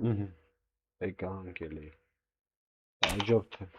Եկա անկելի։ Հաջորդը։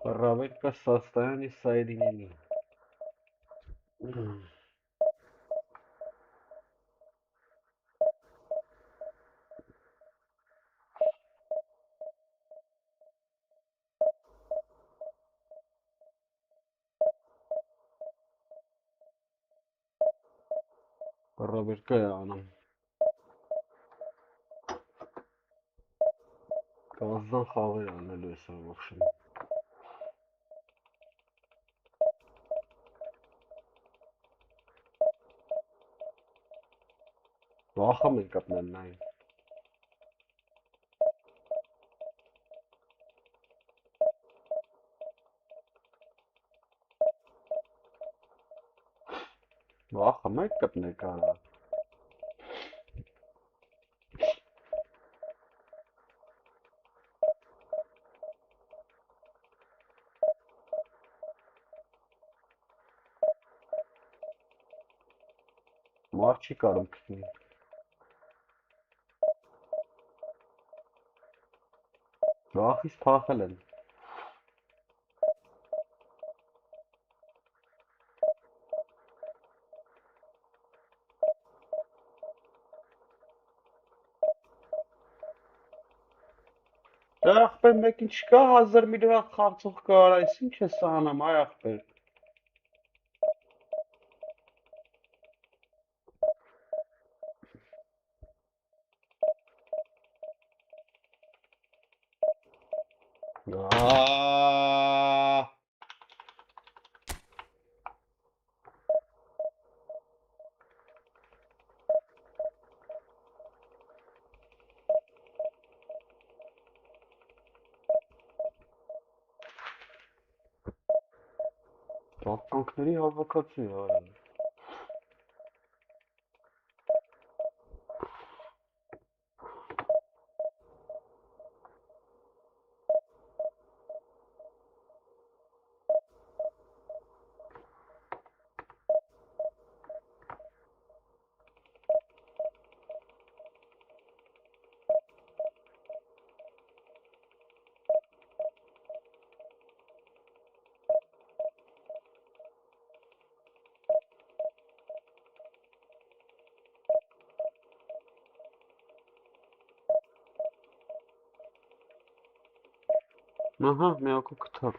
Проверка состояния соединений. Проверка анам. Կազդան խաղեր անելու ես ամախշն։ Վախամ են կպնել նայն։ Վախամ եք կպնել կարա։ Մարդ չի կարում կպնի։ Վախից փախել են։ Դա ախպեր մեկին չկա 1000 միլիոն խաղցող կարա, ես ինչ ես անեմ, այ ախպեր։ Տապկանքների հավաքածու է արել։ Ահա, մի ակու կտար։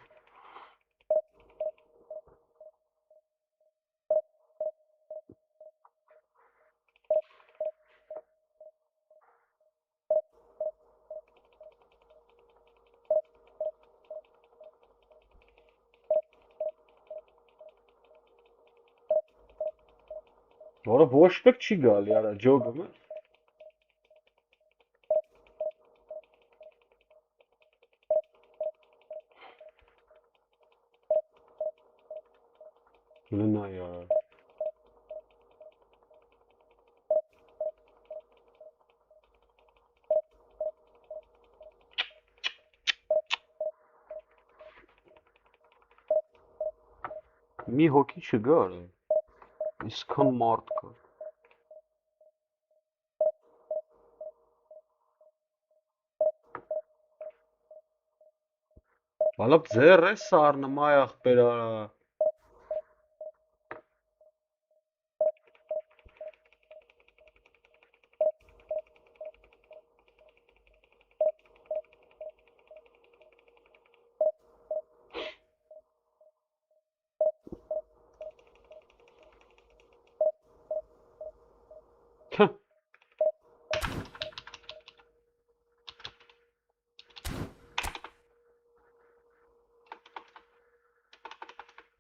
Որը ոչ մեկ չի գալի, արա, ջոգում է։ Լնա յարա։ Մի հոգի չգա, արա։ Իսկան մարդ կա։ Բալապ ձեր է սարնում, այ ախպեր արա։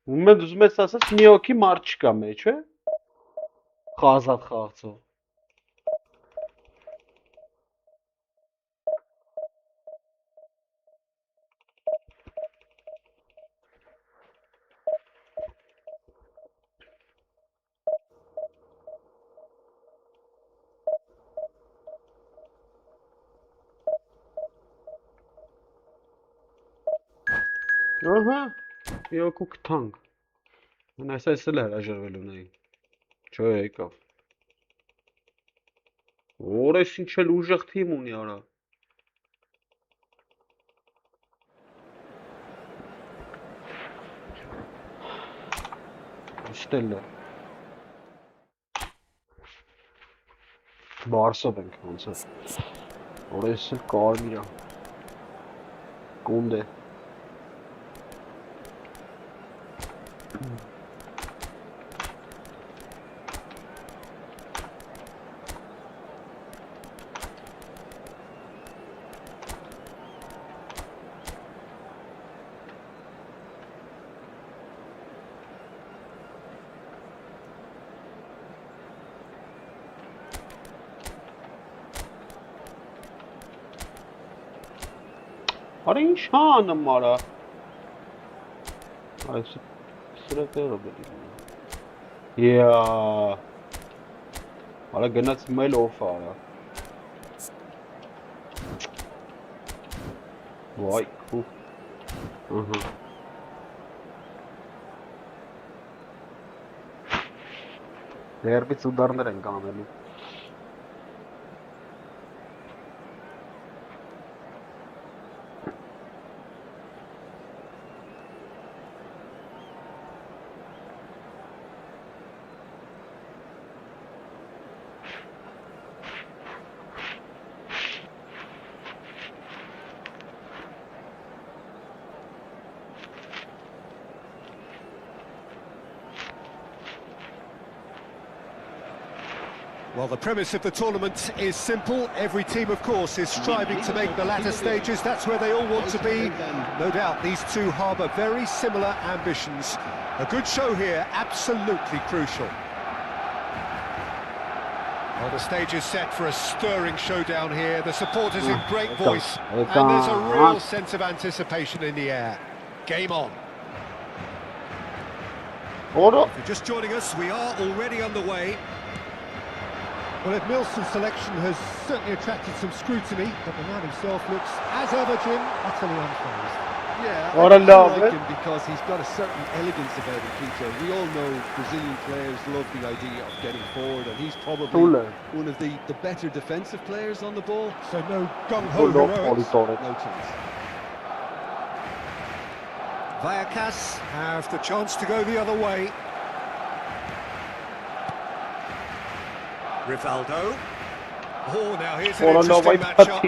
Ումեդ ուզում ես ասես մի հոգի մարդ չկա մեջ, է։ Խազատ խաղացող։ Ահա, մի հոգու կթանք։ Այս էլ հրաժարվել ունեին։ Չէ, եկավ։ Որես ինչ էլ ուժեղ թիմ ունի արա։ Իշտել է։ Բարսով ենք ոնց է։ Որես էլ կարմիր է։ Կոնդե։ Արա ինչ հանում արա։ Այս սրա տեղը բերի։ Արա գնաց մեյլ օֆ արա։ Վայ, քու։ Ահա։ Դերբից ուդարներ են կանելու։ Well, the premise of the tournament is simple. Every team, of course, is striving to make the latter stages. That's where they all want to be. No doubt these two harbour very similar ambitions. A good show here, absolutely crucial. Well, the stage is set for a stirring showdown here. The supporters in great voice. And there's a real sense of anticipation in the air. Game on. If you're just joining us, we are already underway. Well, Ed Milson's selection has certainly attracted some scrutiny, but the man himself looks, as ever, Jim, utterly unfazed. Yeah, I like him because he's got a certain elegance about him, Peter. We all know Brazilian players love the idea of getting forward, and he's probably one of the better defensive players on the ball. So no gung-ho heroics. No chance. Vallecas have the chance to go the other way. Rivaldo. Oh, now here's an interesting matchup.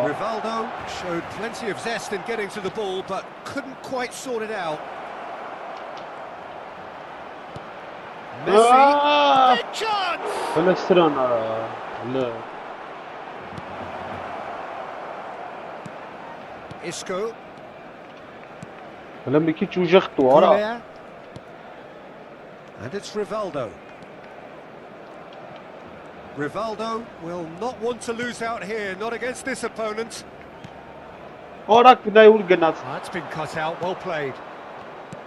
Rivaldo showed plenty of zest in getting to the ball, but couldn't quite sort it out. Messi, big chance! Isco. Goulet. And it's Rivaldo. Rivaldo will not want to lose out here, not against this opponent. That's been cut out, well played.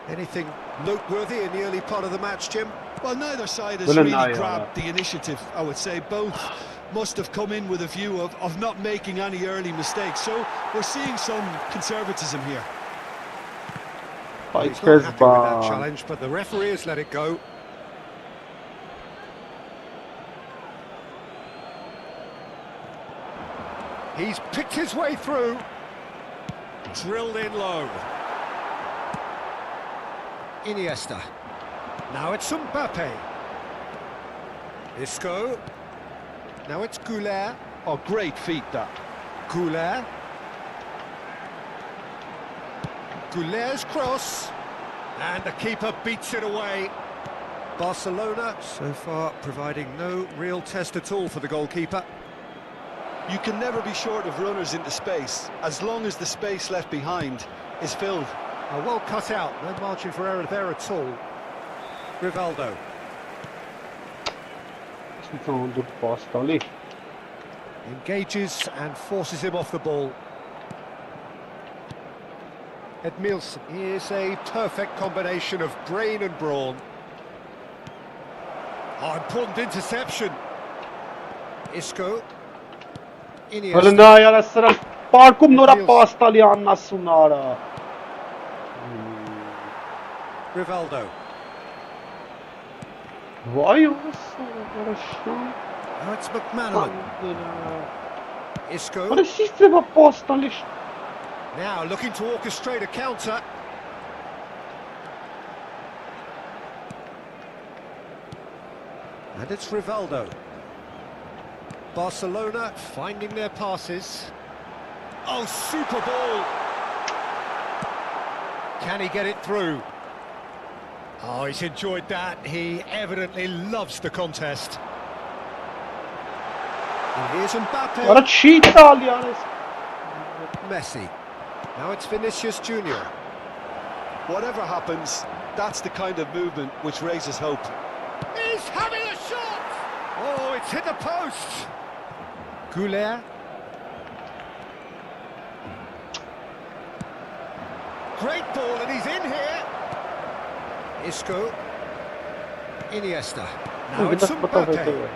Anything noteworthy in the early part of the match, Jim? Well, neither side has really grabbed the initiative, I would say. Both must have come in with a view of not making any early mistakes. So we're seeing some conservatism here. He's not happy with that challenge, but the referee has let it go. He's picked his way through. Drilled in low. Iniesta. Now it's Mbappe. Isco. Now it's Goulet. Oh, great feat, that. Goulet. Goulet's cross. And the keeper beats it away. Barcelona, so far, providing no real test at all for the goalkeeper. You can never be short of runners into space, as long as the space left behind is filled. Oh, well cut out, no margin for error there at all. Rivaldo. Engages and forces him off the ball. Edmilson is a perfect combination of brain and brawn. Oh, important interception. Isco. Iniesta. Hălânda sără parcum nu era pasta ali Anna Sunara. Rivaldo. Vay olsun. Now it's McManaman. Isco. Bana hiç treba pasta ali. Now looking to orchestrate a counter. And it's Rivaldo. Barcelona finding their passes. Oh, super ball! Can he get it through? Oh, he's enjoyed that. He evidently loves the contest. And here's Mbappe. Bana cheat ali yani. Messi. Now it's Vinicius Junior. Whatever happens, that's the kind of movement which raises hope. He's having a shot! Oh, it's hit the post! ΚΠΝΕΝՔ. Great ball, and he's in here. Isco. Iniesta. Now it's Mbappe.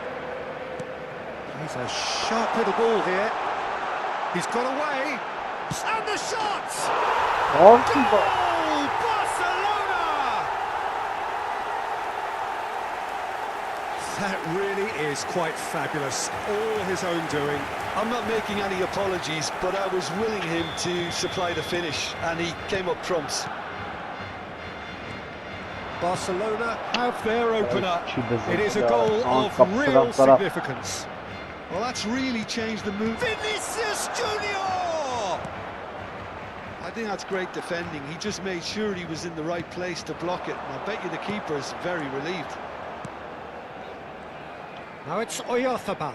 He's a sharp little ball here. He's got away. And the shot! Goal! Barcelona! That really is quite fabulous. All his own doing. I'm not making any apologies, but I was willing him to supply the finish, and he came up trumps. Barcelona have their opener. It is a goal of real significance. Well, that's really changed the move. Vinicius Junior! I think that's great defending. He just made sure he was in the right place to block it. And I bet you the keeper's very relieved. Now it's Oyarzabal.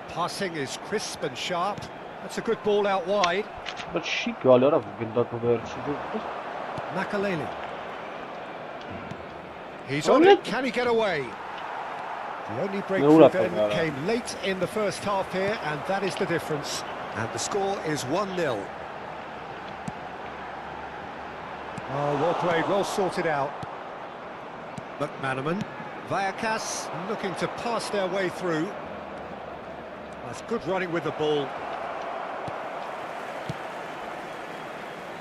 Passing is crisp and sharp. That's a good ball out wide. But she got a lot of good Makaleli. He's on it. Can he get away? The only breakthrough then came late in the first half here, and that is the difference. And the score is 1-0. Oh, well played, well sorted out. McManaman. Vallecas looking to pass their way through. That's good running with the ball.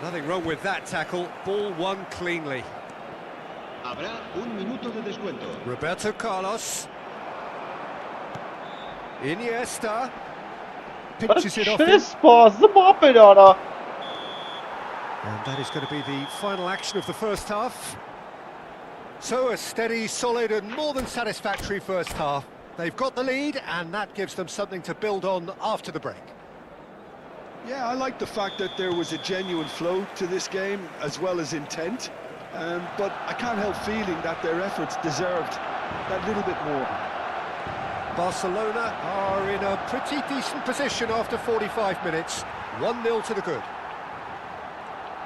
Nothing wrong with that tackle. Ball won cleanly. Habrá un minuto de descuento. Roberto Carlos. Iniesta. Pinches it off him. And that is going to be the final action of the first half. So a steady, solid and more than satisfactory first half. They've got the lead and that gives them something to build on after the break. Yeah, I like the fact that there was a genuine flow to this game as well as intent. But I can't help feeling that their efforts deserved that little bit more. Barcelona are in a pretty decent position after 45 minutes. 1-0 to the good.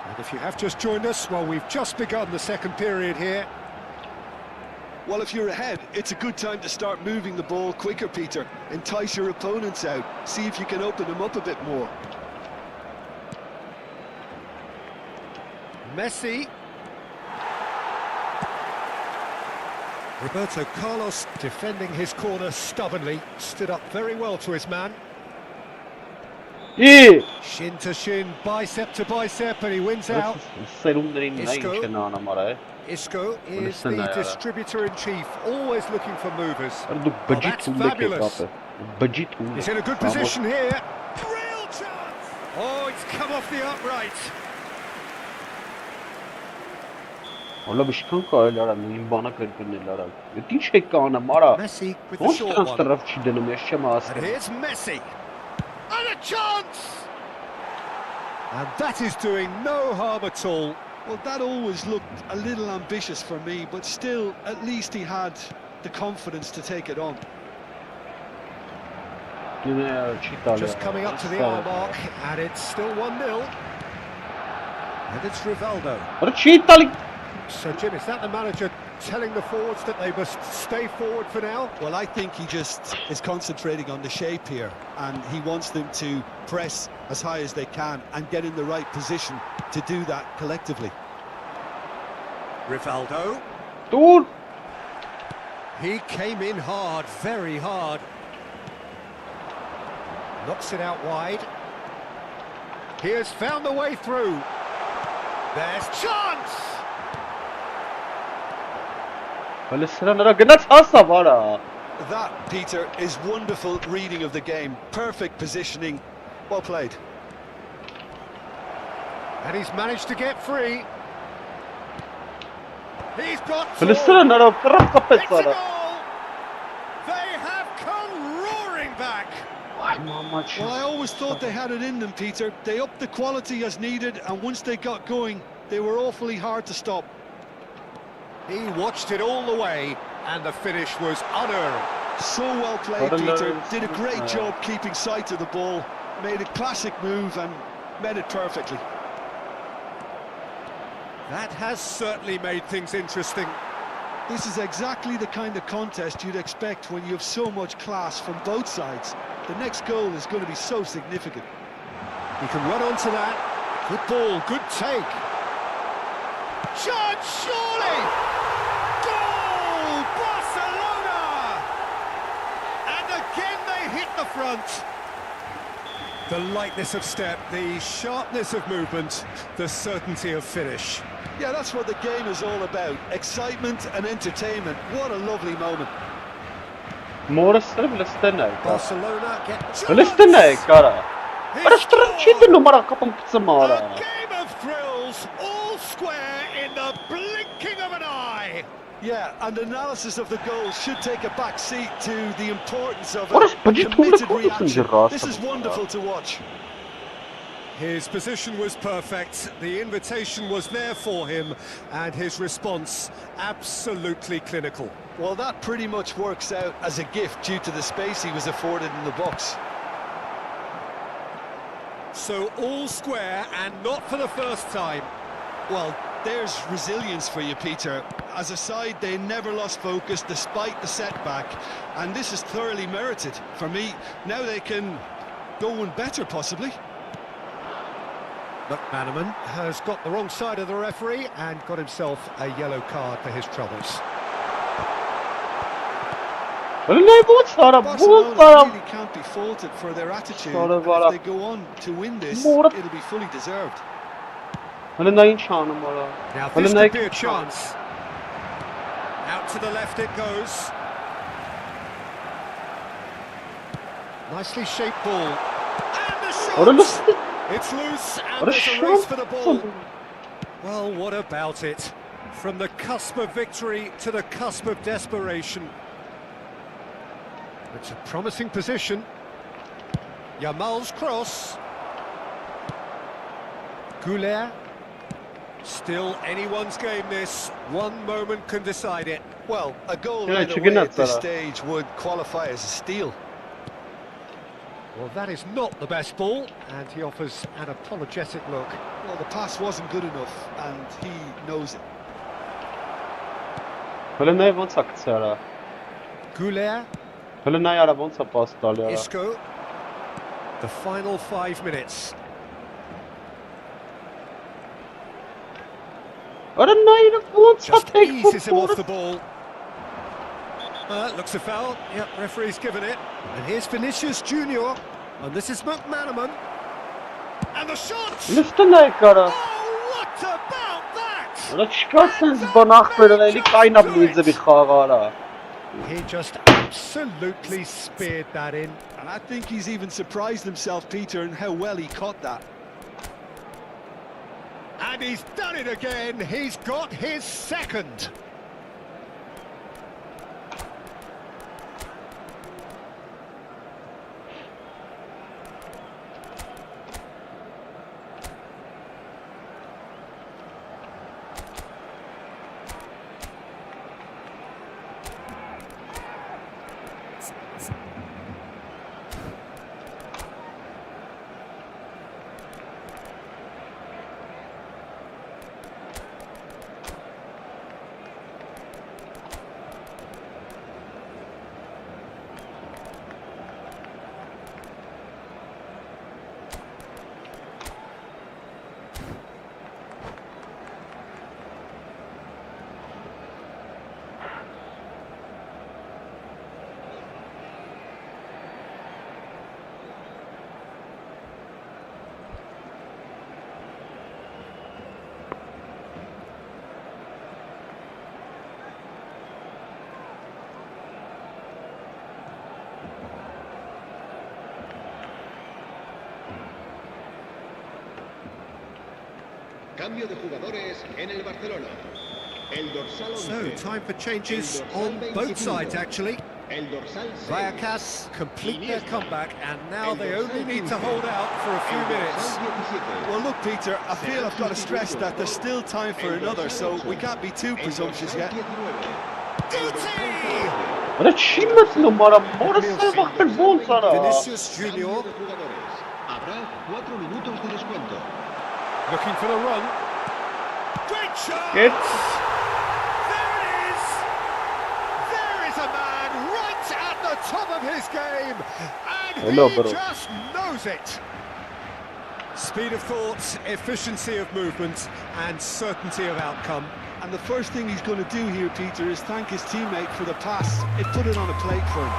And if you have just joined us, well, we've just begun the second period here. Well, if you're ahead, it's a good time to start moving the ball quicker, Peter. Entice your opponents out. See if you can open them up a bit more. Messi. Roberto Carlos defending his corner stubbornly. Stood up very well to his man. Yeah. Shin to shin, bicep to bicep, and he wins out. Isco is the distributor-in-chief, always looking for movers. Oh, that's fabulous. He's in a good position here. Real chance! Oh, it's come off the upright. Messi with the short one. And here's Messi. And a chance! And that is doing no harm at all. Well, that always looked a little ambitious for me, but still, at least he had the confidence to take it on. Just coming up to the hour mark, and it's still 1-0. And it's Rivaldo. So, Jim, is that the manager telling the forwards that they must stay forward for now? Well, I think he just is concentrating on the shape here, and he wants them to press as high as they can and get in the right position to do that collectively. Rivaldo. Dude. He came in hard, very hard. Knocks it out wide. He has found the way through. There's chance! That, Peter, is wonderful reading of the game. Perfect positioning. Well played. And he's managed to get free. He's got through. It's a goal! They have come roaring back. Well, I always thought they had it in them, Peter. They upped the quality as needed, and once they got going, they were awfully hard to stop. He watched it all the way, and the finish was unearned. So well played, Peter. Did a great job keeping sight of the ball. Made a classic move and made it perfectly. That has certainly made things interesting. This is exactly the kind of contest you'd expect when you have so much class from both sides. The next goal is going to be so significant. He can run onto that. Good ball, good take. Chance, surely! Goal! Barcelona! And again they hit the front. The lightness of step, the sharpness of movement, the certainty of finish. Yeah, that's what the game is all about. Excitement and entertainment. What a lovely moment. Barcelona get chance. A game of thrills, all square in the blinking of an eye. Yeah, and analysis of the goal should take a back seat to the importance of a committed reaction. This is wonderful to watch. His position was perfect, the invitation was there for him, and his response absolutely clinical. Well, that pretty much works out as a gift due to the space he was afforded in the box. So all square, and not for the first time. Well, there's resilience for you, Peter. As a side, they never lost focus despite the setback, and this is thoroughly merited. For me, now they can go one better, possibly. McManaman has got the wrong side of the referee and got himself a yellow card for his troubles. Barcelona really can't be faulted for their attitude. If they go on to win this, it'll be fully deserved. Now this could be a chance. Out to the left it goes. Nicely shaped ball. And the shot! It's loose and there's a race for the ball. Well, what about it? From the cusp of victory to the cusp of desperation. It's a promising position. Yamal's cross. Če𝐅𝐎𝐓. Still anyone's game this. One moment can decide it. Well, a goal right away at this stage would qualify as a steal. Well, that is not the best ball, and he offers an apologetic look. Well, the pass wasn't good enough, and he knows it. Če𝐅𝐎𝐓. Isco. The final 5 minutes. Just eases him off the ball. Looks a foul. Yep, referee's given it. And here's Vinicius Junior. And this is McManaman. And the shot! Oh, what about that? He just absolutely speared that in. And I think he's even surprised himself, Peter, in how well he caught that. And he's done it again. He's got his second. Cambio de jugadores en el Barcelona. El dorsal 11. So, time for changes on both sides, actually. El dorsal 6. Vallecas complete their comeback, and now they only need to hold out for a few minutes. Well, look, Peter, I feel I've got to stress that there's still time for another, so we can't be too presumptuous yet. Bana çiğmez numara. Morası bakın bol sana. Vinicius Junior Habrá 4 minutos de descuento. looking for the run. Great shot! Geç. There it is! There is a man right at the top of his game, and Hello, he bro. just knows it. Speed of thought, efficiency of movement, and certainty of outcome. And the first thing he's going to do here, Peter, is thank his teammate for the pass. It put it on a plate for him.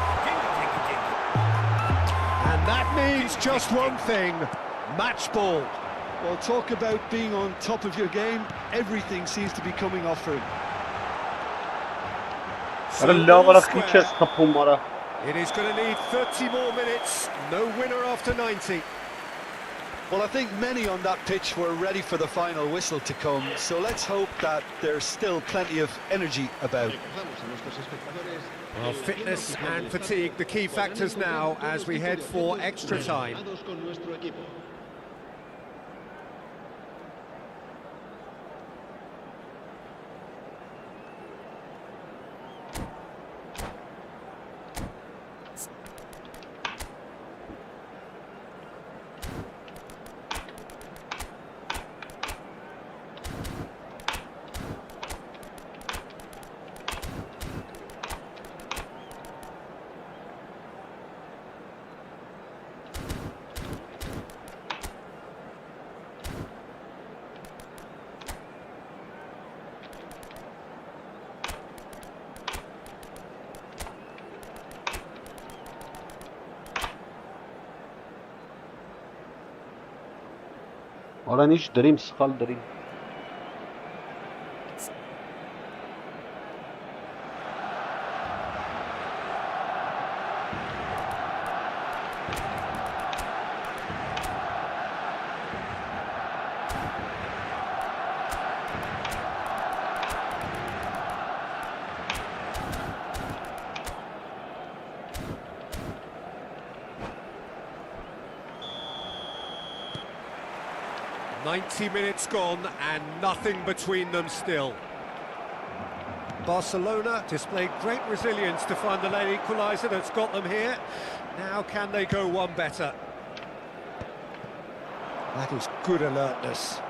And that means just one thing, match ball. Well, talk about being on top of your game. Everything seems to be coming off for him. Bana lavara kıçız kapılmara. It is going to need 30 more minutes, no winner after 90. Well, I think many on that pitch were ready for the final whistle to come, so let's hope that there's still plenty of energy about. Well, fitness and fatigue, the key factors now as we head for extra time. Con nuestro equipo. Oran hiç dream skal dream. .90 minutes gone and nothing between them still. Barcelona displayed great resilience to find the late equaliser that's got them here. Now can they go one better? That is good alertness.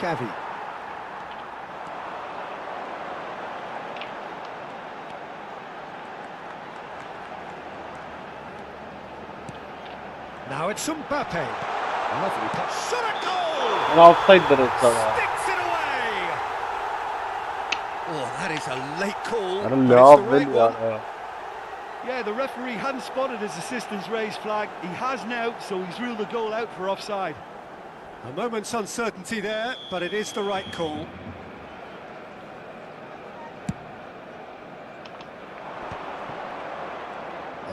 Gavi. Now it's Mbappe. Lovely touch. Shot at goal! Bana offside'dır sana. Sticks it away! Oh, that is a late call. Bana But it's the right lavel one. ya. Yeah, the referee hadn't spotted his assistant's raised flag. He has now, so he's ruled the goal out for offside. A moment's uncertainty there, but it is the right call.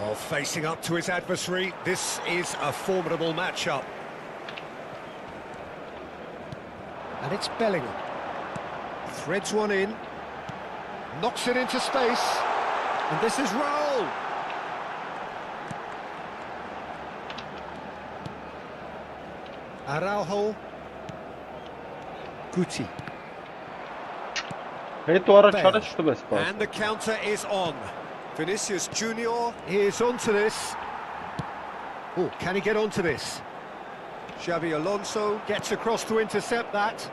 Oh, facing up to his adversary, this is a formidable matchup. And it's Bellingham. Threads one in, knocks it into space, and this is Raul. Araujo. Guti. Evet o ara Bale. çalıştı besbaz. And the counter is on. Vinicius Junior is onto this. Oh, can he get onto this? Xavi Alonso gets across to intercept that.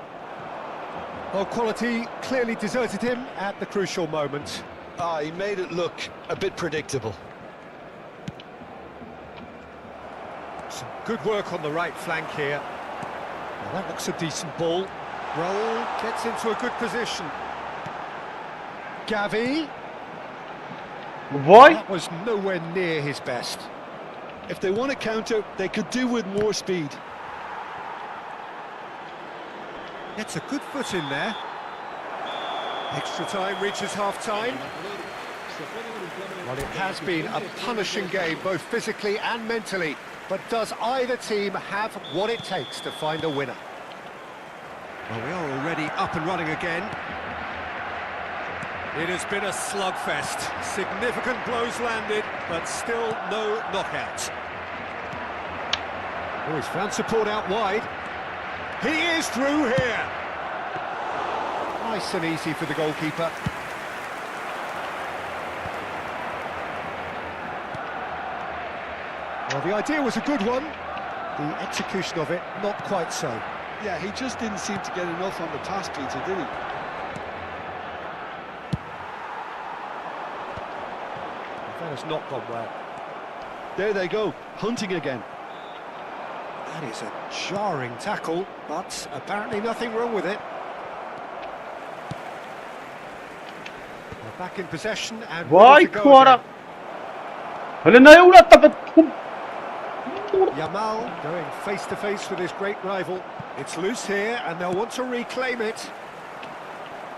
Well, quality clearly deserted him at the crucial moment. Ah, he made it look a bit predictable. Some good work on the right flank here. Well, that looks a decent ball. Raul gets into a good position. Gavi. Vay! That was nowhere near his best. If they want to counter, they could do with more speed. Gets a good foot in there. Extra time reaches half-time. Well, it has been a punishing game, both physically and mentally. But does either team have what it takes to find a winner? Well, we are already up and running again. It has been a slugfest. Significant blows landed, but still no knockout. Oh, he's found support out wide. He is through here. Nice and easy for the goalkeeper. Well, the idea was a good one. The execution of it, not quite so. Yeah, he just didn't seem to get enough on the pass, Peter, did he? That has not gone well. There they go, hunting again. That is a jarring tackle, but apparently nothing wrong with it. They're back in possession and Vay ready to go kuvara. again. Hele ne uğrattı be? Yamal going face to face with his great rival. It's loose here and they'll want to reclaim it.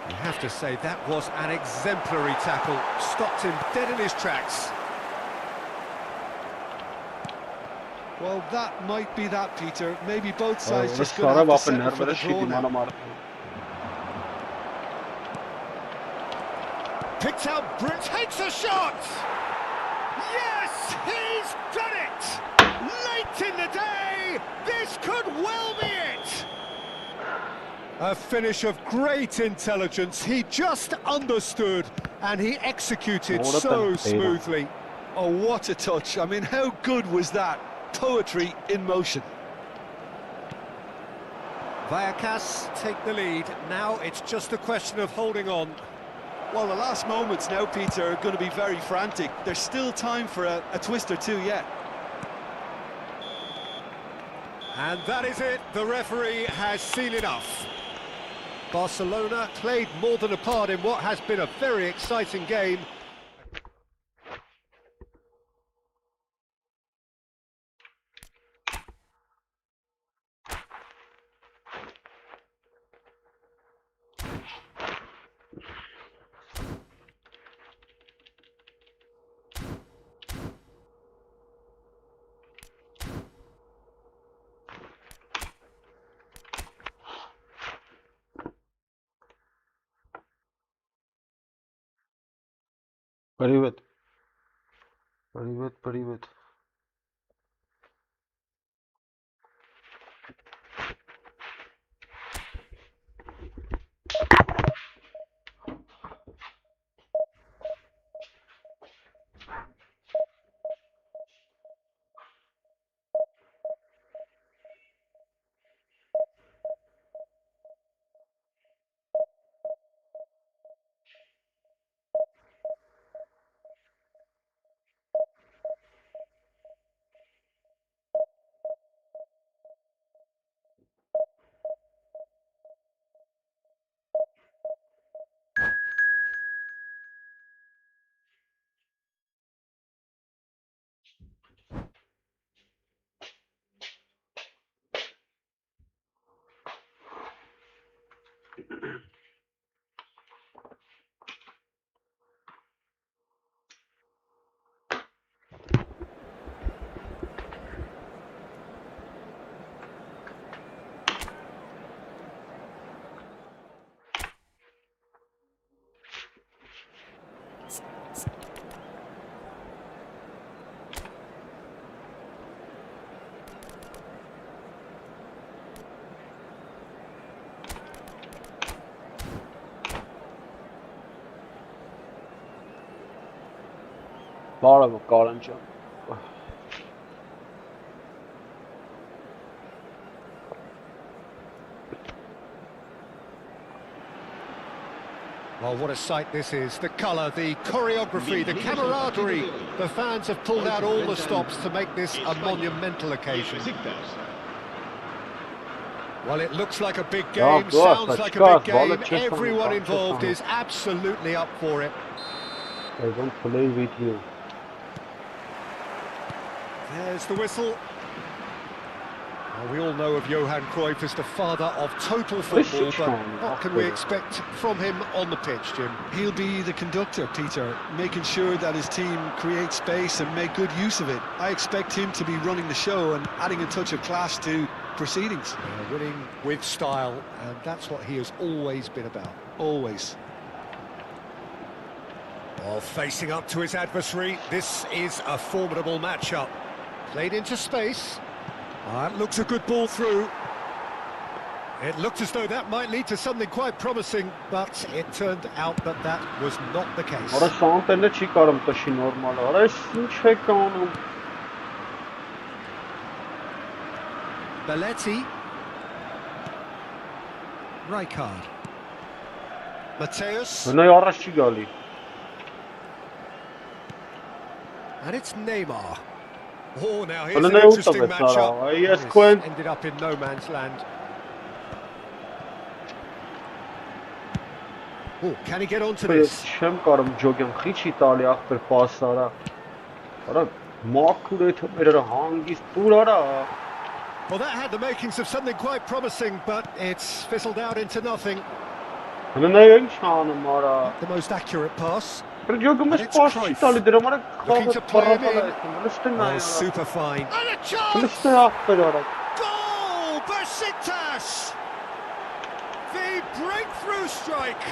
You have to say that was an exemplary tackle. Stopped him dead in his tracks. Well, that might be that, Peter. Maybe both sides Orası just going to sonra have to bakın settle for the nerede draw şimdi now. bana Picked out, Brent takes a shot! Yes, he's done it! Late in the day, this could well be it! A finish of great intelligence. He just understood and he executed so smoothly. Oh, what a touch. I mean, how good was that? Poetry in motion. Vallecas take the lead. Now it's just a question of holding on. Well, the last moments now, Peter, are going to be very frantic. There's still time for a twist or two yet. And that is it. The referee has seen enough. Barcelona played more than a part in what has been a very exciting game. Привет. Привет, привет. Bara bu Karanca. Well, what a sight this is. The colour, the choreography, the camaraderie. The fans have pulled out all the stops to make this a monumental occasion. Well, it looks like a big game, sounds like a big game. Everyone involved is absolutely up for it. I don't play with you. There's the whistle. Well, we all know of Johan Cruyff as the father of total football, but what can we expect from him on the pitch, Jim? He'll be the conductor, Peter, making sure that his team create space and make good use of it. I expect him to be running the show and adding a touch of class to proceedings. Winning with style, and that's what he has always been about. Always. Well, facing up to his adversary, this is a formidable matchup. Played into space. That looks a good ball through. It looked as though that might lead to something quite promising, but it turned out that that was not the case. Ora Santelle չի կարում տշի նորմալ։ Ora այս ինչ է կանում։ Belletti. Rijkaard. Mateus. Նա առաջ չի գալի։ And it's Neymar. Oh, now here's Well, an no, interesting it's matchup. yes, This Quinn. ended up in no man's land. Oh, can he get onto this? Չեմ կարում ջոգեմ, խիչի տալի ախպեր պաս արա։ Ora մաքուր է թմերը հանգիստ տուր արա։ Well, that had the makings of something quite promising, but it's fizzled out into nothing. Նա ինչ անում արա։ The most accurate pass. Ջոգում ես պաս չի տալի դրա համար Looking to play him in. Լստեն Oh, այ։ super fine. And a chance! Լստեն ախպեր արա։ Goal! Besiktas! The breakthrough strike!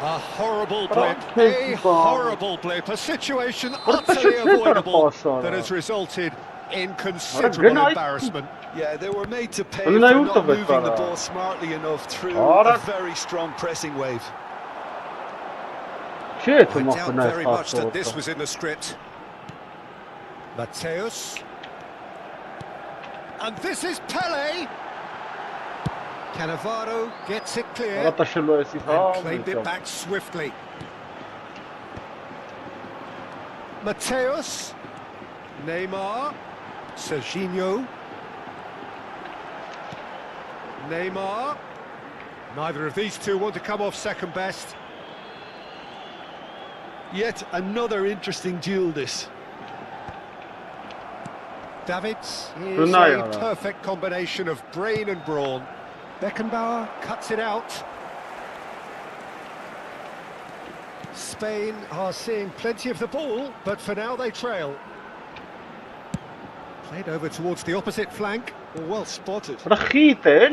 A horrible blip, a horrible blip, a situation utterly avoidable that has resulted in considerable embarrassment. Yeah, they were made to pay for not moving the ball smartly enough through a very strong pressing wave. I doubt very much that this was in the script. Mateus. And this is Pele. Cannavaro gets it clear and claimed it back swiftly. Mateus. Neymar. Serginho. Neymar. Neither of these two want to come off second best. Yet another interesting duel, this. Davids is a perfect combination of brain and brawn. Beckenbauer cuts it out. Spain are seeing plenty of the ball, but for now they trail. Played over towards the opposite flank. Well spotted. Spain really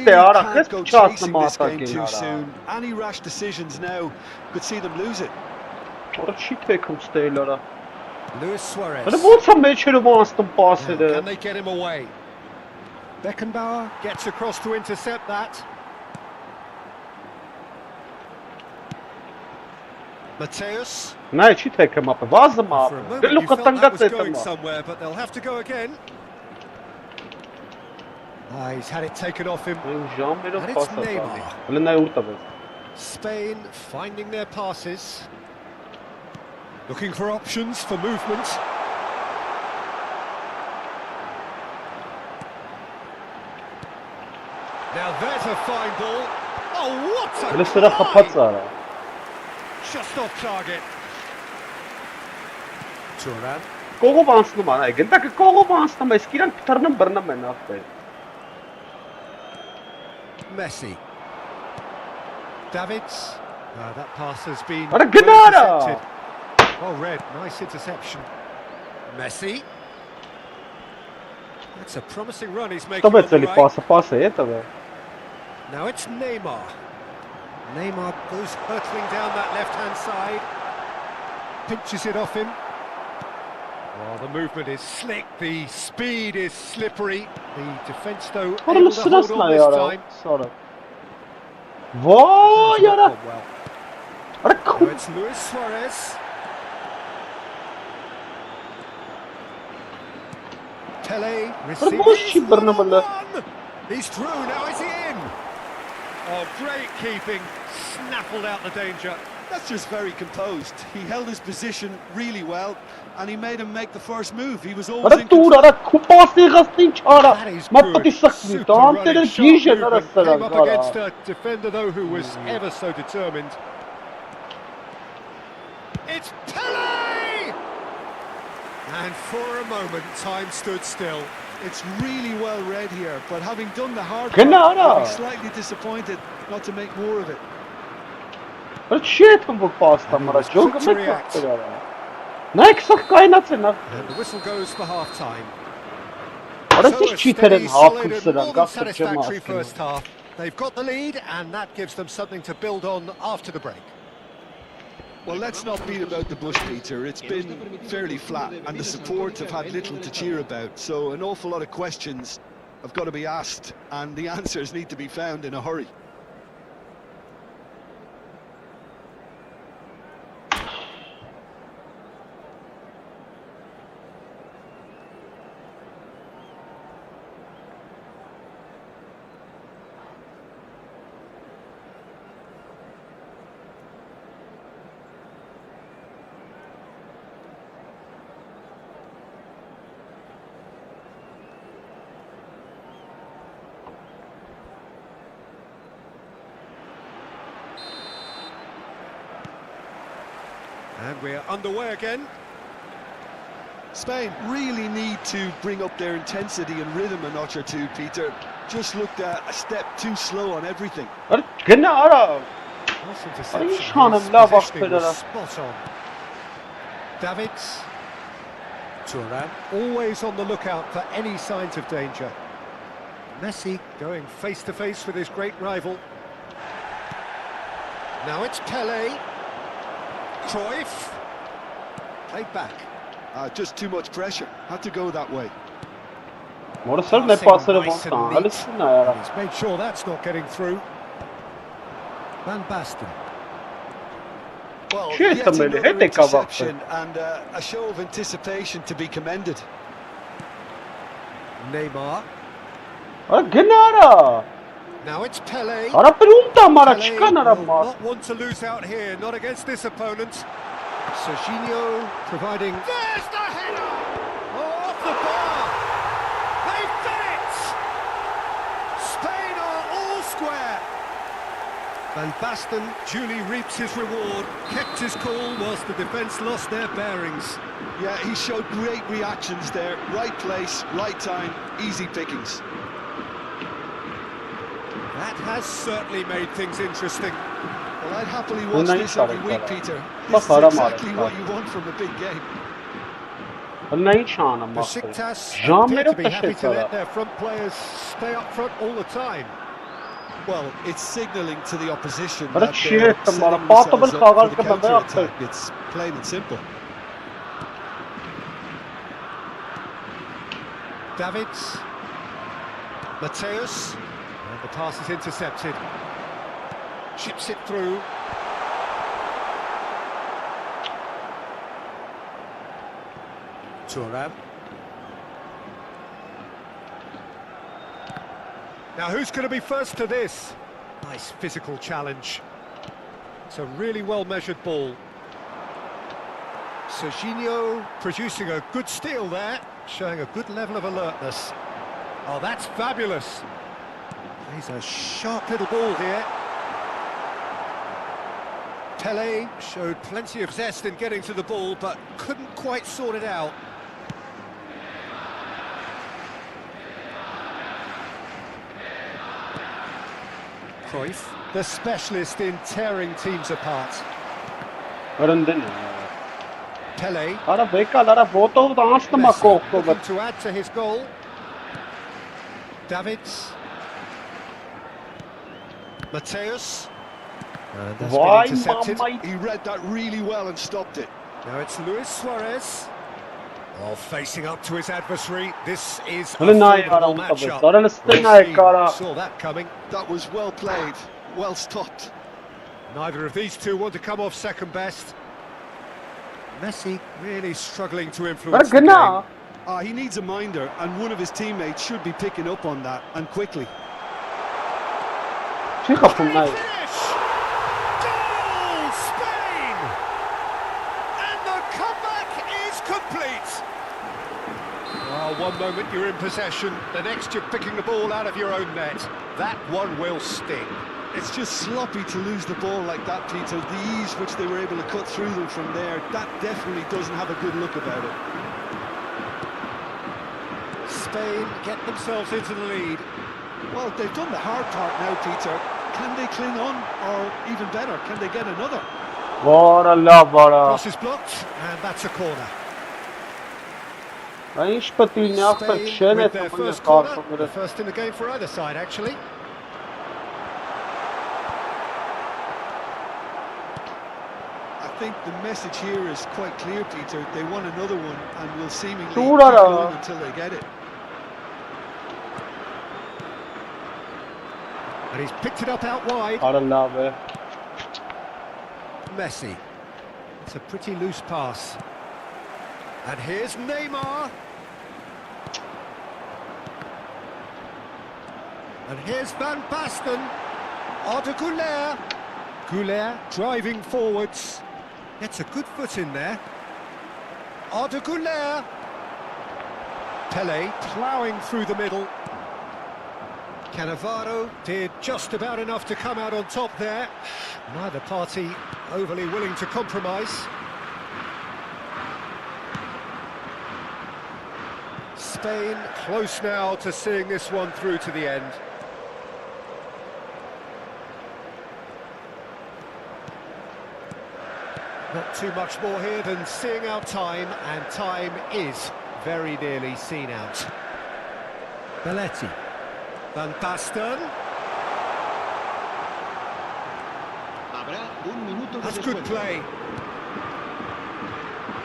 can't go chasing this game too soon. Any rash decisions now could see them lose it. Luis Suarez. Can they get him away? Beckenbauer gets across to intercept that. Mateus. No, she take him up. For a moment you felt that was going somewhere, but they'll have to go again. He's had it taken off him. And it's Neymar. Spain finding their passes. Looking for options for movement. Now there's a fine ball. Oh, what a try! Just off target. Turan. Messi. Davids. That pass has been intercepted. Oh, red. Nice interception. Messi. That's a promising run he's making on the right. Now it's Neymar. Neymar goes hurtling down that left-hand side. Pinches it off him. Well, the movement is slick, the speed is slippery. The defence, though, able to hold on this time. Well. Now it's Luis Suarez. Pele receives one. He's through, now is he in? Oh, great keeping, snaffled out the danger. That's just very composed. He held his position really well, and he made him make the first move. He was always in control. That is good. Super running, sharp movement. Came up against a defender, though, who was ever so determined. It's Pele! And for a moment, time stood still. It's really well read here, but having done the hard Genau, part, da. I'll be slightly disappointed not to make more of it. What shit on the past time, And he was joke quick to react. Next, kainatsena. And the whistle goes for half-time. What is So this a cheater steady, in half solid and of more than satisfactory first half. They've got the lead, and that gives them something to build on after the break. Well, let's not beat about the bush, Peter. It's been fairly flat, and the support have had little to cheer about. So an awful lot of questions have got to be asked, and the answers need to be found in a hurry. And we're underway again. Spain really need to bring up their intensity and rhythm a notch or two, Peter. Just looked a step too slow on everything. Genau. Nice Are you interception. trying to His love up positioning to was the- spot on. Davids. Thuram always on the lookout for any signs of danger. Messi going face to face with his great rival. Now it's Pelé. Cruyff. Played back. Just too much pressure. Had to go that way. Morrison ne Passing passer nice and bostan. neat. Listen na. He's made sure that's not getting through. Van Basten. Well, Shit, yet somebody another hit the cover. interception and a show of anticipation to be commended. Neymar. Genau. Now it's Pelé. Ara pergunta mara Pelé chikana will ma. not want to lose out here, not against this opponent. Serginho providing. There's the header! Oh, off the bar! They've done it! Spain are all square. Van Basten duly reaps his reward, kept his cool whilst the defence lost their bearings. Yeah, he showed great reactions there. Right place, right time, easy pickings. That has certainly made things interesting. Well, I'd happily watch Nice this every shot, week, brother. Peter. Bak, This is adam exactly var. what you want from a big game. नहीं छाना मत. Besiktas Jam appear मेरे to be happy कशे to let चला. their front players stay up front all the time. Well, it's signalling to the opposition But that shit, they're the setting portable themselves up ख़ाग़िन for the के बंदे counter-attack. आते. It's plain and simple. Davids. Mateus. And the pass is intercepted. Chips it through. Thuram. Now who's going to be first to this? Nice physical challenge. It's a really well-measured ball. Serginho producing a good steal there, showing a good level of alertness. Oh, that's fabulous. He's a sharp little ball here. Pelé showed plenty of zest in getting to the ball, but couldn't quite sort it out. Cruyff, the specialist in tearing teams apart. Arındın. Pelé. Ara bekalara foto danstı mı Messi koktu looking bak. to add to his goal. Davids. Mateus. And that's been Vay intercepted. mamay. He read that really well and stopped it. Now it's Luis Suarez. Oh, facing up to his adversary. This is a Hılı nay ara formidable unta matchup. bak. Ara listın nay kara. Saw that coming. That was well played, well stopped. Neither of these two want to come off second best. Messi really struggling to influence the game. Genau. He needs a minder, and one of his teammates should be picking up on that, and quickly. Şey kapım nay. Finish! Goal, Spain! And the comeback is complete. Well, one moment you're in possession, the next you're picking the ball out of your own net. That one will sting. It's just sloppy to lose the ball like that, Peter. The ease which they were able to cut through them from there, that definitely doesn't have a good look about it. Spain get themselves into the lead. Well, they've done the hard part now, Peter. Can they cling on, or even better, can they get another? Վարա լավ, վարա։ Cross is blocked, and that's a corner. Ինչ պետք է լինի, ախպեր, Spain չեն with այդ their ամենը first corner, խաղացողները։ the first in the game for either side, actually. I think the message here is quite clear, Peter. They want another one and will seemingly keep Sure, going until they get it. And he's picked it up out wide. Արա լավ է։ Messi. It's a pretty loose pass. And here's Neymar. And here's Van Basten. Arda Güler. Güler driving forwards. Gets a good foot in there. Arda Güler. Pele ploughing through the middle. Cannavaro did just about enough to come out on top there. Neither party overly willing to compromise. Spain close now to seeing this one through to the end. Not too much more here than seeing out time, and time is very nearly seen out. Belletti. Van Basten. Habrá un minuto de That's good descuento. play.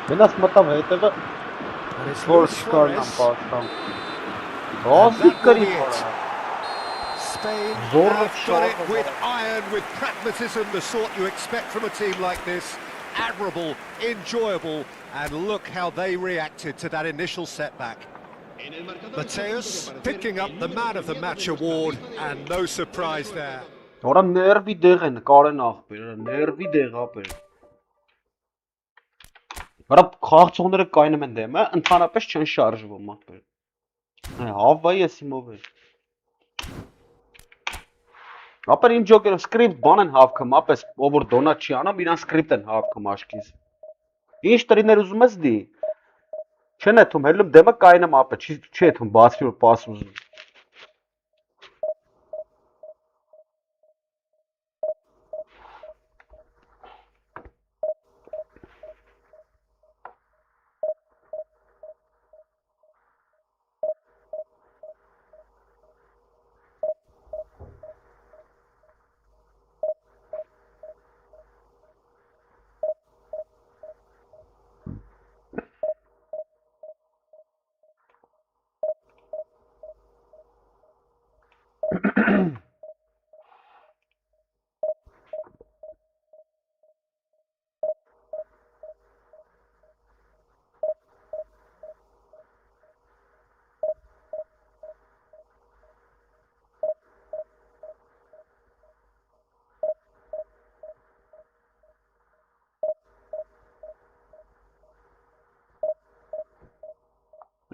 Մենաս մտավ հետևը, And it's որ Luis շկարն Suarez. ապաստան։ And Ռոզի that will կրի be it. վարա։ Spain Zorro have got it shot. with iron, with pragmatism, the sort you expect from a team like this. Admirable, enjoyable, and look how they reacted to that initial setback. En el marcador, Mateus picking up the Man of the Match award, and no surprise there. Որա ներվի դեղ են, կարեն ախպեր, ներվի դեղ ապեր։ Որա խաղացողները կայնում են դեմը, ընդհանրապես չեն շարժվում ապեր։ Հավայի ես իմով է։ Ապեր իմ ջոկերը սկրիպտ բան են հավքում, ապես ով որ դոնատ չի անում, իրան սկրիպտ են հավքում աշկից։ Ինչ տրիներ ուզում ես դի։ Չեն էթում, հելում դեմը կայնում ապե, չի էթում բացվի որ պաս ուզում։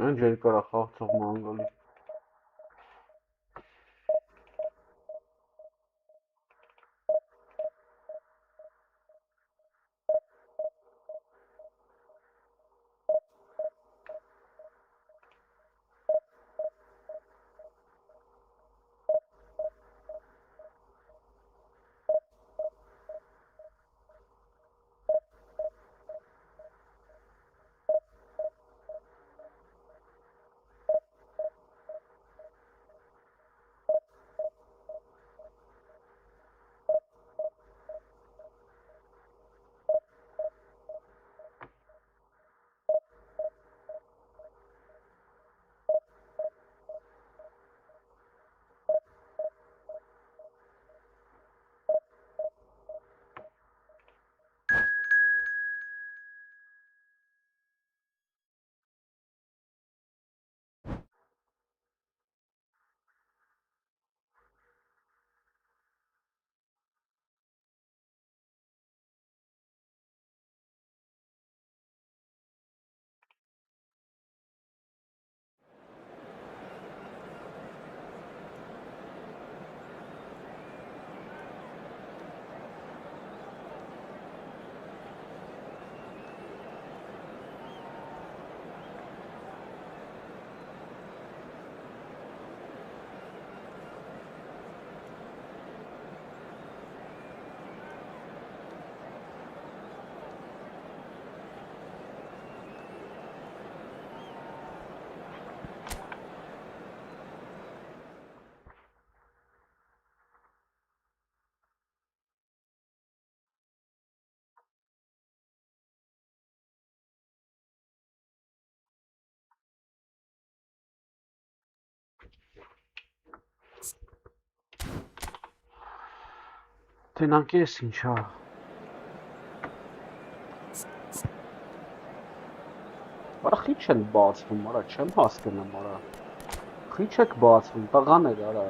Ինչ էլ կարա խաղացող մանգալի։ Տենանք ես ինչ հա։ Արա խիչ են բացվում, արա չեմ հասկանում, արա։ Խիչ եք բացվում, տղաներ, արա։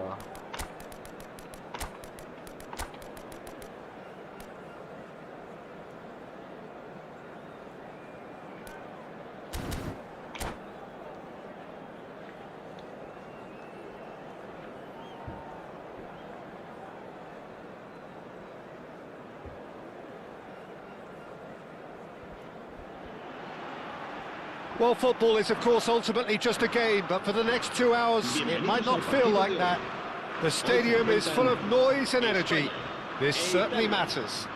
Well, football is, of course, ultimately just a game, but for the next 2 hours, it might not feel like that. The stadium is full of noise and energy. This certainly matters.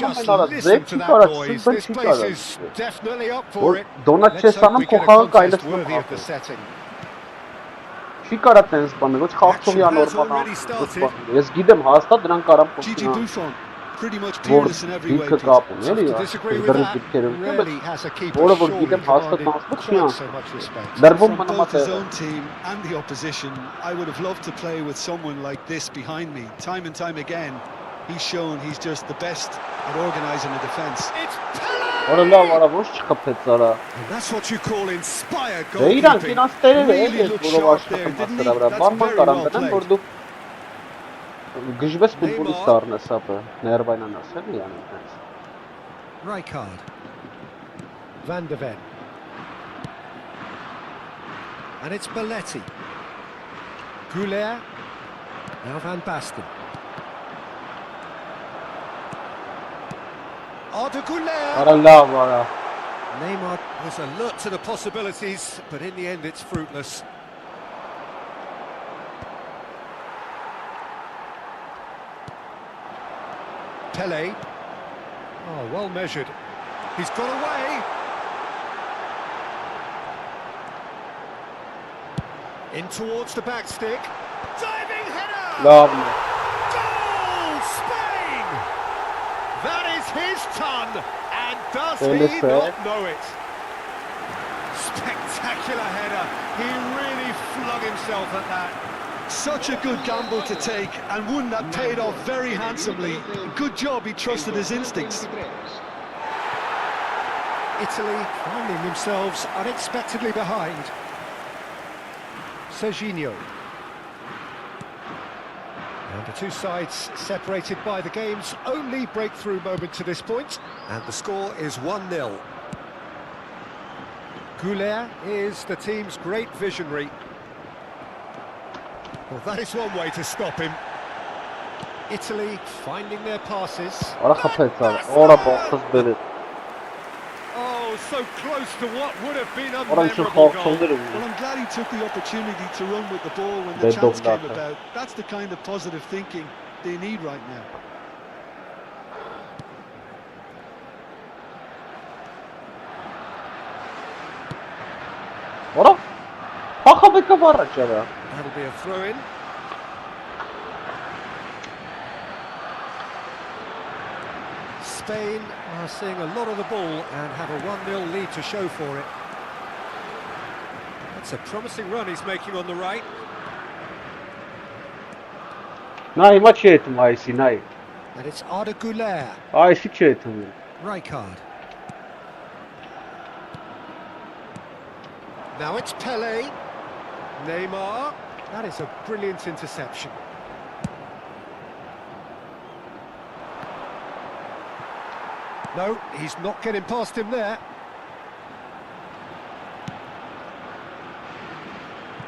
Just listen to that noise. This place is definitely up for it. Let's hope we get a contest worthy of the setting. Չի կարա տենց բանը, ոչ խաղցողի անորմալ։ Ես գիտեմ հաստատ դրան կարամ Buffon, pretty much peerless in every way. Early has a keeper From both his own team and the opposition, I would have loved to play with someone like this behind me. Time and time again, he's shown he's just the best at organising a defence. It's And that's what you call inspired Really goalkeeping. looked sharp there, didn't he? That's very well played. Գժվես ֆուտբոլիստ առնես ապը, ներվայնանաս, էլի անից։ Rijkaard. Van de Ven. And it's Belletti. Γκουλέρ. Now Van Basten. Arda Γκουλέρ. Արա լավ, արա։ Neymar was alert to the possibilities, but in the end it's fruitless. Pele. Oh, well measured. He's got away. In towards the back stick. Diving header! Լավ։ Goal! Spain! That is his ton, and does he not know it? Spectacular header. He really flung himself at that. Such a good gamble to take, and one that paid off very handsomely. Good job he trusted his instincts. Italy finding themselves unexpectedly behind. Serginho. And the two sides separated by the game's only breakthrough moment to this point, and the score is 1-0. Γκουλέρ is the team's great visionary. Well, that is one way to stop him. Italy finding their passes. Արա խփեց, արա բախս բերեց։ Oh, so close to what would have been a Արա ինչ memorable goal. խաղցողներ են։ Well, I'm glad he took the opportunity to run with the ball when the chance came about. That's the kind of positive thinking they need right now. Արա։ Խաղաբեկը վառաջ արա։ That'll be a throw-in. Spain are seeing a lot of the ball and have a 1-0 lead to show for it. That's a promising run he's making on the right. Նա հիմա չի եթում այսի, նայ։ And it's Arda Γκουλέρ. Այսի չի եթում։ Rijkaard. Now it's Pele. Neymar. That is a brilliant interception. No, he's not getting past him there.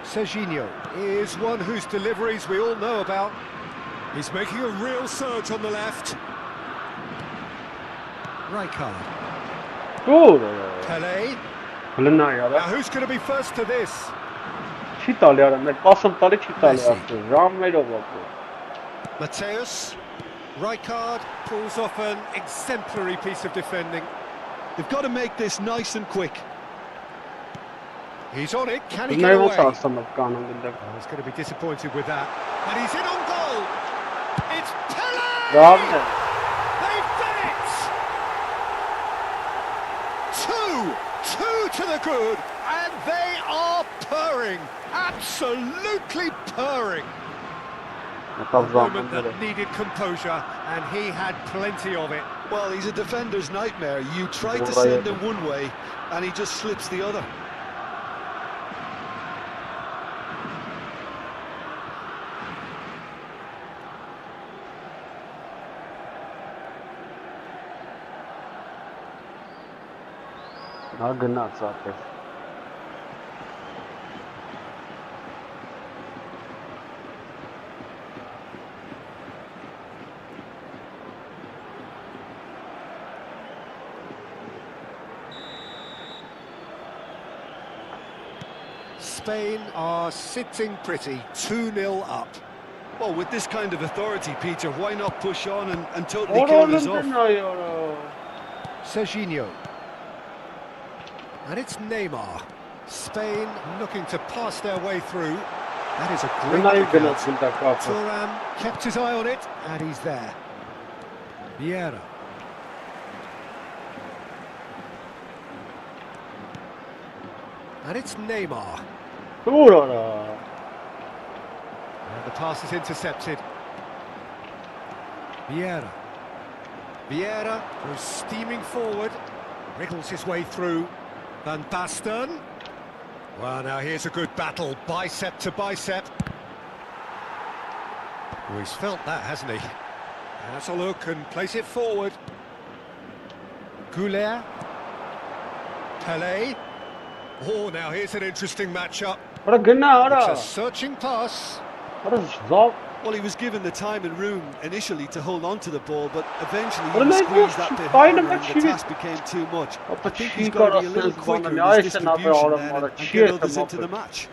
Serginho is one whose deliveries we all know about. He's making a real surge on the left. Rijkaard. Good. Pele. Now Now who's going to be first to this? Չի տալի արա, մեր պասում տալի չի տալի արդեն, ժամերով ապրում։ Mateus. Rijkaard pulls off an exemplary piece of defending. They've got to make this nice and quick. He's on it, can he get away? Նայվոց Oh, ասանով կանան գնդակ։ he's going to be disappointed with that. And he's in on goal! It's Pele! Լավն է։ They've done it! Two to the good, and they are purring, absolutely purring. A moment that needed composure, and he had plenty of it. Well, he's a defender's nightmare. You try to send him one way, and he just slips the other. Spain are sitting pretty, 2-0 up. Well, with this kind of authority, Peter, why not push on and totally kill this off? Serginho. And it's Neymar. Spain looking to pass their way through. That is a great kick out. Thuram kept his eye on it, and he's there. Vieira. And it's Neymar. And the pass is intercepted. Vieira. Vieira goes steaming forward, wriggles his way through. Van Basten. Well, now here's a good battle, bicep to bicep. Oh, he's felt that, hasn't he? Has a look and place it forward. Goulet. Pelé. Oh, now here's an interesting matchup. It's a searching pass. Well, he was given the time and room initially to hold on to the ball, but eventually he squeezed that bit harder and the task became too much. I think he's got to be a little quicker in his distribution then and get others into the match.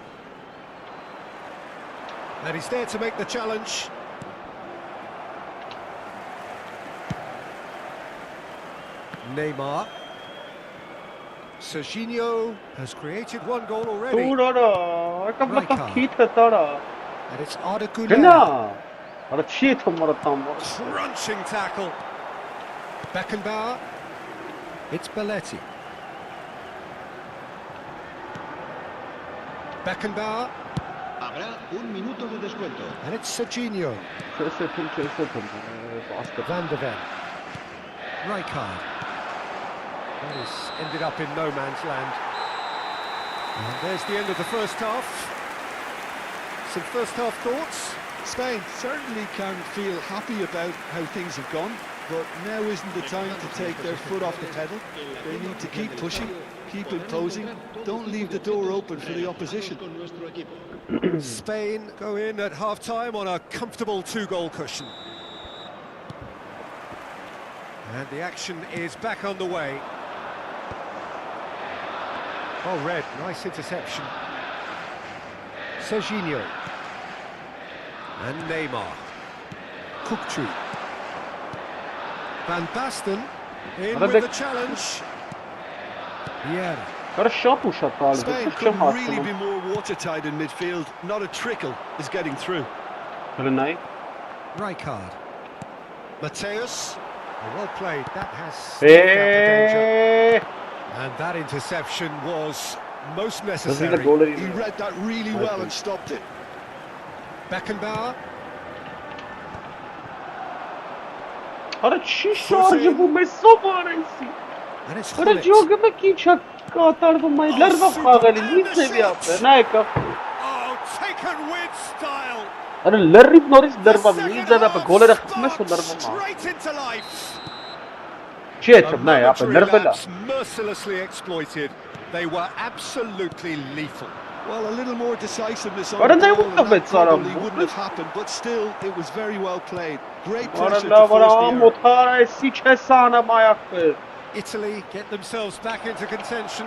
And he's there to make the challenge. Neymar. Serginho has created one goal already. And it's Arda Güler. Crunching tackle. Beckenbauer. It's Belletti. Beckenbauer. Habrá un minuto de descuento. And it's Serginho. Van de Ven. Rijkaard. That has ended up in no man's land. And there's the end of the first half. Some first half thoughts? Spain certainly can feel happy about how things have gone, but now isn't the time to take their foot off the pedal. They need to keep pushing, keep imposing, don't leave the door open for the opposition. Spain go in at half-time on a comfortable 2-goal cushion. And the action is back on the way. Oh, red, nice interception. Serginho. And Neymar. Kukçu. Van Basten in with the challenge. Vieira. Spain could really be more watertight in midfield. Not a trickle is getting through. Rijkaard. Mateus. Oh, well played. That has snuffed out the danger. And that interception was most necessary. He read that really well and stopped it. Beckenbauer. And it's Gullit. Oh, taken with style. Straight into life. Mercilessly exploited. They were absolutely lethal. Well, a little more decisiveness on the ball and that probably wouldn't have happened, but still, it was very well played. Great pressure to force the error. Italy get themselves back into contention.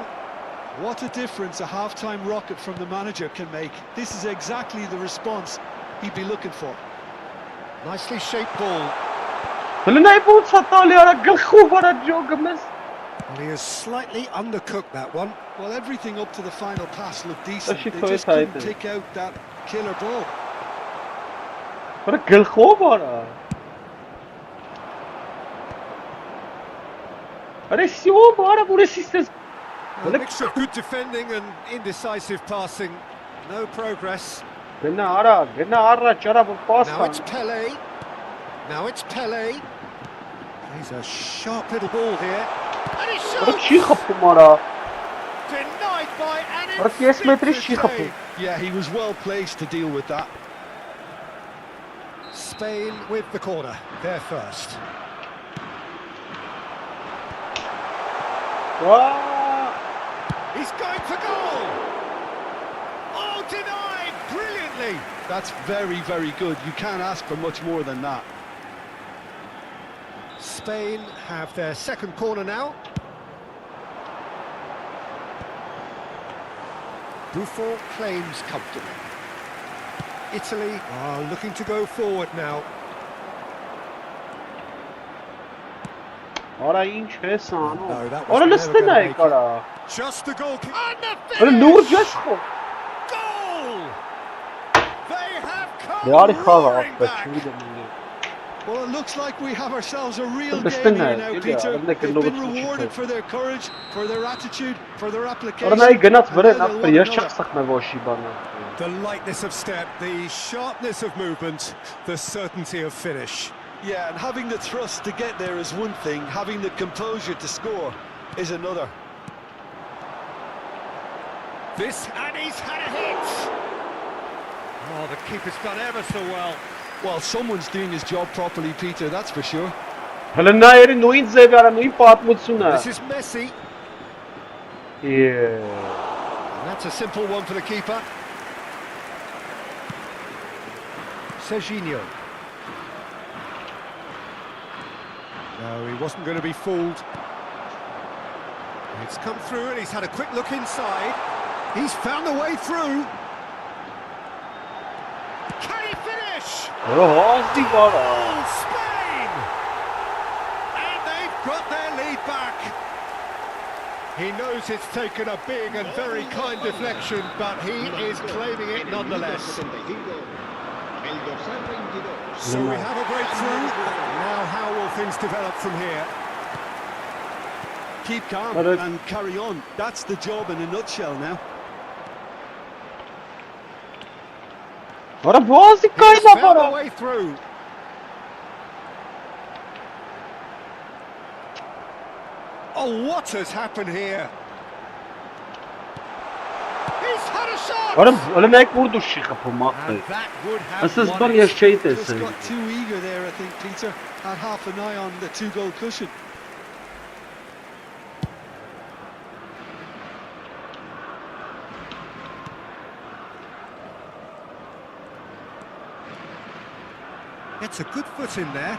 What a difference a half-time rocket from the manager can make. This is exactly the response he'd be looking for. Nicely shaped ball. Well, he has slightly undercooked that one. Well, everything up to the final pass looked decent. They just couldn't pick out that killer ball. A mixture of good defending and indecisive passing. No progress. Gena ara, çara bu pas. Now it's Pele. Now it's Pele. He's a sharp little ball here. And he Ara shoots! çiğ kapım ara. Denied by an Ara 5 metre instinctive çiğ kapım. save. Yeah, he was well placed to deal with that. Spain with the corner. They're first. He's going for goal. Oh, denied brilliantly. That's very, very good. You can't ask for much more than that. Spain have their second corner now. Buffon claims comfortably. Italy are looking to go forward now. Ara ինչ ես անում։ No, that was Ara never լստեն gonna այ make կարա։ Just the goal kick. And the Ara finish! լուրջ ես խո։ Goal! They have come Դարի խաղ roaring ապա back. չգիտեմ։ Well, it looks like we have ourselves a real But game listen, here now, yeah, Peter. I'm like a They've little been bit rewarded cheaper. for their courage, for their attitude, for their application. Ara նայ գնաց and վրան now ապա they'll ես want չխսախնա ոչի բանը։ The lightness of step, the sharpness of movement, the certainty of finish. Yeah, and having the thrust to get there is one thing, having the composure to score is another. This, and he's had a hit! Oh, the keeper's done ever so well. Well, someone's doing his job properly, Peter, that's for sure. Հələ նայերի նույն ձև արա, նույն պատմությունը։ This is Messi. Yeah. And that's a simple one for the keeper. Serginho. No, he wasn't going to be fooled. It's come through and he's had a quick look inside. He's found a way through. Can he finish? Ara հազդի կարա։ Oh, Spain! And they've got their lead back. He knows it's taken a big and very kind deflection, but he is claiming it nonetheless. So we have a breakthrough. Now how will things develop from here? Keep calm But and carry on. That's the job in a nutshell now. Ara բազի He's կայնա found կարա։ a way through. Oh, what has happened here? He's had a shot! Ara հələ նայք ուր դու շի խփում ախտը։ And that would have Ասես won բան it. ես չէի Just տեսել։ got too eager there, I think, Peter. Had half an eye on the two-goal cushion. Gets a good foot in there.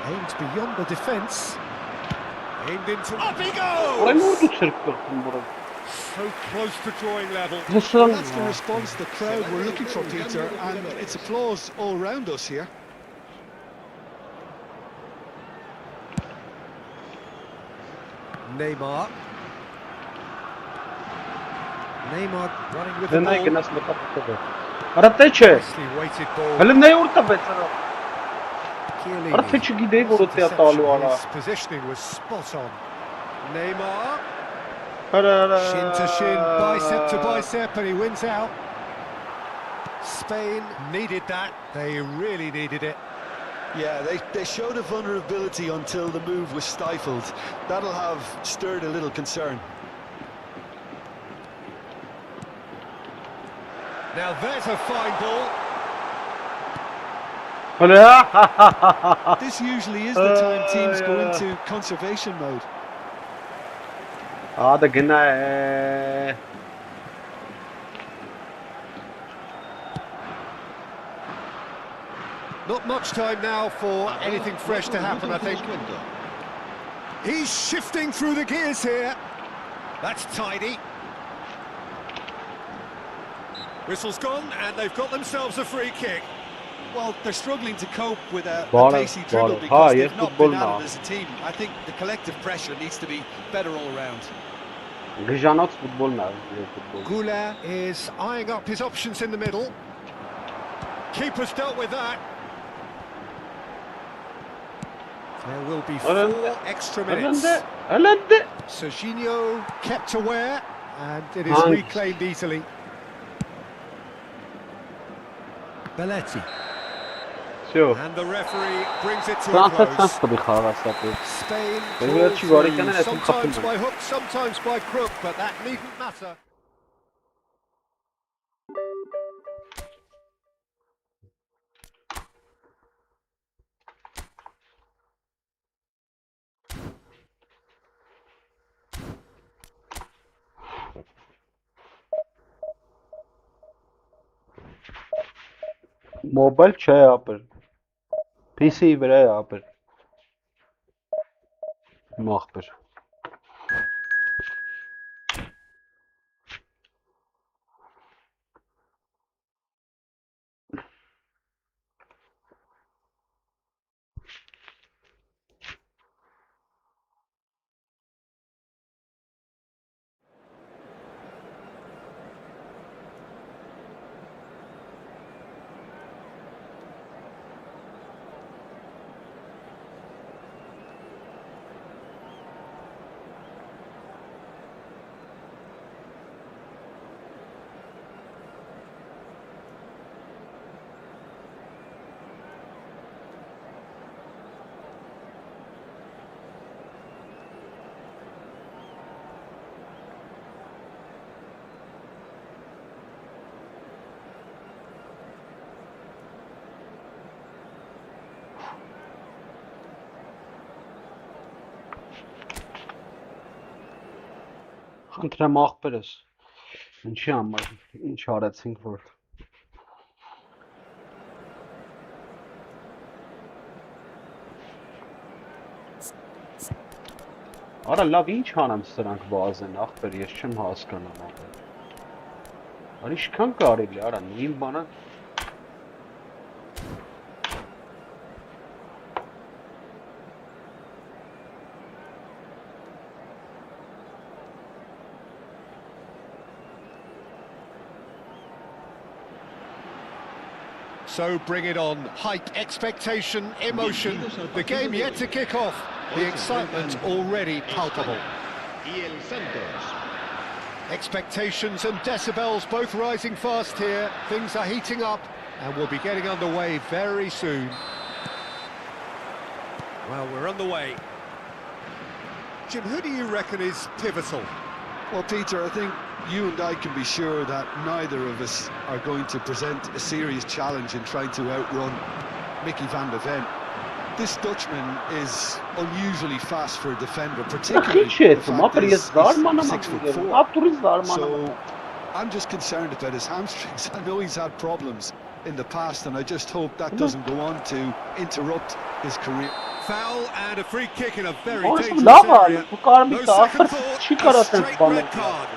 Aimed beyond the defence. Aimed into... Up he Ara goes! նոր դու չեր կրկում բրա։ So close to drawing level. Հեսան։ That's the response the crowd were looking for, Peter, and it's applause all round us here. Neymar. Neymar running with the Դե նայ ball. գնաց մտածել։ Արա թե չէ։ Nicely weighted ball. Հələ նայ ուր տվեց արա։ Chiellini. Արա թե չգիտեի որ օտիա տալու արա։ His positioning was spot on. Neymar. Արա Shin to shin, bicep to bicep, and he wins out. Spain needed that. They really needed it. Yeah, they showed a vulnerability until the move was stifled. That'll have stirred a little concern. Now there's a fine ball. Հələ This usually is the time teams go into conservation mode. Ա դա գնա է։ Not much time now for anything fresh to happen, I think. He's shifting through the gears here. That's tidy. Whistle's gone, and they've got themselves a free kick. Well, they're struggling to cope with a Ball, pacey dribble ball. because Yes, they've not football been at now. it as a team. I think the collective pressure needs to be better all round. Գժանոց ֆուտբոլն է, ֆուտբոլ։ Goula is eyeing up his options in the middle. Keeper's dealt with that. There will be 4 extra minutes. Հələ Serginho kept aware, and it is Nice. reclaimed easily. Belletti. Всё. And the referee brings it to a Ֆրանսիա close. ցանց տվի խաղացապը։ Spain Վերջի pull գարիկյանն through, այդքան sometimes խփում by են։ hook, sometimes by crook, but that needn't matter. Mobile չէ ապր։ PC-ի վրա է ապր։ Մախբեր։ Խնդրեմ աղբերս։ Ինչի համար, ինչ արեցինք որ։ Արա լավ ինչ անեմ սրանք վազեն աղբեր, ես չեմ հասկանում աղբեր։ Արա ինչքան կարելի, արա նույն բանը։ So bring it on. Hype, expectation, emotion. The game yet to kick off. The excitement already palpable. Y el Santos. Expectations and decibels both rising fast here. Things are heating up and we'll be getting underway very soon. Well, we're underway. Jim, who do you reckon is pivotal? Well, Peter, I think you and I can be sure that neither of us are going to present a serious challenge in trying to outrun Mickey van der Ven. This Dutchman is unusually fast for a defender, particularly the fact that he's 6'4". So I'm just concerned about his hamstrings. I know he's had problems in the past, and I just hope that doesn't go on to interrupt his career. Foul and a free kick in a very Orası dangerous lava, area. bu karmi No ta second after thought, çıkar a atın straight bana. red card.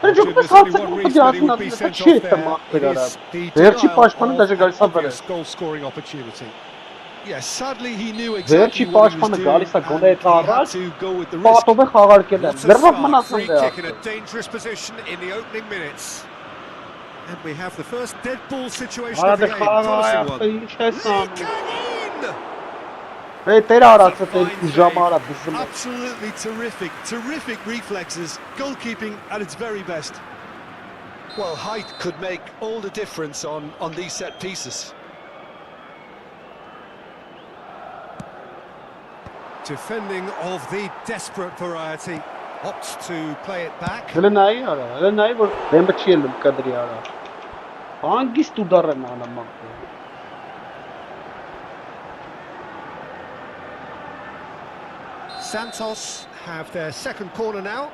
Ben çok Jim, pes there's only hatsa one bu reason that he kudasın would be adını sent şey off ettim there. akbir It ara. is the Verçi denial başkanı da of gal an sabere. obvious goal-scoring opportunity. Yes, sadly he knew exactly Verçi what he was başkanı doing, galisa and gole he had tarraş. to go with the risk. Patobe xagarkeler. What a Zırvak start, manasın free de kick in yaptı. a dangerous position in the opening minutes. And we have the first dead ball situation of the Arada game. Promising xagar one. hiç esan. Alik-GAMING! Ve ter arası Fine tek save. jamara bizim. Absolutely terrific reflexes, goalkeeping at its very best. Well, height could make all the difference on these set pieces. Defending of the desperate variety, opts to play it back. Hele neyi ara? Hele neyi var? Ben bıçıyalım kadri ara. Hangisi tutarım anlamak? Santos have their second corner now.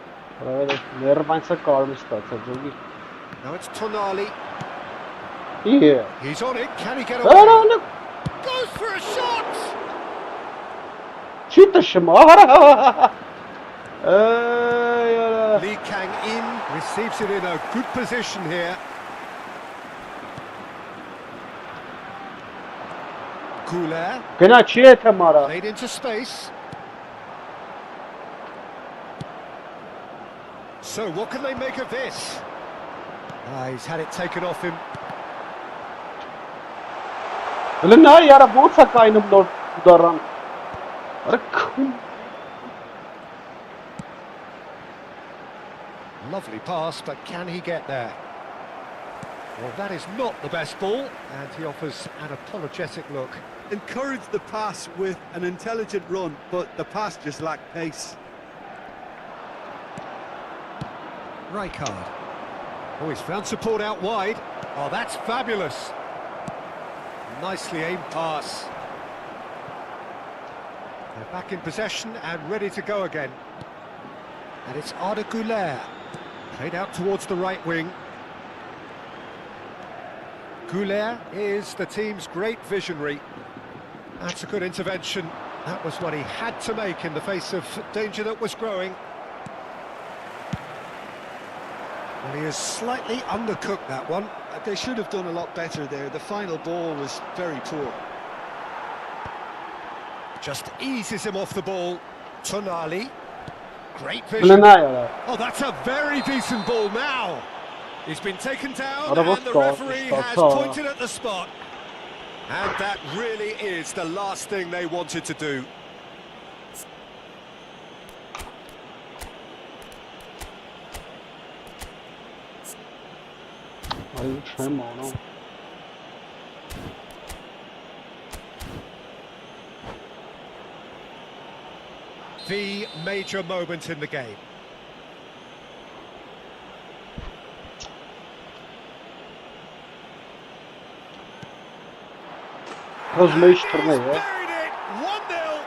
Evet, nervansa kalmış da tabii. Now it's Tonali. İyi. He's on it. Can he get Ara away? ne? Goes for a shot. Çitaşım ara. Ey ara. Lee Kang-in receives it in a good position here. ǨPNЕНՔ Gene çiğ temara. played into space. So what can they make of this? He's had it taken off him. Hele ne yara bu sakayını blok tutarım. Ara kum. Lovely pass, but can he get there? Well, that is not the best ball, and he offers an apologetic look. Encourage the pass with an intelligent run, but the pass just lacked pace. Rijkaard. Oh, he's found support out wide. Oh, that's fabulous. Nicely aimed pass. They're back in possession and ready to go again. And it's 𝐄𝐅𝐻𝐿. Played out towards the right wing. 𝐄𝐅𝐻 is the team's great visionary. That's a good intervention. That was what he had to make in the face of danger that was growing. Well, he has slightly undercooked that one. They should have done a lot better there. The final ball was very poor. Just eases him off the ball. Tonali. Great vision. Oh, that's a very decent ball now. He's been taken down and the referee has pointed at the spot. And that really is the last thing they wanted to do. The major moment in the game. Rozmyj turnieju. Buried it! 1-0.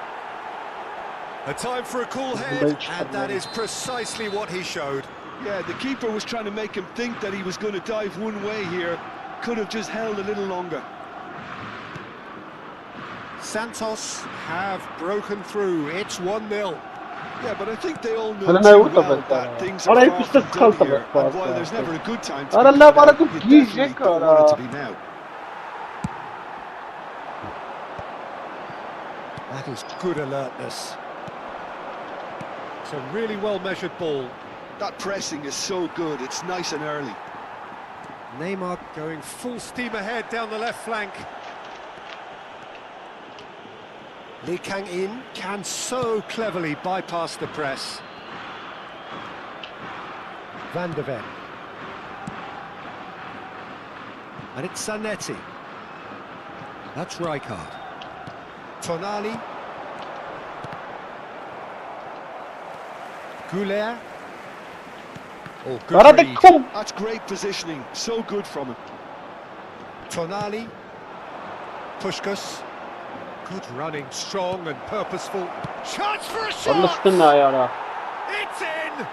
A time for a cool head, and that is precisely what he showed. Yeah, the keeper was trying to make him think that he was going to dive one way here. Could have just held a little longer. Santos have broken through. It's 1-0. Yeah, but I think they all know too well that things are far from done here. And while there's never a good time to be you definitely don't want it to be now. That is good alertness. It's a really well-measured ball. That pressing is so good, it's nice and early. Neymar going full steam ahead down the left flank. Lee Kang-in can so cleverly bypass the press. Van de Ven. And it's Zanetti. That's Rijkaard. Tonali. 𝐄𝐅𝐻. Oh, good read. That's great positioning, so good from him. Tonali. Puskás. Good running, strong and purposeful. Chance for a shot! It's in!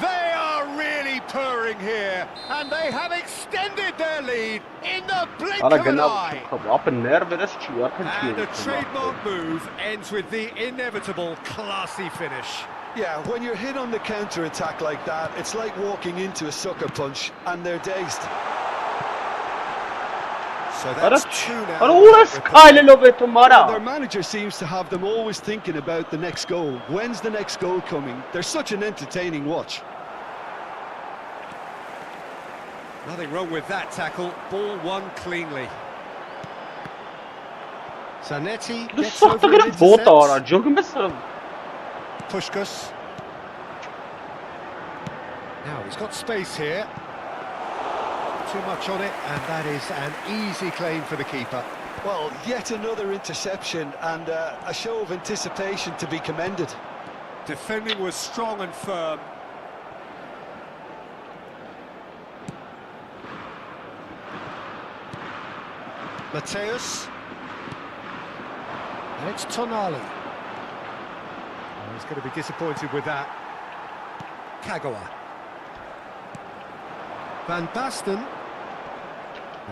They are really purring here, and they have extended their lead in the blink of an eye. And a trademark move ends with the inevitable classy finish. Yeah, when you're hit on the counter-attack like that, it's like walking into a sucker punch, and they're dazed. So that's two now. Their manager seems to have them always thinking about the next goal. When's the next goal coming? They're such an entertaining watch. Nothing wrong with that tackle. Ball won cleanly. Zanetti gets over and intercepts. Puskás. Now he's got space here. Too much on it, and that is an easy claim for the keeper. Well, yet another interception, and a show of anticipation to be commended. Defending was strong and firm. Mateus. And it's Tonali. Oh, he's going to be disappointed with that. ＫΑΓIN. Van Basten.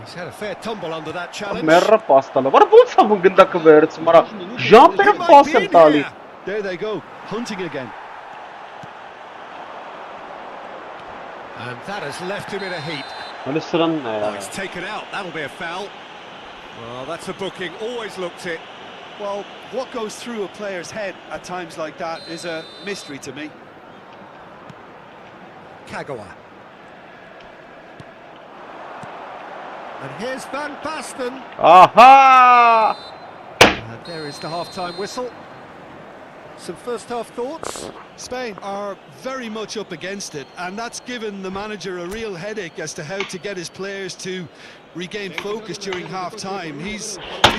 He's had a fair tumble under that challenge. There they go, hunting again. And that has left him in a heap. Oh, it's taken out. That'll be a foul. Well, that's a booking. Always looked it. Well, what goes through a player's head at times like that is a mystery to me. ＫΑGIN. And here's Van Basten. Aha! And there is the half-time whistle. Some first half thoughts? Spain are very much up against it, and that's given the manager a real headache as to how to get his players to regain focus during half-time. He's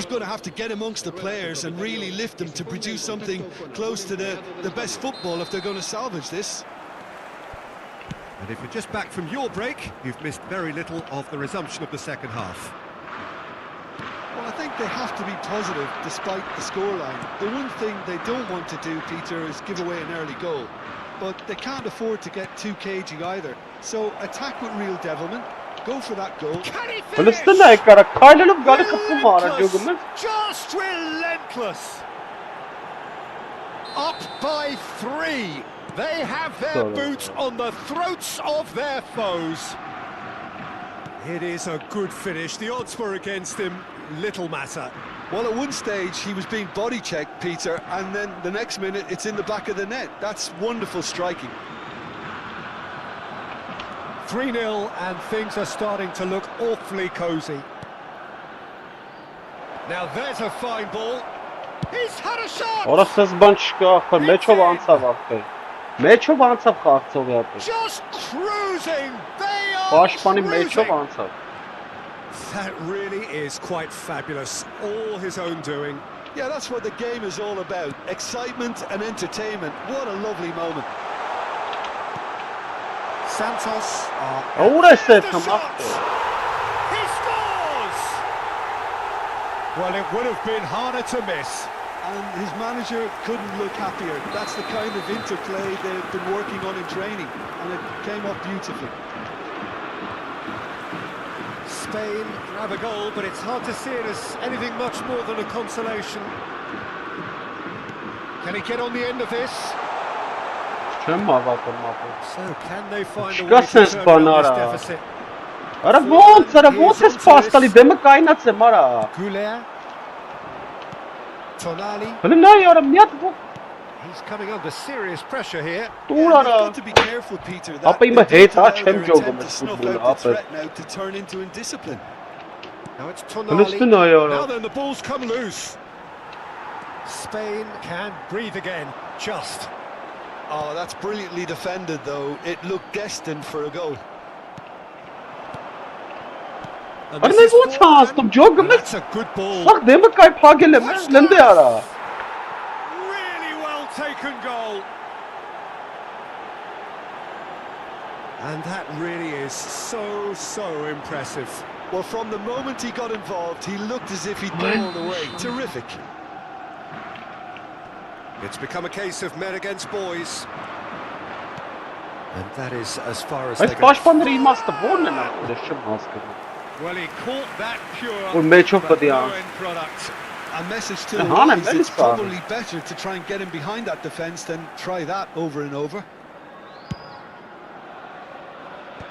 going to have to get amongst the players and really lift them to produce something close to the best football if they're going to salvage this. And if you're just back from your break, you've missed very little of the resumption of the second half. Well, I think they have to be positive despite the scoreline. The one thing they don't want to do, Peter, is give away an early goal. But they can't afford to get too cagey either. So attack with real devilment, go for that goal. Can he finish? Palestina kara kaylanıp golü kapı var diyoruz. Just relentless. Up by 3. They have their boots on the throats of their foes. It is a good finish. The odds were against him. Little matter. Well, at one stage he was being body checked, Peter, and then the next minute it's in the back of the net. That's wonderful striking. 3-0 and things are starting to look awfully cosy. Now there's a fine ball. He's had a shot. Orası zbançka, mečo vanca vakti. Mečo vanca xarcov yaptı. Just cruising. They are Başpani mečo cruising. vanca. That really is quite fabulous. All his own doing. Yeah, that's what the game is all about. Excitement and entertainment. What a lovely moment. Santos Orası the tam shot. attı. He scores! Well, it would have been harder to miss. And his manager couldn't look happier. That's the kind of interplay they've been working on in training, and it came off beautifully. Spain grab a goal, but it's hard to see it as anything much more than a consolation. Can he get on the end of this? Չեմ հավատում ապա։ So can they find a Շկա way to սենց turn around this բանարա։ deficit? Արա ոնց ես փաստալի դեմը կայնած է մարա։ ԿՊՆԵՆՔ. Tonali. Հələ նայ արա մի հատ He's coming under serious pressure here. տուր They've արա։ got to be careful, Peter. Ապա That իմը they հետ don't հա allow չեմ their ջոգում attempt to այս snuff ֆուտբոլը out the ապա։ threat now to turn into indiscipline. Now it's Հəլստու Tonali. նայ արա։ Now then, the ball's come loose. Spain can breathe again. Just. Oh, that's brilliantly defended, though. It looked destined for a goal. And Արա this նայ is ոնց forehand. հաստում ջոգում And ես։ that's a good ball. Սաղ դեմը կայ փագել եմ, լնդե արա։ Really well taken goal. And that really is so impressive. Well, from the moment he got involved, he looked as if he'd go all the way. Terrific. It's become a case of men against boys. And that is as far as Այս they go. պաշտպանների իմաստը ո՞րն են ապա, ես չեմ հասկանում։ Well, he caught that pure, Or Mitchell for but the no arm. end product. A message to the Haaland, boys, very it's strong. probably better to try and get him behind that defence than try that over and over.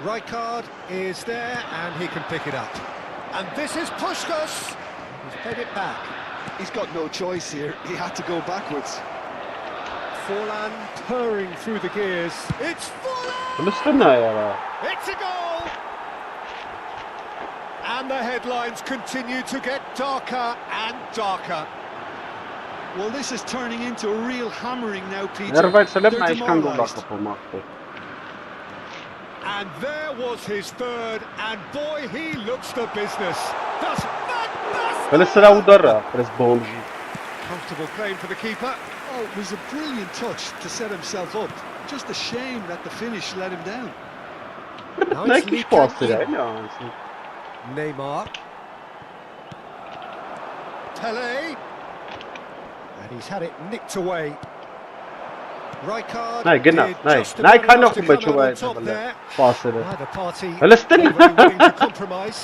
Rijkaard is there and he can pick it up. And this is Puskás. He's played it back. He's got no choice here. He had to go backwards. Forlan purring through the gears. It's Forlan! Հəլստու նայ արա։ It's a goal! And the headlines continue to get darker and darker. Well, this is turning into a real hammering now, Peter. Ներվայցել եմ They're այսքան գոլ demoralised. ակապում ապա։ And there was his third, and boy, he looks the business. That's fantastic! Հələ սրա ուդարա, պրես բոմժի։ Comfortable claim for the keeper. Oh, it was a brilliant touch to set himself up. Just a shame that the finish let him down. Now Նայ it's քիչ Lee Kang փաստեր in. էլի անցի։ Neymar. Pele. And he's had it nicked away. Rijkaard Նայ գնա, did նայ, just նայ about քանով enough to ումը come out ճուվա on է top դելը։ there. Փասերը։ Neither party Հəլստու overly willing to compromise.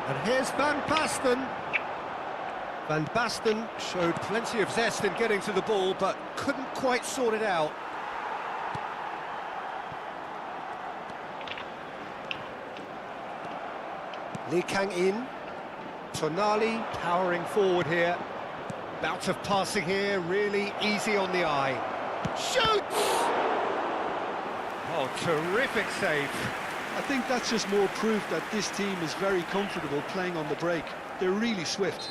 And here's Van Basten. Van Basten showed plenty of zest in getting to the ball, but couldn't quite sort it out. Lee Kang in. Tonali powering forward here. Bout of passing here, really easy on the eye. Shoots! Oh, terrific save. I think that's just more proof that this team is very comfortable playing on the break. They're really swift.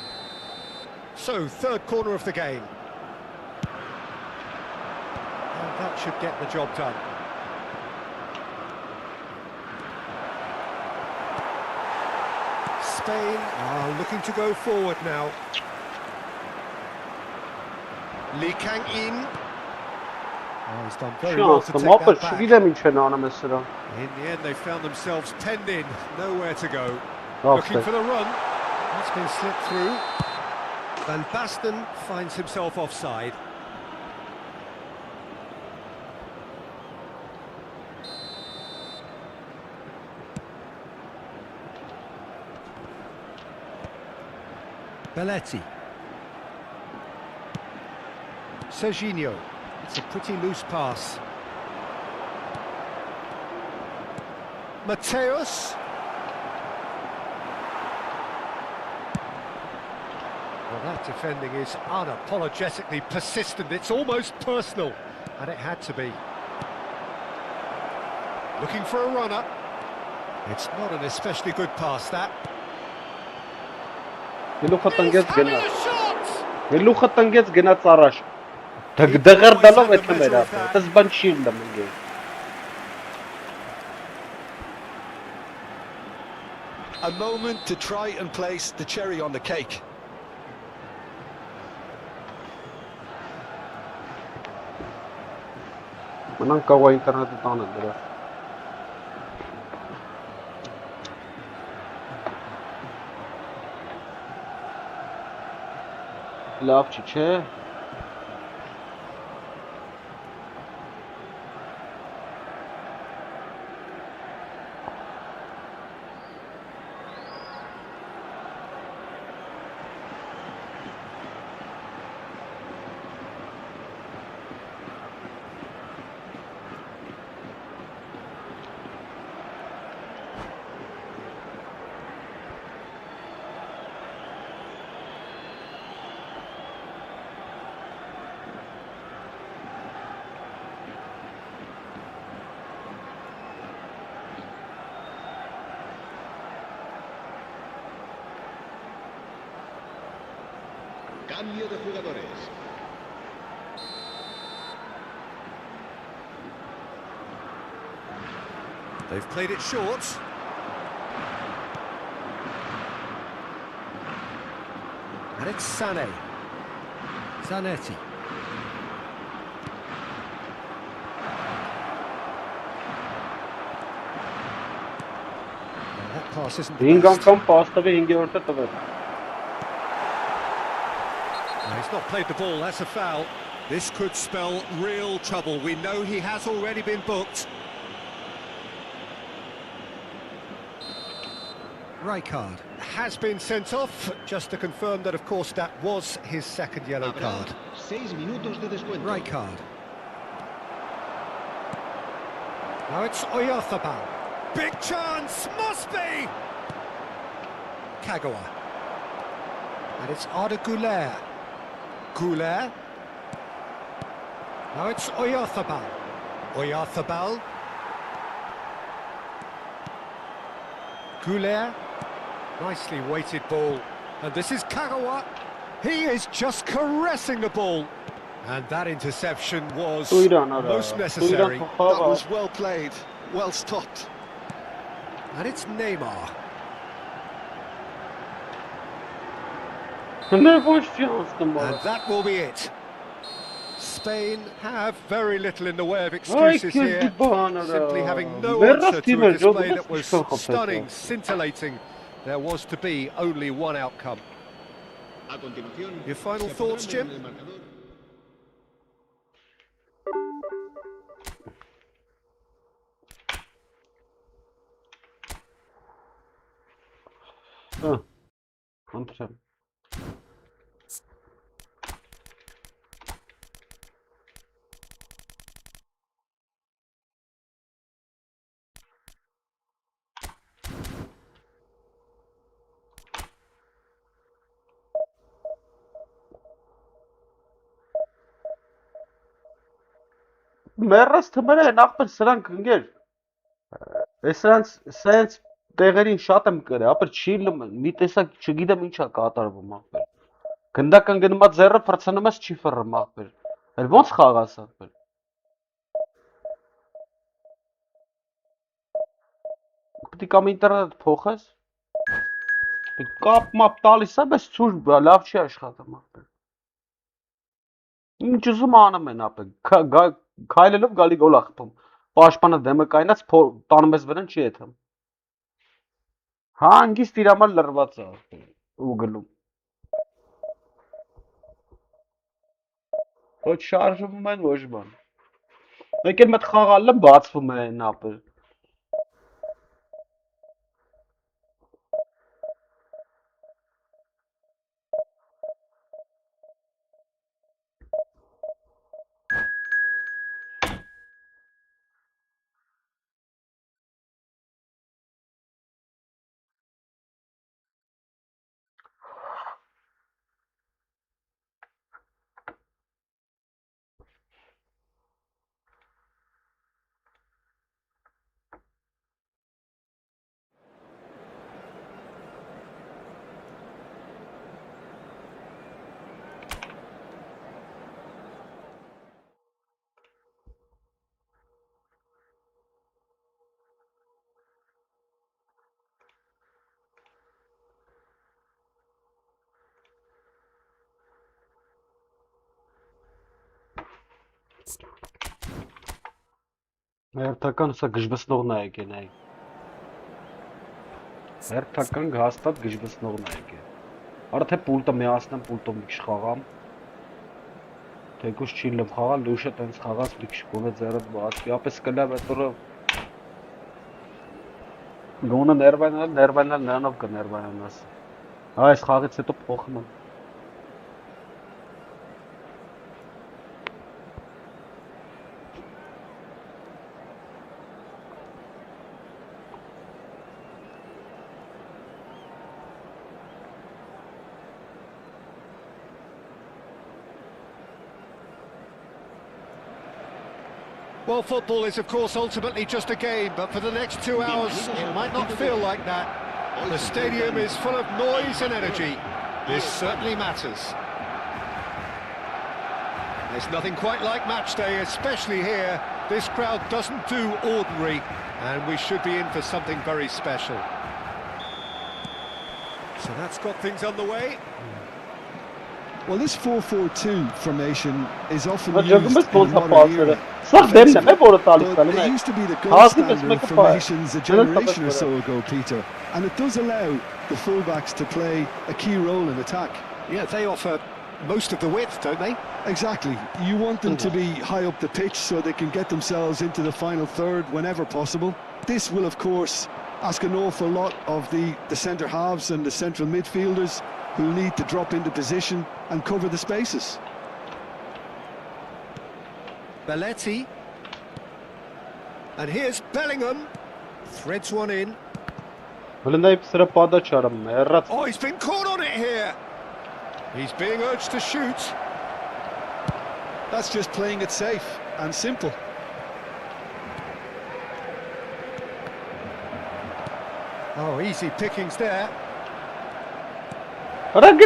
So, third corner of the game. And that should get the job done. Spain are looking to go forward now. Alik-GAMING. Oh, he's done very well to take that back. In the end, they found themselves penned in, nowhere to go. Looking for the run. That's been slipped through. Van Basten finds himself offside. Belletti. Serginho. It's a pretty loose pass. Mateus. Well, that defending is unapologetically persistent. It's almost personal, and it had to be. Looking for a runner. It's not an especially good pass, that. He's having a shot! A moment to try and place the cherry on the cake. Love Chiche. Cambio de jugadores. They've played it short. And it's Sané. Zanetti. Well, that pass isn't the best. He's not played the ball, that's a foul. This could spell real trouble. We know he has already been booked. Rijkaard has been sent off, just to confirm that, of course, that was his second yellow card. 6 minutos de descuento. Rijkaard. Now it's Oyarzabal. Big chance, must be! Kagawa. And it's Arda Güler. Güler. Now it's Oyarzabal. Oyarzabal. Güler. Nicely weighted ball. And this is Kagawa. He is just caressing the ball. And that interception was most necessary. That was well played, well stopped. And it's Neymar. And that will be it. Spain have very little in the way of excuses here, simply having no answer to a display that was stunning, scintillating. There was to be only one outcome. Your final thoughts, Jim? Մեռած թմերը նախ սրանք ընկեր։ Սրանց տեղերին շատ եմ կրել, ապա չի մի տեսակ չգիտեմ ինչա կատարվում ապա։ Գնդական գնումա ձեռը փրցնում ես չի ֆռում ախպեր։ Էլ ոնց խաղաս ախպեր։ Պետք է կամ ինտերնետ փոխես։ Կապ մապ տալիս է, բայց ցույց լավ չի աշխատում ախպեր։ Ինչ ուզում անում են ախպեր։ Քայլելով գալի գոլ ախպում։ Պաշտպանը դեմը կայնած տանում ես վրան չի եթում։ Հանգիստ իր համար լրված է ախպեր ու գնում։ Ոչ շարժվում են ոչ բան։ Մեկ էլ մտ խաղալը բացվում են ախպեր։ Հերթական սա գժբսնողն է եկել նայ։ Հերթական հաստատ գժբսնողն է եկել։ Արա թե պուլտը միացնեմ, պուլտով մի քիչ խաղամ։ Թեկուզ չի լավ խաղալ, լուշը տենց խաղաց մի քիչ գոնե ձեռդ բացի, ապես կլավ այդօրը գոնե ներվանալ նրանով կներվանանաս։ Այս խաղից հետո փոխում եմ։ Well, football is, of course, ultimately just a game, but for the next 2 hours, it might not feel like that. The stadium is full of noise and energy. This certainly matters. There's nothing quite like match day, especially here. This crowd doesn't do ordinary, and we should be in for something very special. So that's got things underway. Well, this 4-4-2 formation is often But used in modern era. Sag But them, it used to be the gold standard formations a generation or so ago, Peter. And it does allow the fullbacks to play a key role in attack. Yeah, they offer most of the width, don't they? Exactly. You want them to be high up the pitch so they can get themselves into the final third whenever possible. This will, of course, ask an awful lot of the centre halves and the central midfielders who need to drop into position and cover the spaces. Belletti. And here's Bellingham. Threads one in. Oh, he's been caught on it here. He's being urged to shoot. That's just playing it safe and simple. Oh, easy pickings there. Jim,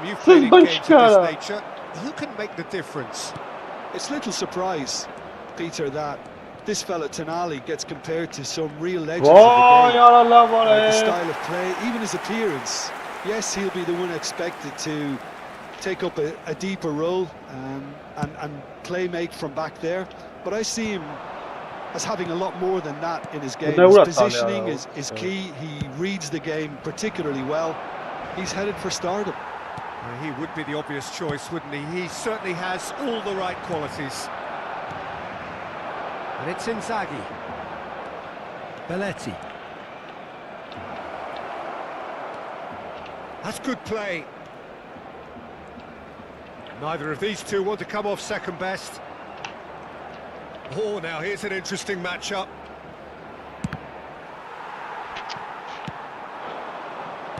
You've played in games of this nature. Who can make the difference? It's little surprise, Peter, that this fella Tonali gets compared to some real legends of the game. The style of play, even his appearance. Yes, he'll be the one expected to take up a deeper role and play-make from back there. But I see him as having a lot more than that in his game. His positioning is key. He reads the game particularly well. He's headed for stardom. He would be the obvious choice, wouldn't he? He certainly has all the right qualities. And it's Inzaghi. Belletti. That's good play. Neither of these two want to come off second best. Oh, now here's an interesting matchup.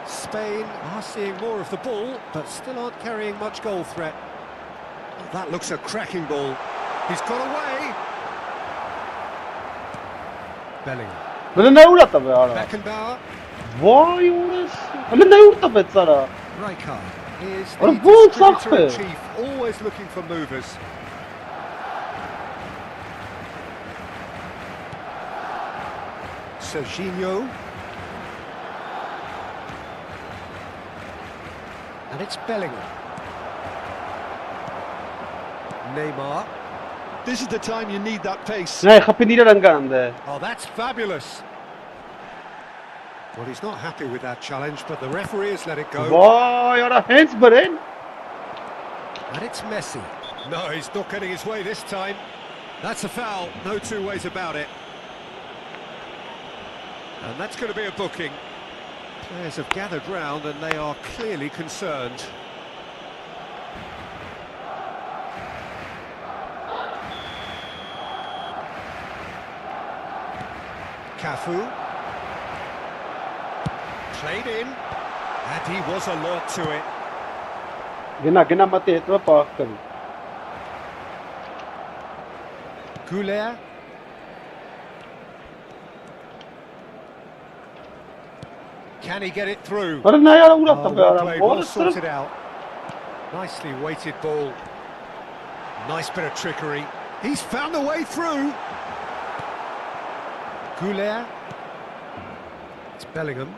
Spain are seeing more of the ball, but still aren't carrying much goal threat. Oh, that looks a cracking ball. He's got away. Bellingham. Beckenbauer. Why all this? Հələ նա ուր տվեց արա։ Rijkaard is What a the ball, distributor in Sache. chief, always looking for movers. Serginho. And it's Bellingham. Neymar. This is the time you need that pace. Nə xapın irə rəngəndə. Oh, that's fabulous. Well, he's not happy with that challenge, but the referee has let it go. Vay ara hands beren. And it's Messi. No, he's not getting his way this time. That's a foul, no two ways about it. And that's going to be a booking. Players have gathered round and they are clearly concerned. Cafu. Played in. And he was alert to it. Գնա մտի հետո պահ կրի։ ԿՊՆԵՆՔ. Can he get it through? Արա նա яра ուրա Oh, տվե well արա։ played, well Որը sorted out. Nicely weighted ball. Nice bit of trickery. He's found a way through. ԿՊՆԵՆՔ. It's Bellingham.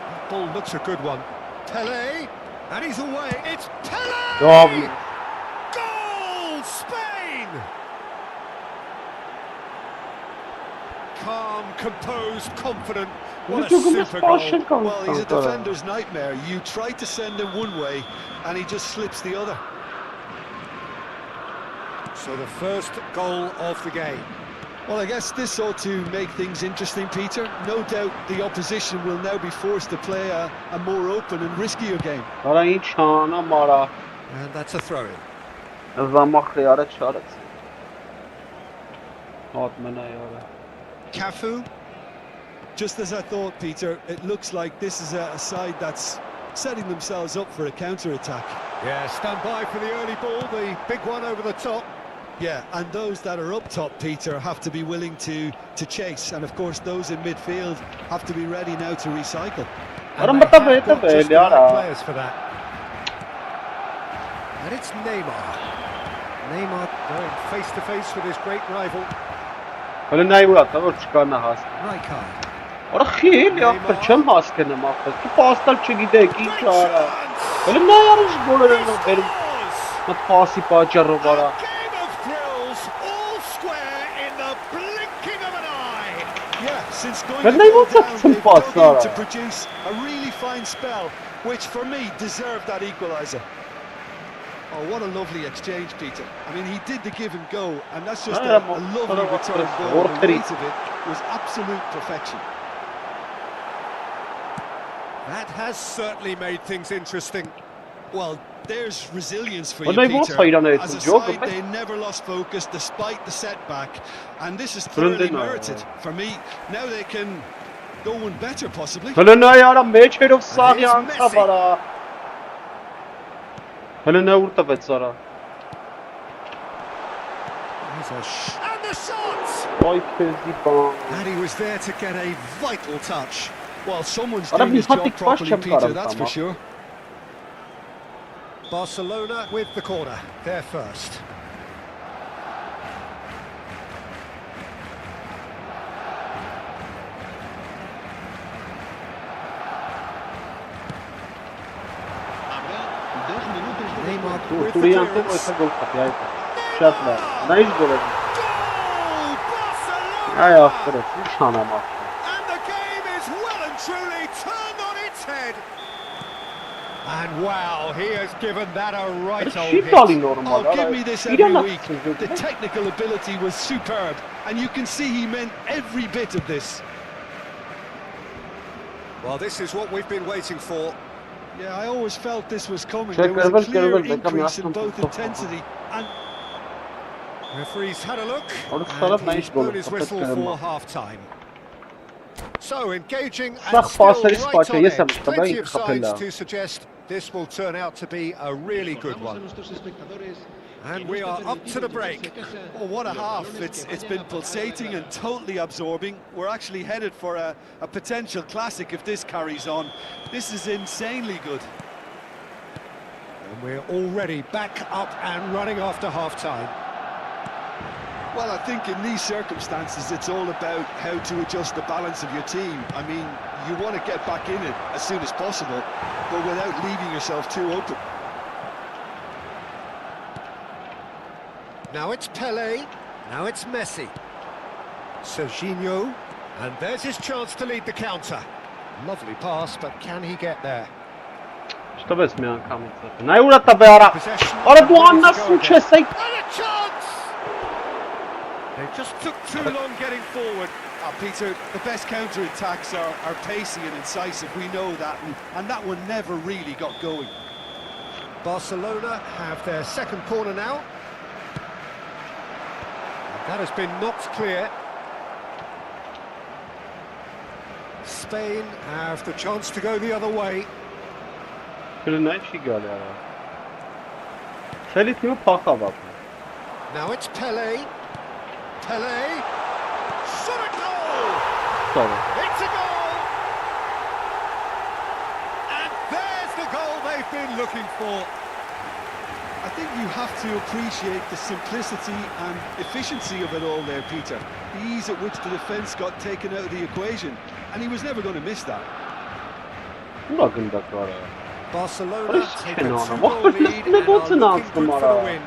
That ball looks a good one. Pele. And he's away. It's Pele! Lovely. Goal! Spain! Calm, composed, confident. What a super goal. Well, he's a defender's nightmare. You try to send him one way, and he just slips the other. So the first goal of the game. Well, I guess this ought to make things interesting, Peter. No doubt the opposition will now be forced to play a more open and riskier game. Արա ինչ անա մարա։ And that's a throw-in. Զամախրի արա չարեց։ Հատ մնա яра։ Cafu. Just as I thought, Peter, it looks like this is a side that's setting themselves up for a counter-attack. Yeah, stand by for the early ball, the big one over the top. Yeah, and those that are up top, Peter, have to be willing to chase. And of course, those in midfield have to be ready now to recycle. And Aram they bata have beta got just the yara. right players for that. And it's Neymar. Neymar going face-to-face with his great rival. Հələ նա ուրա տա որ չկանա հաս։ Rijkaard. Արա խիել յապր չեմ հասկանում ապա։ Դու պաստալ չգիտեք ինչ արա։ Հələ նա яра ինչ գոլեր են բերում։ Մտ պասի պատճառով արա։ Game of thrills, all square in the blinking of an eye. Yeah, since going But to they go want to down, some they've pass, dug in Sarah. to produce a really fine spell, which for me deserved that equaliser. Oh, what a lovely exchange, Peter. I mean, he did the give and go, and that's just a lovely return goal. The weight of it was absolute perfection. That has certainly made things interesting. Well, there's resilience for you, But they won't Peter. fight on it, As a joke, side, but- they never lost focus despite the setback, and this is But thoroughly they know. merited. For me, now they can go one better, possibly. Հələ նա яра մեջերով սաղի անցավ արա։ Հələ նա ուր տվեց արա։ And the shot! Այ քեզի բան։ And he was there to get a vital touch. Well, someone's Aram doing his bir job hatik properly, başlam Peter, karam that's for tamam. sure. Barcelona with the corner, they're first. Neymar with the Տուրիան տու clearance. այսա գոլ խփի այ։ Շատ լավ։ Նա ինչ գոլ է։ Goal! Barcelona! Այ ախտերը ինչ անամ ախտը։ And the game is well and truly turned on its head. And wow, he has given that a right old Չի hit. տալի նորմալ։ Oh, give me this every week. The technical ability was superb, and you can see he meant every bit of this. Well, this is what we've been waiting for. Yeah, I always felt this was coming. Check There was a clear level, increase in Beckham both Aston intensity and Referee's had a look, Orada sarı and nice he's goal. blown his whistle Kapat for kırılma. half-time. So engaging Uşaq and still pasları right spatcha, on yes, edge. I'm Plenty tabii of signs kapella. to suggest this will turn out to be a really good one. And we are up to the break. Oh, what a half. It's been pulsating and totally absorbing. We're actually headed for a potential classic if this carries on. This is insanely good. And we're already back up and running after half-time. Well, I think in these circumstances, it's all about how to adjust the balance of your team. I mean, you want to get back in it as soon as possible, but without leaving yourself too open. Now it's Pelé, now it's Messi. Serginho, and there's his chance to lead the counter. Lovely pass, but can he get there? Что без меня камится? Најура табе ара. Ара дуан на случај сеј. And a chance! They just took too long getting forward. Peter, the best counter-attacks are pacey and incisive, we know that, and that one never really got going. Barcelona have their second corner now. That has been knocked clear. Spain have the chance to go the other way. Now it's Pelé. Pelé. Shot a goal! It's a goal! And there's the goal they've been looking for. I think you have to appreciate the simplicity and efficiency of it all there, Peter. The ease at which the defence got taken out of the equation, and he was never going to miss that. Barcelona take a 2-goal lead and are looking good for the win.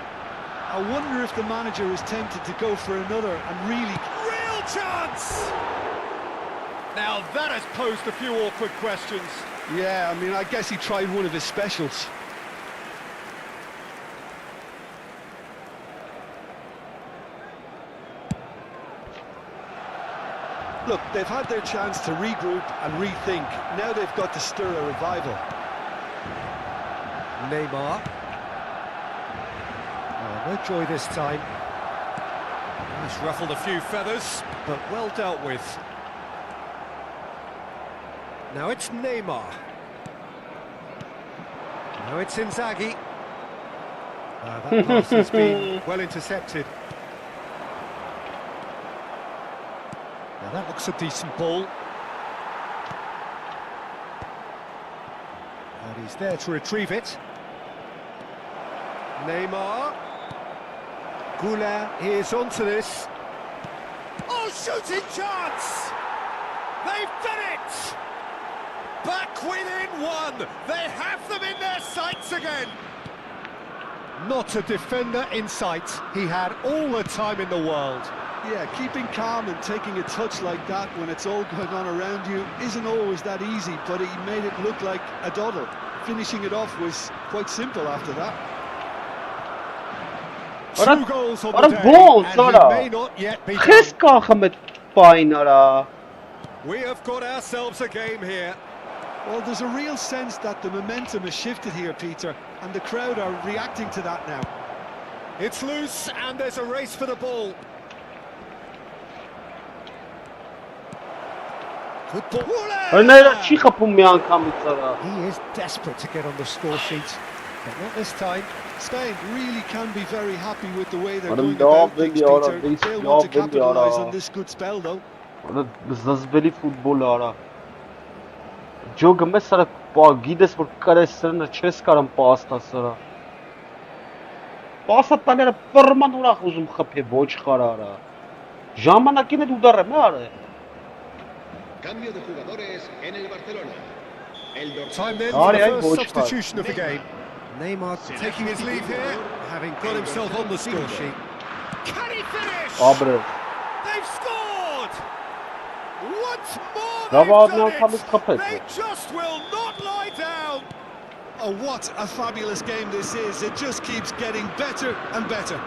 I wonder if the manager is tempted to go for another and really... Real chance! Now that has posed a few awkward questions. Yeah, I mean, I guess he tried one of his specials. Look, they've had their chance to regroup and rethink. Now they've got to stir a revival. Neymar. Oh, no joy this time. He's ruffled a few feathers, but well dealt with. Now it's Neymar. Now it's Inzaghi. That pass has been well intercepted. Now that looks a decent ball. And he's there to retrieve it. Neymar. ǨPNE is onto this. Oh, shooting chance! They've done it! Back within one! They have them in their sights again! Not a defender in sight. He had all the time in the world. Yeah, keeping calm and taking a touch like that when it's all going on around you isn't always that easy, but he made it look like a doddle. Finishing it off was quite simple after that. Two goals on the day, and he may not yet be done. We have got ourselves a game here. Well, there's a real sense that the momentum has shifted here, Peter, and the crowd are reacting to that now. It's loose, and there's a race for the ball. Good ball. He is desperate to get on the score sheet, but not this time. Spain really can be very happy with the way they're going about things, Peter. They'll want to capitalise on this good spell, though. Ջոգը մեզ սրա գիտես որ կարես սրնը չես կարամ պաստա սրա Պաստա տաները պրման ուրախ ուզում խփե ոչ խարարա Ժամանակին էլ ուդար եմ արը Cambio de jugadores en el Barcelona. Time then for the first substitution of the game. Neymar taking his leave here, having got himself on the score sheet. Can he finish? They've scored! Once more they've done it! They just will not lie down! Oh, what a fabulous game this is. It just keeps getting better and better.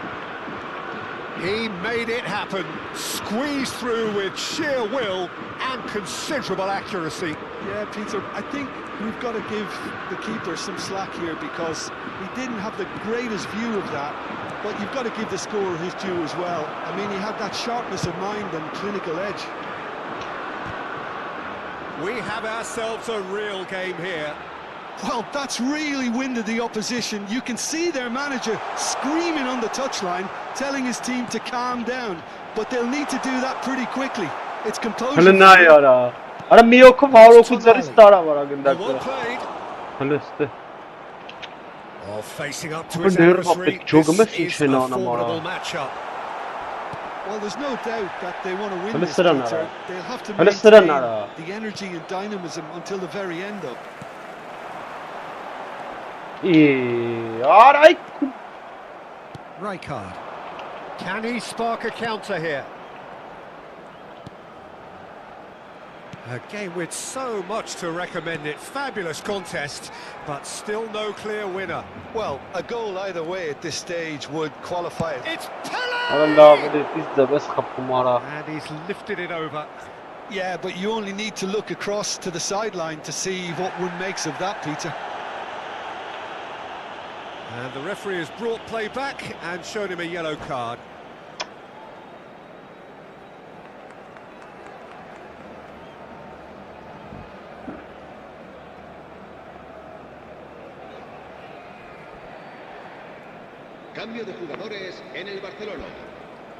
He made it happen, squeezed through with sheer will and considerable accuracy. Yeah, Peter, I think we've got to give the keeper some slack here because he didn't have the greatest view of that, but you've got to give the scorer his due as well. I mean, he had that sharpness of mind and clinical edge. We have ourselves a real game here. Well, that's really winded the opposition. You can see their manager screaming on the touchline, telling his team to calm down. But they'll need to do that pretty quickly. It's composure. Հլնա յարա։ Արա մի օքով 100 օքու ձեռից տարա վրա Well գնդակը։ played. Հլստե։ Oh, facing up to Ապա his դեռ adversary. ապետ ջոգը մեզ This ինչ is են a անում արա։ formidable matchup. Well, there's no doubt that they want to win Hadi this, sıra Peter. nara. They'll have to Hadi sıra maintain nara. the energy and dynamism until the very end, though. Aray. Rijkaard. Can he spark a counter here? A game with so much to recommend it. Fabulous contest, but still no clear winner. Well, a goal either way at this stage would qualify it. It's Pele! Արա լավ է, դից դες խփում արա։ And he's lifted it over. Yeah, but you only need to look across to the sideline to see what one makes of that, Peter. And the referee has brought play back and shown him a yellow card. Cambio de jugadores en el Barcelona.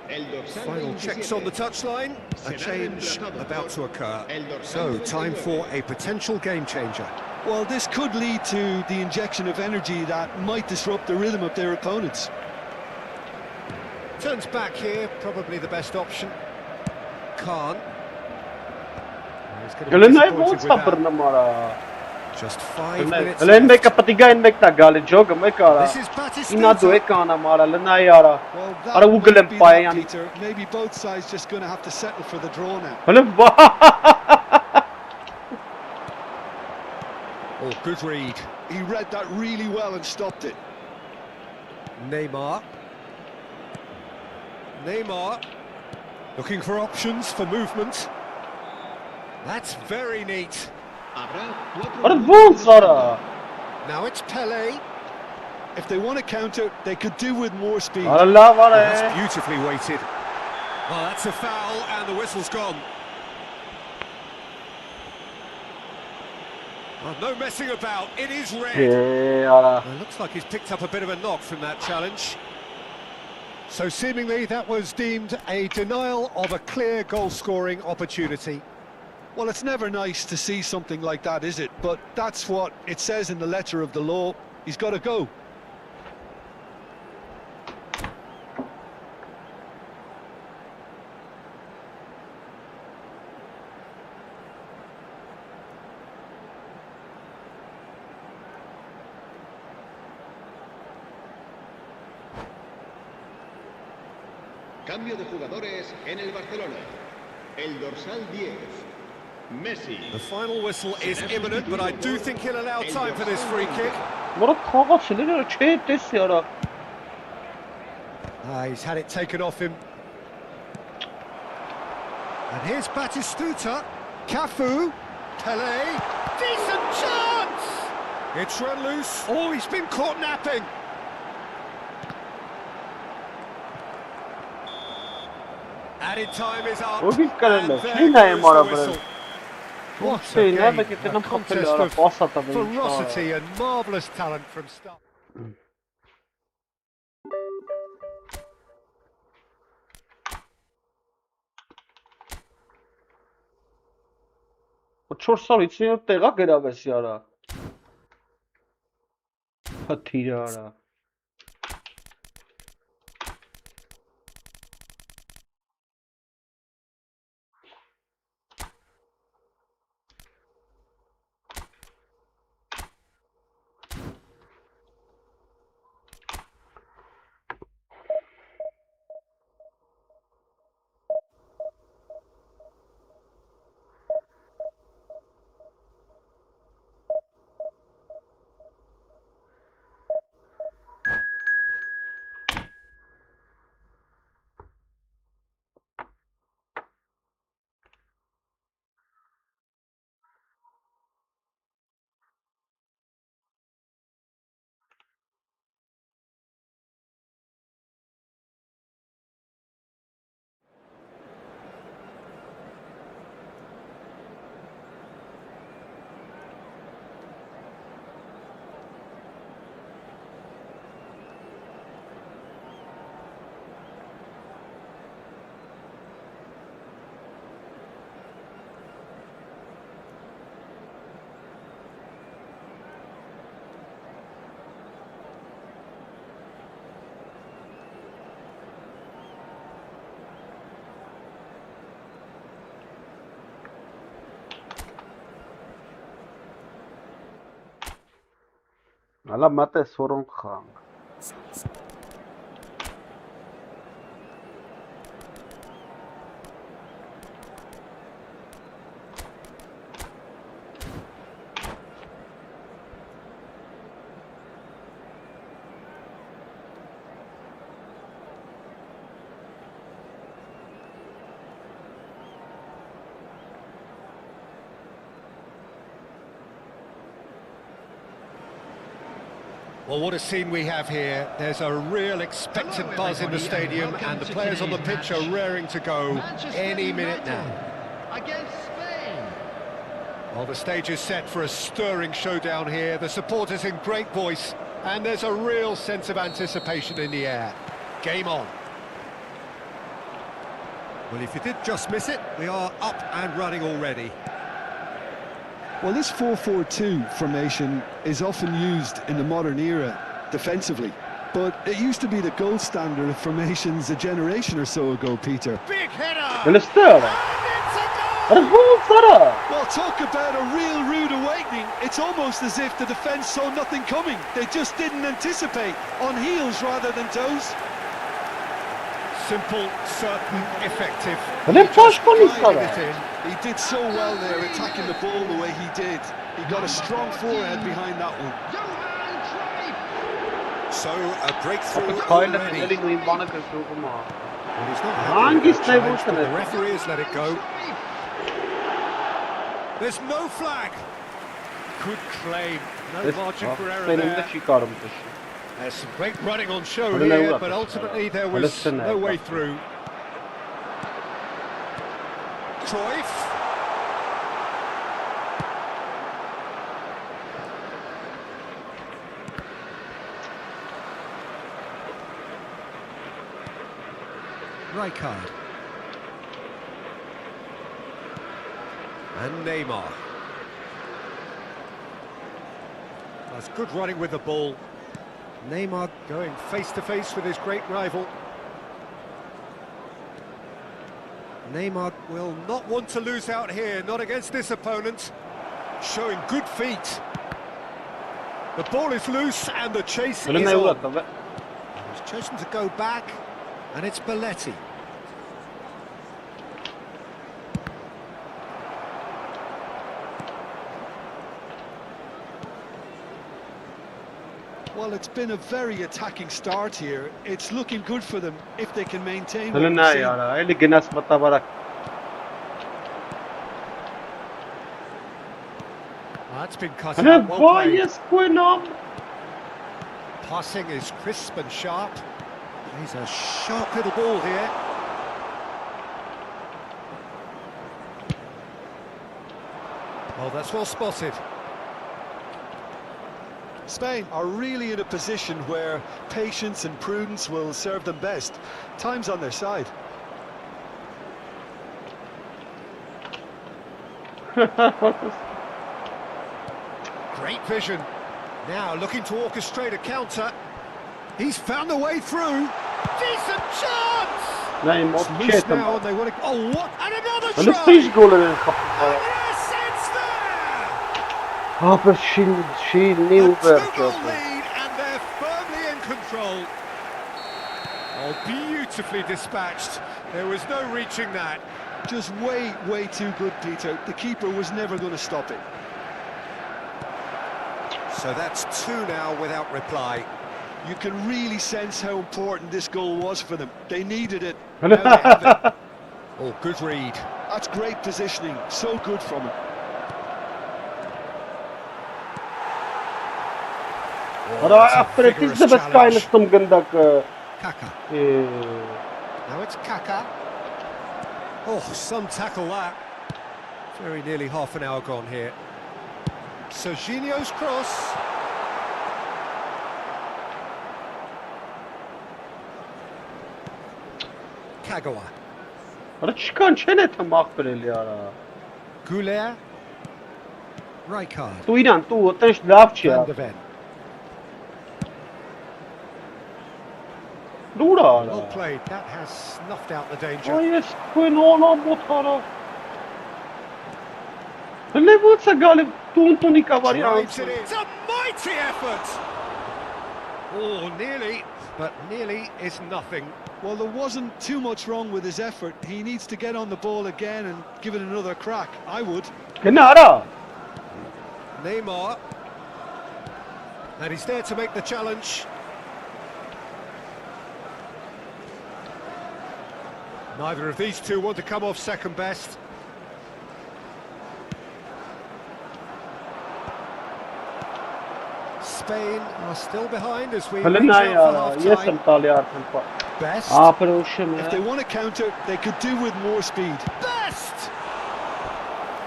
El dorsal Final 27. checks on the touchline. A change about to occur. So, time for a potential game changer. Well, this could lead to the injection of energy that might disrupt the rhythm of their opponents. Turns back here, probably the best option. Khan. He's going to be Հլնա disappointed ոնց with է that. բռնում արա։ Just 5 minutes Հլեն left. մեկը պետք է այն մեկն է գալի ջոգը մեկ արա։ This is Ինա դու Batistuta. եք անամ արա, լնա արա։ Well, Արա ու might գլեմ be that, պայանի։ Peter. Maybe both sides just going to have to settle for the draw now. Հլն Oh, good read. He read that really well and stopped it. Neymar. Neymar. Looking for options for movement. That's very neat. Habrá 4 Արա minutos ոնց de արա։ Now it's Pele. If they want to counter, they could do with more speed. Արա լավ Oh, արա։ that's beautifully weighted. Well, that's a foul and the whistle's gone. Oh, no messing about, it is red. Արա։ It looks like he's picked up a bit of a knock from that challenge. So seemingly that was deemed a denial of a clear goal-scoring opportunity. Well, it's never nice to see something like that, is it? But that's what it says in the letter of the law. He's got to go. Cambio de jugadores en el Barcelona. El dorsal 10. Messi. The final whistle is imminent, but I do think he'll allow time for this free kick. Մոռա խաղաց լերը չէ տեսի արա։ He's had it taken off him. And here's Batistuta. Cafu. Pele. Decent chance! It's run loose. Oh, he's been caught napping. Added time is up. Ո՞վ կրել է։ And there Չի նայեմ goes the արա բրել։ whistle. What Չէ, a նա game, մեկ a էտենամ խփել contest արա, of պասա տվել։ ferocity and marvellous talent from start. Ու 450 տեղա գրավեցի արա։ Հաթիր արա։ Ալա մատե սորոն խանք։ Well, what a scene we have here. There's a real expectant buzz in the stadium, and the players on the pitch are raring to go any minute now. Against Spain. Well, the stage is set for a stirring showdown here. The supporters in great voice, and there's a real sense of anticipation in the air. Game on. Well, if you did just miss it, we are up and running already. Well, this 4-4-2 formation is often used in the modern era defensively, but it used to be the gold standard of formations a generation or so ago, Peter. Big header! Belestera. And it's a goal! Well, talk about a real rude awakening. It's almost as if the defence saw nothing coming. They just didn't anticipate, on heels rather than toes. Simple, certain, effective. He did so well there, attacking the ball the way he did. He got a strong forehand behind that one. So, a breakthrough Kayla already. elin uyumbana kırdım ha. Well, he's not happy Hangi with that stay challenge, boşta but ne? the referee has let it go. There's no flag. Good claim. No margin for error Benim de there. çıkarım taşı. There's some great running on show Hadi ne here, uğraştık but ya? ultimately there Hadi was sen ne no way yaptın? through. Cruyff. Rijkaard. And Neymar. That's good running with the ball. Neymar going face to face with his great rival. Neymar will not want to lose out here, not against this opponent. Showing good feet. The ball is loose and the chase Elin is ne on. uğrattı be? He's chosen to go back, and it's Belletti. Well, it's been a very attacking start here. It's looking good for them if they can maintain what Elin ne we're seeing. ya? Eli gnas matabarak. That's been cut Hani out, well played. bayes koynam. Passing is crisp and sharp. He's a sharp little ball here. Oh, that's well spotted. Spain are really in a position where patience and prudence will serve them best. Time's on their side. Great vision. Now looking to orchestrate a counter. He's found a way through. Decent chance! Nein, It's o loose çetim. now and they want to... Oh, what? And another Hani try! fiş golünün kapısı. And yes, it's there! Abi şey ne A uğraştı? two-goal lead and they're firmly in control. Oh, beautifully dispatched. There was no reaching that. Just way too good, Peter. The keeper was never going to stop it. So that's two now without reply. You can really sense how important this goal was for them. They needed it. Now they have it. Oh, good read. That's great positioning. So good from him. Oh, Ara that's a apretizde vigorous bez challenge. kaynıstım gındak. Kaka. Now it's Kaka. Oh, some tackle that. Very nearly half an hour gone here. Serginho's cross. Kagawa. Ara çıkan çenete mahpirel ya. Goulet. Rijkaard. Tu inan, tu tens lavçı ya. Van de Ven. Dura Well ara. played. That has snuffed out the danger. Bayes koynam bu taraf. Ne bu galip tuntuni kavar ya. Drives it in. It's a mighty effort. Oh, nearly, but nearly is nothing. Well, there wasn't too much wrong with his effort. He needs to get on the ball again and give it another crack. I would. Kenara. Neymar. And he's there to make the challenge. Neither of these two want to come off second best. Spain are still behind as we reach out for half-time. Best. If they want to counter, they could do with more speed. Best!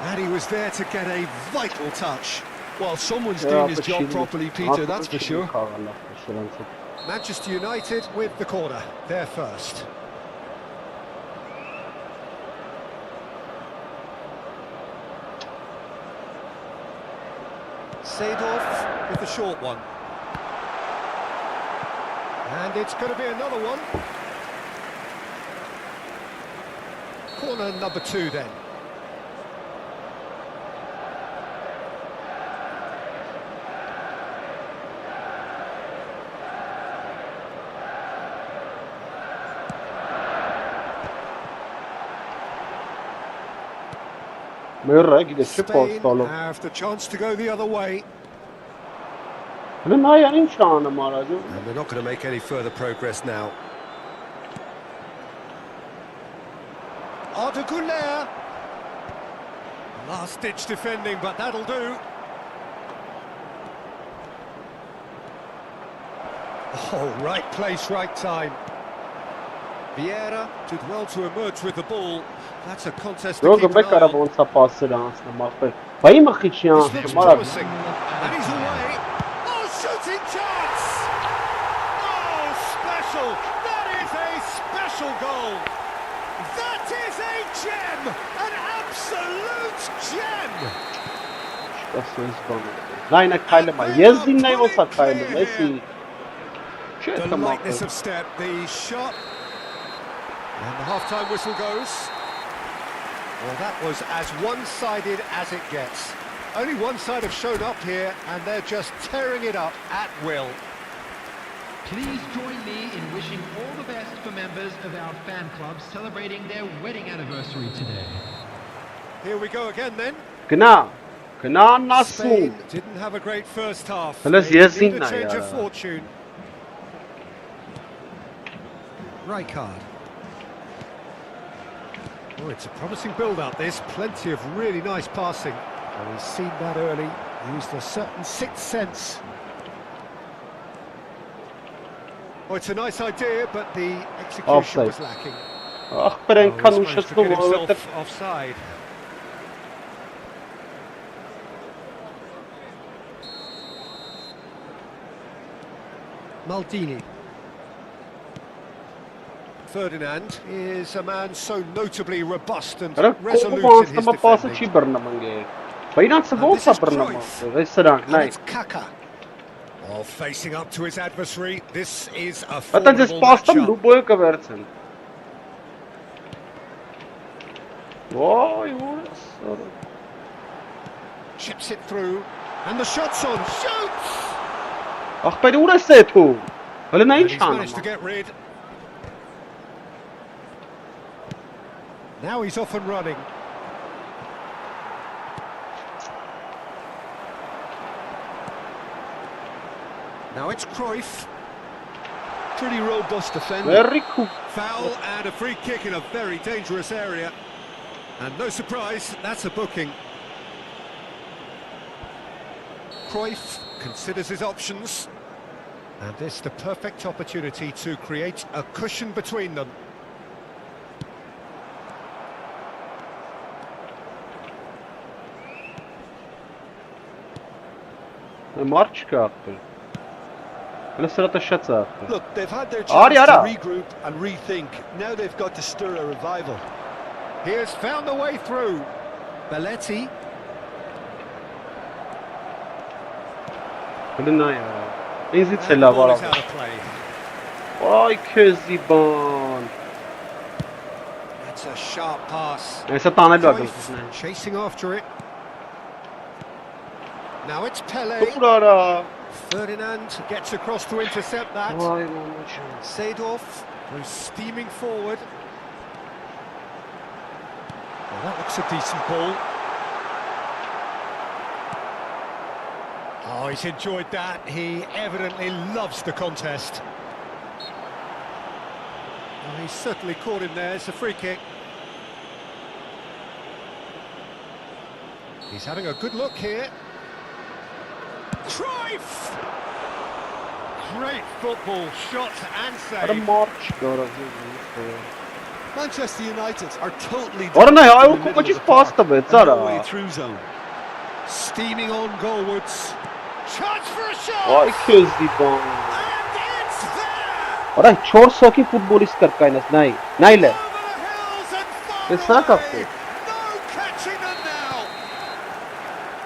And he was there to get a vital touch. Well, someone's doing his job properly, Peter, that's for sure. Manchester United with the corner, they're first. Seedorf with the short one. And it's going to be another one. Corner number 2 then. Spain have the chance to go the other way. And they're not going to make any further progress now. Arda. Last-ditch defending, but that'll do. Oh, right place, right time. Vieira did well to emerge with the ball. That's a contest to keep an eye on. This looks promising. And he's away. Oh, shooting chance! Oh, special! That is a special goal! That is a gem! An absolute gem! The lightness of step, the shot. And the half-time whistle goes. Well, that was as one-sided as it gets. Only one side have shown up here, and they're just tearing it up at will. Please join me in wishing all the best for members of our fan club celebrating their wedding anniversary today. Here we go again then. Spain didn't have a great first half. Let's They need a change of fortune. Rijkaard. Oh, it's a promising build-up, this. Plenty of really nice passing. And we've seen that early. Used a certain sixth sense. Oh, it's a nice idea, but the execution was lacking. Oh, he's managed to get himself offside. Maldini. Ferdinand is a man so notably robust and resolute in his defending. And this is Cruyff. And it's Kaka. Oh, facing up to his adversary, this is a formidable matchup. Chips it through, and the shot's on. Shoots! And he's managed to get rid. Now he's off and running. Now it's Cruyff. Pretty robust defender. Very cool. Foul and a free kick in a very dangerous area. And no surprise, that's a booking. Cruyff considers his options. And this the perfect opportunity to create a cushion between them. Look, they've had their chance to regroup and rethink. Now they've got to stir a revival. He has found the way through. Belletti. Ball is out of play. That's a sharp pass. Cruyff chasing after it. Now it's Pele. Ferdinand gets across to intercept that. Vay babacığım. Seedorf goes steaming forward. Well, that looks a decent ball. Oh, he's enjoyed that. He evidently loves the contest. Well, he's certainly caught him there. It's a free kick. He's having a good look here. Cruyff! Great football, shot and What a save. march, God. Manchester United are totally Ora ne ya? dominant in O the middle koç of the pasta park be, and Zara. no way through zone. Steaming on goalwards. Chance for a shot! Vay közlü bana. And it's there! Ora 4 soki futbolist karkaynas nay. Nayle. Over the hills and far It's not away. up. No catching them now.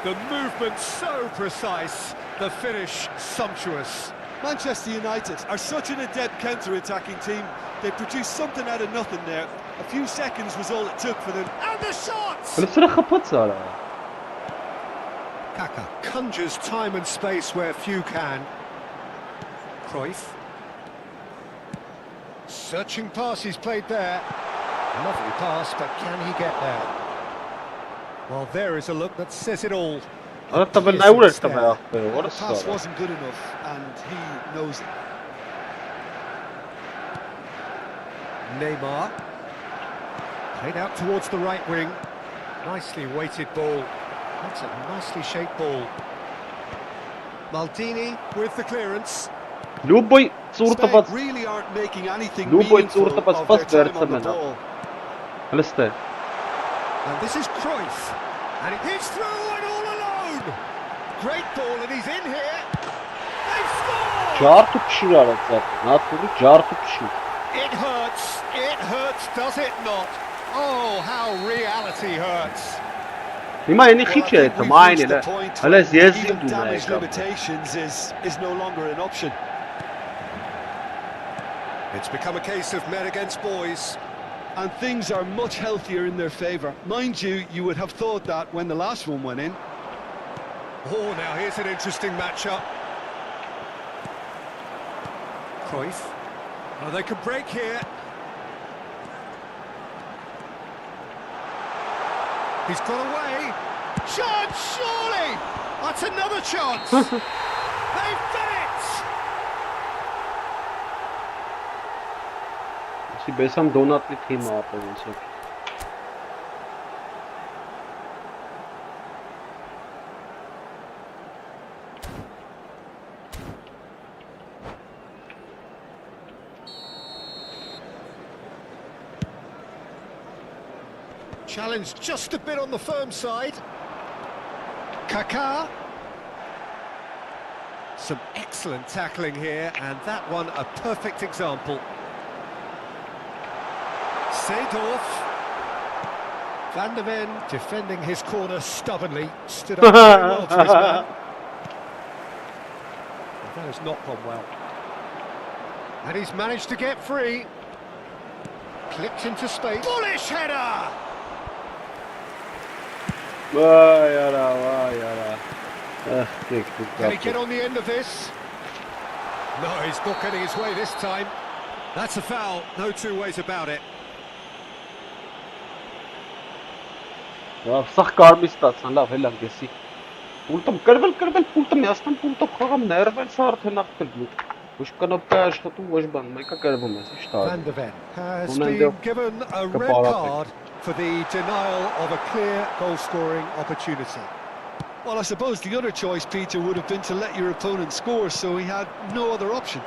The movement so precise, the finish sumptuous. Manchester United are such an adept counter-attacking team. They produced something out of nothing there. A few seconds was all it took for them. And the shots! Böyle sıra kapat Zara. Kaka conjures time and space where few can. Cruyff. Searching pass he's played there. Lovely pass, but can he get there? Well, there is a look that says it all. Ora tabii ne Piercing uğraştı be stare. ya. The Orası pass Zara. wasn't good enough, and he knows it. Neymar. Played out towards the right wing. Nicely weighted ball. That's a nicely shaped ball. Maldini with the clearance. Любой цурта Spain pas. really aren't making anything Любой meaningful цурта pas of their pas time verse on the mena. ball. Liste. And this is Cruyff. And he's through and all alone. Great ball and he's in here. They've scored! Car tutuşur arat zaten. Ne yapıyordu? Car tutuşur. It hurts, does it not? Oh, how reality hurts. Ima yeni Well, I hiç think ettim we've reached aynı the le. point Hele when ziyezdim even dünyaya damage kaldı. limitations is no longer an option. It's become a case of men against boys. And things are much healthier in their favour. Mind you, you would have thought that when the last one went in. Oh, now here's an interesting matchup. Cruyff. Oh, they can break here. He's got away. Chance, surely! That's another chance. They've done it! Si besam donatli team आपको वैसे. Challenge just a bit on the firm side. Kaká. Some excellent tackling here, and that one a perfect example. Seedorf. Van der Ven defending his corner stubbornly. Stood up very well to his man. Well, that has not gone well. And he's managed to get free. Clipped into space. Bullish header! Vay yara, vay yara. Tek Can he get tek. on the end of this? No, he's not getting his way this time. That's a foul, no two ways about it. Ya saq karmistացան, լավ հելան գեսի. Պուլտում կրվել, պուլտում ястам, պուլտով խաղամ ներվել սարթեն ակտել։ Ոչ կնոպկա աշխատում, ոչ բան, մեկը կրվում ես, ի՞նչ տա։ Van der Ven has Ronaldo been given a red Kapara. card for the denial of a clear goal-scoring opportunity. Well, I suppose the other choice, Peter, would have been to let your opponent score, so he had no other option.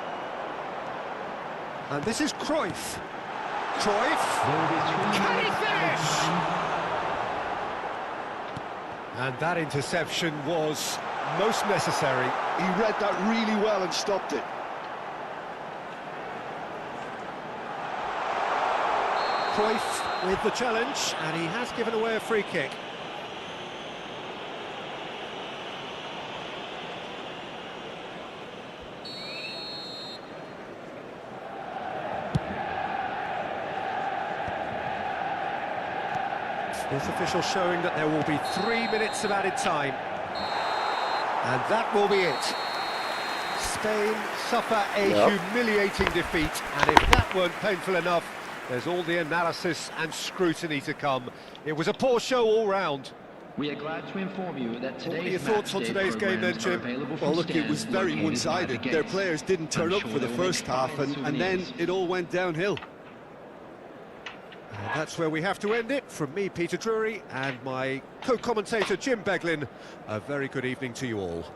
And this is Cruyff. Cruyff. There will be 3 Can he minutes finish? of time. And that interception was most necessary. He read that really well and stopped it. Cruyff with the challenge, and he has given away a free kick. This official showing that there will be 3 minutes of added time. And that will be it. Spain suffer a humiliating defeat, and if that weren't painful enough, there's all the analysis and scrutiny to come. It was a poor show all round. We are glad to inform you that today's What are your thoughts on today's game then, Jim? Well, look, it was very one-sided. Their players didn't turn up for the first half, and then it all went downhill. And that's where we have to end it. From me, Peter Drury, and my co-commentator, Jim Beglin, a very good evening to you all.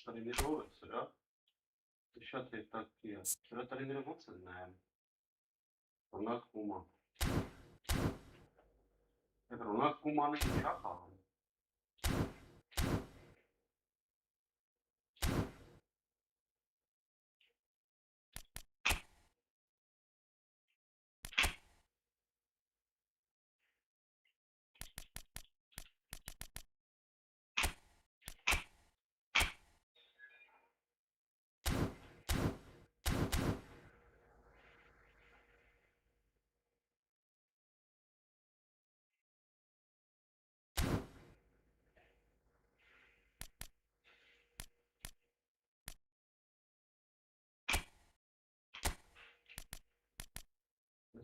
Treniruję, serio? Tysiące takie. Serio treniruję mocno, nie? Ona kuma. Ona kuma nie czeka.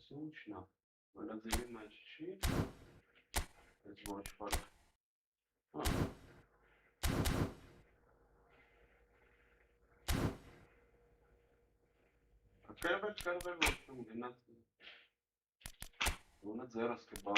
Słuszna. Ale gdyby mężczyźni, to jest bądź fakt. A Kerber właśnie mówi na to. Ona zaraz chyba.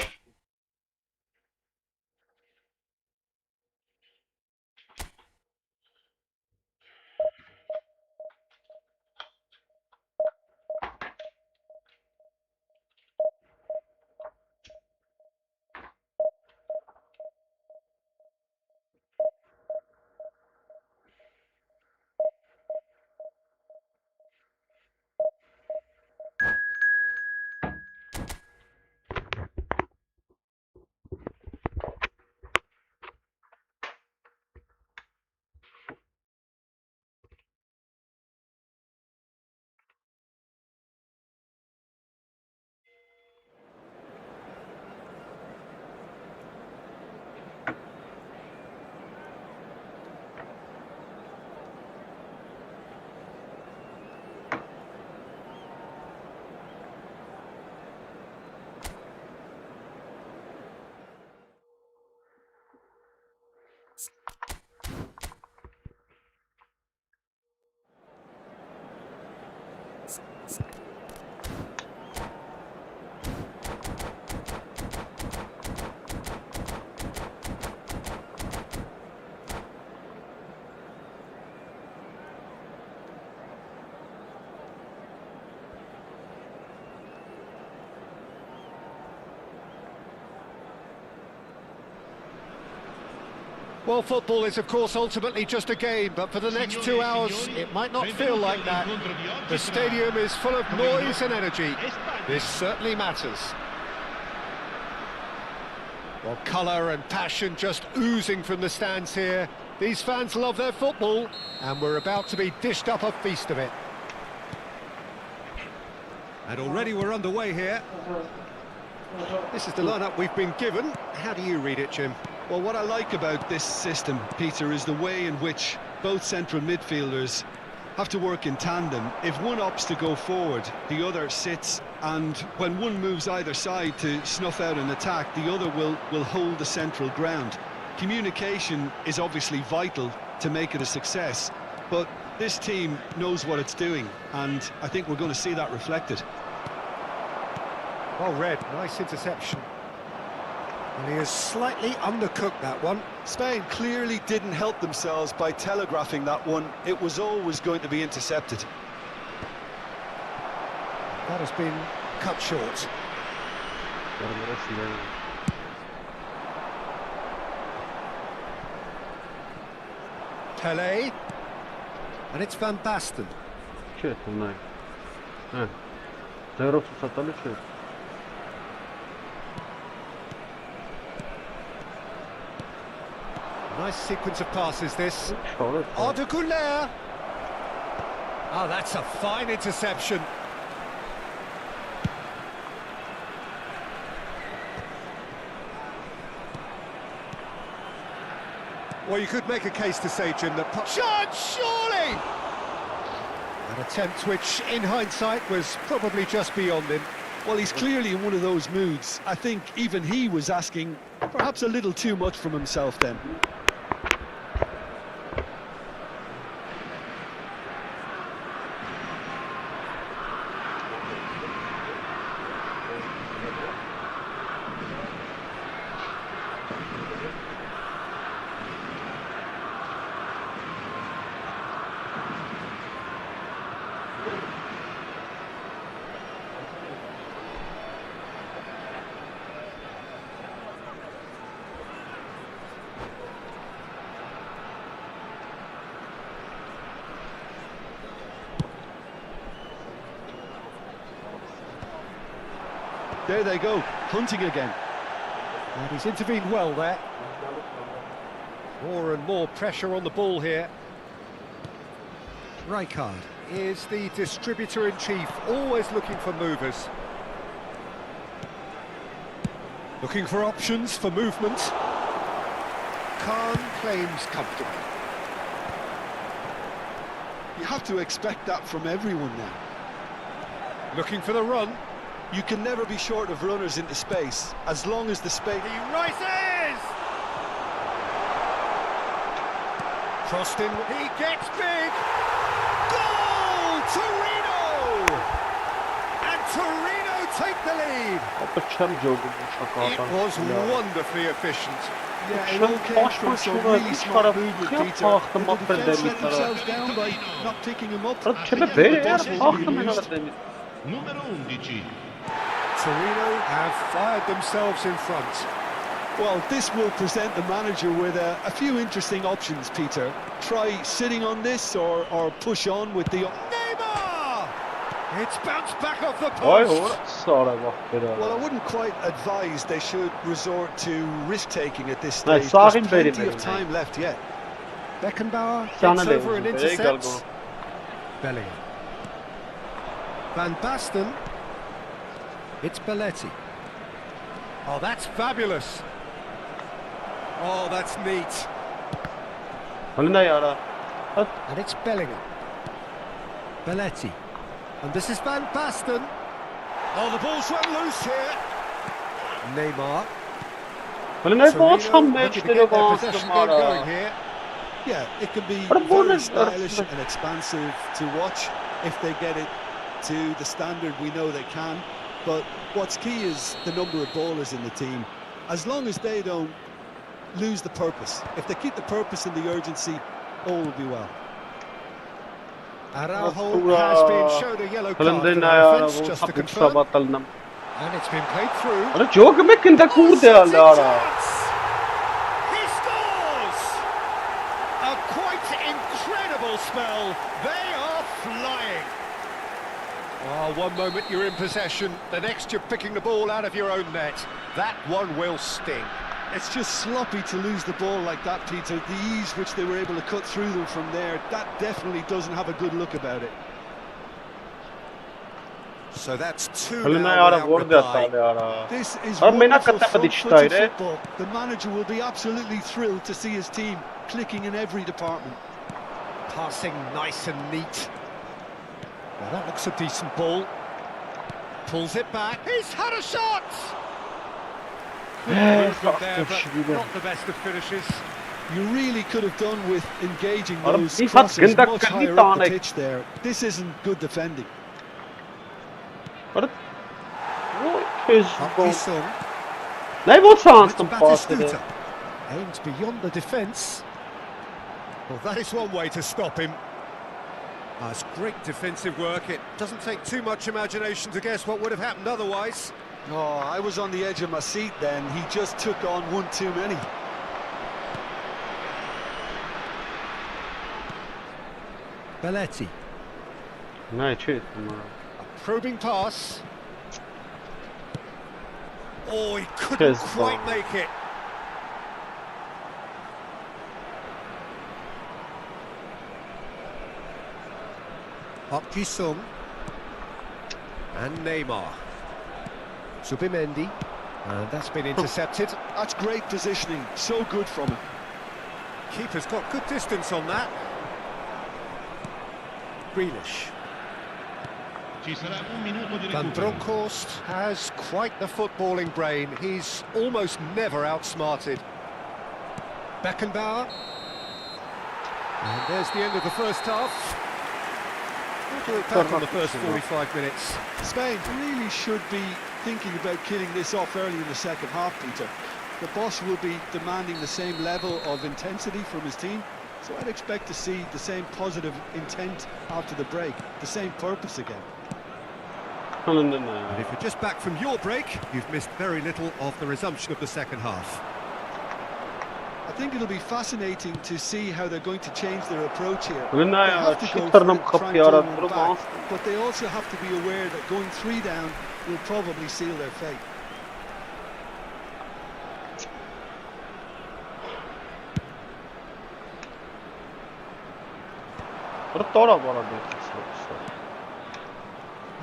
Well, football is, of course, ultimately just a game, but for the next 2 hours, it might not feel like that. The stadium is full of noise and energy. This certainly matters. Well, colour and passion just oozing from the stands here. These fans love their football, and we're about to be dished up a feast of it. And already we're underway here. This is the lineup we've been given. How do you read it, Jim? Well, what I like about this system, Peter, is the way in which both central midfielders have to work in tandem. If one opts to go forward, the other sits, and when one moves either side to snuff out an attack, the other will hold the central ground. Communication is obviously vital to make it a success, but this team knows what it's doing, and I think we're going to see that reflected. Well read, nice interception. And he has slightly undercooked that one. Spain clearly didn't help themselves by telegraphing that one. It was always going to be intercepted. That has been cut short. Pele. And it's Van Basten. Չէ, թողնայ։ Հա։ Ձերով ցուցատալի չէ։ Nice sequence of passes this. Շորը։ Ardeguler. Oh, that's a fine interception. Well, you could make a case to say, Jim, that... Shot, surely! An attempt which, in hindsight, was probably just beyond him. Well, he's clearly in one of those moods. I think even he was asking perhaps a little too much from himself then. There they go, hunting again. And he's intervened well there. More and more pressure on the ball here. Rijkaard is the distributor-in-chief, always looking for movers. Looking for options for movement. Khan claims comfortable. You have to expect that from everyone now. Looking for the run. You can never be short of runners into space, as long as the space... He rises! Crossed in, he gets big! Goal! Torino! And Torino take the lead! It was wonderfully efficient. Yeah, it all came from some really smart movement, Peter. The defence let themselves down by not picking him up. Torino have fired themselves in front. Well, this will present the manager with a few interesting options, Peter. Try sitting on this or push on with the... Neymar! It's bounced back off the post. Well, I wouldn't quite advise they should resort to risk-taking at this stage. There's plenty of time left yet. Beckenbauer gets over and intercepts. Bellingham. Van Basten. It's Belletti. Oh, that's fabulous. Oh, that's neat. And it's Bellingham. Belletti. And this is Van Basten. Oh, the ball's run loose here. Neymar. Going here. Yeah, it can be very stylish and expansive to watch if they get it to the standard we know they can. But what's key is the number of ballers in the team. As long as they don't lose the purpose, if they keep the purpose and the urgency, all will be well. Araujo has been shown a yellow card for the offence, just to confirm. And it's been played through. He scores! A quite incredible spell. They are flying. Oh, one moment you're in possession, the next you're picking the ball out of your own net. That one will sting. It's just sloppy to lose the ball like that, Peter. The ease which they were able to cut through them from there, that definitely doesn't have a good look about it. So that's 2 now without reply. This is wonderful football. The manager will be absolutely thrilled to see his team clicking in every department. Passing nice and neat. Now that looks a decent ball. Pulls it back. He's had a shot! Movement there, but not the best of finishes. You really could have done with engaging Oğlum, those bir crosses dakika, much bir higher up the tane. pitch there. This isn't good defending. What? His goal. Sung. Ne bu With şansın pası? Batistuta. Aimed beyond the defence. Well, that is one way to stop him. It's great defensive work. It doesn't take too much imagination to guess what would have happened otherwise. Oh, I was on the edge of my seat then. He just took on one too many. Belletti. Ne çiğ? Probing pass. Oh, he couldn't quite make it. Alik-GAMING and Neymar. Zubimendi, and that's been intercepted. That's great positioning. So good from him. Keeper's got good distance on that. Grealish. Van Bronckhorst has quite the footballing brain. He's almost never outsmarted. Beckenbauer. And there's the end of the first half. We'll do it back on the first 45 minutes. Spain really should be thinking about killing this off early in the second half, Peter. The boss will be demanding the same level of intensity from his team, so I'd expect to see the same positive intent after the break, the same purpose again. And if you're just back from your break, you've missed very little of the resumption of the second half. I think it'll be fascinating to see how they're going to change their approach here. Öyle They ya, have to go çıtırnım for it, try and kapıyı turn aradı, them durum back, olsun. but they also have to be aware that going 3 down will probably seal their fate.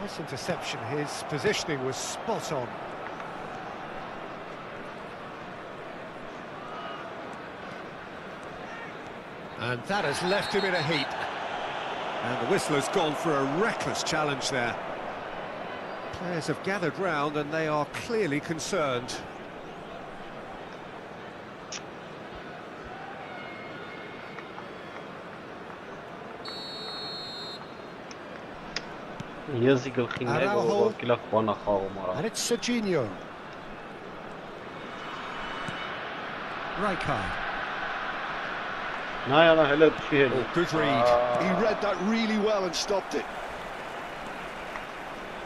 Nice interception. His positioning was spot on. And that has left him in a heap. And the whistle has gone for a reckless challenge there. Players have gathered round and they are clearly concerned. Yazık الخينة Araujo. كلا خوانا خاو مرا. And it's Serginho. Rijkaard. Ne yana hele bir şey hele. Oh, good read. He read that really well and stopped it.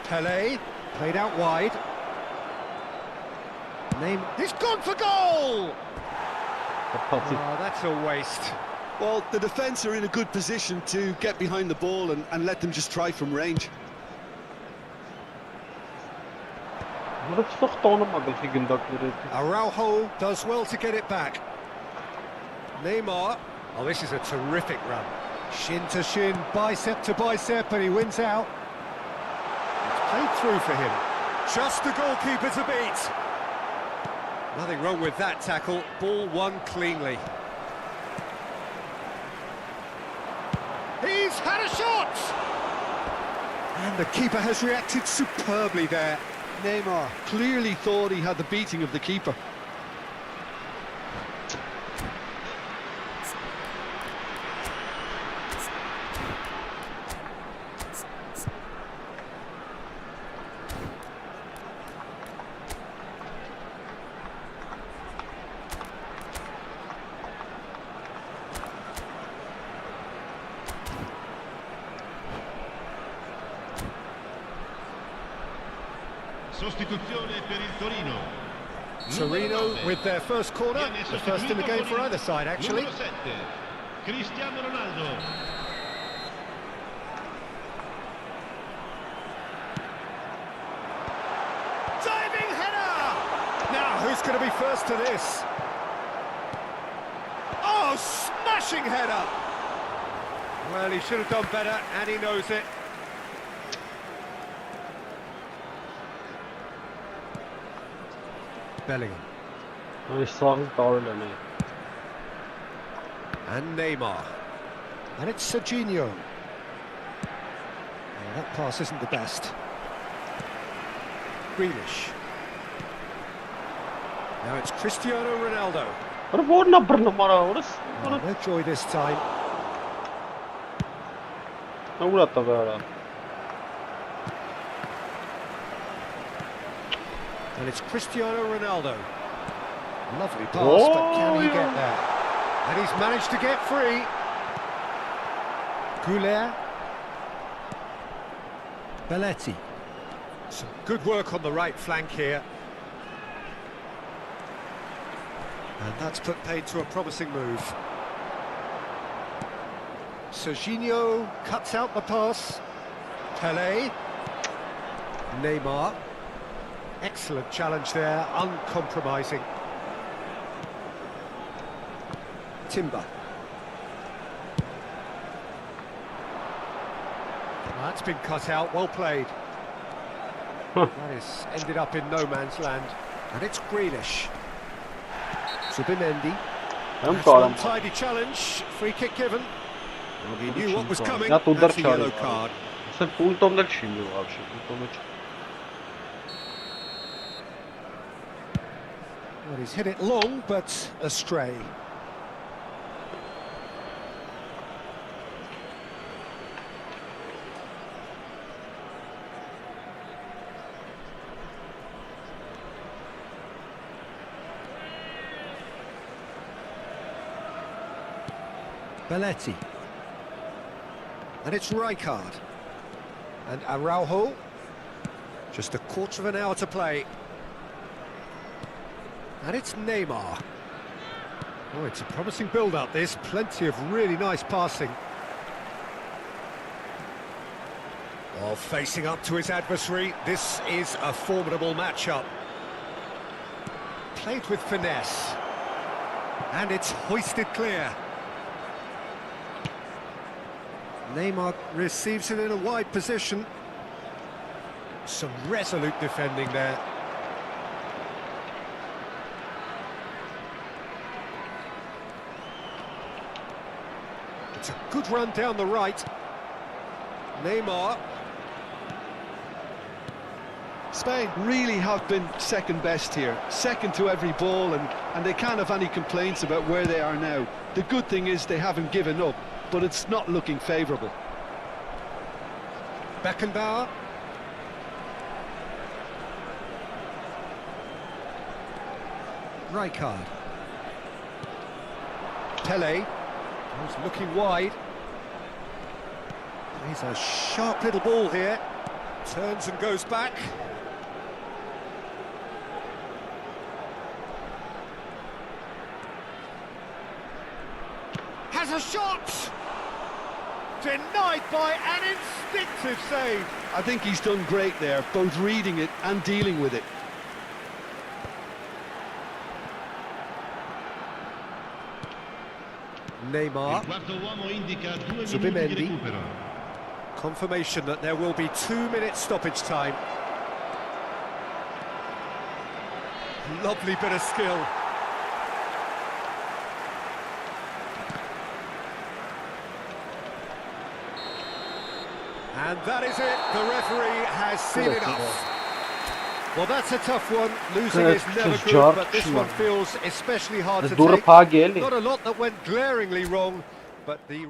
Pelé, played out wide. He's gone for goal! Oh, that's a waste. Well, the defence are in a good position to get behind the ball and let them just try from range. Burası çok tanımadı ki gündakları. Araujo does well to get it back. Neymar. Oh, this is a terrific run. Shin to shin, bicep to bicep, and he wins out. It's played through for him. Just the goalkeeper to beat. Nothing wrong with that tackle. Ball won cleanly. He's had a shot! And the keeper has reacted superbly there. Neymar clearly thought he had the beating of the keeper. Sostituzione per il Torino. Torino with their first corner, the first in the game for either side actually. Numero 7, Cristiano Ronaldo. Diving header! Now, who's going to be first to this? Oh, smashing header! Well, he should have done better, and he knows it. Bellingham. Ay sağlık dağılıyor ne? And Neymar. And it's Serginho. That pass isn't the best. Grealish. Now it's Cristiano Ronaldo. No joy this time. And it's Cristiano Ronaldo. Lovely pass, but can he get there? And he's managed to get free. 𝐄𝐅𝐎𝐓𝐁𝐀𝐋𝐋. Belletti. Some good work on the right flank here. And that's put paid to a promising move. Serginho cuts out the pass. Pelé. Neymar. Excellent challenge there, uncompromising. Timber. That's been cut out, well played. That is ended up in no man's land. And it's Grealish. 𝐄𝐅𝐴H𝐻𝐿. That's one tidy challenge, free kick given. Well, he knew what was coming, that's a yellow card. Well, he's hit it long, but astray. Belletti. And it's Rijkaard. And Araujo. Just a quarter of an hour to play. And it's Neymar. Oh, it's a promising build-up, this. Plenty of really nice passing. While facing up to his adversary, this is a formidable matchup. Played with finesse. And it's hoisted clear. Neymar receives it in a wide position. Some resolute defending there. It's a good run down the right. Neymar. Spain really have been second best here, second to every ball, and they can't have any complaints about where they are now. The good thing is they haven't given up, but it's not looking favourable. Beckenbauer. Rijkaard. Pelé. He's looking wide. He's a sharp little ball here. Turns and goes back. Has a shot! Denied by an instinctive save. I think he's done great there, both reading it and dealing with it. Neymar. 𝐄𝐅𝐴H𝐻𝐿. Confirmation that there will be 2 minutes stoppage time. Lovely bit of skill. And that is it. The referee has seen it off. Well, that's a tough one. Losing is never good, but this one feels especially hard to take. Not a lot that went glaringly wrong, but the...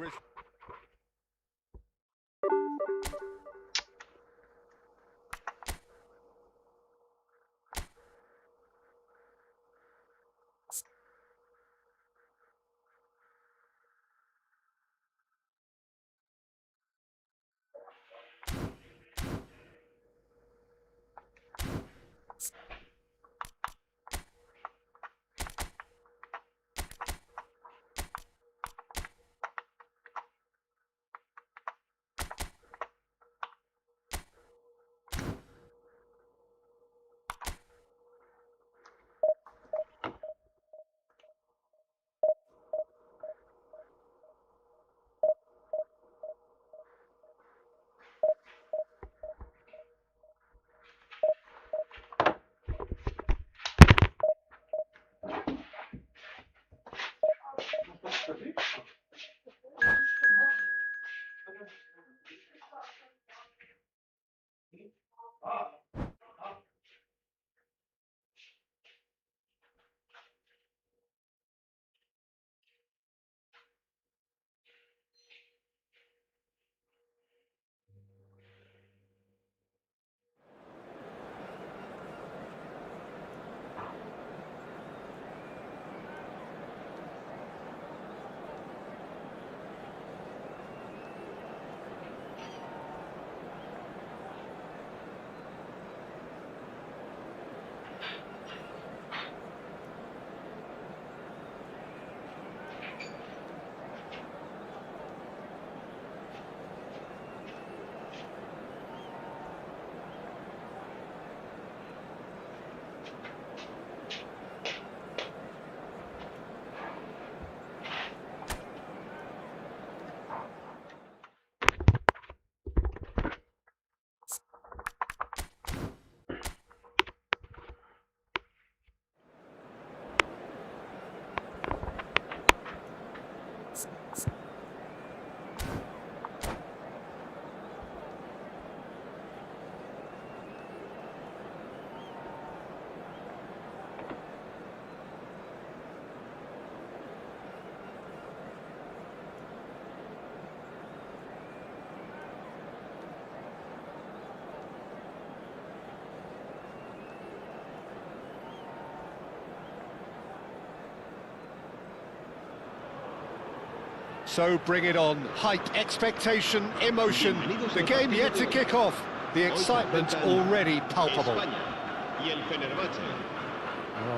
So bring it on. Hype, expectation, emotion. The game yet to kick off. The excitement already palpable. Well,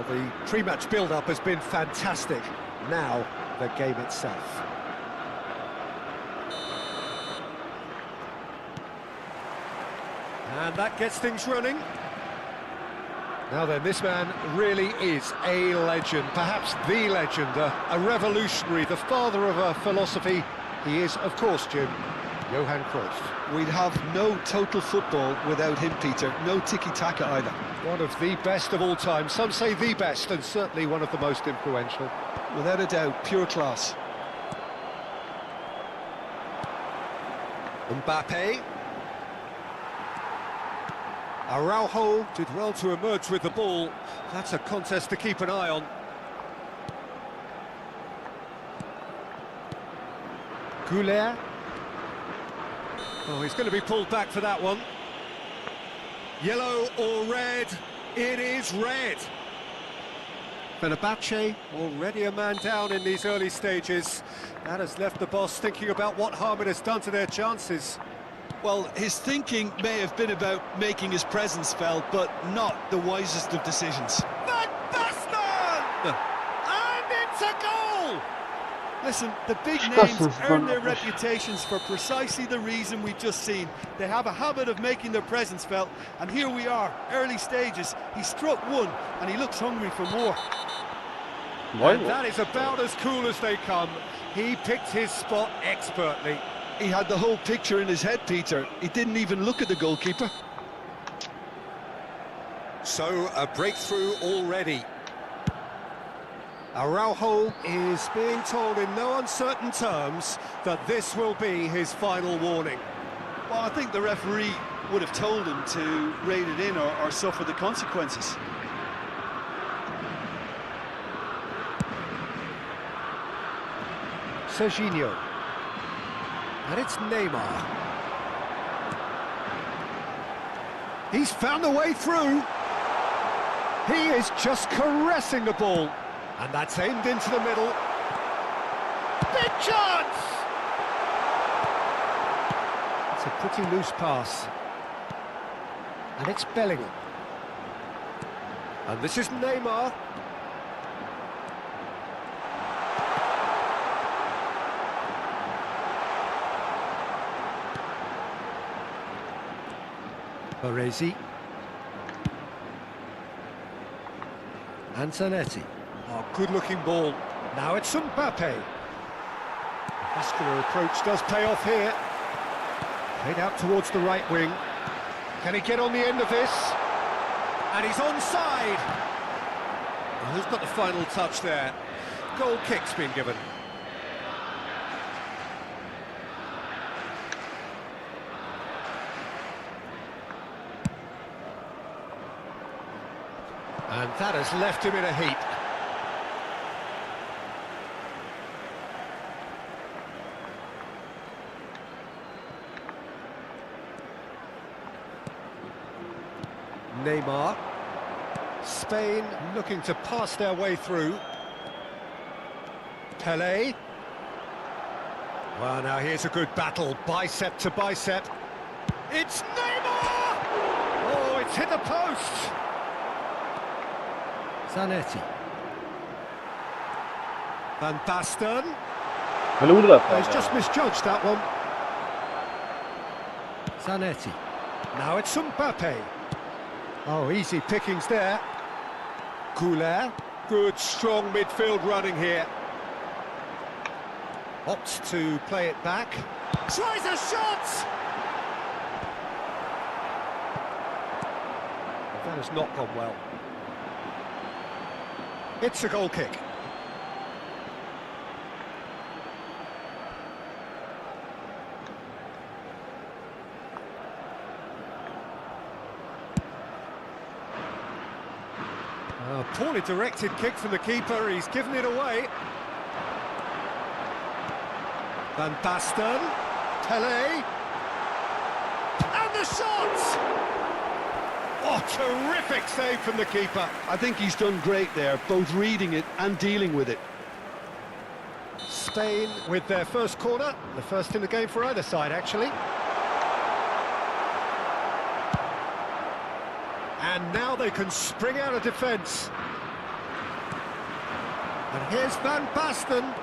the pre-match build-up has been fantastic. Now, the game itself. And that gets things running. Now then, this man really is a legend, perhaps the legend, a revolutionary, the father of a philosophy. He is, of course, Jim, Johan Cruyff. We'd have no total football without him, Peter. No tiki-taka either. One of the best of all time. Some say the best, and certainly one of the most influential. Without a doubt, pure class. Mbappe. Araujo did well to emerge with the ball. That's a contest to keep an eye on. Ｋickoff. Oh, he's going to be pulled back for that one. Yellow or red? It is red. Fenerbahce already a man down in these early stages. That has left the boss thinking about what harm it has done to their chances. Well, his thinking may have been about making his presence felt, but not the wisest of decisions. Van Basten! And it's a goal! Listen, the big names earn their reputations for precisely the reason we've just seen. They have a habit of making their presence felt, and here we are, early stages. He struck one, and he looks hungry for more. And that is about as cool as they come. He picked his spot expertly. He had the whole picture in his head, Peter. He didn't even look at the goalkeeper. So, a breakthrough already. Araujo is being told in no uncertain terms that this will be his final warning. Well, I think the referee would have told him to rein it in or suffer the consequences. Serginho. And it's Neymar. He's found a way through. He is just caressing the ball. And that's aimed into the middle. Big chance! It's a pretty loose pass. And it's Bellingham. And this is Neymar. Baresi. Antonetti. Oh, good-looking ball. Now it's Mbappe. Muscular approach does pay off here. Played out towards the right wing. Can he get on the end of this? And he's onside. Well, who's got the final touch there? Goal kick's been given. And that has left him in a heap. Neymar. Spain looking to pass their way through. Pelé. Well, now here's a good battle, bicep to bicep. It's Neymar! Oh, it's hit the post! Zanetti. Van Basten. He's just misjudged that one. Zanetti. Now it's Mbappe. Oh, easy pickings there. Ｋickoff. Good, strong midfield running here. Opts to play it back. Tries a shot! That has not gone well. It's a goal kick. A poorly directed kick from the keeper, he's given it away. Van Basten, Pelé, and the shot! Oh, terrific save from the keeper. I think he's done great there, both reading it and dealing with it. Spain with their first corner, the first in the game for either side, actually. And now they can spring out of defence. And here's Van Basten.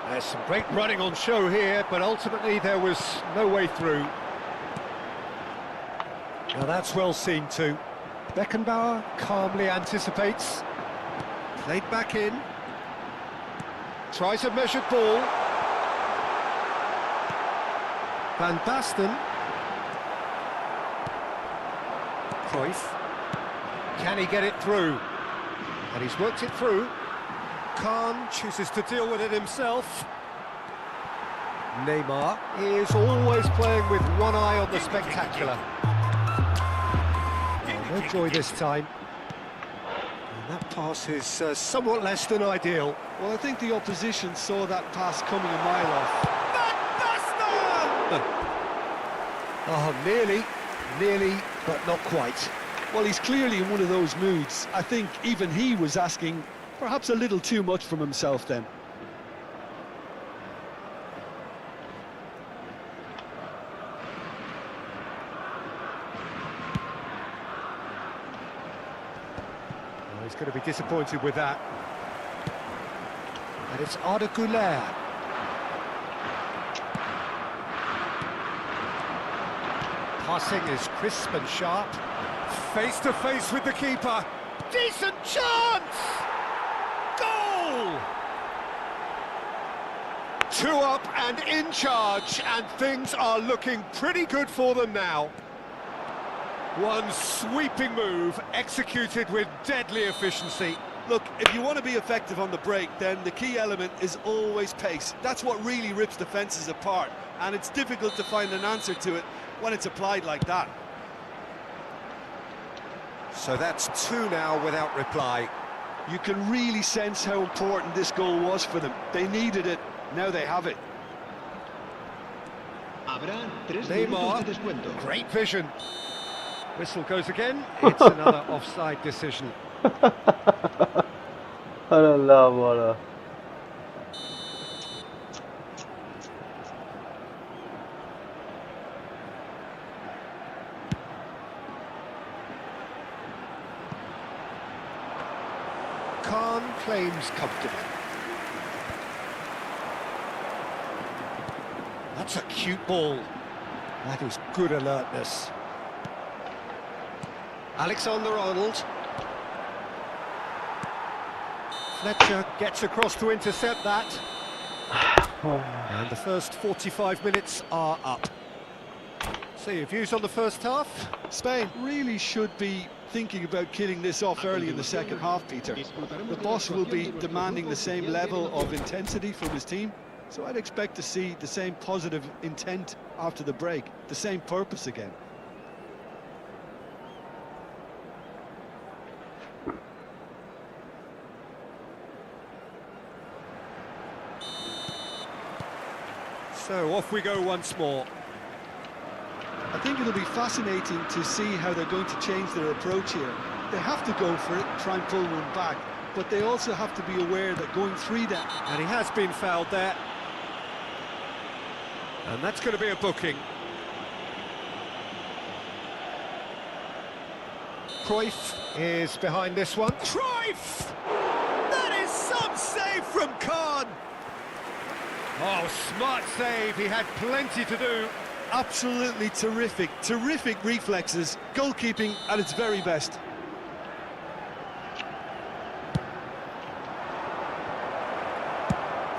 There's some great running on show here, but ultimately there was no way through. Now that's well seen too. Beckenbauer calmly anticipates. Played back in. Tries a measured ball. Van Basten. Cruyff. Can he get it through? And he's worked it through. Khan chooses to deal with it himself. Neymar is always playing with one eye on the spectacular. No joy this time. And that pass is somewhat less than ideal. Well, I think the opposition saw that pass coming a mile off. Oh, nearly, but not quite. Well, he's clearly in one of those moods. I think even he was asking perhaps a little too much from himself then. Well, he's going to be disappointed with that. And it's Arda Güler. Passing is crisp and sharp. Face to face with the keeper. Decent chance! Goal! 2 up and in charge, and things are looking pretty good for them now. One sweeping move executed with deadly efficiency. Look, if you want to be effective on the break, then the key element is always pace. That's what really rips defences apart, and it's difficult to find an answer to it when it's applied like that. So that's 2 now without reply. You can really sense how important this goal was for them. They needed it, now they have it. Neymar, great vision. Whistle goes again, it's another offside decision. Khan claims comfortably. That's a cute ball. That is good alertness. Alexander-Arnold. Fletcher gets across to intercept that. And the first 45 minutes are up. So your views on the first half? Spain really should be thinking about killing this off early in the second half, Peter. The boss will be demanding the same level of intensity from his team, so I'd expect to see the same positive intent after the break, the same purpose again. So off we go once more. I think it'll be fascinating to see how they're going to change their approach here. They have to go for it, try and pull one back, but they also have to be aware that going 3 down... And he has been fouled there. And that's going to be a booking. Cruyff is behind this one. Cruyff! That is some save from Khan! Oh, smart save. He had plenty to do. Absolutely terrific reflexes, goalkeeping at its very best.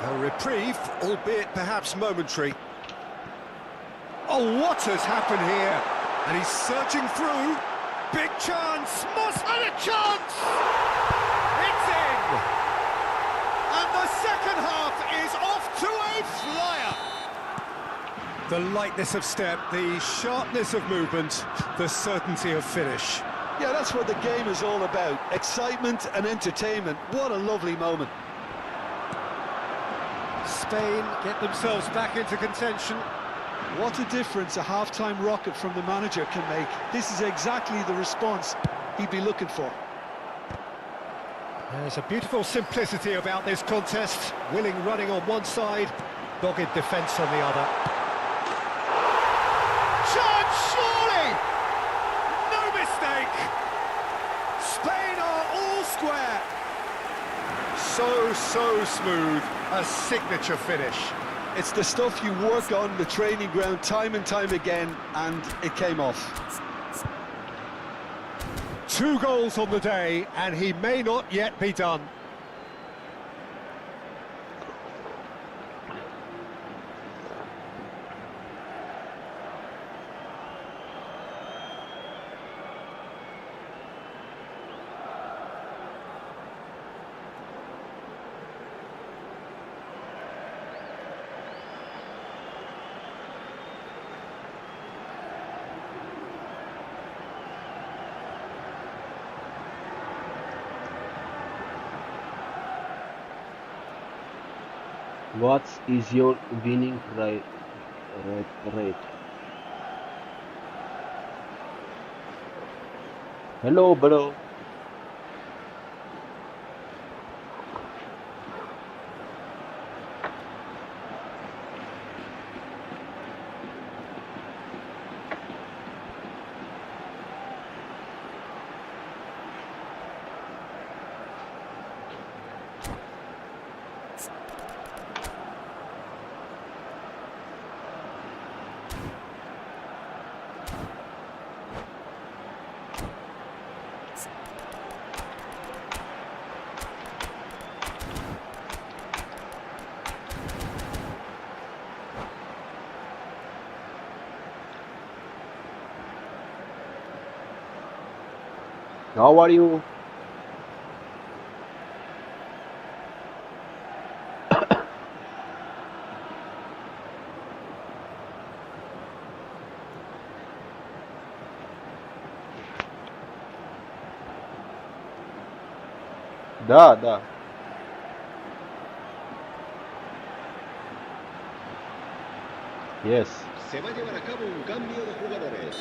A reprieve, albeit perhaps momentary. Oh, what has happened here? And he's searching through. Big chance. Moss had a chance. It's in. And the second half is off to a flyer. The lightness of step, the sharpness of movement, the certainty of finish. Yeah, that's what the game is all about. Excitement and entertainment. What a lovely moment. Spain get themselves back into contention. What a difference a half-time rocket from the manager can make. This is exactly the response he'd be looking for. There's a beautiful simplicity about this contest. Willing running on one side, dogged defence on the other. Chance, surely! No mistake! Spain are all square. So smooth, a signature finish. It's the stuff you work on the training ground time and time again, and it came off. 2 goals on the day, and he may not yet be done. What is your winning rate? Hello, bro. How are you? Да. Yes. Se va a llevar a cabo un cambio de jugadores.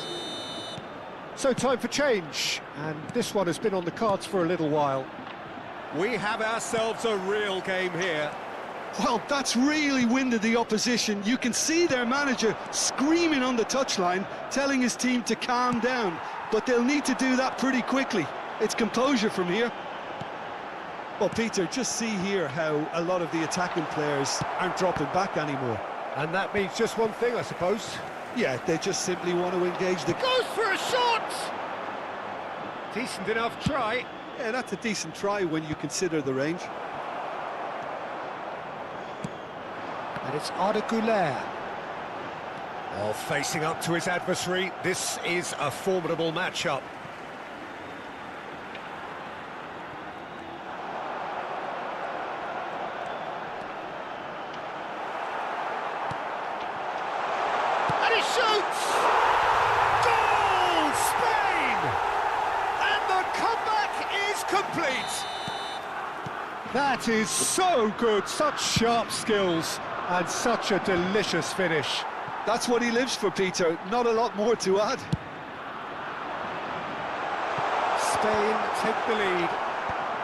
So time for change, and this one has been on the cards for a little while. We have ourselves a real game here. Well, that's really winded the opposition. You can see their manager screaming on the touchline, telling his team to calm down, but they'll need to do that pretty quickly. It's composure from here. Well, Peter, just see here how a lot of the attacking players aren't dropping back anymore. And that means just one thing, I suppose. Yeah, they just simply want to engage the... Goes for a shot! Decent enough try. Yeah, that's a decent try when you consider the range. And it's Alik-GAMING. Oh, facing up to his adversary, this is a formidable matchup. And he shoots! Goal, Spain! And the comeback is complete! That is so good, such sharp skills, and such a delicious finish. That's what he lives for, Peter. Not a lot more to add. Spain take the lead.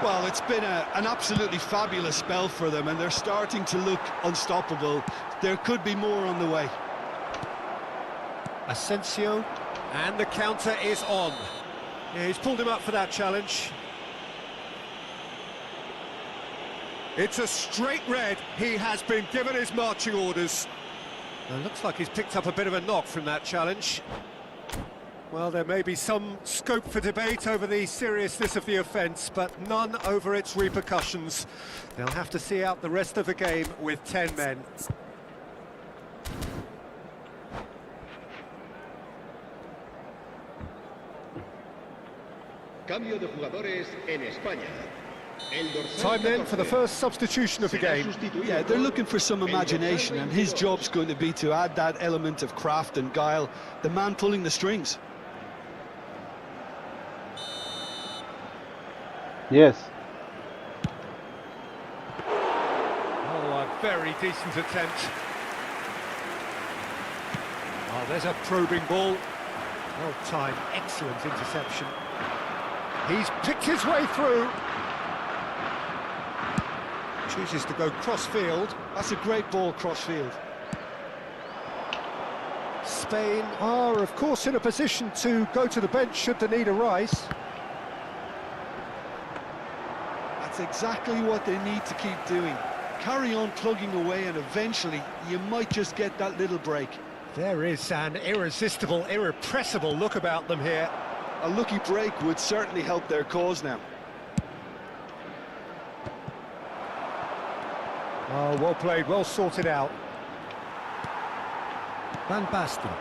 Well, it's been an absolutely fabulous spell for them, and they're starting to look unstoppable. There could be more on the way. Asensio, and the counter is on. Yeah, he's pulled him up for that challenge. It's a straight red. He has been given his marching orders. It looks like he's picked up a bit of a knock from that challenge. Well, there may be some scope for debate over the seriousness of the offence, but none over its repercussions. They'll have to see out the rest of the game with 10 men. Cambio de jugadores en España. Time then for the first substitution of the game. Yeah, they're looking for some imagination, and his job's going to be to add that element of craft and guile, the man pulling the strings. Yes. Oh, a very decent attempt. Oh, there's a probing ball. Well timed, excellent interception. He's picked his way through. Chooses to go cross-field. That's a great ball cross-field. Spain are, of course, in a position to go to the bench should the need arise. That's exactly what they need to keep doing. Carry on plugging away and eventually you might just get that little break. There is an irresistible, irrepressible look about them here. A lucky break would certainly help their cause now. Oh, well played, well sorted out. Van Basten.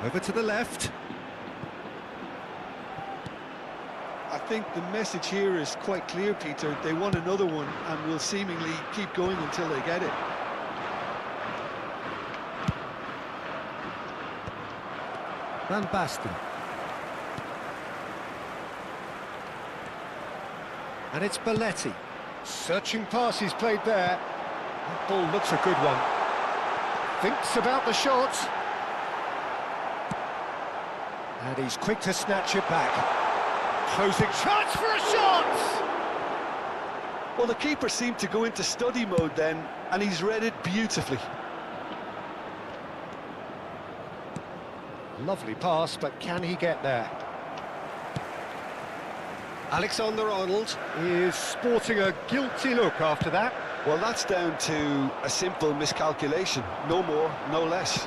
Over to the left. I think the message here is quite clear, Peter. They want another one and will seemingly keep going until they get it. Van Basten. And it's Belletti. Searching pass he's played there. That ball looks a good one. Thinks about the shot. And he's quick to snatch it back. Closing chance for a shot! Well, the keeper seemed to go into study mode then, and he's read it beautifully. Lovely pass, but can he get there? Alexander-Arnold is sporting a guilty look after that. Well, that's down to a simple miscalculation. No more, no less.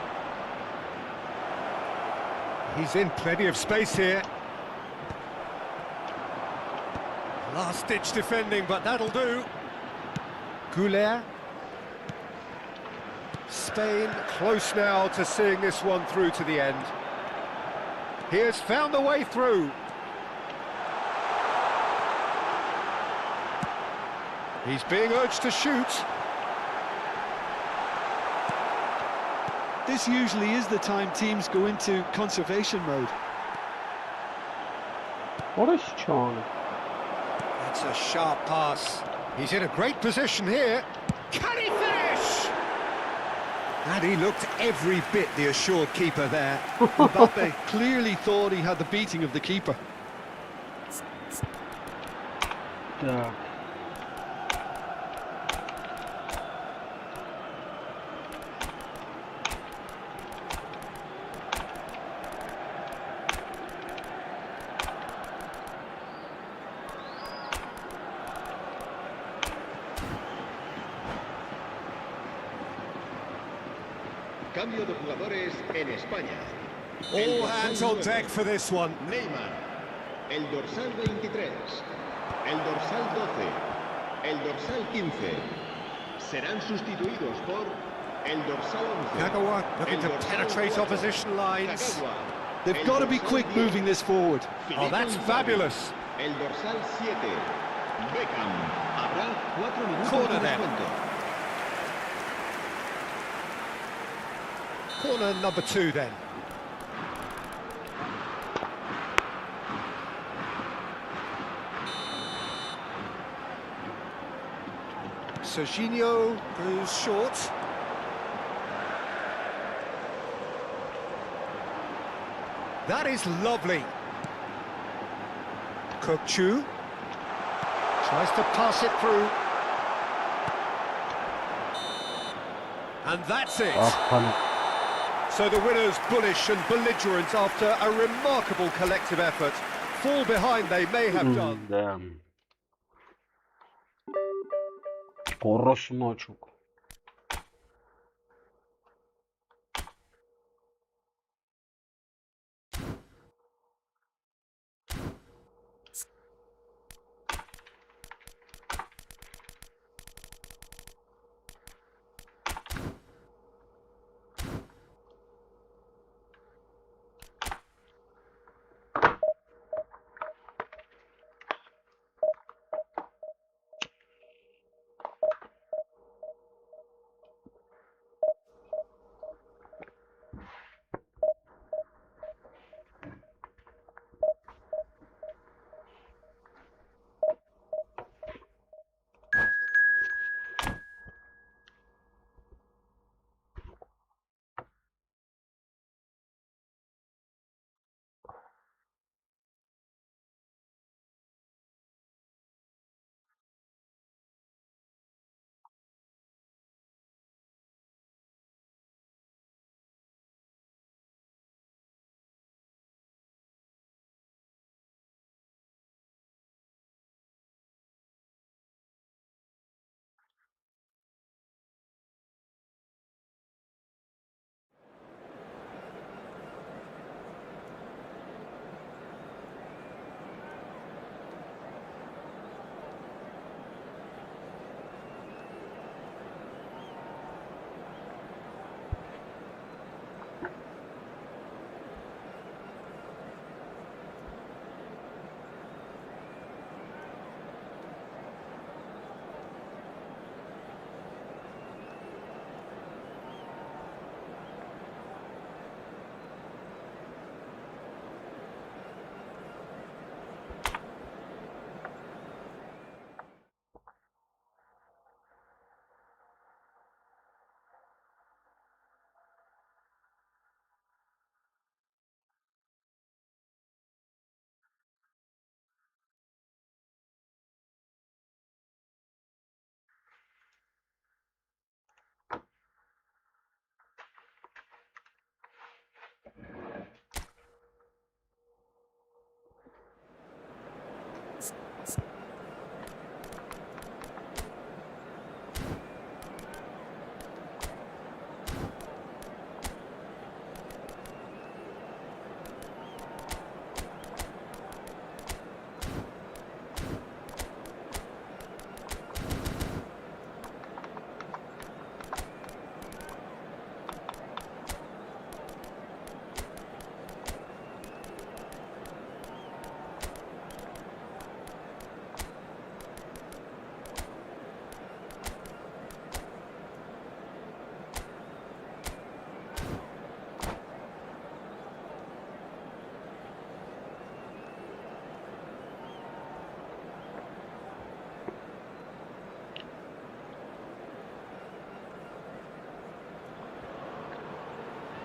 He's in plenty of space here. Last-ditch defending, but that'll do. ǨPNЕНՔ. Spain close now to seeing this one through to the end. He has found the way through. He's being urged to shoot. This usually is the time teams go into conservation mode. What is China? That's a sharp pass. He's in a great position here. Can he finish? And he looked every bit the assured keeper there. Mbappe clearly thought he had the beating of the keeper. Yeah. Cambio de jugadores en España. All hands on deck for this one. Neymar, el dorsal 23, el dorsal 12, el dorsal 15. Serán sustituidos por el dorsal 11. Kagawa looking to penetrate opposition lines. They've got to be quick moving this forward. Oh, that's fabulous. El dorsal 7, Beckham. Habrá 4 minutos Corner de then. descuento. Corner number 2 then. Serginho goes short. That is lovely. Kökçü tries to pass it through. And that's it. So the winners bullish and belligerent after a remarkable collective effort. Fall behind they may have done. Damn. Хороший мальчик.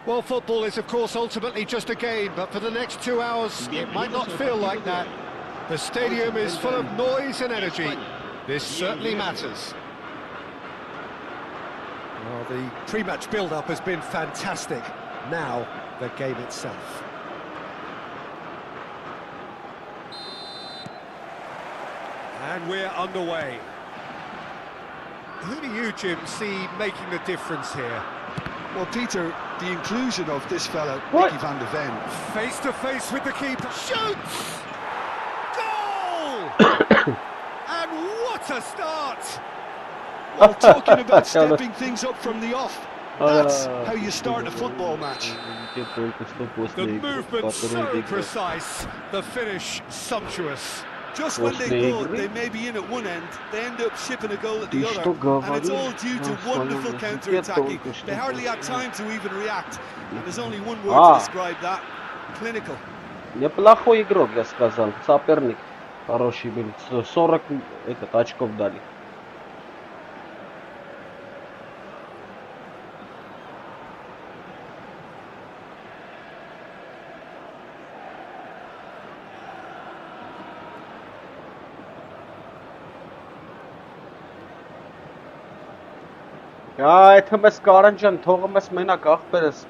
Well, football is, of course, ultimately just a game, but for the next 2 hours, it might not feel like that. The stadium is full of noise and energy. This certainly matters. Well, the pre-match build-up has been fantastic. Now, the game itself. And we're underway. Who do you, Jim, see making the difference here? Well, Peter, the inclusion of this fella, What? Mickey van de Ven. Face to face with the keeper. Shoots! Goal! And what a start! Well, talking about stepping things up from the off. That's how you start a football match. The movement so precise, the finish sumptuous. Just when they thought they may be in at one end, they end up shipping a goal at the other. And it's all due to wonderful counter-attacking. They hardly had time to even react. And there's only one word to describe that. Clinical. Неплохой игрок, я сказал. Соперник хороший был. 40 очков дали. Եթե մեզ կարան ջան, թողը մեզ մենակ ախպերս,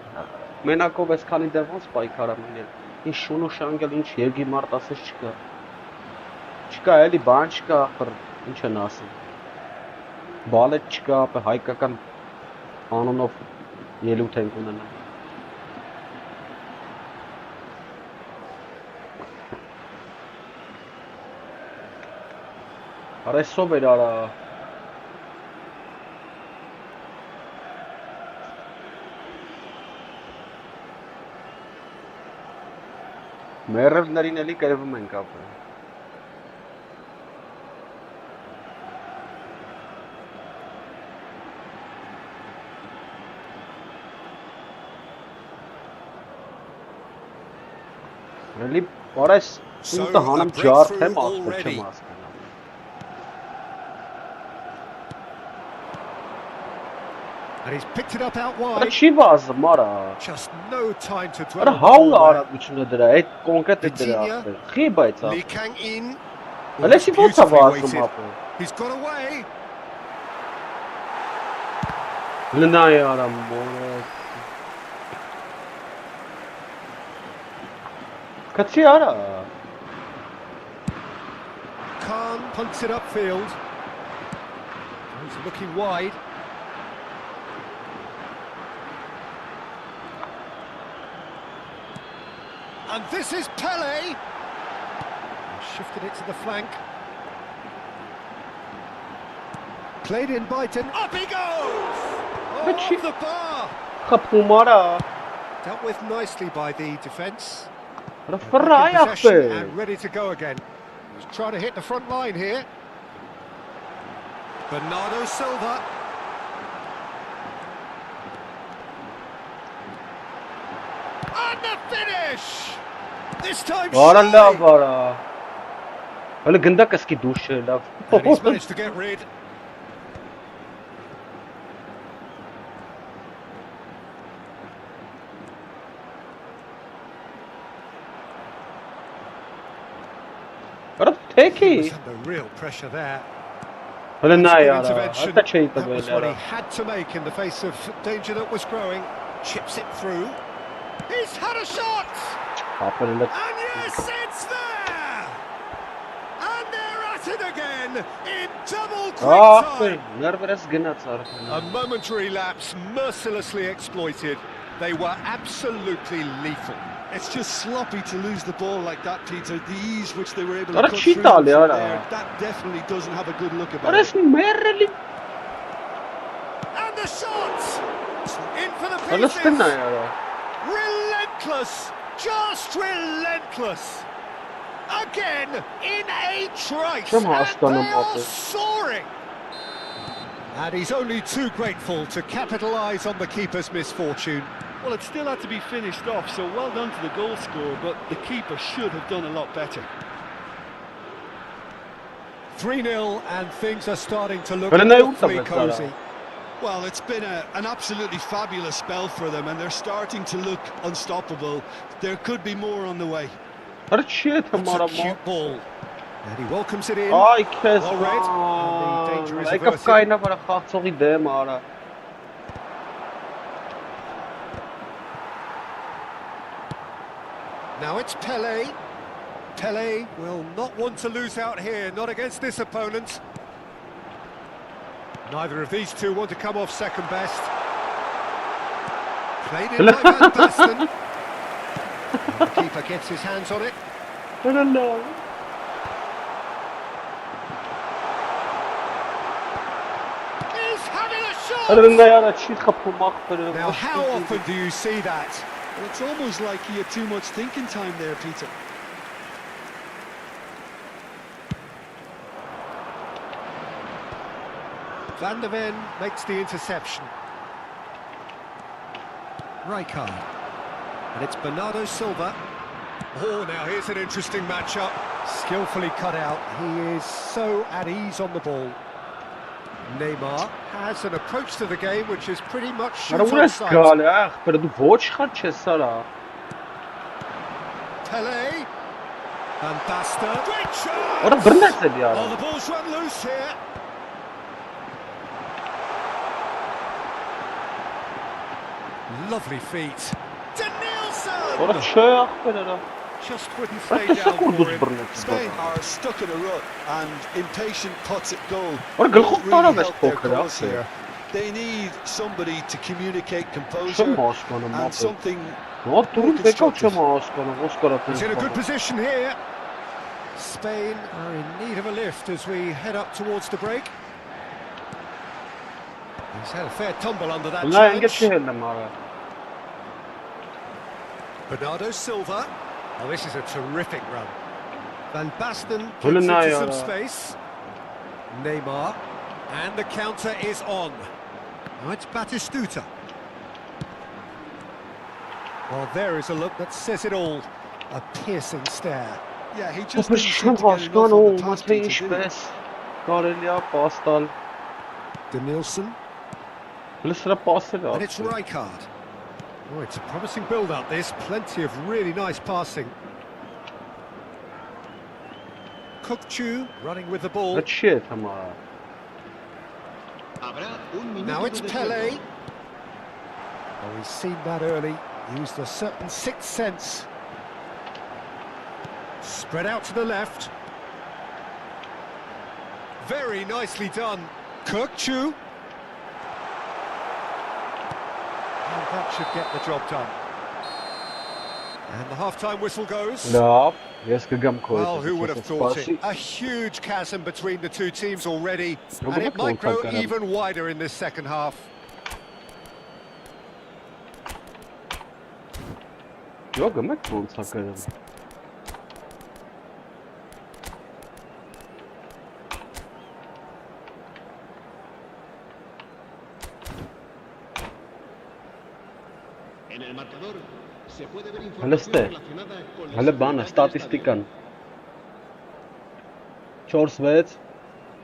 մենակով ես քանի դեռ ոնց պայքարամ ինել, ինչ շուն ու շանգել, ինչ երգի մարդ ասես չկա, չկա էլի բան չկա ախպր, ինչ են ասում, բալետ չկա, հայկական անունով ելույթ ենք ունենալ։ Արեսով էր արա, Մերևներին էլի կերվում ենք ապրել։ Էլի բարես ինտը հանեմ ջարդեմ ախպեր չեմ հասկանում։ And he's picked it up out Արա wide. չի վազում, արա։ Just no time to dwell Արա on the հաու ball there. արագությունը դրա, այդ կոնկրետ է դրա ախպեր։ Խի բայց Lee ախպեր։ Kang-in. Ալեսի ոնց է Beautifully վազում weighted. ախպեր։ He's got away. Լնայ արա մորես։ Կացի արա։ Khan punts it upfield. He's looking wide. And this is Pele. Shifted it to the flank. Played in by Ten. Up he goes! But Off the bar. Խփում արա։ Dealt with nicely by the defence. Արա ֆրայ In possession ախպեր։ and ready to go again. He's trying to hit the front line here. Bernardo Silva. And the finish! This time Արա surely. լավ արա։ Հələ գնդա կսկի դուշ չէ լավ։ And he's managed to get rid. Արա թեքի։ He was under real pressure there. Հələ նայ Good արա։ intervention. Հələ չէի That was տվել what he արա։ had to make in the face of danger that was growing. Chips it through. He's had a shot! Ապրելը։ And yes, it's there! And they're at it again in double quick Ախպեր, time. ներվերս գնաց արդեն։ A momentary lapse mercilessly exploited. They were absolutely lethal. It's just sloppy to lose the ball like that, Peter. The ease which they were able to Արա cut չի through տալի from արա։ there, that definitely doesn't have a good look about Արա it. ես մերելի։ And the shot! In for the Հələ pieces! ստենա արա։ Relentless! Just relentless! Again, in a trice! From And Houston, they are Mbappe. soaring! And he's only too grateful to capitalise on the keeper's misfortune. Well, it still had to be finished off, so well done to the goal scorer, but the keeper should have done a lot better. 3-0 and things are starting to look But I know awfully something, cosy. Well, it's been an absolutely fabulous spell for them, and they're starting to look unstoppable. There could be more on the way. Shit, That's a cute ball. And he welcomes it in. Ay, քեզ Well read. And the danger is Եկավ averted. կայնա վրա խաղցողի դեմ արա։ Now it's Pele. Pele will not want to lose out here, not against this opponent. Neither of these two want to come off second best. Played in by Van Basten. The keeper gets his hands on it. I don't know. He's having a shot! Now Now, how often do you see that? Well, it's almost like he had too much thinking time there, Peter. Van der Ven makes the interception. Rijkaard. And it's Bernardo Silva. Oh, now here's an interesting matchup. Skillfully cut out. He is so at ease on the ball. Neymar has an approach to the game which is pretty much shoot on sight. Pero դու ոչ խաչ ես սարա։ Pele. Van Basten. Great shot! Ora բռնած է դիարը։ Oh, the ball's run loose here. Lovely feet. Denilson! Ora չէ ախպերը։ Just wouldn't stay down for him. Spain are stuck in a rut, and impatient puts at goal Ora won't գլխով really տարավ էս help their փոքր cause ասե։ here. They need somebody to communicate composure Չեմ հասկանում and ապա։ something. Ո՞տ դուրս եկավ չեմ հասկանում, ո՞ս կարա He's in a good տես։ position here. Spain are in need of a lift as we head up towards the break. He's had a fair tumble under that Նա ինքը չի challenge. հելնեմ արա։ Bernardo Silva. Oh, this is a terrific run. Van Basten Well, gets now, into some space. Neymar. And the counter is on. Now it's Batistuta. Well, there is a look that says it all. A piercing stare. Yeah, he just Ո՞պես didn't seem չեմ to get enough հասկանում, on the pass, մաթե Peter, did he? ինչպես կարելի է պաստալ։ Denilson. Հələ սրա պասել And it's է։ Rijkaard. Oh, it's a promising build-up, this. Plenty of really nice passing. Kukçu running with the ball. Դա չի է համարը։ Now it's Pele. Oh, he's seen that early. Used a certain sixth sense. Spread out to the left. Very nicely done. Kukçu. And that should get the job done. And the half-time whistle goes. Լավ, ես կգամ քո։ Well, who would have thought it? A huge chasm between the two teams already, and it might grow even wider in this second half. Yo, գմեք ոնց է գրում։ En el marcador se puede ver Հələ ստե։ relacionada con Հələ բանը, ստատիստիկան։ 4-6,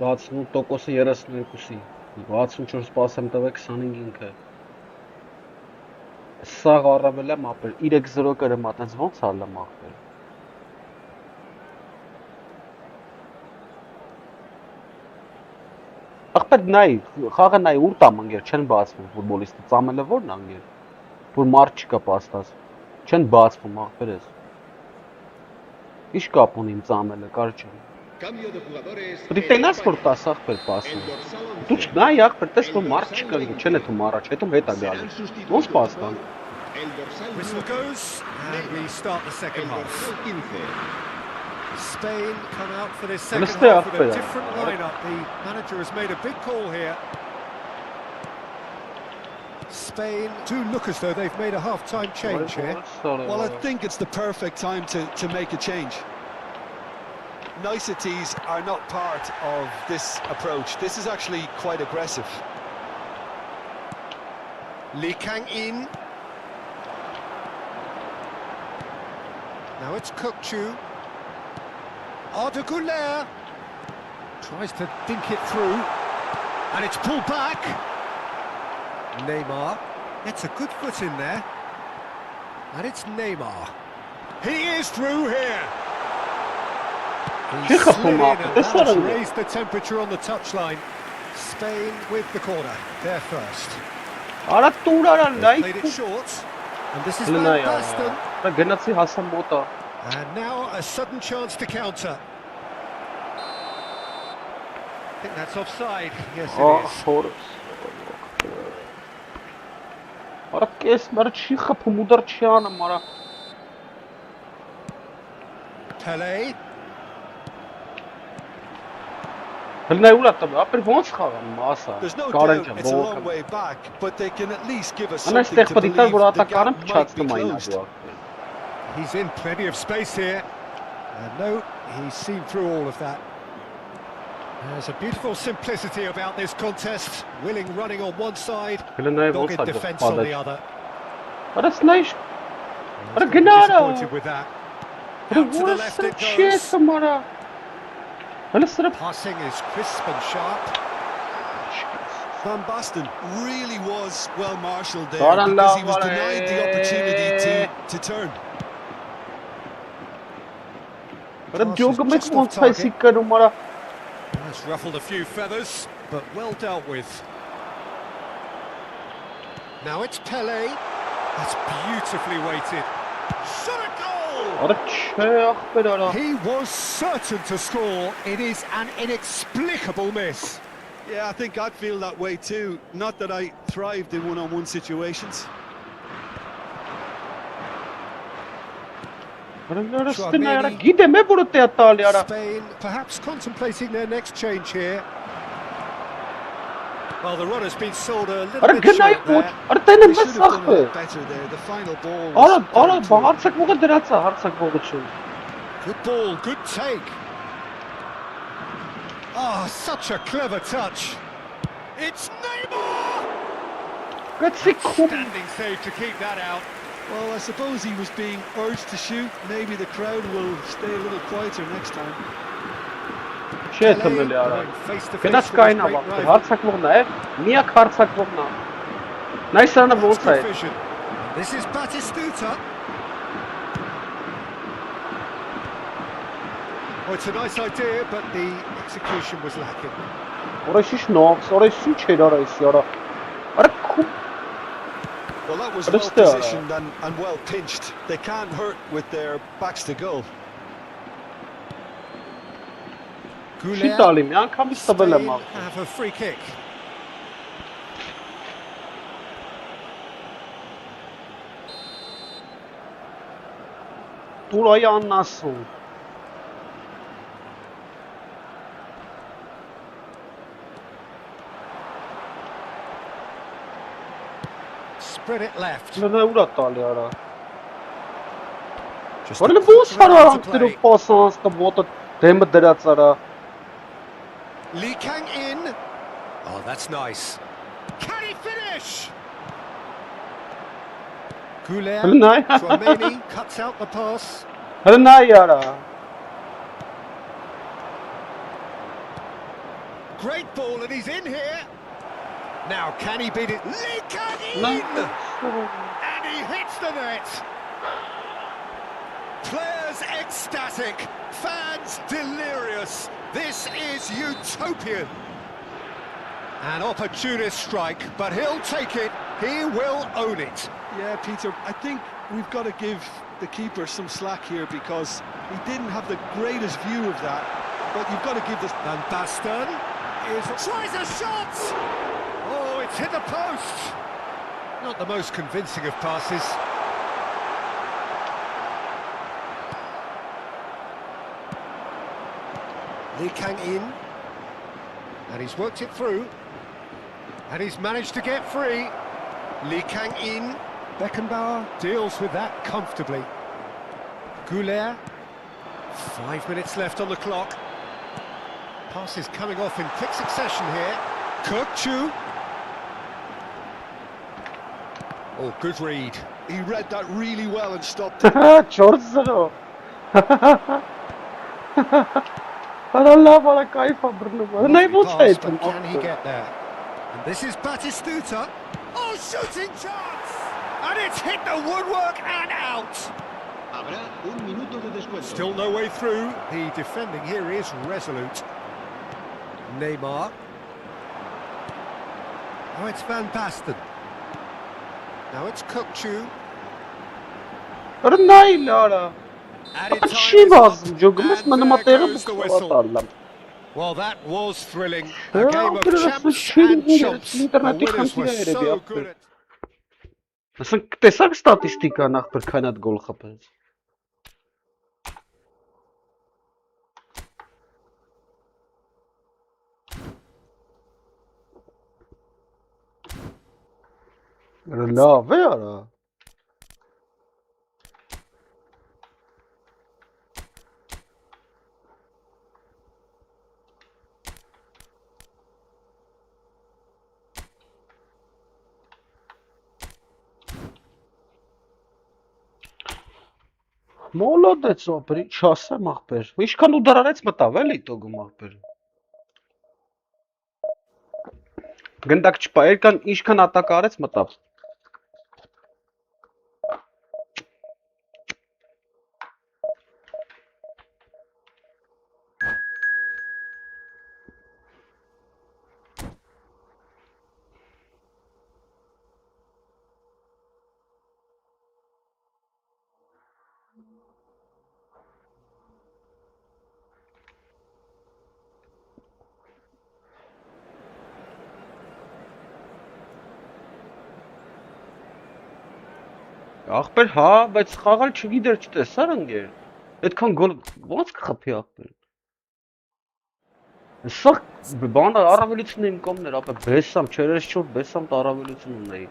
68%-ը 32-ի, 64 պաս եմ տվել 25 ինքը։ Սաղ առավել եմ ապել, 3-0 կրեմ ատենց ոնց ալ եմ աղվել։ Աղպետ նայ, խաղը նայ ուր տամ ընգեր, չեն բացվում ֆուտբոլիստը, ծամելը որն անգեր, որ մարդ չկա պաստած, չեն բացվում աղբեր ես։ Ինչ կապ ունի իմ ծամելը, կար չեմ։ Cambio de jugadores. Պետք է տենաս որ տաս աղբեր պասում։ Դու չնայ աղբեր, տես որ մարդ չկա, չեն էթում առաջ, հետում հետ է գալի։ Ոնց պաստան։ El dorsal Whistle goes, and we start the second el half. dorsal 15. Spain come out for this second stay half up with a there. different lineup. The manager has made a big call here. Spain do look as though they've made a half-time change here. Well, I think it's the perfect time to make a change. Niceties are not part of this approach. This is actually quite aggressive. Lik-GAMING. Now it's Kukçu. Arda Güler tries to dink it through, and it's pulled back. Neymar gets a good foot in there. And it's Neymar. He is through here. He's slid in and that has raised the temperature on the touchline. Spain with the corner. They're first. Played it short. And this is Van Basten. And now a sudden chance to counter. I think that's offside. Yes, it is. Pele. There's no doubt it's a long way back, but they can at least give us something to believe the gap might be closed. He's in plenty of space here. And no, he's seen through all of that. There's a beautiful simplicity about this contest. Willing running on one side, dogged defence on the other. Disappointed with that. Out to the left it goes. Passing is crisp and sharp. Van Basten really was well marshalled there because he was denied the opportunity to turn. That's ruffled a few feathers, but well dealt with. Now it's Pele. That's beautifully weighted. Shot a goal! He was certain to score. It is an inexplicable miss. Yeah, I think I'd feel that way too. Not that I thrived in one-on-one situations. Spain perhaps contemplating their next change here. Well, the run has been sold a little bit short there. They should have done a lot better there. The final ball was Good ball, good take. Oh, such a clever touch. It's Neymar! Standing save to keep that out. Well, I suppose he was being urged to shoot. Maybe the crowd will stay a little quieter next time. Face to face with his great rival. This is Batistuta. Oh, it's a nice idea, but the execution was lacking. Well, that was well positioned and well pinched. They can't hurt with their backs to goal. Spain have a free kick. Spread it left. Just Lee Kang-in. Oh, that's nice. Can he finish? ǨPNЕНՔ cuts out the pass. Great ball, and he's in here. Now, can he beat it? Lee Kang-in! And he hits the net. Players ecstatic, fans delirious. This is utopian. An opportunist strike, but he'll take it. He will own it. Yeah, Peter, I think we've got to give the keeper some slack here because he didn't have the greatest view of that. But you've got to give this... Van Basten tries a shot! Oh, it's hit the post. Not the most convincing of passes. Lee Kang-in, and he's worked it through, and he's managed to get free. Lee Kang-in, Beckenbauer deals with that comfortably. ǨPNЕNՔ, 5 minutes left on the clock. Passes coming off in quick succession here. Kukçu. Oh, good read. He read that really well and stopped it. Can he get there? And this is Batistuta. Oh, shooting chance! And it's hit the woodwork and out! Habrá un minuto de descuento. Still no way through. The defending here is resolute. Neymar. Now it's Van Basten. Now it's ԿՊՆԵՆՔ. Ռնայլ արա։ Added time Չի is վազում up, ջոգում ես and մնա there մատերը goes the whistle. բխավատալամ։ Well, that was thrilling. A Yeah, game of but it's champs shit and here. chumps. It's The internet-ի winners were խնդիրը երևի so ապեր։ good at... Ասենք տեսակ ստատիստիկան ախպեր քան այդ գոլ խփեց։ Լավ է արա։ Մոլոդեց ապեր, ինչ ասեմ ախպեր։ Ինչքան ուդարարեց մտավ էլի տոգում ախպեր։ Գնդակ չպա, երկան ինչքան ատակ արեց մտավ։ Ախպեր, հա, բայց խաղալ չգիտեր չտեսար ընկեր։ Այդքան գոլ ո՞նց կխփի ախպեր։ Սա բանը առավելությունն իմ կողմն էր, ապա բեսամ, չերես չոր բեսամ առավելություն ունեի։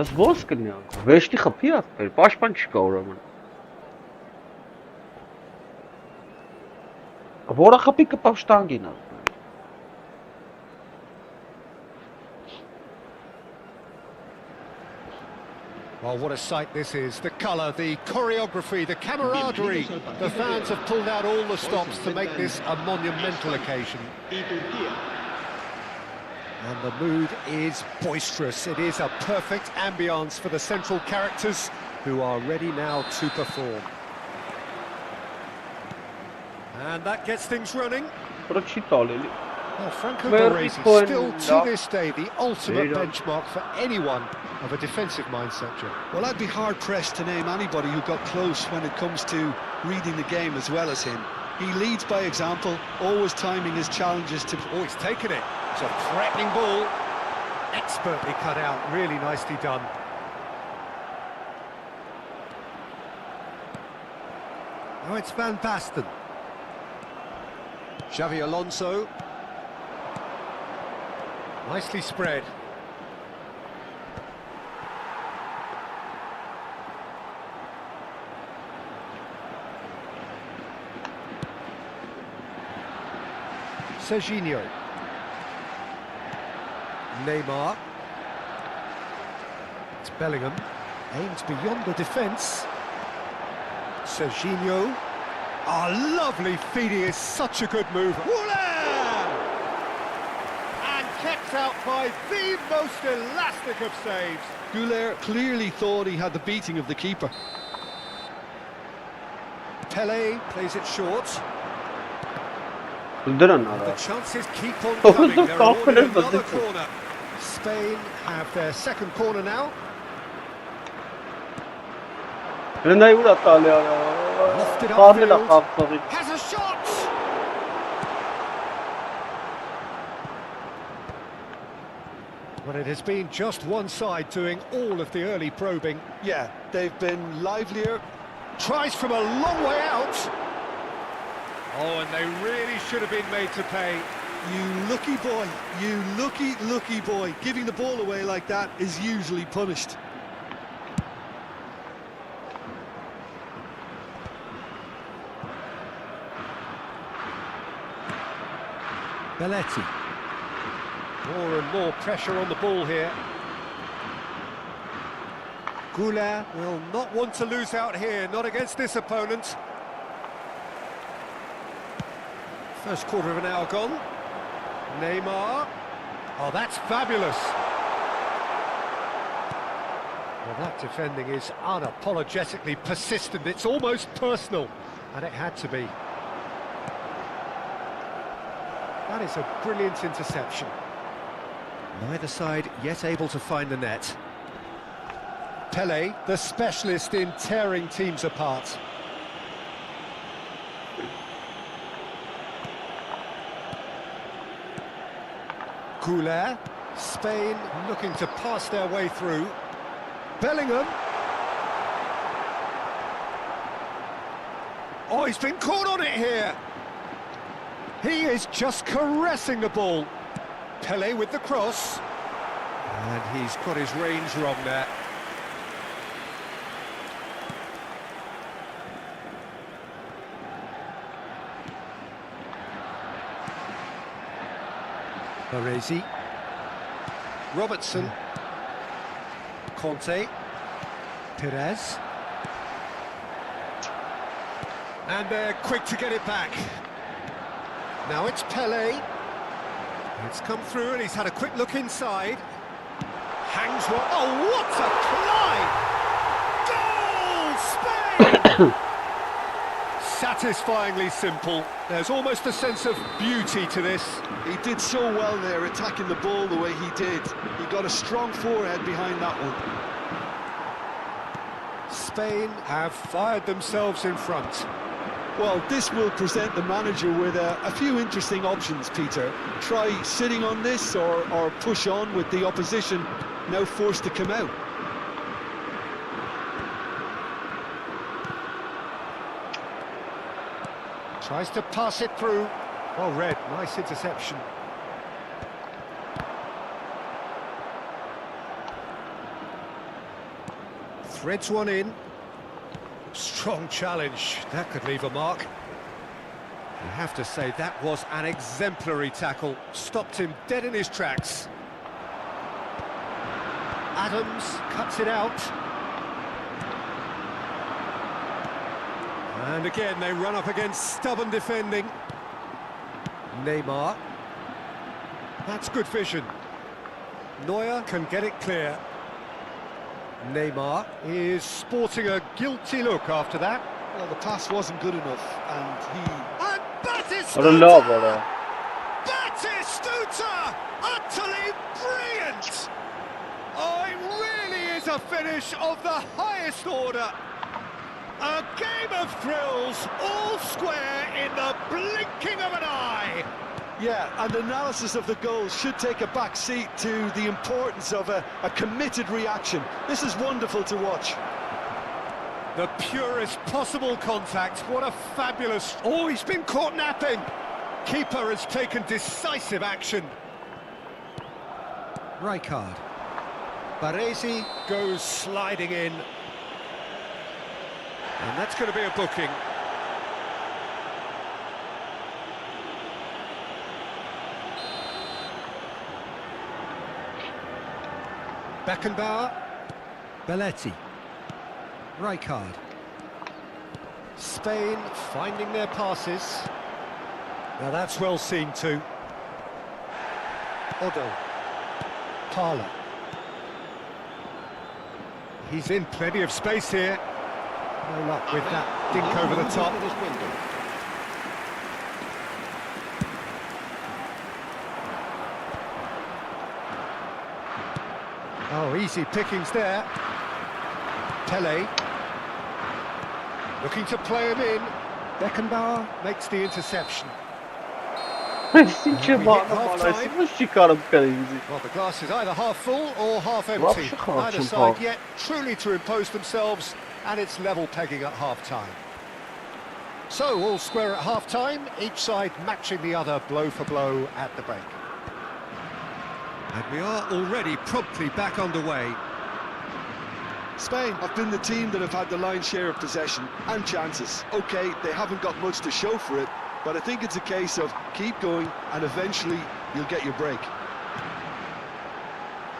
Դες ո՞նց կնի անգամ։ Վեշտի խփի ախպեր, պաշտպան չկա ուրեմն։ Որը խփի կպավ շտանգին ախպեր։ Well, what a sight this is. The colour, the choreography, the camaraderie. The fans have pulled out all the stops to make this a monumental occasion. Y Turquía. And the mood is boisterous. It is a perfect ambience for the central characters who are ready now to perform. And that gets things running. Well, Franco Baresi still to this day the ultimate benchmark for anyone of a defensive mindset, Joe. Well, I'd be hard-pressed to name anybody who got close when it comes to reading the game as well as him. He leads by example, always timing his challenges to... Oh, he's taken it. It's a threatening ball. Expertly cut out, really nicely done. Now it's Van Basten. Xavi Alonso. Nicely spread. Serginho. Neymar. It's Bellingham. Aims beyond the defence. Serginho. Oh, lovely feed. He is such a good mover. And kept out by the most elastic of saves. Če𝐅 clearly thought he had the beating of the keeper. Pele plays it short. Դրան The արա։ chances keep on coming. They're Stop awarded it, another but- corner. Spain have their second corner now. Ռնայ ուրա տալի Lofted արա։ Խառնել է upfield. խաղի։ Has a shot! Well, it has been just one side doing all of the early probing. Yeah, they've been livelier. Tries from a long way out. Oh, and they really should have been made to pay. You lucky boy, you lucky boy. Giving the ball away like that is usually punished. Belletti. More and more pressure on the ball here. Če𝐅 will not want to lose out here, not against this opponent. First quarter of an hour gone. Neymar. Oh, that's fabulous. Well, that defending is unapologetically persistent. It's almost personal, and it had to be. That is a brilliant interception. Neither side yet able to find the net. Pele, the specialist in tearing teams apart. 𝐄𝐅𝐎𝐓, Spain looking to pass their way through. Bellingham. Oh, he's been caught on it here. He is just caressing the ball. Pele with the cross. And he's got his range wrong there. Baresi. Robertson. Conte. Perez. And they're quick to get it back. Now it's Pele. It's come through and he's had a quick look inside. Hangs one. Oh, what a climb! Goal, Spain! Satisfyingly simple. There's almost a sense of beauty to this. He did so well there, attacking the ball the way he did. He got a strong forehead behind that one. Spain have fired themselves in front. Well, this will present the manager with a few interesting options, Peter. Try sitting on this or push on with the opposition now forced to come out. Tries to pass it through. Well read, nice interception. Threads one in. Strong challenge, that could leave a mark. You have to say that was an exemplary tackle. Stopped him dead in his tracks. Adams cuts it out. And again they run up against stubborn defending. Neymar. That's good vision. Neuer can get it clear. Neymar is sporting a guilty look after that. Well, the pass wasn't good enough, and And Batistuta! Batistuta! Utterly brilliant! Oh, it really is a finish of the highest order. A game of thrills, all square in the blinking of an eye. yeah, and analysis of the goal should take a back seat to the importance of a committed reaction. This is wonderful to watch. The purest possible contact. What a fabulous... Oh, he's been caught napping. Keeper has taken decisive action. Rijkaard. Baresi goes sliding in. And that's going to be a booking. Beckenbauer. Belletti. Rijkaard. Spain finding their passes. Now that's well seen too. Odo. Parla. He's in plenty of space here. No luck with that dink over the top. Oh, easy pickings there. Pele. Looking to play him in. Beckenbauer makes the interception. Well, the glass is either half full or half empty. Neither side yet truly to impose themselves, and it's level pegging at half-time. So, all square at half-time, each side matching the other blow for blow at the break. And we are already promptly back underway. Spain have been the team that have had the lion's share of possession and chances. OK, they haven't got much to show for it, but I think it's a case of keep going and eventually you'll get your break.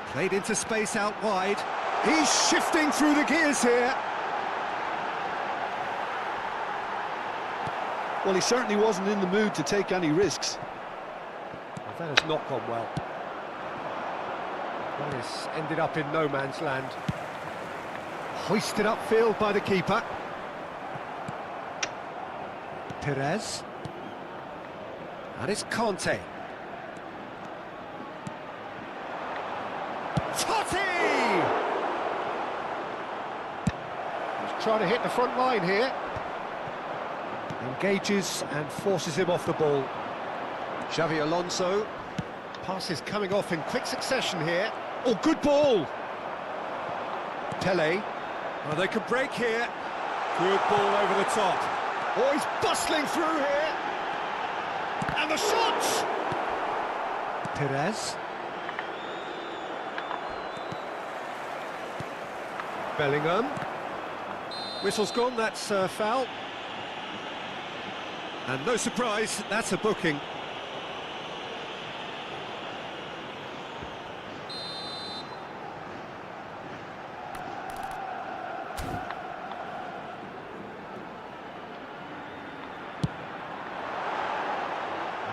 Played into space out wide. He's shifting through the gears here. Well, he certainly wasn't in the mood to take any risks. Well, that has not gone well. That has ended up in no man's land. Hoisted upfield by the keeper. Perez. And it's Conte. Totti! He's trying to hit the front line here. Engages and forces him off the ball. Xavi Alonso. Passes coming off in quick succession here. Oh, good ball! Pele. Oh, they could break here. Good ball over the top. Oh, he's bustling through here. And the shot! Perez. Bellingham. Whistle's gone, that's foul. And no surprise, that's a booking.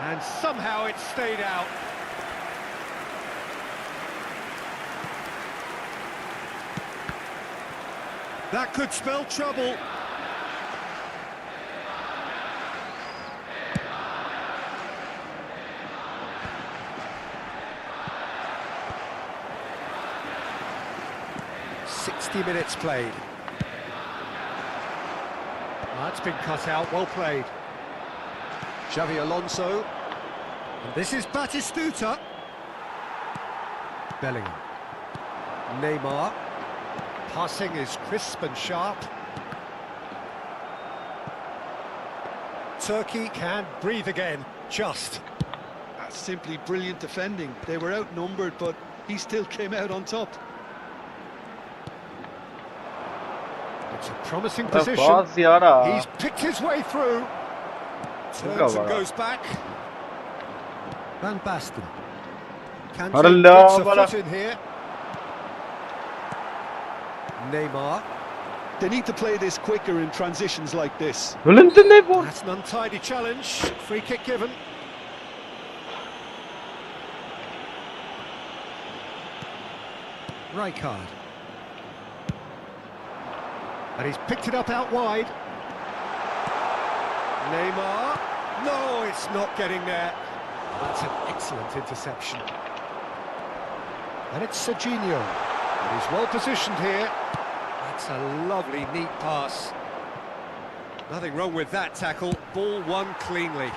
And somehow it stayed out. That could spell trouble. Minutes played. That's been cut out, well played. Xavi Alonso. And this is Batistuta. Bellingham. Neymar. Passing is crisp and sharp. Turkey can breathe again, just. That's simply brilliant defending. They were outnumbered, but he still came out on top. It's a promising position. He's picked his way through. Turns and goes back. Van Basten. Kante gets a foot in here. Neymar. They need to play this quicker in transitions like this. That's an untidy challenge. Free kick given. Rijkaard. And he's picked it up out wide. Neymar. No, it's not getting there. That's an excellent interception. And it's Serginho. And he's well positioned here. That's a lovely, neat pass. Nothing wrong with that tackle. Ball won cleanly.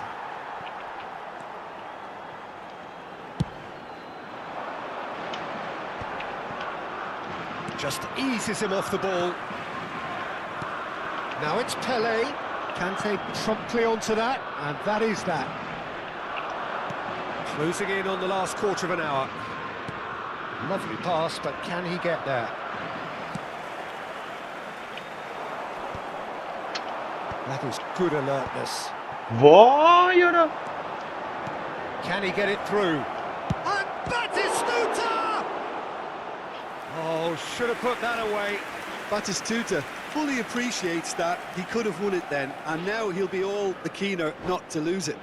Just eases him off the ball. Now it's Pele. Kante promptly onto that, and that is that. Closing in on the last quarter of an hour. Lovely pass, but can he get there? That is good alertness. Can he get it through? And Batistuta! Oh, should have put that away. Batistuta fully appreciates that he could have won it then, and now he'll be all the keener not to lose it.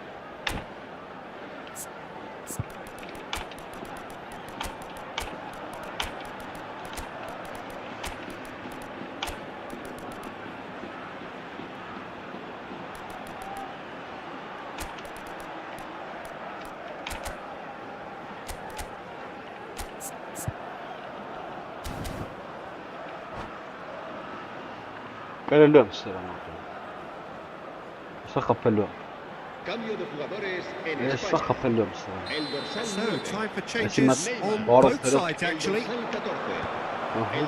Cambio de jugadores en España. El dorsal So, 9. time for changes on both sides, actually. El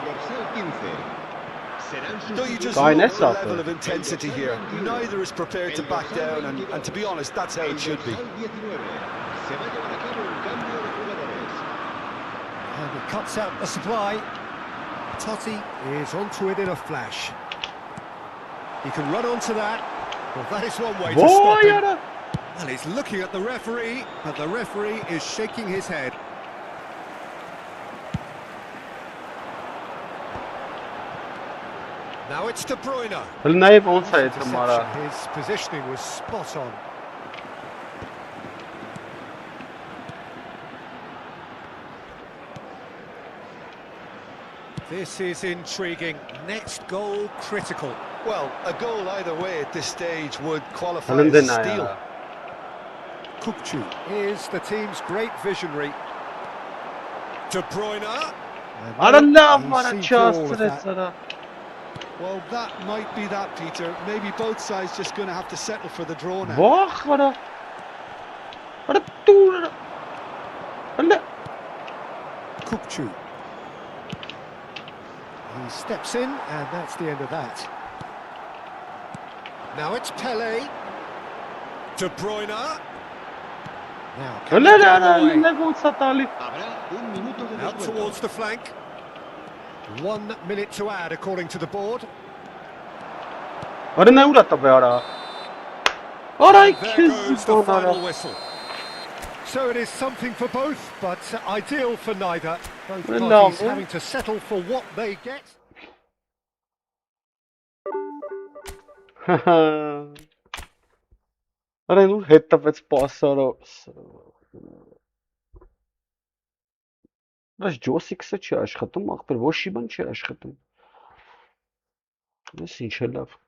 dorsal 15. Serán Don't you just Guy love Ness the out level there. of intensity here? Neither is prepared to back down, and to be honest, that's how it should be. Se va a llevar a cabo un cambio de jugadores. And he cuts out the supply. Totti is onto it in a flash. He can run onto that. Well, that is one way to stop him. Well, he's looking at the referee, but the referee is shaking his head. Now it's De Bruyne. onside His positioning was spot on. This is intriguing. Next goal critical. Well, a goal either way at this stage would qualify Alın as a dene steal. ya. Kukçu is the team's great visionary. De Bruyne. And Allah he's bana seen through all of çastır that. sana. Well, that might be that, Peter. Maybe both sides just going to have to settle for the draw now. Bak bana. Bana dur. Allah. Kukçu. He steps in, and that's the end of that. Now it's Pele. De Bruyne. Now, can Allah he get Allah him away? ne gol satali. Habrá un minuto de Out descuento. towards the flank. 1 minute to add, according to the board. Bana ne uğrattı be ara. Ara There goes ikiz the bana. final whistle. So it is something for both, but ideal for neither. Both Well, parties no, having to settle for what they get. Ara nur հետևեց պասարը։ Բայց Ջոսիքսը չի աշխատում, ախպեր ոչ մի բան չի աշխատում։ Ես ինչ է լավ։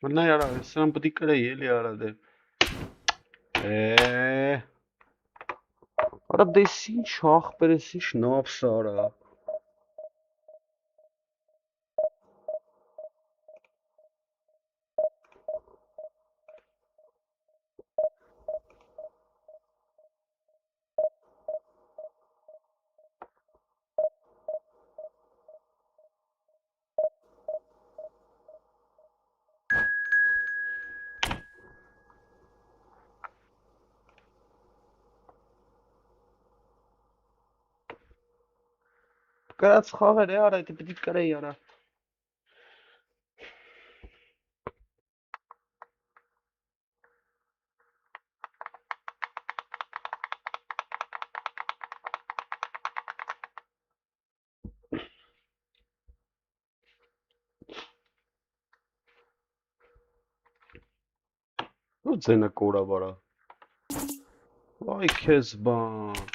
Մնա яра, սրան պետք է կրեի էլի արա դե։ Արա դես ինչ ախպեր ես ինչ նապս արա։ Կրած խաղեր է արա, դե պետք է կրեի արա։ Ու ձենը կորա բարա։ Վայ քեզ բան։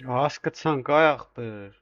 Հասկացանք այ ախպեր։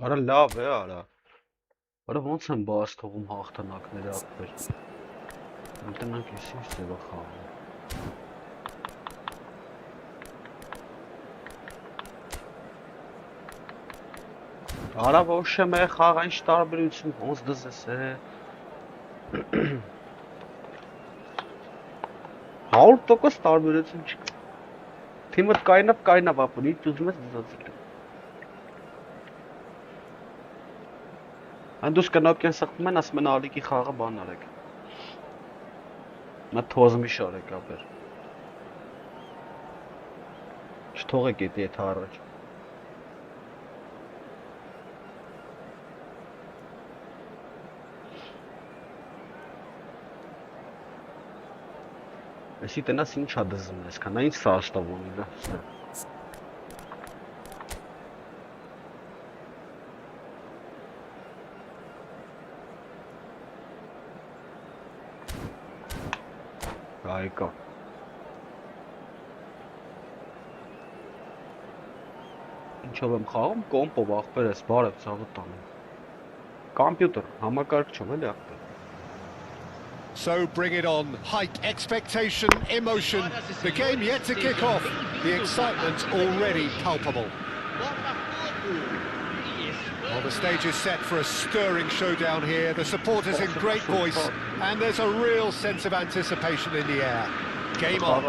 Արա լավ է արա։ Արա ոնց են բաց թողում հաղթանակները ախպեր։ Ընտնանք ես ինչ ձևա խաղում։ Արա ոչ է խաղ այն տարբերություն ոնց դզես է։ 100% տարբերություն չի։ Թիմը կայնավ ապրի, ուզում ես դզած։ Անդուս կնոպկեն սխտում են, ասում են ալիքի խաղը բան արեք։ Նա թոզմի շարեք ապեր։ Չթողեք էտի էտ առաջ։ Էսի տնաս ինչ ադզում ես, կան ինչ սաստավ ունի դա։ Կայկա։ Ինչով եմ խաղում, կոմպով աղբեր ես բարև ցավը տանում։ Կոմպյուտեր, համակարգ չեմ էլի աղբեր։ So bring it on. Hike expectation, emotion. The game yet to kick off. The excitement already palpable. Well, the stage is set for a stirring showdown here. The supporters in great voice, and there's a real sense of anticipation in the air. Game on.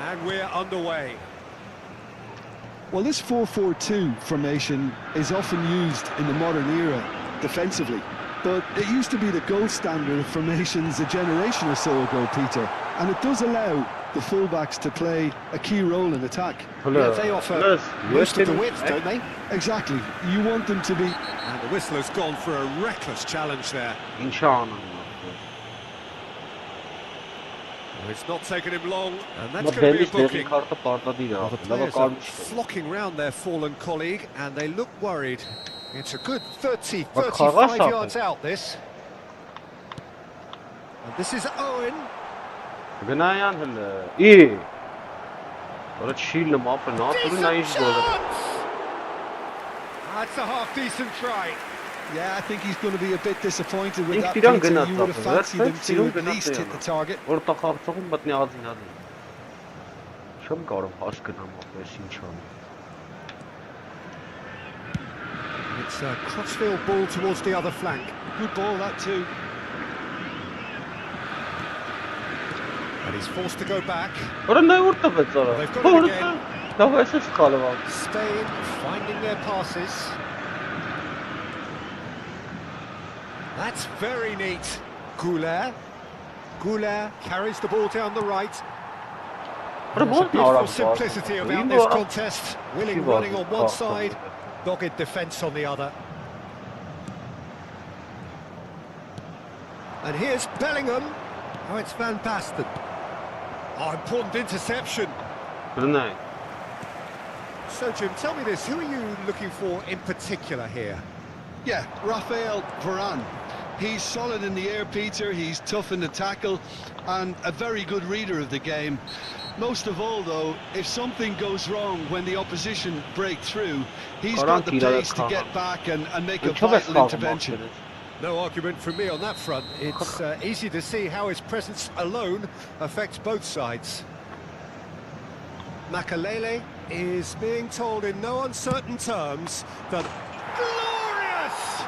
And we're underway. Well, this 4-4-2 formation is often used in the modern era defensively, but it used to be the gold standard of formations a generation or so ago, Peter, and it does allow the fullbacks to play a key role in attack. Yeah, they offer most of the width, don't they? Exactly. You want them to be... And the whistler's gone for a reckless challenge there. Inshallah. It's not taken him long, and that's going to be a booking. Well, The players are flocking round their fallen colleague, and they look worried. It's a good 30, 35 yards out, this. And this is Owen. Գնայան հլը։ Ի։ Որը շիլը մապը նատուրը նա ինչ գոլը։ That's a half-decent try. Yeah, I think he's going to be a bit disappointed with that, Ինքն իրան Peter. գնաց You would have fancied them to սիրուն at least hit the target. Որտեղ խաղացողում մտնի ազին ազին։ Չեմ կարող հաս գնամ ապես ինչ անի։ It's a crossfield ball towards the other flank. Good ball, that too. And he's forced to go back. Որը նա որտեղից արա։ They've got it again. Դա վայս է սխալը։ Spain finding their passes. That's very neat. ＫՊՆԵՆՔ. ＫՊՆԵՆՔ carries the ball down the right. There's a beautiful simplicity about this contest. Willing running on one side, dogged defence on the other. And here's Bellingham. Oh, it's Van Basten. Oh, important interception. So, Jim, tell me this. Who are you looking for in particular here? Yeah, Rafael Varane. He's solid in the air, Peter. He's tough in the tackle and a very good reader of the game. Most of all, though, if something goes wrong when the opposition break through, he's got the pace to get back and make a vital intervention. No argument from me on that front. It's easy to see how his presence alone affects both sides. Makalele is being told in no uncertain terms that... Glorious!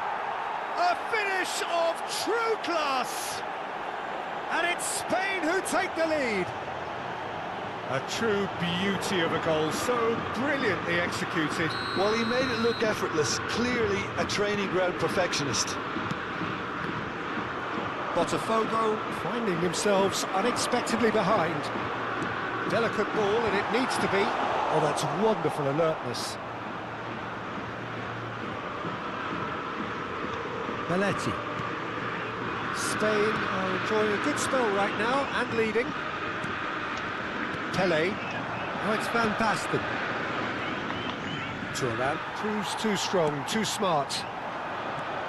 A finish of true class! And it's Spain who take the lead. A true beauty of a goal, so brilliantly executed. Well, he made it look effortless. Clearly a training ground perfectionist. Botafogo finding themselves unexpectedly behind. Delicate ball, and it needs to be. Oh, that's wonderful alertness. Belletti. Spain are enjoying a good spell right now and leading. Pele. Oh, it's Van Basten. Thuram proves too strong, too smart.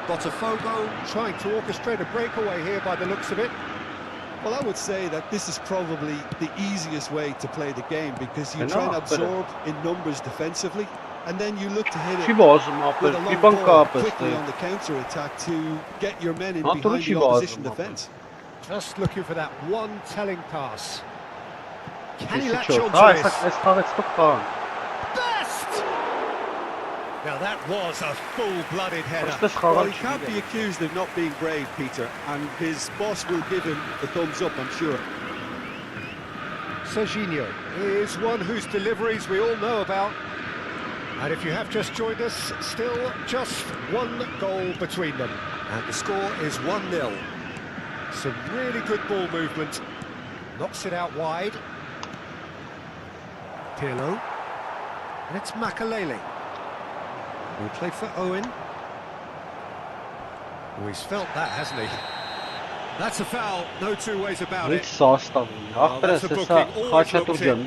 Botafogo trying to orchestrate a breakaway here by the looks of it. Well, I would say that this is probably the easiest way to play the game because you try and absorb in numbers defensively and then you look to hit it with a long ball quickly on the counter-attack to get your men in behind the opposition defence. Just looking for that one telling pass. Can he latch onto this? Best! Now that was a full-blooded header. Well, he can't be accused of not being brave, Peter, and his boss will give him the thumbs up, I'm sure. Serginho is one whose deliveries we all know about. And if you have just joined us, still just one goal between them. And the score is 1-0. Some really good ball movement. Knocks it out wide. Pirlo. And it's Makalele. Will play for Owen. Oh, he's felt that, hasn't he? That's a foul, no two ways about it. Oh, that's a booking, always looked in.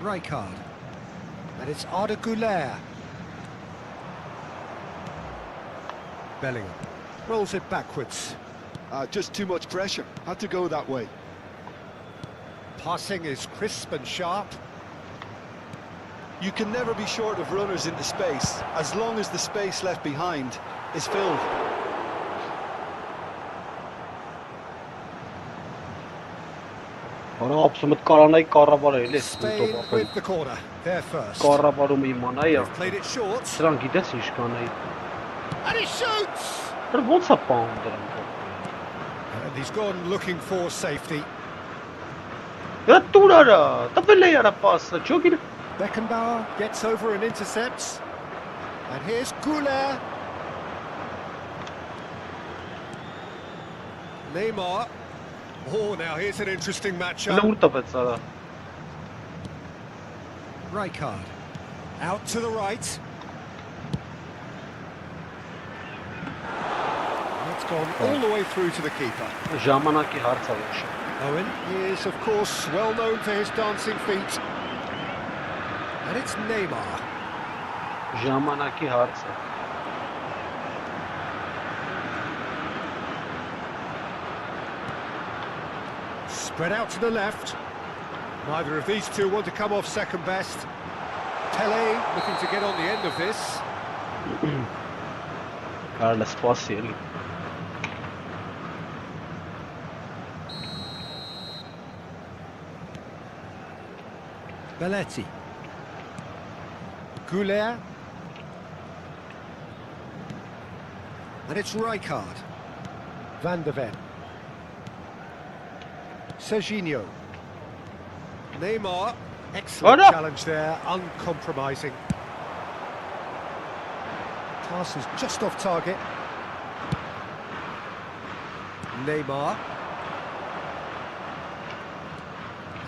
Rijkaard. And it's Arda Güler. Bellingham rolls it backwards. Just too much pressure. Had to go that way. Passing is crisp and sharp. You can never be short of runners into space, as long as the space left behind is filled. Ora absoluut karanay կառավարել է Spain with the corner. They're first. կառավարումը իմանայի, Played it short. սրանք գիտես ինչ կանայի։ And he shoots! Դեռ ո՞նց է պահում դրանք։ And he's gone looking for safety. Դա տուր արա, տվել է արա պասը, չոքիր։ Beckenbauer gets over and intercepts. And here's ԿՊՆԵՆՔ. Neymar. Oh, now here's an interesting matchup. Ուր տվեց արա։ Rijkaard. Out to the right. It's gone all the way through to the keeper. Ժամանակի հարց է ոչ։ Owen is, of course, well known for his dancing feet. And it's Neymar. Ժամանակի հարց է։ Spread out to the left. Neither of these two want to come off second best. Pele looking to get on the end of this. Կարելի սպասի էլի։ Belletti. ԿՊՆԵՆՔ. And it's Rijkaard. Van de Ven. Serginho. Neymar. Excellent challenge there, uncompromising. Pass is just off target. Neymar.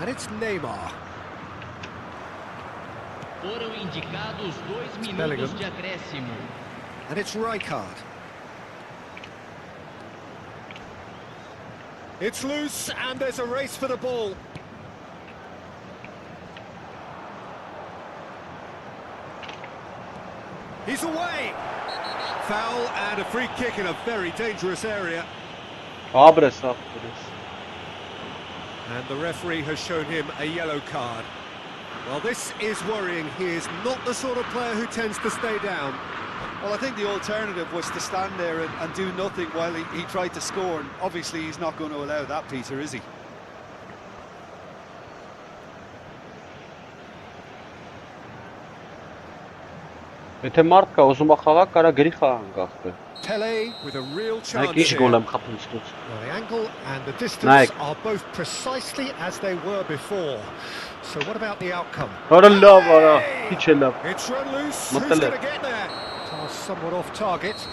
And it's Neymar. Foram indicados 2 minutos Bellingham. de acréscimo. And it's Rijkaard. It's loose, and there's a race for the ball. He's away. Foul and a free kick in a very dangerous area. Աբրես աբրես։ And the referee has shown him a yellow card. Well, this is worrying. He is not the sort of player who tends to stay down. Well, I think the alternative was to stand there and do nothing while he tried to score. And obviously, he's not going to allow that, Peter, is he? Եթե մարդ կա ուզում է խաղա, կարա գրի խաղան գախտը։ Pele with a real chance Նայեք ինչ here. գոլ եմ խփում ստուց։ Well, the angle and the distance Nike. are both precisely as they were before. So what about the outcome? Արա լավ արա, քիչ է լավ։ It's run loose. Who's Մտել է։ going to get there? Pass somewhat off target.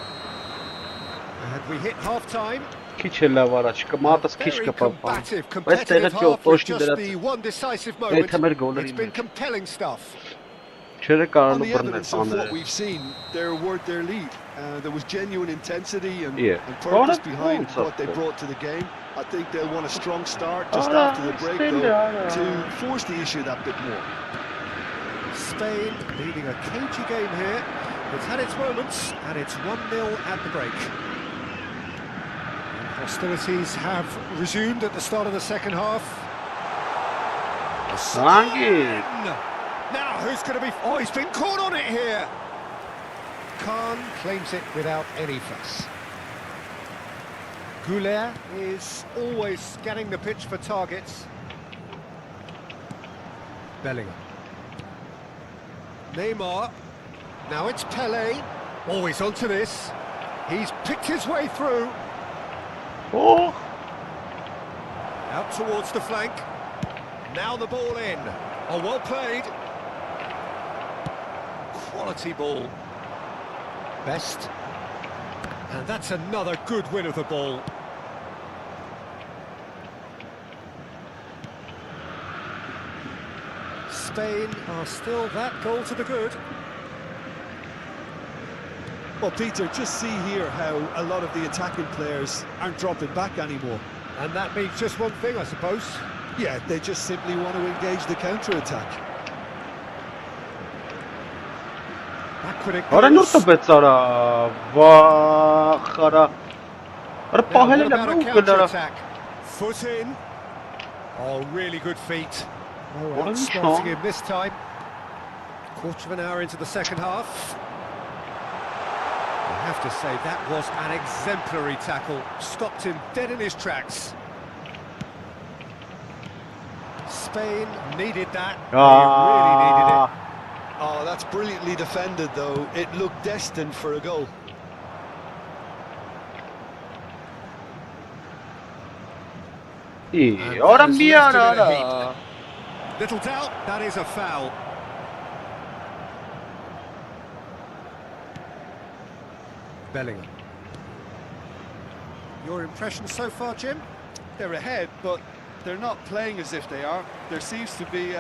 And we hit half-time. Քիչ է լավ արա, չկմատս քիչ Very կփափա։ combative, Բայց տեղը competitive չի half with օտոշնի just դրած։ the one decisive Այդ մեր moment. գոլերի It's been մեջ։ compelling stuff. Չերը On կարողանում the բռնել evidence of what տաները։ we've seen, they're worth their lead. There was genuine intensity and Yeah. purpose Ora behind punto. what they brought to the game. I think they'll want a strong start just Ora, after the break, still though, there. to force the issue that bit more. Spain leading a cagey game here. It's had its moments, and it's 1-0 at the break. And hostilities have resumed at the start of the second half. Սանգի։ Now, who's going to be... Oh, he's been caught on it here. Khan claims it without any fuss. ԿՊՆԵՆՔ is always scanning the pitch for targets. Bellingham. Neymar. Now it's Pele. Always onto this. He's picked his way through. Օ, Out towards the flank. Now the ball in. Oh, well played. Quality ball. Best. And that's another good win of the ball. Spain are still that goal to the good. Well, Peter, just see here how a lot of the attacking players aren't dropping back anymore. And that means just one thing, I suppose. Yeah, they just simply want to engage the counter-attack. Backward it Ora goes. nurta bețara. Vahara. Ora Now, what pahele about a la counter-attack? Foot in. Oh, really good feet. Oh, What a outsmarting shot. him this time. Quarter of an hour into the second half. I have to say, that was an exemplary tackle. Stopped him dead in his tracks. Spain needed that. They really needed it. Oh, that's brilliantly defended, though. It looked destined for a goal. İyi. Ora bir ara. Little doubt, that is a foul. Bellingham. Your impression so far, Jim? They're ahead, but they're not playing as if they are. There seems to be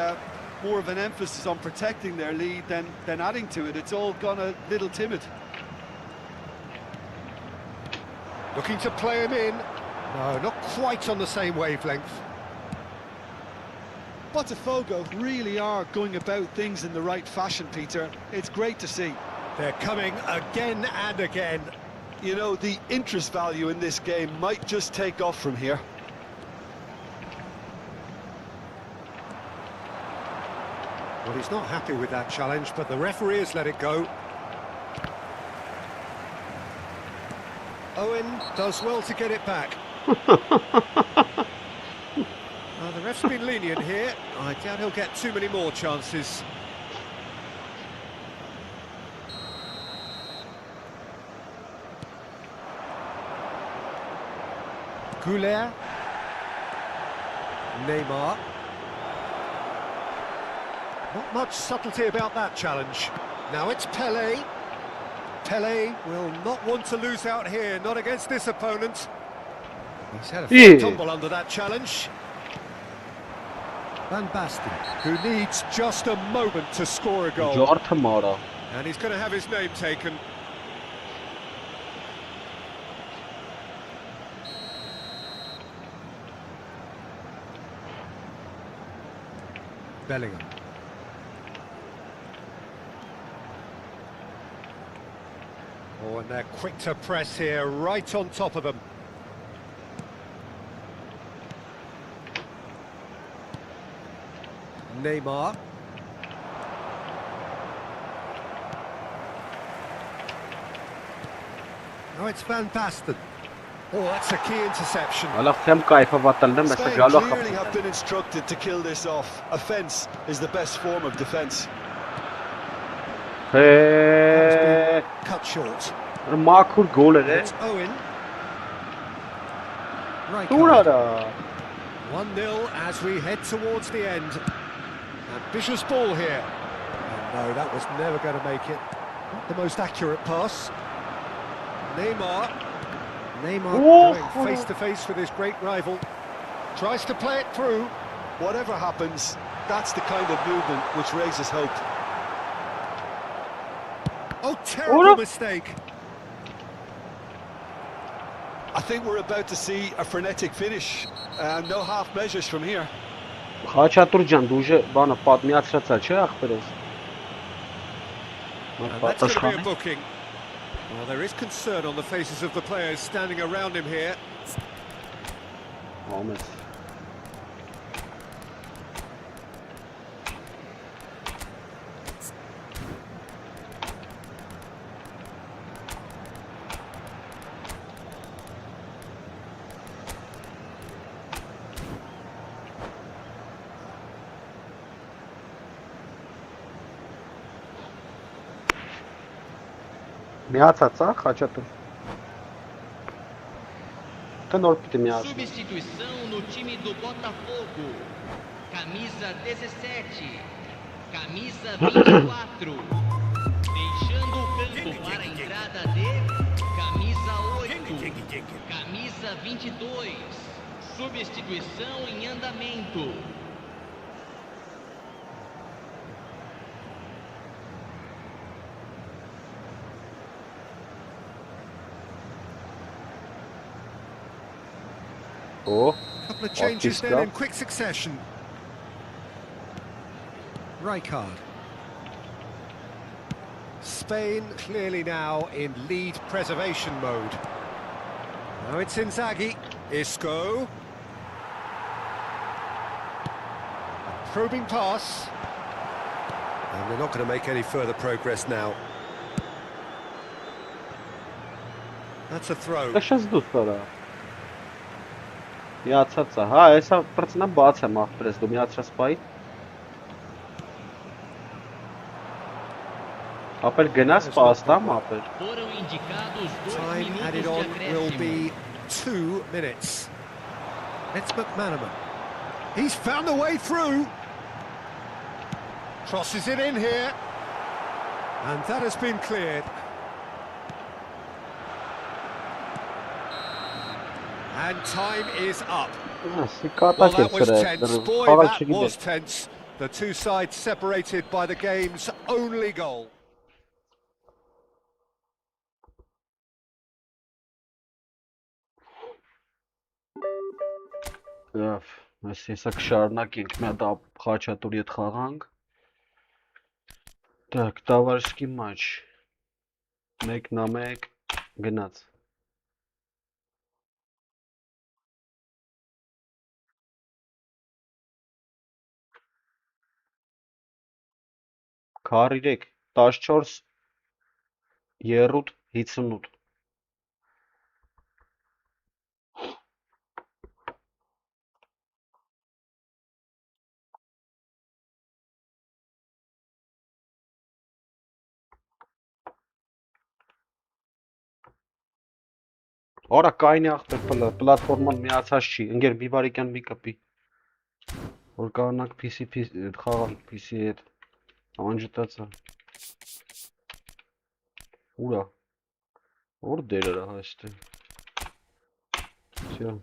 more of an emphasis on protecting their lead than adding to it. It's all gone a little timid. Looking to play him in. No, not quite on the same wavelength. Botafogo really are going about things in the right fashion, Peter. It's great to see. They're coming again and again. You know, the interest value in this game might just take off from here. Well, he's not happy with that challenge, but the referee has let it go. Owen does well to get it back. The ref's been lenient here. I doubt he'll get too many more chances. ǨPNЕНՔ. Neymar. Not much subtlety about that challenge. Now it's Pelé. Pelé will not want to lose out here, not against this opponent. He's had a fair tumble under that challenge. Van Basten, who needs just a moment to score a goal. Jortamara. And he's going to have his name taken. Bellingham. Oh, and they're quick to press here, right on top of them. Neymar. Now it's Van Basten. Oh, that's a key interception. Ala hem kayfa vataldım mesela Spain galo clearly have kapı. been instructed to kill this off. Offence is the best form of defence. He. Cut short. Makul gol ede. It's Owen. Right. Durara. 1-0 as we head towards the end. Ambitious ball here. And no, that was never going to make it. Not the most accurate pass. Neymar. Neymar going face to face with his great rival. Tries to play it through. Whatever happens, that's the kind of movement which raises hope. Oh, terrible mistake. I think we're about to see a frenetic finish. No half measures from here. Խաչատուր ջան, դու ուժը բանը պատմիացրացա, չէ՞ ախպերս։ And that's going to be a booking. Well, there is concern on the faces of the players standing around him here. Ամես։ Միացած է Խաչատուր։ Թե նոր պիտի միացնի։ Substituição no time do Botafogo. Camisa 17. Camisa 24. Deixando o campo para a entrada de camisa 8. Camisa 22. Substituição em andamento. Oh, Couple of changes then in quick succession. Rijkaard. Spain clearly now in lead preservation mode. Now it's Inzaghi. Isco. A probing pass. And they're not going to make any further progress now. That's a throw. Դա շես դու ստորա։ Միացած է, հա, հեսա պրծնա բաց եմ աղբրես, դու միացրած պայի։ Ապեր գնաս պաստամ, ապեր։ Foram indicados 2 Time minutos added de on will acréscimo. be 2 minutes. It's McManaman. He's found a way through. Crosses it in here. And that has been cleared. And time is up. Well, that was tense. Boy, that was tense. The two sides separated by the game's only goal. Լավ, mēs հեսա կշարունակենք մի հատ խաչատուրի հետ խաղանք։ Так, товарищеский матч։ 1-1 գնաց։ Քառ 3 14 30 58 Արա կայնի ախպեր պլատֆորման միացած չի, ընկեր մի բարիկյան մի կպի, որ կարողանանք PC խաղալ PC հետ, անջտած է, ուրա, որ դերեր է հաստե, всё.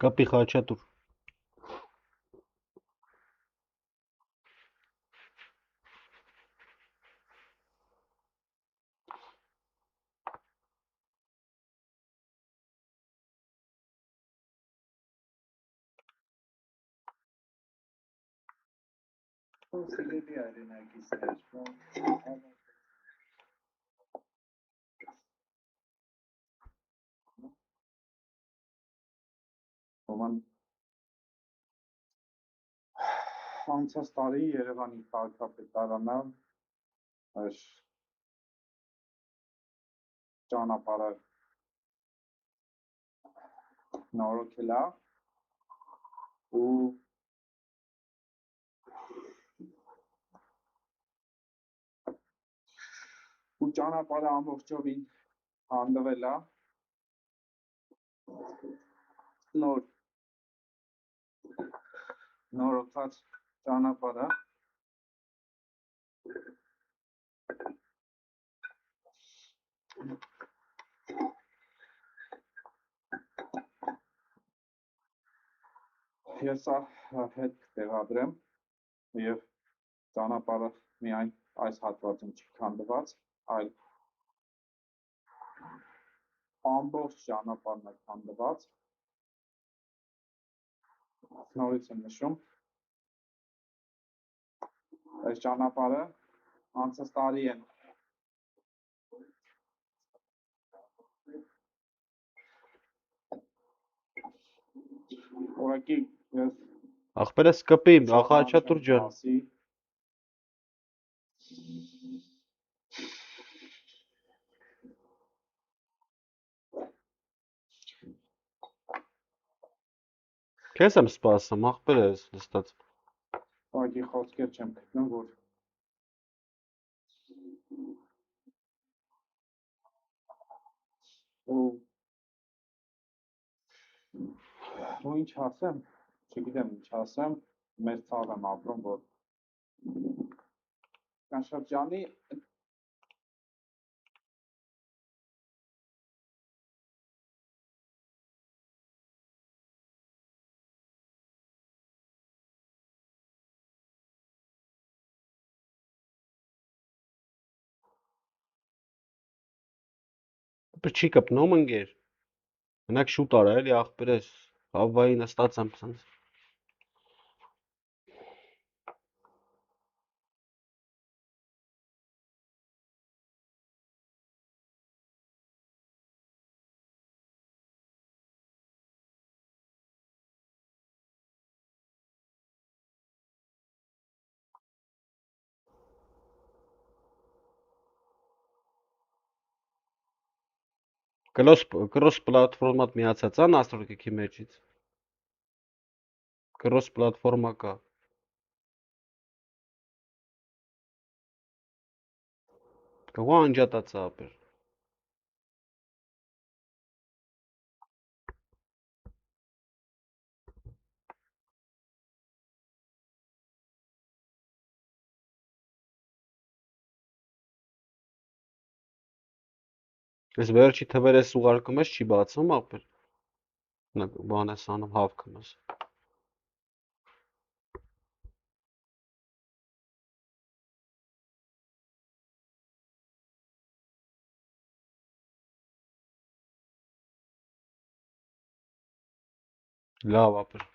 Կապի խաչատուր։ Անցած տարի Երևանի քաղաքապետարանը այս ճանապարհը նորոգել է ու ճանապարհը ամբողջովին հանդվել է նորոգված ճանապարհը Ես հետ կտեղադրեմ եւ ճանապարհը միայն այս հատվածում չի քանդված, այլ ամբողջ ճանապարհն է քանդված։ Նորից եմ նշում, այս ճանապարհը անցած տարի են Օրակի ես Ախպերս կպի, խաչատուր ջան։ Քեզ եմ սպասում, ախպերս նստած։ Օրակի խոսքեր չեմ գտնում, որ ու ինչ ասեմ, չգիտեմ ինչ ասեմ, մեր ցավ եմ ապրում, որ կան շրջանի Բայց չի կպնում ընկեր։ Մենակ շուտ արա էլի աղբերես, հավվայի նստած եմ սենց։ Կրոս պլատֆորմատ միացած ա настройки մեջից։ Կրոս պլատֆորմա կա։ Կողա անջատած ա ապեր։ Ես վերջի թվեր ես ուղարկում ես չի բացում ապեր։ Բան ես անում հավքում ես։ Լավ ապեր։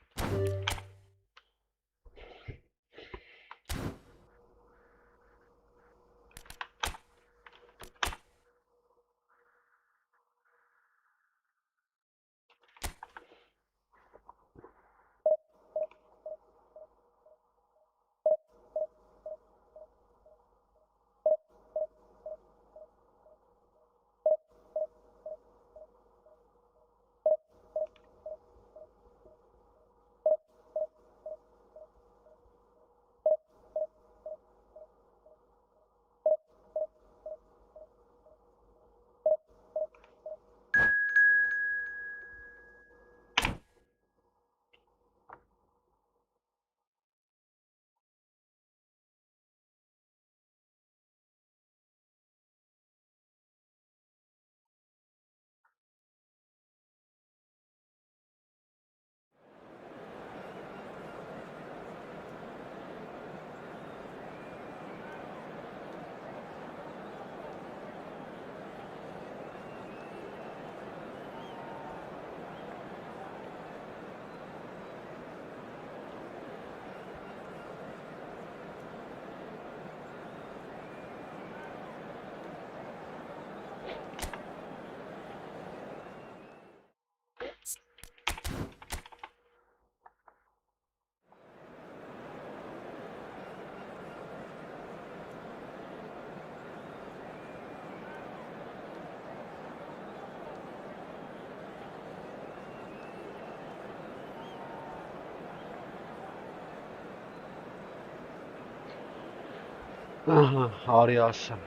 Ահա, արի ասեմ։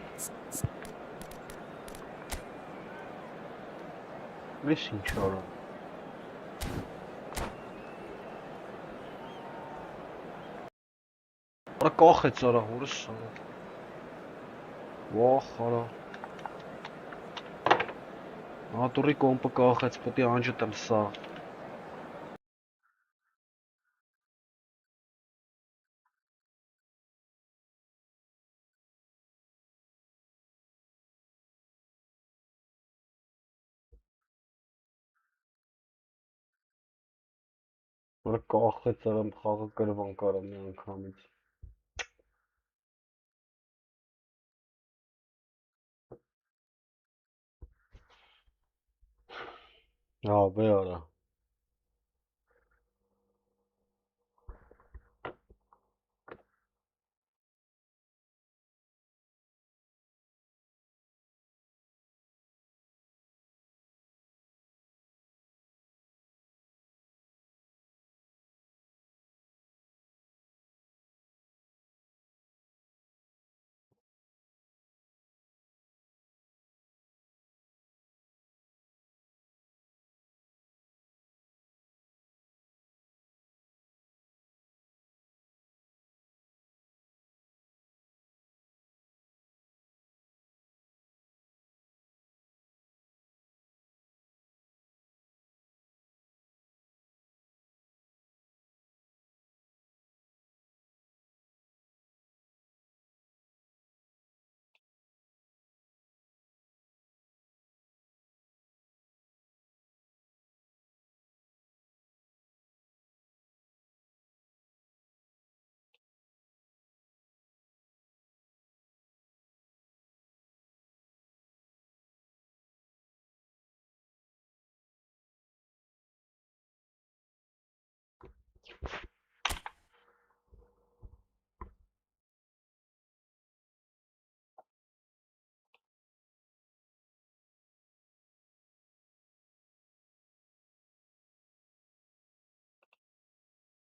Ես ինչ արա։ Արա կախեց արա, հորս արա։ Վախ արա։ Ատուրի կոմպը կախեց, պետք է անջատեմ սա։ Արա կախեց արա, խաղը կրվան կարա մի անգամից։ Հա, վե արա։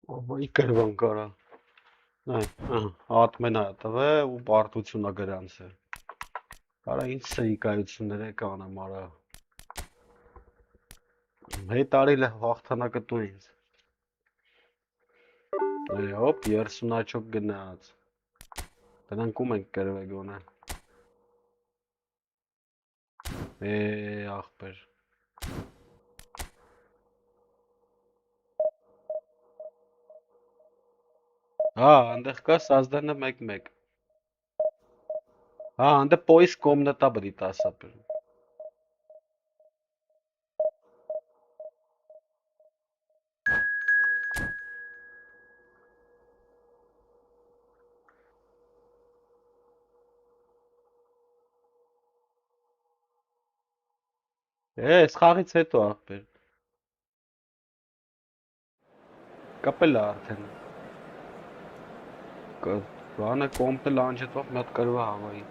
Ո՞й կրվան կարա։ Ատմենա տվե ու պարտությունա գրանց է։ Արա ինչ սեիկայություններ է կանեմ արա։ Հետ արիլ է հաղթանակը տու ինձ։ Հոպ 30 աչոք գնաց։ Դրանք ում ենք կրվե գոնե։ Ախպեր։ Այնտեղ կա սազդանը 1-1։ Այնտեղ պոյս կոմնատա բրի տասապեր։ Այս խաղից հետո ախպեր։ Կապել է արդեն։ Բանը կոմպը լանջետվող մի հատ կրվա հավայի։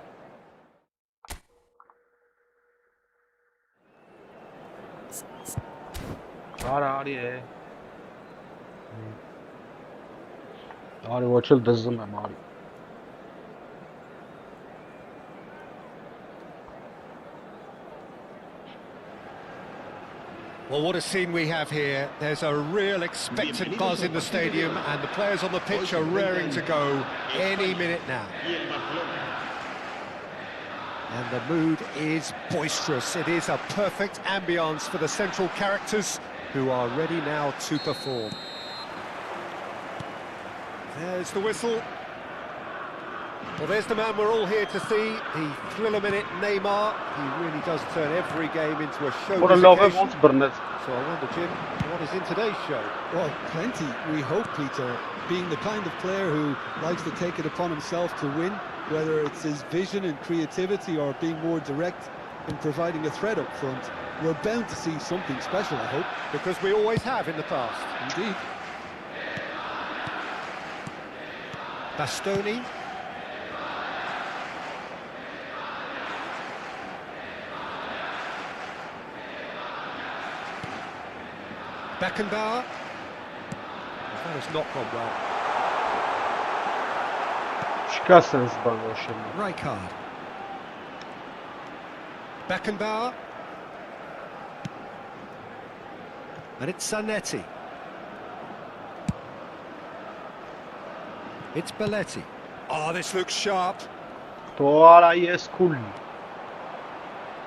Արա արի է։ Արի ոչ էլ դզում եմ արի։ Well, what a scene we have here. There's a real expectant buzz in the stadium and the players on the pitch are raring to go any minute now. And the mood is boisterous. It is a perfect ambience for the central characters who are ready now to perform. There's the whistle. Well, there's the man we're all here to see, the thriller-minute Neymar. He really does turn every game into a showbiz occasion. So I wonder, Jim, what is in today's show? Well, plenty, we hope, Peter. Being the kind of player who likes to take it upon himself to win, whether it's his vision and creativity or being more direct in providing a threat up front, we're bound to see something special, I hope. Because we always have in the past. Indeed. Bastoni. Beckenbauer. That has not gone well. Rijkaard. Beckenbauer. And it's Zanetti. It's Belletti. Oh, this looks sharp.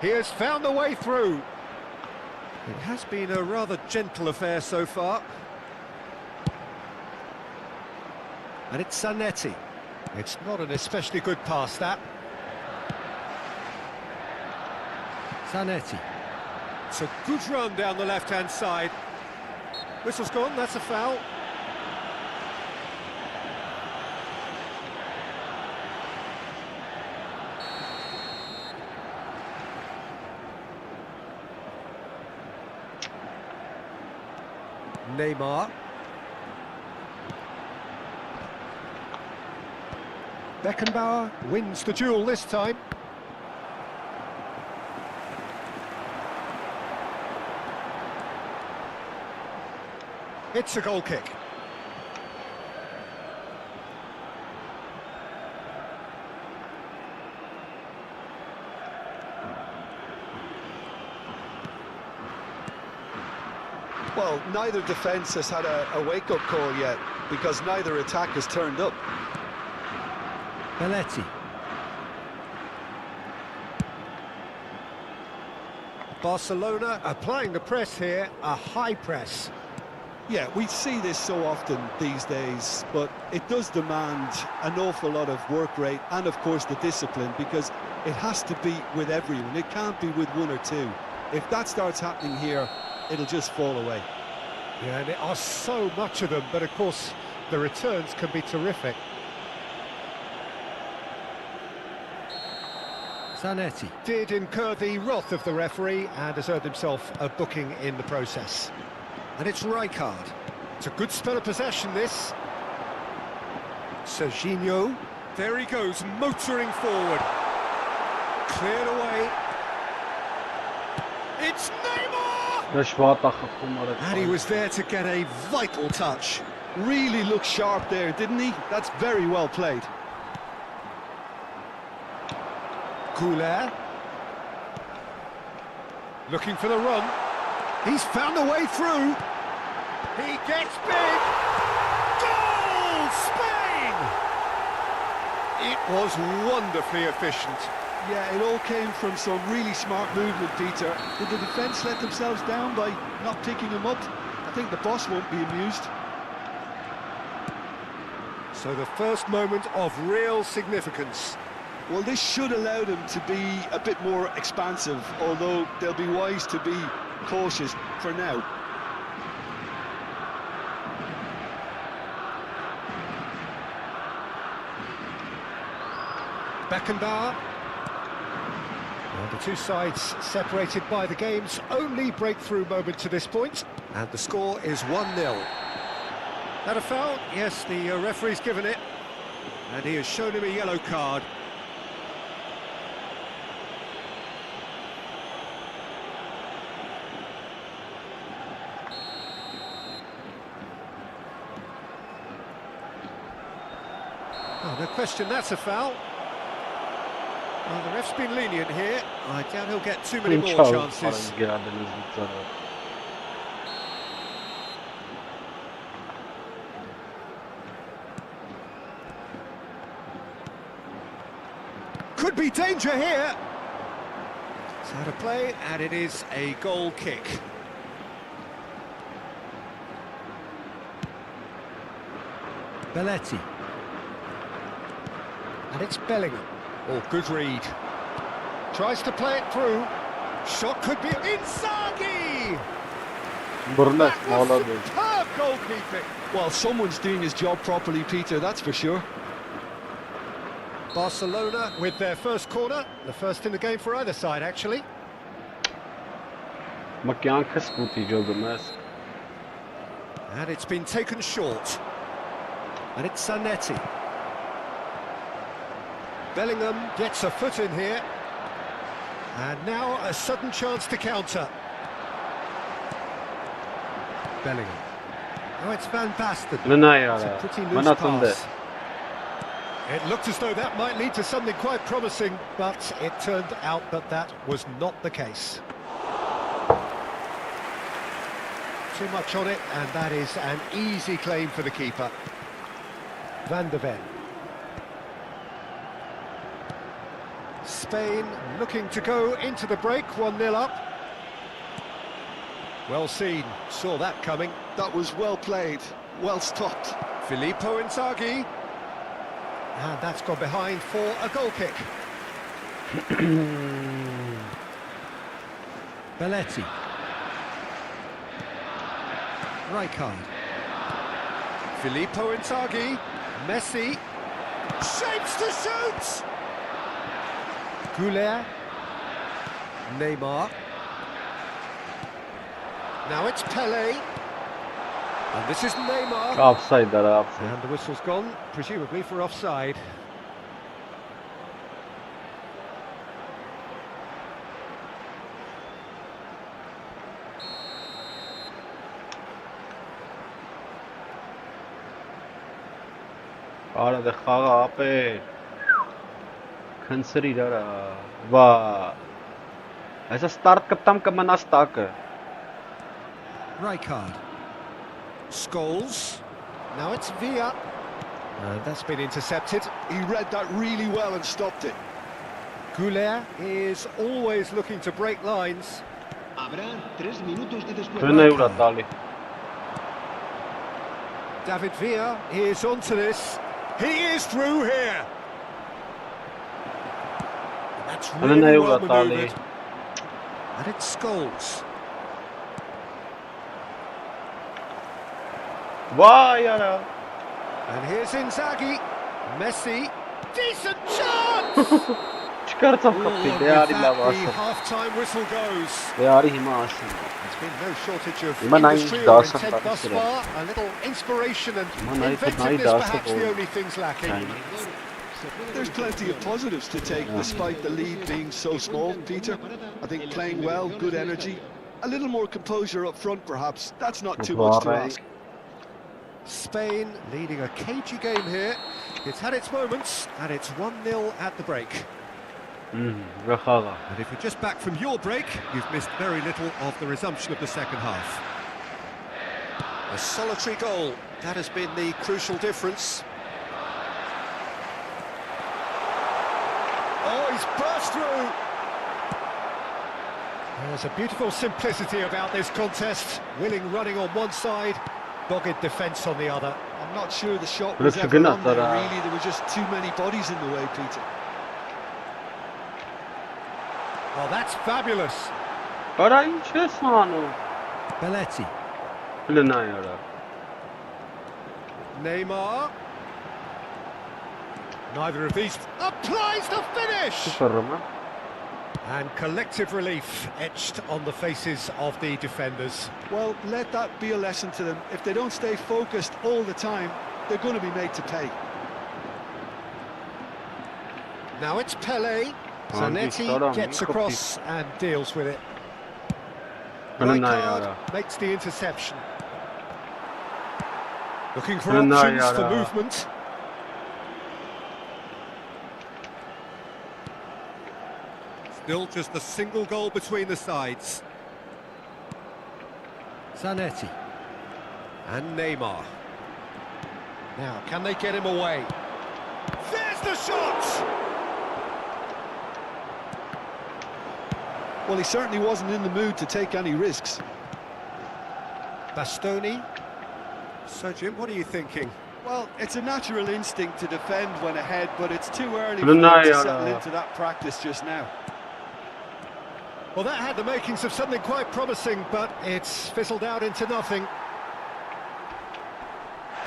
He has found the way through. It has been a rather gentle affair so far. And it's Zanetti. It's not an especially good pass, that. Zanetti. It's a good run down the left-hand side. Whistle's gone, that's a foul. Neymar. Beckenbauer wins the duel this time. It's a goal kick. Well, neither defence has had a wake-up call yet, because neither attack has turned up. Belletti. Barcelona applying the press here, a high press. Yeah, we see this so often these days, but it does demand an awful lot of work rate and, of course, the discipline, because it has to be with everyone. It can't be with one or two. If that starts happening here, it'll just fall away. Yeah, and there are so much of them, but of course the returns can be terrific. Zanetti did incur the wrath of the referee and has earned himself a booking in the process. And it's Rijkaard. It's a good spell of possession, this. Serginho. There he goes, motoring forward. Cleared away. It's Neymar! And he was there to get a vital touch. Really looked sharp there, didn't he? That's very well played. ＫΠՆԵՆՔ. Looking for the run. He's found a way through. He gets big. Goal! Spain! It was wonderfully efficient. Yeah, it all came from some really smart movement, Peter. Did the defence let themselves down by not picking him up? I think the boss won't be amused. So the first moment of real significance. Well, this should allow them to be a bit more expansive, although they'll be wise to be cautious for now. Beckenbauer. And the two sides separated by the game's only breakthrough moment to this point. And the score is 1-0. Had a foul? Yes, the referee's given it. And he has shown him a yellow card. Oh, no question, that's a foul. Well, the ref's been lenient here. I doubt he'll get too many more chances. Could be danger here. It's out of play, and it is a goal kick. Belletti. And it's Bellingham. Oh, good read. Tries to play it through. Shot could be Inzaghi! Superb goalkeeping. Well, someone's doing his job properly, Peter, that's for sure. Barcelona with their first corner. The first in the game for either side, actually. And it's been taken short. And it's Zanetti. Bellingham gets a foot in here. And now a sudden chance to counter. Bellingham. Oh, it's Van Basten. It's a pretty loose pass. It looked as though that might lead to something quite promising, but it turned out that that was not the case. Too much on it, and that is an easy claim for the keeper. Van de Ven. Spain looking to go into the break, 1-0 up. Well seen, saw that coming. That was well played, well stopped. Filippo Inzaghi. And that's gone behind for a goal kick. Belletti. Rijkaard. Filippo Inzaghi. Messi. Shapes to shoot! ＫΠНЕНՔ. Neymar. Now it's Pele. And this is Neymar. Offside, that offside. And the whistle's gone, presumably for offside. Ara de xaga ape. Քնսրիր արա։ Վա։ Այսա start կպտամ կմնաս տակը։ Rijkaard. Scholes. Now it's Villa. That's been intercepted. He read that really well and stopped it. ＫΠՆԵՆՔ is always looking to break lines. Habrá 3 minutos de Քնե ուրա տալի։ David Villa is onto this. He is through here. That's really well manoeuvred. And it's Scholes. Vay ara. And here's Inzaghi. Messi. Decent chance! Չկարծամ Ooh, կապի, and դե with արի that, լավ the ասեմ։ half-time whistle goes. Դե արի հիմա ասեմ։ There's been no shortage of Հիմա նայ industry ինչ or դասը intent thus տալիս far. A little inspiration and Հիմա նայ inventiveness դասը perhaps the only things lacking. There's plenty of positives to take despite the lead being so small, Peter. I think playing well, good energy, a little more composure up front perhaps. That's not too much to ask. Spain leading a cagey game here. It's had its moments and it's 1-0 at the break. Ռախաղա։ And if you're just back from your break, you've missed very little of the resumption of the second half. A solitary goal, that has been the crucial difference. Oh, he's burst through! There's a beautiful simplicity about this contest. Willing running on one side, dogged defence on the other. I'm not sure the shot was ever on there, really. There were just too many bodies in the way, Peter. Oh, that's fabulous. Արա ինչ ես անում։ Belletti. Լնայ արա։ Neymar. Neither of these applies the finish! Սուպերը։ And collective relief etched on the faces of the defenders. Well, let that be a lesson to them. If they don't stay focused all the time, they're going to be made to pay. Now it's Pele. Zanetti gets across and deals with it. Rijkaard makes the interception. Looking for options for movement. Still just a single goal between the sides. Zanetti. And Neymar. Now, can they get him away? There's the shot! Well, he certainly wasn't in the mood to take any risks. Bastoni. So, Jim, what are you thinking? Well, it's a natural instinct to defend when ahead, but it's too early for him to settle into that practice just now. Well, that had the makings of something quite promising, but it's fizzled out into nothing.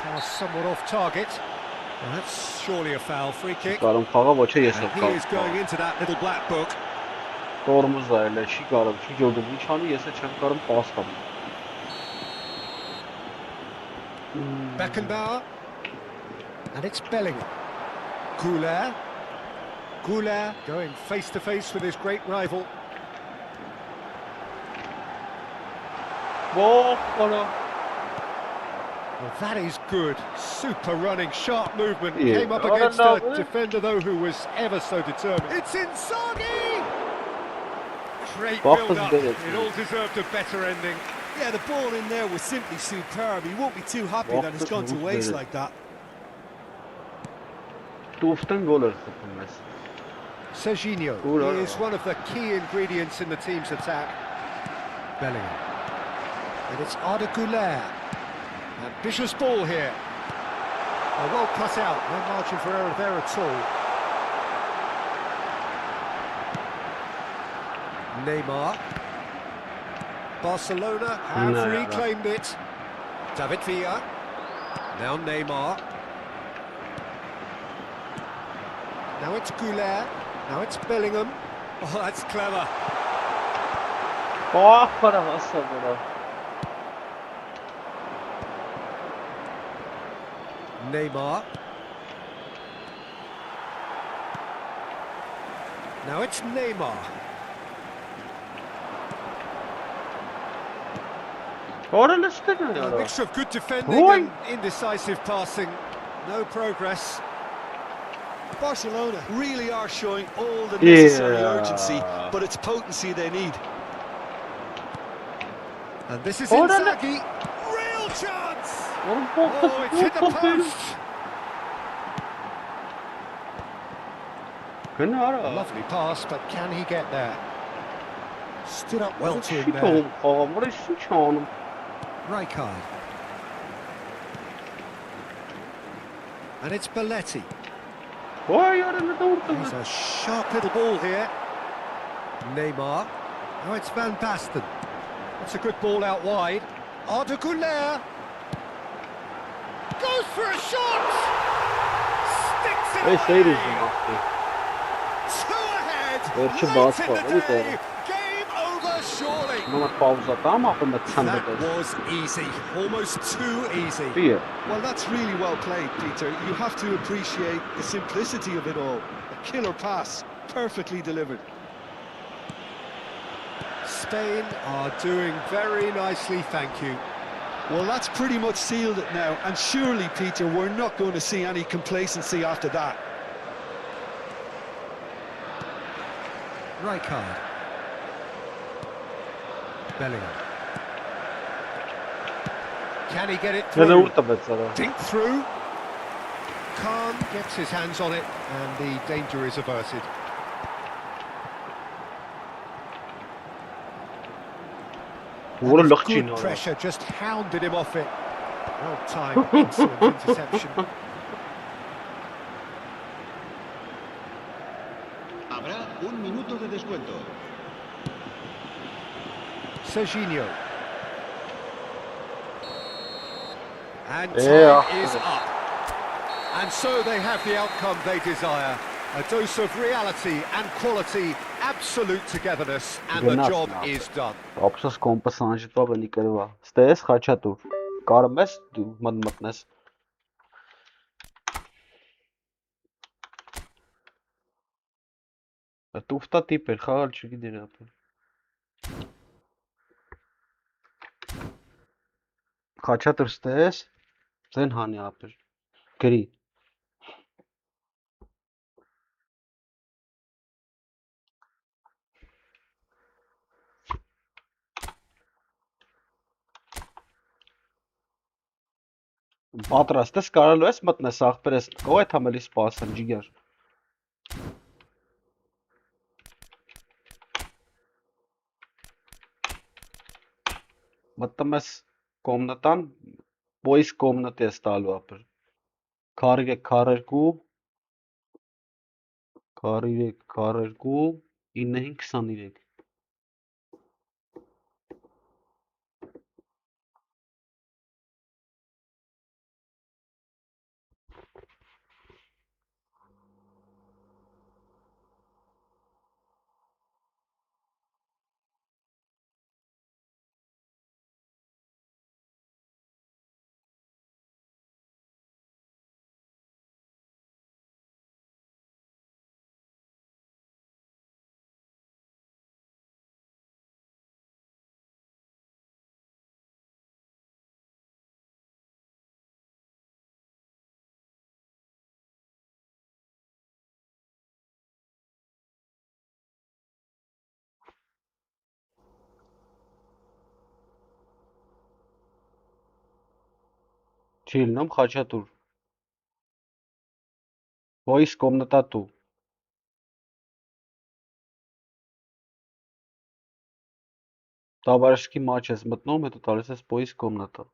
Pass somewhat off target. Well, that's surely a foul, free kick. Կարում խաղա ոչ է ես And he is going into that little black book. Տորմուզ այլ է, չի կարող, չի ջոգում, ինչ անի, ես է չեմ կարում պաս կամ։ Beckenbauer. And it's Bellingham. ԿՊՆԵՆՔ. ԿՊՆԵՆՔ going face to face with his great rival. Well, that is good. Super running, sharp movement. Came up against a defender, though, who was ever so determined. It's Inzaghi! Great build-up. It all deserved a better ending. Yeah, the ball in there was simply superb. He won't be too happy that it's gone to waste like that. Serginho is one of the key ingredients in the team's attack. Bellingham. And it's Alik-GAMING. Ambitious ball here. Oh, well cut out. No margin for error there at all. Neymar. Barcelona have reclaimed it. David Villa. Now Neymar. Now it's ԿՊՆԵՆՔ. Now it's Bellingham. Oh, that's clever. Neymar. Now it's Neymar. A mixture of good defending and indecisive passing. No progress. Barcelona really are showing all the necessary urgency, but it's potency they need. And this is Inzaghi. Real chance! Oh, it's hit the post! A lovely pass, but can he get there? Stood up well to him there. Rijkaard. And it's Belletti. There's a sharp little ball here. Neymar. Now it's Van Basten. That's a good ball out wide. Alik-GAMING. Goes for a shot! Sticks it away! 2 ahead! ahead. Վերջի Late բաց in բան the էլի day. տեղը։ Game over, surely. Նոմա պաուզա տամ ապա մեծ That ցանդը։ was easy, almost too easy. Դիե։ Well, that's really well played, Peter. You have to appreciate the simplicity of it all. A killer pass, perfectly delivered. Spain are doing very nicely, thank you. Well, that's pretty much sealed it now, and surely, Peter, we're not going to see any complacency after that. Rijkaard. Bellingham. Can he get it Դե through? ուր տվեց արա։ Dink through. Khan gets his hands on it, and the danger is averted. Որը And his լղ չի good նորը։ pressure just hounded him off it. Well timed, excellent interception. Habrá un minuto de descuento. Serginho. And Yeah. time is up. And so they have the outcome they desire. A dose of reality and quality, absolute togetherness, and the Գնաց job նա։ is done. Ապսոս կոմպաս անջտվա բնի կրվա։ Ստես խաչատուր։ Կարում ես դու մտնես։ Տուֆտա տիպ էր, խաղալ չգիտեր ապա։ Խաչատուր ստես, ձեն հանի ապեր։ Գրի։ Պատրաստ ես կարալու ես մտնես աղբերես, կող է թամելի սպասեմ ջիգար։ Մտնում ես կոմնատան, բոյս կոմնատ ես տալու ապեր։ Քարիրե քարերկու, քարիրե քարերկու, 9523։ Չի լինում խաչատուր։ Բոյս կոմնատատու։ Տավարышկի մաչ ես մտնում, հետո տալիս ես բոյս կոմնատա։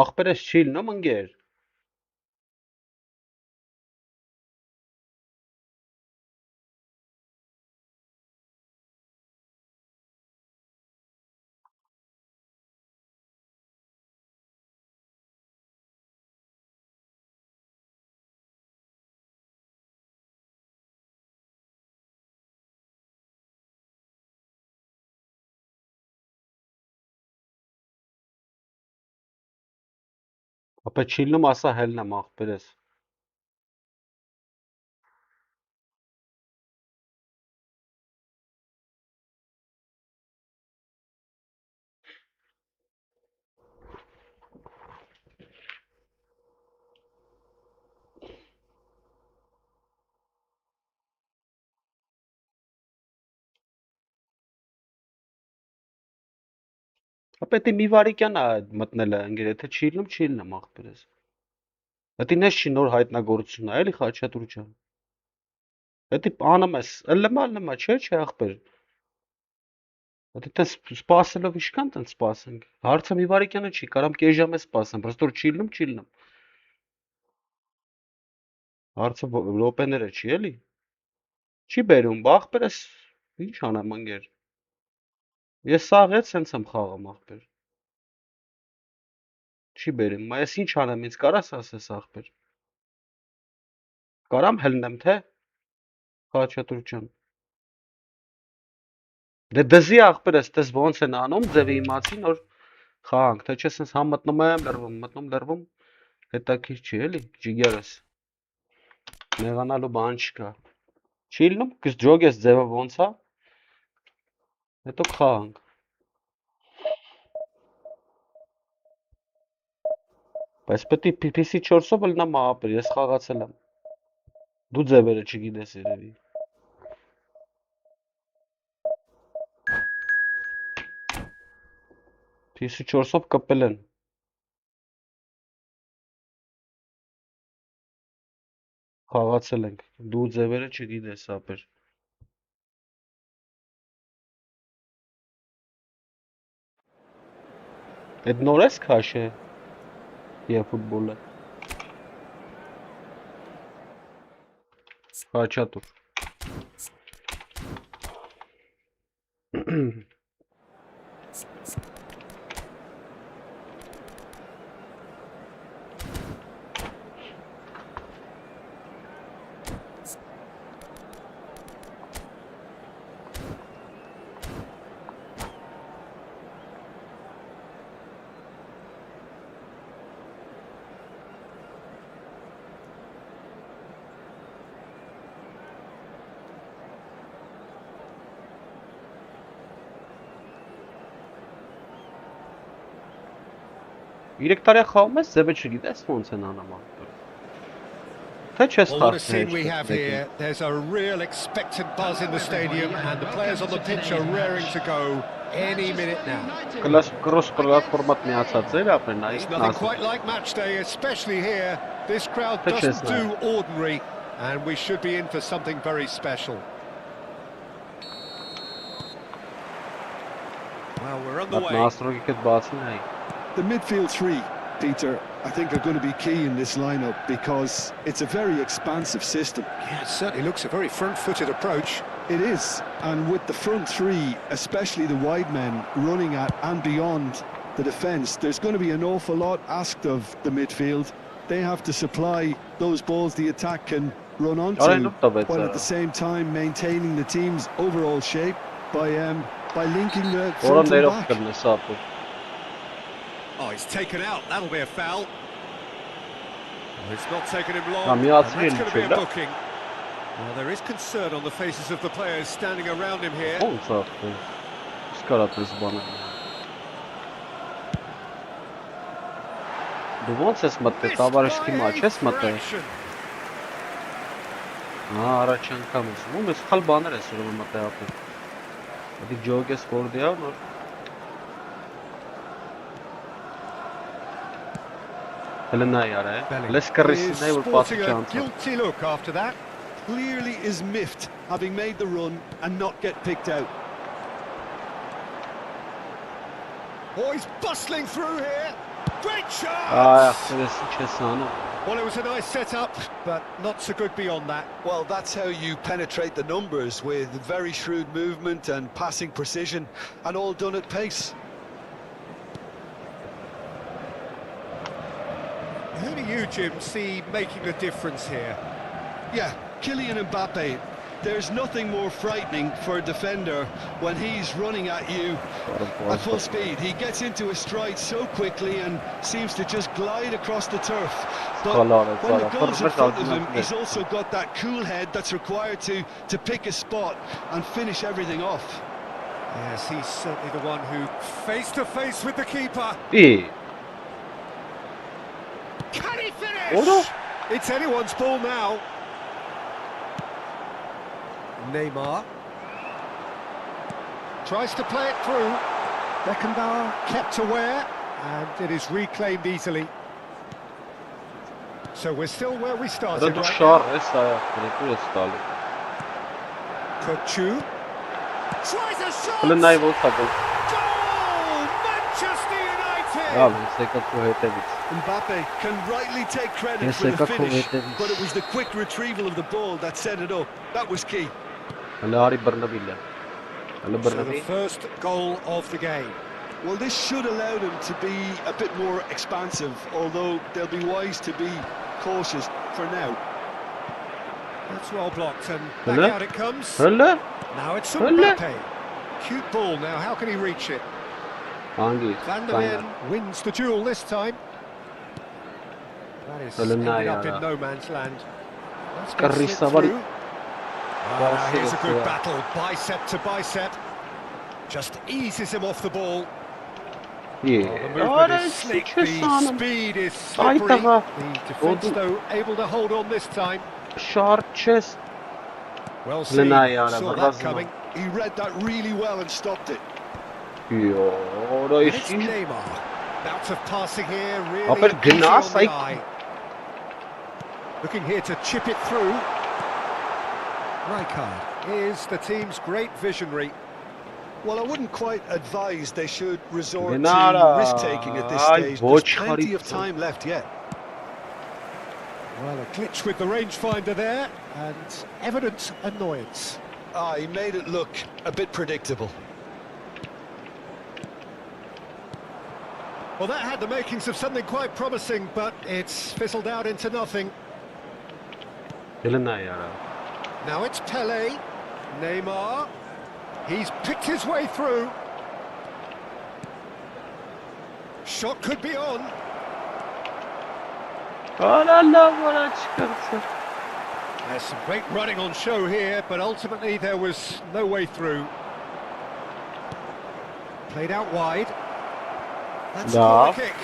Աղբերես չի լինում ընկեր։ Ապա չի լինում ասա հելնեմ աղբերես։ Ապետի մի վարիկյան է մտնել է ընկեր, եթե չի լինում ախպերս։ Դա նես չի նոր հայտնագործություն է, էլի Խաչատուր ջան։ Դա անում ես, ըլլմա չէ ախպեր։ Դա տես սպասելով ինչքան տեն սպասենք։ Հարցը մի վարիկյանը չի, կարամ կես ժամ է սպասեմ, պրոստոր չի լինում։ Հարցը րոպեները չի, էլի։ Չի բերում, ախպերս ինչ անեմ ընկեր։ Ես սաղ հետ սենց եմ խաղում ախպեր։ Չի բերում, մա ես ինչ անեմ, ինձ կարաս ասես ախպեր։ Կարամ հելնեմ թե Խաչատուր ջան։ Դե դզի ախպերս, տես ոնց են անում, ձևի իմացի նոր խաղանք, թե չէ սենց համ մտնում եմ լրվում, հետաքրքիր չի, էլի, ջիգերս։ Նեղանալու բան չկա։ Չի լինում, կս ջոգես ձևը ոնց է, հետո խաղանք։ Բայց պետք է PC 4-ով լնամ ախպեր, ես խաղացել եմ։ Դու ձևերը չգիտես երևի։ PC 4-ով ԿՊՆԵՆՔ։ Խաղացել ենք, դու ձևերը չգիտես ախպեր։ Այդ նոր ես քաշե eFootball-ը։ Խաչատուր։ Իրեք տարի խաղում ես, ձևը չգիտես ոնց են անում ախպեր։ Թե չես Well, what a scene we have here. There's a real expectant buzz in the stadium and the players on the pitch are raring to go any minute now. Cross platformat միացած էր ապրեն, It's nothing quite like match day, especially here. This crowd doesn't do ordinary and we should be in for something very special. Well, we're on the way. The midfield three, Peter, I think are going to be key in this lineup because it's a very expansive system. Yeah, it certainly looks a very front-footed approach. It is, and with the front three, especially the wide men running at and beyond the defence, there's going to be an awful lot asked of the midfield. They have to supply those balls the attack can run onto, while at the same time maintaining the team's overall shape by linking the front and back. Oh, he's taken out. That'll be a foul. Well, it's not taken him long. And that's going to be a booking. Well, there is concern on the faces of the players standing around him here. Sporting a guilty look after that. Clearly is miffed, having made the run and not get picked out. Oh, he's bustling through here. Great shot! Well, it was a nice setup, but not so good beyond that. Well, that's how you penetrate the numbers, with very shrewd movement and passing precision, and all done at pace. Who do you, Jim, see making the difference here? Yeah, Kylian Mbappe. There's nothing more frightening for a defender when he's running at you at full speed. He gets into a stride so quickly and seems to just glide across the turf. But when the goal's in front of him, he's also got that cool head that's required to pick a spot and finish everything off. Yes, he's certainly the one who face-to-face with the keeper. Can he finish? It's anyone's ball now. Neymar tries to play it through. Beckenbauer kept aware, and it is reclaimed easily. So we're still where we started Radu right şar now. es ayak direkt stali. Kukçu tries a shot! Plenai volta bol. Goal! Manchester United! Ja, se kako hetevic. Mbappe can rightly take credit Yes, for the kako finish, hetevic. but it was the quick retrieval of the ball that set it up. That was key. Alari Bernabilla. Allo So the Bernabi. first goal of the game. Well, this should allow them to be a bit more expansive, although they'll be wise to be cautious for now. That's well blocked, and back Hello? out it comes. Hello? Now it's Hello? Mbappe. Cute ball now, how can he reach it? Hangi? Van der Kaynar. Ven wins the duel this time. That is Hello, ended up Nayara. in no man's land. That's been Carrissa slipped var. through. Ah, here's a good Yeah. battle, bicep to bicep. Just eases him off the ball. Yeah. The movement is slick, the speed is slippery. Aytağa. The defence, though, able to hold on this time. Sharp chest. Well seen, Nayara, saw that Brazil. coming. He read that really well and stopped it. Yo, da And it's işi. Neymar. Bout of passing here, really Aber easy on Gnas, the like- eye. Looking here to chip it through. Rijkaard is the team's great visionary. Well, I wouldn't quite advise they should resort Grenada. to risk-taking at this Ay, stage. There's boç plenty of harita. time left yet. Well, a glitch with the rangefinder there, and evident annoyance. Ah, he made it look a bit predictable. Well, that had the makings of something quite promising, but it's fizzled out into nothing. Nayara. Now it's Pele, Neymar. He's picked his way through. Shot could be on. Allah bana çıkarsın. There's some great running on show here, but ultimately there was no way through. Played out wide. That's a Da. corner kick.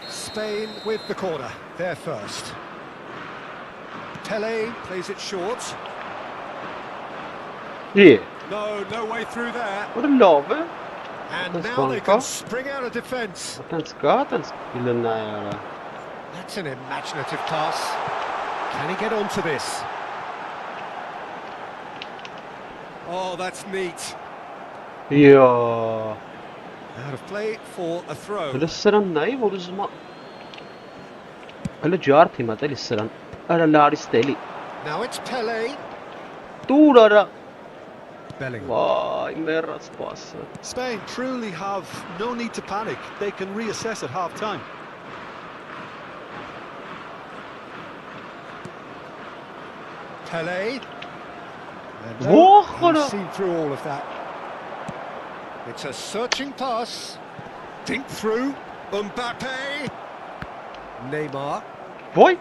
Spain with the corner, there first. Pele plays it short. Yeah. No way through there. What a love. And That's now they fun, can huh? spring out of defence. Ten skatens. Nayara. That's an imaginative pass. Can he get onto this? Oh, that's neat. Ja. Out of play for a throw. Eller sıran nej var det som att... Eller gör timmat eller sıran. Eller lär istället. Now it's Pele. Turara. Bellingham. Vay merras passa. Spain truly have no need to panic. They can reassess at half-time. Pele. And Whoa, he's seen through all of that. It's a searching pass. Dink through. Mbappe. Neymar. Boy.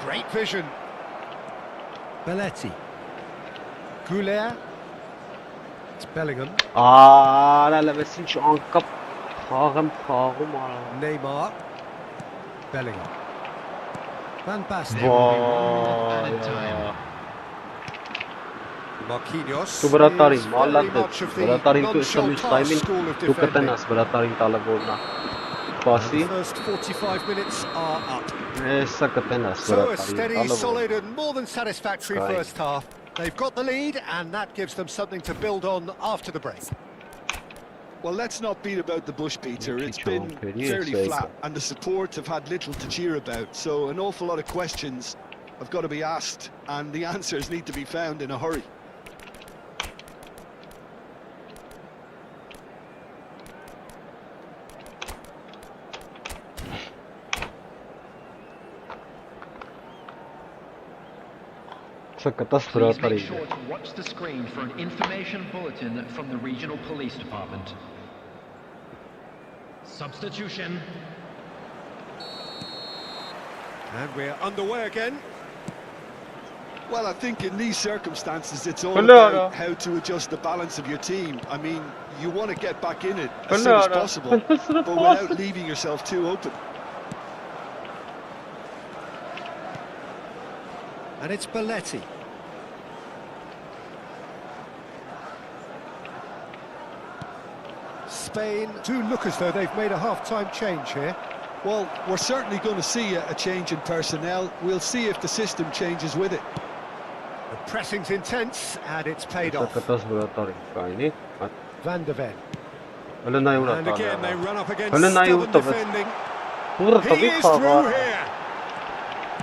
Great vision. Belletti. Goulet. It's Bellingham. Aa, la vesin şu ankap. Kağım Neymar. Bellingham. Van Basten. Vay time. Marquinhos. Tu bratarin, is mallat very much of the bratarin tu non-show sam pass istamin. school of Tu defending. katenas bratarin tala golna. The Pasi. first 45 minutes are up. Esa katenas So a bratarin steady, tala solid golna. and more than satisfactory Right. first half. They've got the lead and that gives them something to build on after the break. Well, let's not beat about the bush, Peter. It's been fairly flat, and the support have had little to cheer about. So an awful lot of questions have got to be asked, and the answers need to be found in a hurry. Esa katas Please make bratarin. sure to watch the screen for an information bulletin from the regional police department. Substitution. And we're underway again. Well, I think in these circumstances, it's all Hello. about how to adjust the balance of your team. I mean, you want to get back in it as soon as Hello. possible, but without leaving yourself too open. And it's Belletti. Spain do look as though they've made a half-time change here. Well, we're certainly going to see a change in personnel. We'll see if the system changes with it. The pressing's intense and it's paid off. Van de Ven. And again they run up against stubborn defending. He is through here.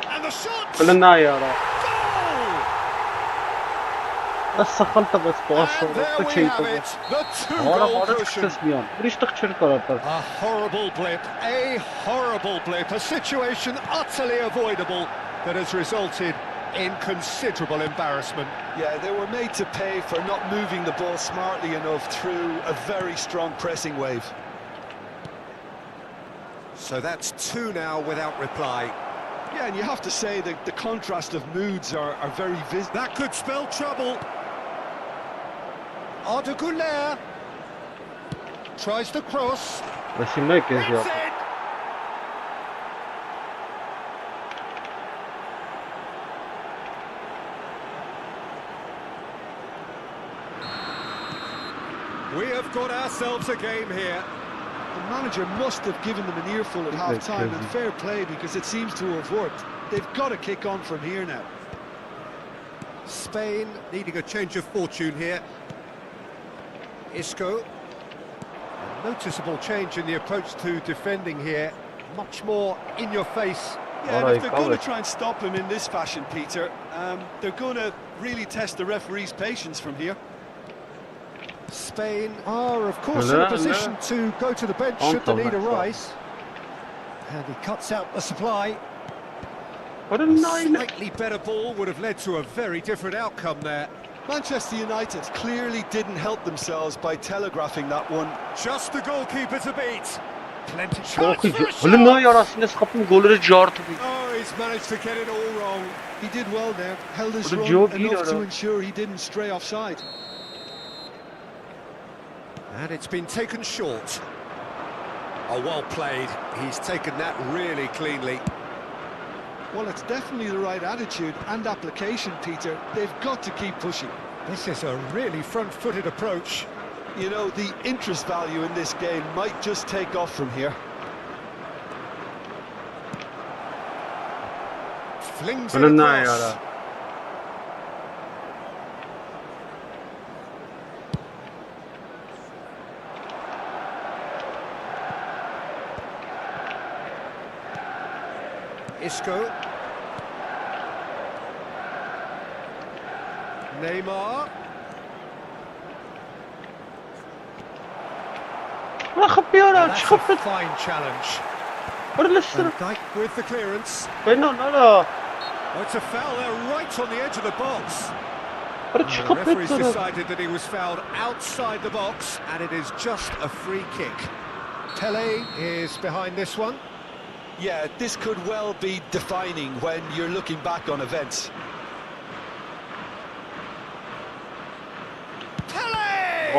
And the shot! Goal! And there we have it, the two-goal cushion. A horrible blip, a situation utterly avoidable that has resulted in considerable embarrassment. Yeah, they were made to pay for not moving the ball smartly enough through a very strong pressing wave. So that's two now without reply. Yeah, and you have to say that the contrast of moods are very visible. That could spell trouble. Alik-GAMING tries the cross. That's it. We have got ourselves a game here. The manager must have given them an earful at half-time, and fair play because it seems to have worked. They've got to kick on from here now. Spain needing a change of fortune here. Isco. A noticeable change in the approach to defending here. Much more in your face. Yeah, and if they're going to try and stop him in this fashion, Peter, they're going to really test the referee's patience from here. Spain are, of course, in a position to go to the bench should they need a rise. And he cuts out the supply. What a slightly better ball would have led to a very different outcome there. Manchester United clearly didn't help themselves by telegraphing that one. Just the goalkeeper to beat. Plenty of Oh, chance for a shot. Oh, he's managed to get it all wrong. He did well there, held his run enough to ensure he didn't stray offside. And it's been taken short. Oh, well played. He's taken that really cleanly. Well, it's definitely the right attitude and application, Peter. They've got to keep pushing. This is a really front-footed approach. You know, the interest value in this game might just take off from here. Flings it across. Isco. Neymar. That's a fine challenge. Van Dijk with the clearance. Oh, it's a foul there right on the edge of the box. The referee's decided that he was fouled outside the box, and it is just a free kick. Pele is behind this one. Yeah, this could well be defining when you're looking back on events. Pele!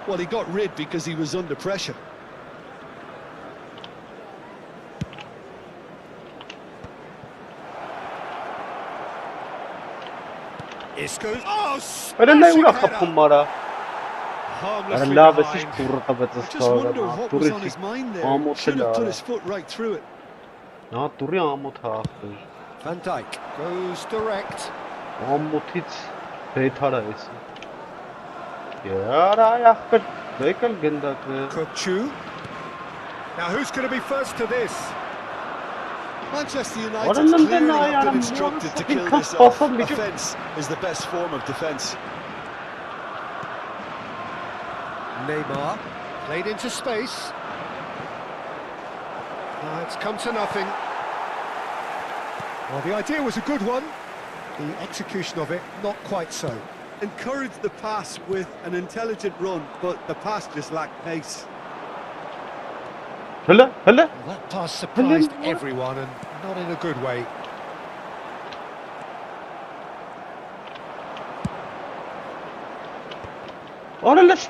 Well, he got rid because he was under pressure. Isco. Oh, smashing header. Harmlessly behind. I just wonder what was on his mind there. Should have put his foot right through it. Van Dijk goes direct. Kökçü. Now who's going to be first to this? Manchester United clearly have been instructed to kill this off. Offence is the best form of defence. Neymar played into space. It's come to nothing. Well, the idea was a good one. The execution of it, not quite so. Encouraged the pass with an intelligent run, but the pass just lacked pace. Well, that pass surprised everyone, and not in a good way. That's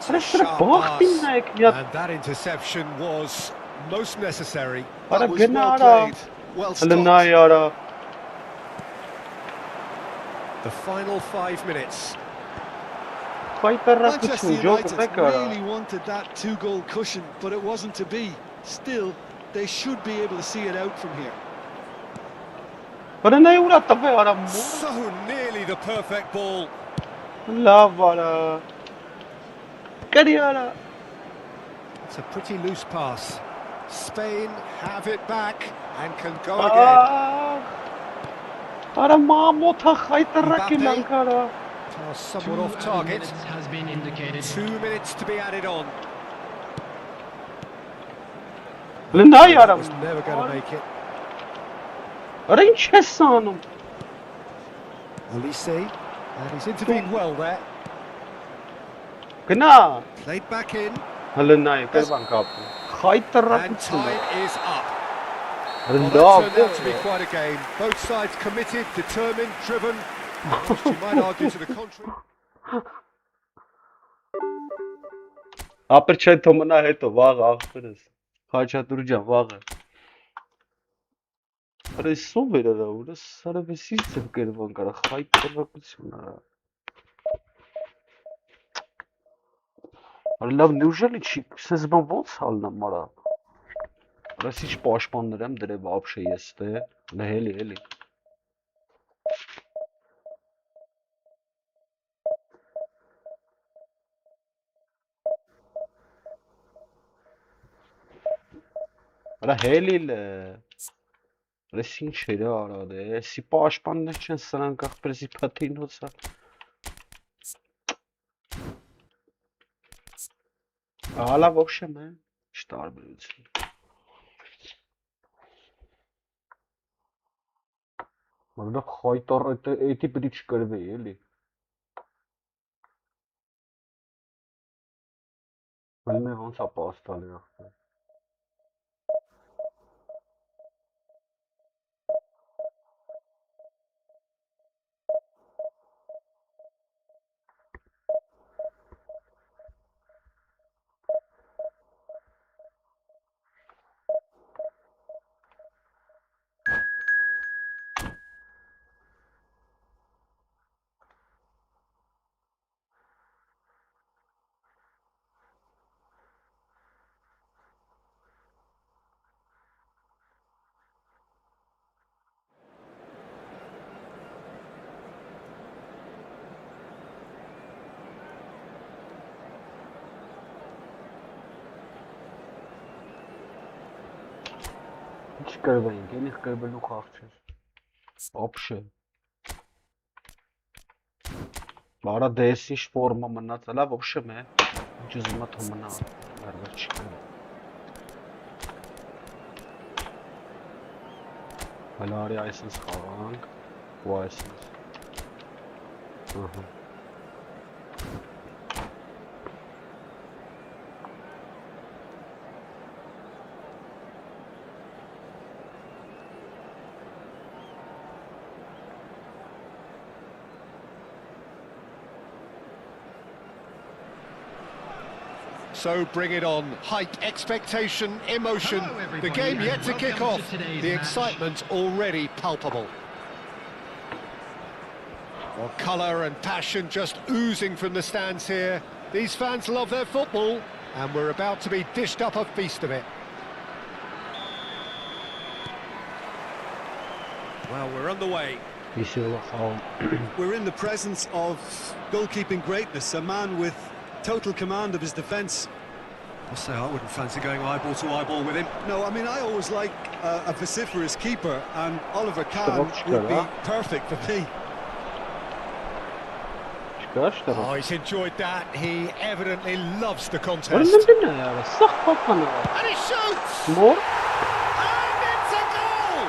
a sharp pass, and that interception was most necessary. That was well played, well stopped. The final 5 minutes. Manchester խայտարակություն ջոկ United մեկը really wanted that 2-goal cushion, but it wasn't to be. Still, they should be able to see it out from here. Բրնայ ուրա տվե արա մոր So nearly the perfect ball. լավ արա կրի արա It's a pretty loose pass. Spain have it back and can go again. Արա մամոթա խայտարակի Mbappe. լանկարա Pass somewhat off target. Has been indicated. 2 minutes to be added on. լնայ արա Was never going to make it. արա ինչ ես անում Olise, and he's intervened well there. գնա Played back in, հլնայ կերվան կապի and խայտարակություն time is up. Well, լավ that turned out to be quite a game. Both sides committed, determined, driven. Almost, you might argue to the contrary. ապեր չէ թոմնա հետո վաղ աղբերս խաչատուր ջան վաղը արա սով էր արա ուրա սարավեսի ձև կերվան կարա խայտարակություն արա արա լավ նյուժելի չի սեզբան ոնց հալնամ արա արա սիչ պաշտպաններ եմ դրե вообще ես դե էլի Արա հելիլ Ռես ինչ էր արա դե Սի պաշտպաններ չեն սրանք ախպերսի փաթինոցա Ալա вообще մե չտարբերություն Մագնա խայտար էտի պիտի չկրվի էլի Մելմե ոնց է պաստալի ախպեր Ինչ կրվեինք, էլիխ կրվելու խաղ չէր Вообще Բարա դես ինչ ֆորմա մնաց, ալա вообще մե Ինչ ուզում է թո մնա Ներվեր չի կրվի Հələ արի այսինց խաղանք Ու այսինց So bring it on. Hype, expectation, emotion. The game yet to kick off. The excitement already palpable. Well, colour and passion just oozing from the stands here. These fans love their football, and we're about to be dished up a feast of it. Well, we're underway. We're in the presence of goalkeeping greatness, a man with total command of his defence. I'll say I wouldn't fancy going eyeball to eyeball with him. No, I mean, I always like a vociferous keeper, and Oliver Kahn would be perfect for me. Oh, he's enjoyed that. He evidently loves the contest. And he shoots! More? And it's a goal!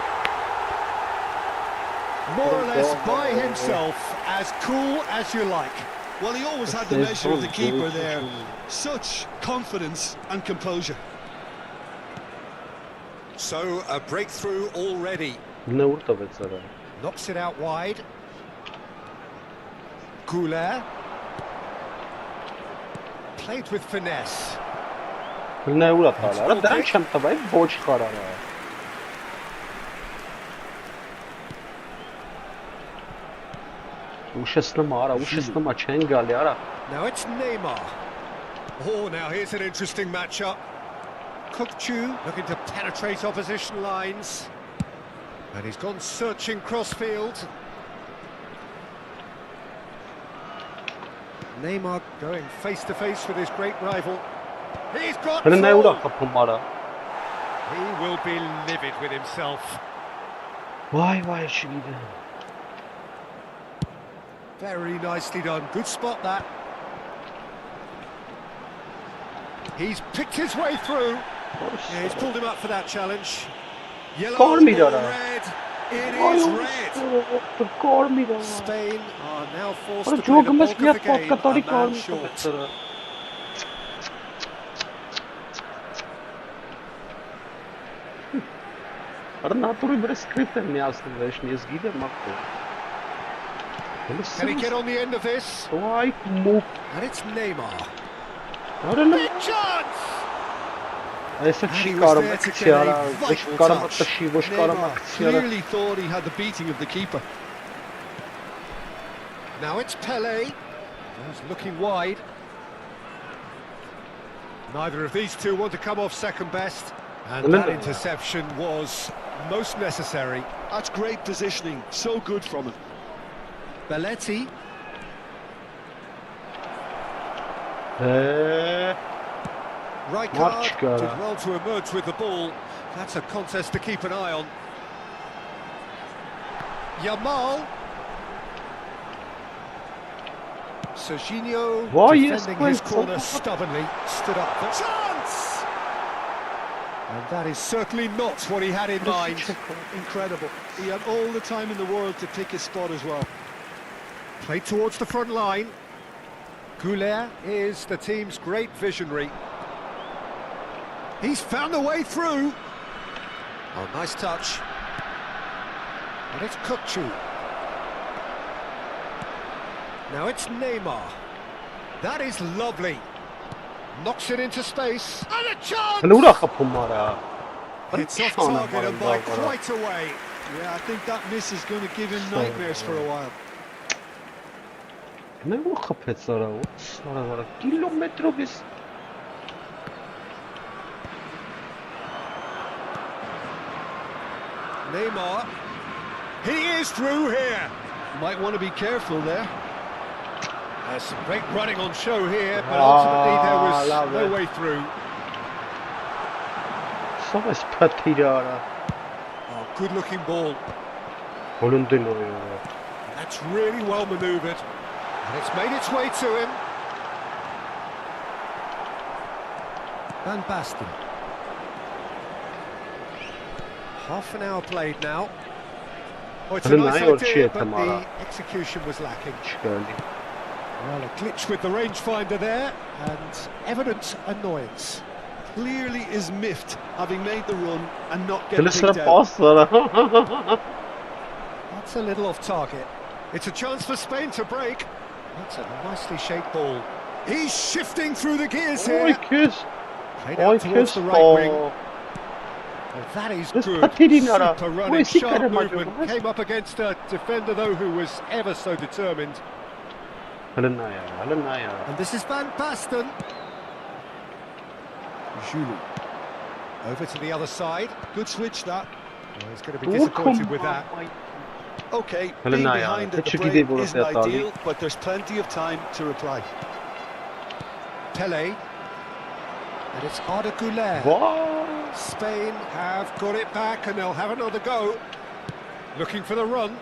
More or less by himself, as cool as you like. Well, he always had the measure of the keeper there. Such confidence and composure. So, a breakthrough already. Knocks it out wide. ԿՊՆԵՆՔ. Played with finesse. Ուշեցնում արա, ուշեցնում չեն գալի արա։ Now it's Neymar. Oh, now here's an interesting matchup. ＫΚ looking to penetrate opposition lines. And he's gone searching crossfield. Neymar going face to face with his great rival. He's got Հենց նա ուրա goal. խփում արա։ He will be livid with himself. Վայ, չգիտեմ։ Very nicely done. Good spot that. He's picked his way through. Yeah, he's pulled him up for that challenge. Yellow Call me, or Dada. red. It is red. Կորմիրա։ Spain are now forced Որը to play the ջոգը մեզ bulk մի of հատ the game պատկատարի a man կորմի short. կպեցրը։ Արա նատուրի վրա սկրիպտ են միացնում վերջին, ես գիտեմ ակո։ Can he get on the end of this? Վայ, մուկ։ And it's Neymar. Արա նա Big chance! այսը չի he was կարող there to ակցի get a արա, ոչ vital կարող touch. ակցի, ոչ կարող Neymar ակցի արա։ clearly thought he had the beating of the keeper. Now it's Pele. He's looking wide. Neither of these two want to come off second best. And that interception was most necessary. That's great positioning, so good from him. Belletti. Right Much card, better. did well to emerge with the ball. That's a contest to keep an eye on. Yamal. Serginho defending his corner stubbornly. Stood up for chance! And that is certainly not what he had in mind. Incredible. He had all the time in the world to pick his spot as well. Played towards the front line. ＫΠՆԵՆՔ is the team's great visionary. He's found a way through. Oh, nice touch. And it's ԿԿ. Now it's Neymar. That is lovely. Knocks it into space. And a chance! Հենց ուրա խփում արա։ It's off target and by quite a way. Yeah, I think that miss is going to give him nightmares for a while. Նա ու խփեց արա, արա, կիլոմետրով էս։ Neymar. He is through here. Might want to be careful there. There's some great running on show here, but ultimately there was no way through. Սովես փաթիրա արա։ Oh, good-looking ball. Հոլնդին արա։ That's really well manoeuvred. And it's made its way to him. Van Basten. Half an hour played now. Oh, it's a nice idea, but the execution was lacking. Well, a glitch with the rangefinder there, and evident annoyance. Clearly is miffed, having made the run and not getting picked out. That's a little off target. It's a chance for Spain to break. That's a nicely shaped ball. He's shifting through the gears here. Played out towards the right wing. Well, that is good. Super running, sharp movement. Came up against a defender, though, who was ever so determined. And this is Van Basten. Julie. Over to the other side. Good switch, that. Well, he's going to be disappointed with that. Okay, being behind at the break isn't ideal, but there's plenty of time to reply. Pele. And it's 𝐷𝐷. Spain have got it back and they'll have another go. Looking for the run.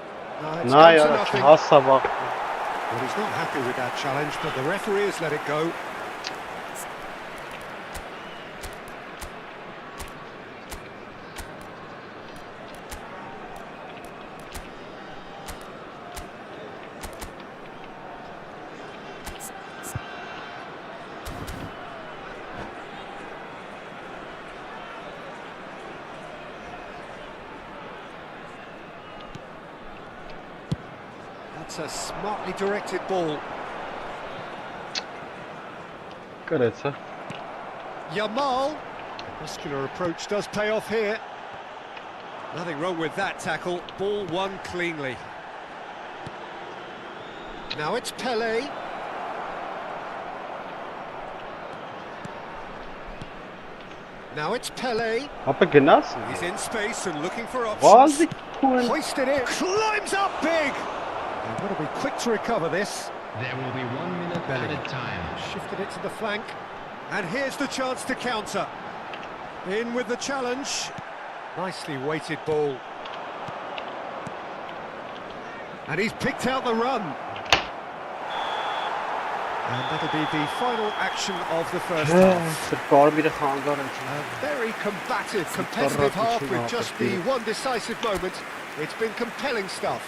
It's down to nothing. Well, he's not happy with that challenge, but the referee has let it go. That's a smartly directed ball. Кажется. Yamal. Muscular approach does pay off here. Nothing wrong with that tackle. Ball won cleanly. Now it's Pele. Now it's Pele. Ապա գնաս։ He's in space and looking for Վազի options. քուն։ Hoisted it, climbs up big. They've got to be quick to recover this. There will be 1 minute added time. Shifted it to the flank. And here's the chance to counter. In with the challenge. Nicely weighted ball. And he's picked out the run. And that'll be the final action of the first half. A very combative, competitive half with just the one decisive moment. It's been compelling stuff.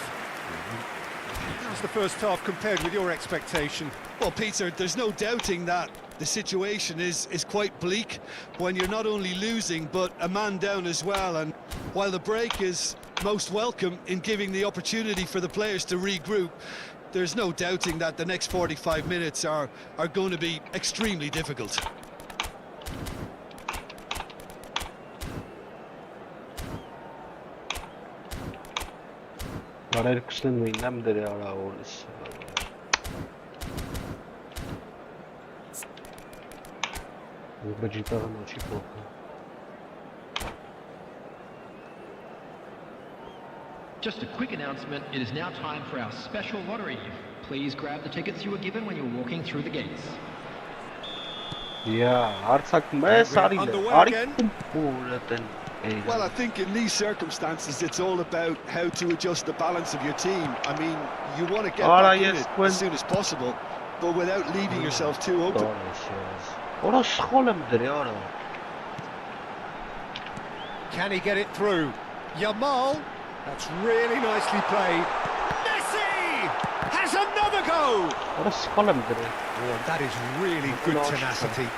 How's the first half compared with your expectation? Well, Peter, there's no doubting that the situation is quite bleak when you're not only losing but a man down as well. And while the break is most welcome in giving the opportunity for the players to regroup, there's no doubting that the next 45 minutes are going to be extremely difficult. Just a quick announcement, it is now time for our special lottery. Please grab the tickets you were given when you were walking through the gates. Yeah, Well, I think in these circumstances it's all about how to adjust the balance of your team. I mean, you want to get back in it as soon as possible, but without leaving yourself too open. Can he get it through? Yamal, that's really nicely played. Messi has another go. Oh, that is really good tenacity.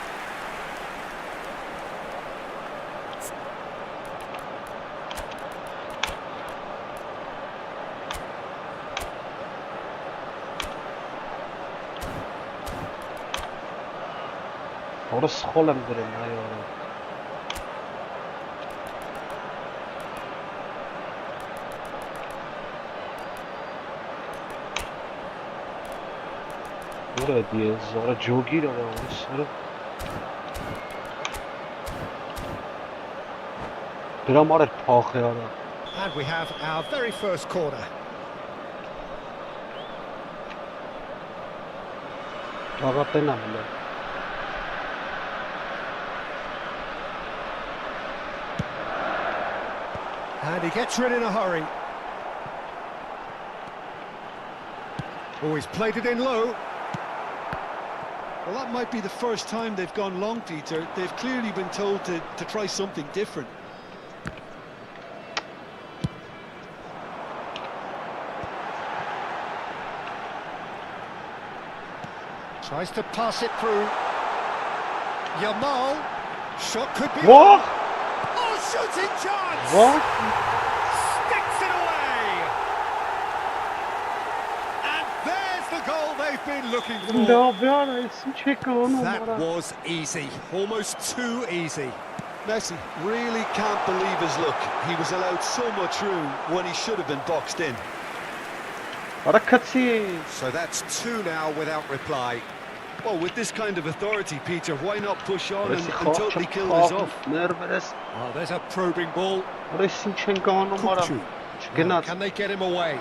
And we have our very first corner. And he gets rid in a hurry. Oh, he's played it in low. Well, that might be the first time they've gone long, Peter. They've clearly been told to try something different. Tries to pass it through. Yamal. Shot could be... What? Oh, shooting chance! What? Sticks it away! And there's the goal they've been looking for. That was easy. Almost too easy. Messi really can't believe his luck. He was allowed so much room when he should have been boxed in. So that's two now without reply. Well, with this kind of authority, Peter, why not push on and totally kill this off? Oh, there's a probing ball. Kuchu. Oh, can they get him away?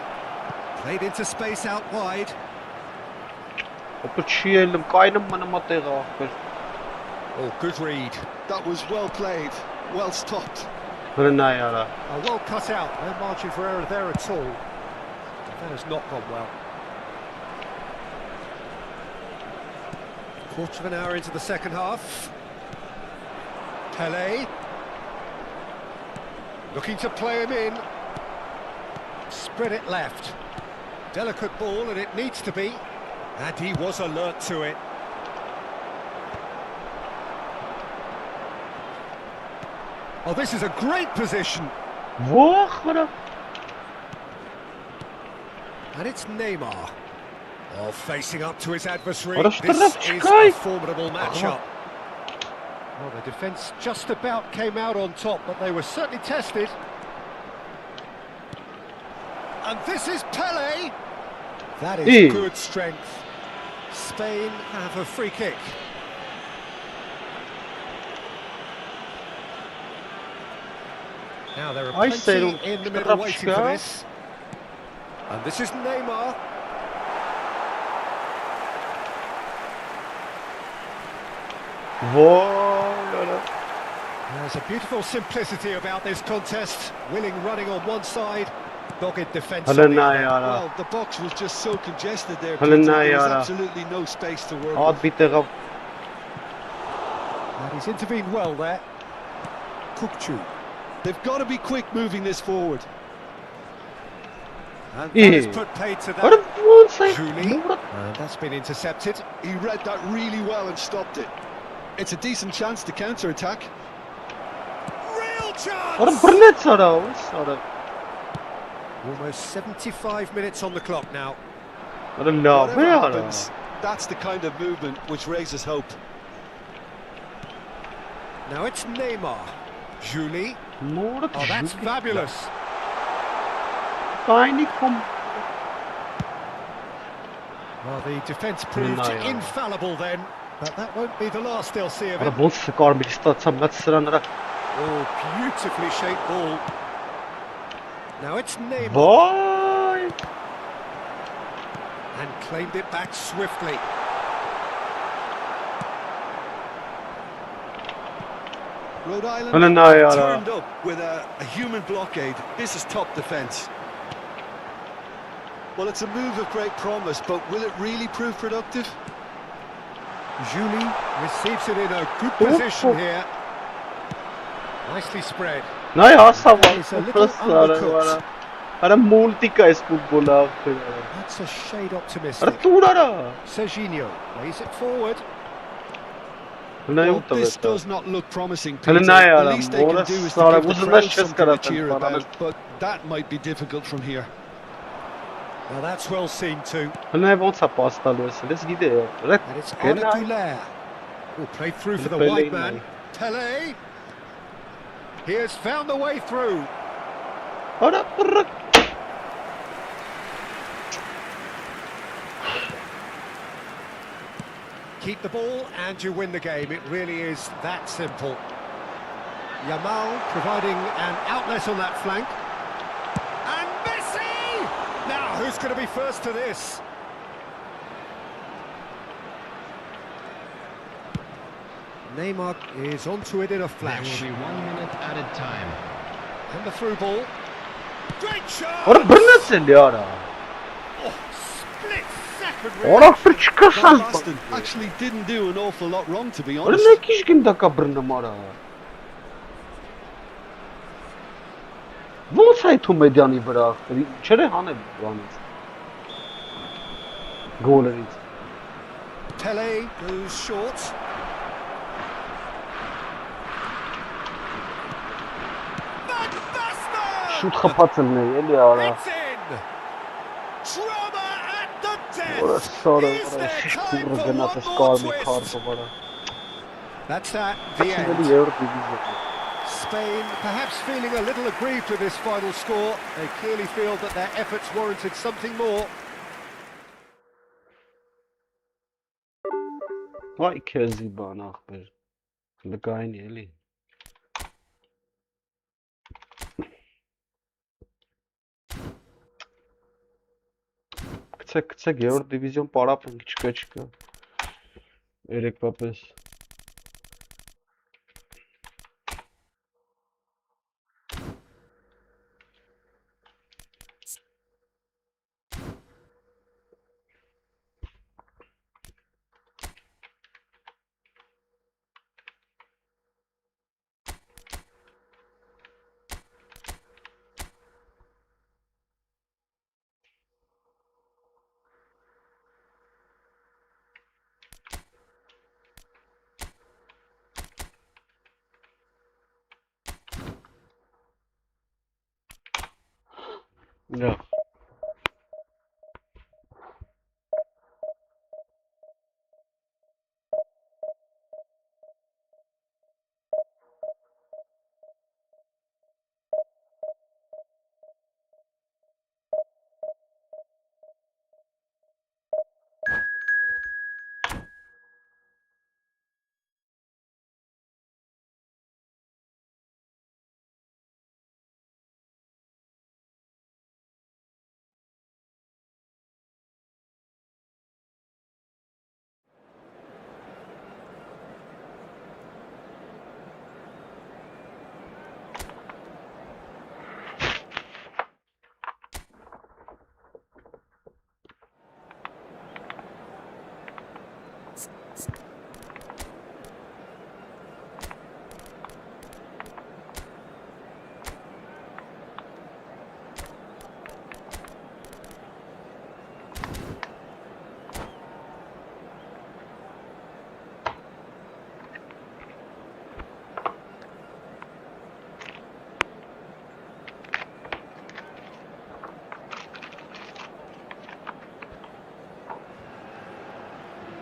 Played into space out wide. Oh, good read. That was well played, well stopped. Oh, well cut out. No margin for error there at all. That has not gone well. Quarter of an hour into the second half. Pele. Looking to play him in. Spread it left. Delicate ball, and it needs to be. And he was alert to it. Oh, this is a great position. And it's Neymar. Oh, facing up to his adversary. This is a formidable matchup. Well, the defence just about came out on top, but they were certainly tested. And this is Pele. That is good strength. Spain have a free kick. Now there are plenty in the middle waiting for this. And this is Neymar. There's a beautiful simplicity about this contest. Willing running on one side, dogged defence on the other. Well, the box was just so congested there, Peter. There was absolutely no space to work with. And he's intervened well there. Kukçu. They've got to be quick moving this forward. And that is put paid to that. Julie. And that's been intercepted. He read that really well and stopped it. It's a decent chance to counter-attack. Real chance! Almost 75 minutes on the clock now. Whatever happens, that's the kind of movement which raises hope. Now it's Neymar. Julie. Oh, that's fabulous. Well, the defence proved infallible then, but that won't be the last they'll see of it. Oh, beautifully shaped ball. Now it's Neymar. And claimed it back swiftly. Rhode Island turned up with a human blockade. This is top defence. Well, it's a move of great promise, but will it really prove productive? Julie receives it in a good position here. Nicely spread. It's a little undercooked. That's a shade optimistic. Serginho plays it forward. Well, this does not look promising, Peter. The least they can do is to give the crowd something to cheer about, but that might be difficult from here. Well, that's well seen too. And it's Alik-GAMING. Will play through for the white man. Pelé. He has found the way through. Keep the ball and you win the game. It really is that simple. Yamal providing an outlet on that flank. And Messi! Now, who's going to be first to this? Neymar is onto it in a flash. There will be 1 minute at a time. And the through ball. Great shot! Oh, split second. Boston actually didn't do an awful lot wrong, to be honest. Pelé goes short. Շուտ խփացելն է, էլի արա։ Drama at the death. That's that, the end. Spain perhaps feeling a little aggrieved with this final score. They clearly feel that their efforts warranted something more. Vay քեզի բան ախպեր։ Լկային էլի։ Գցե երրորդ դիվիզիոն պարապն չկա։ Երեկվա պես։ Yeah.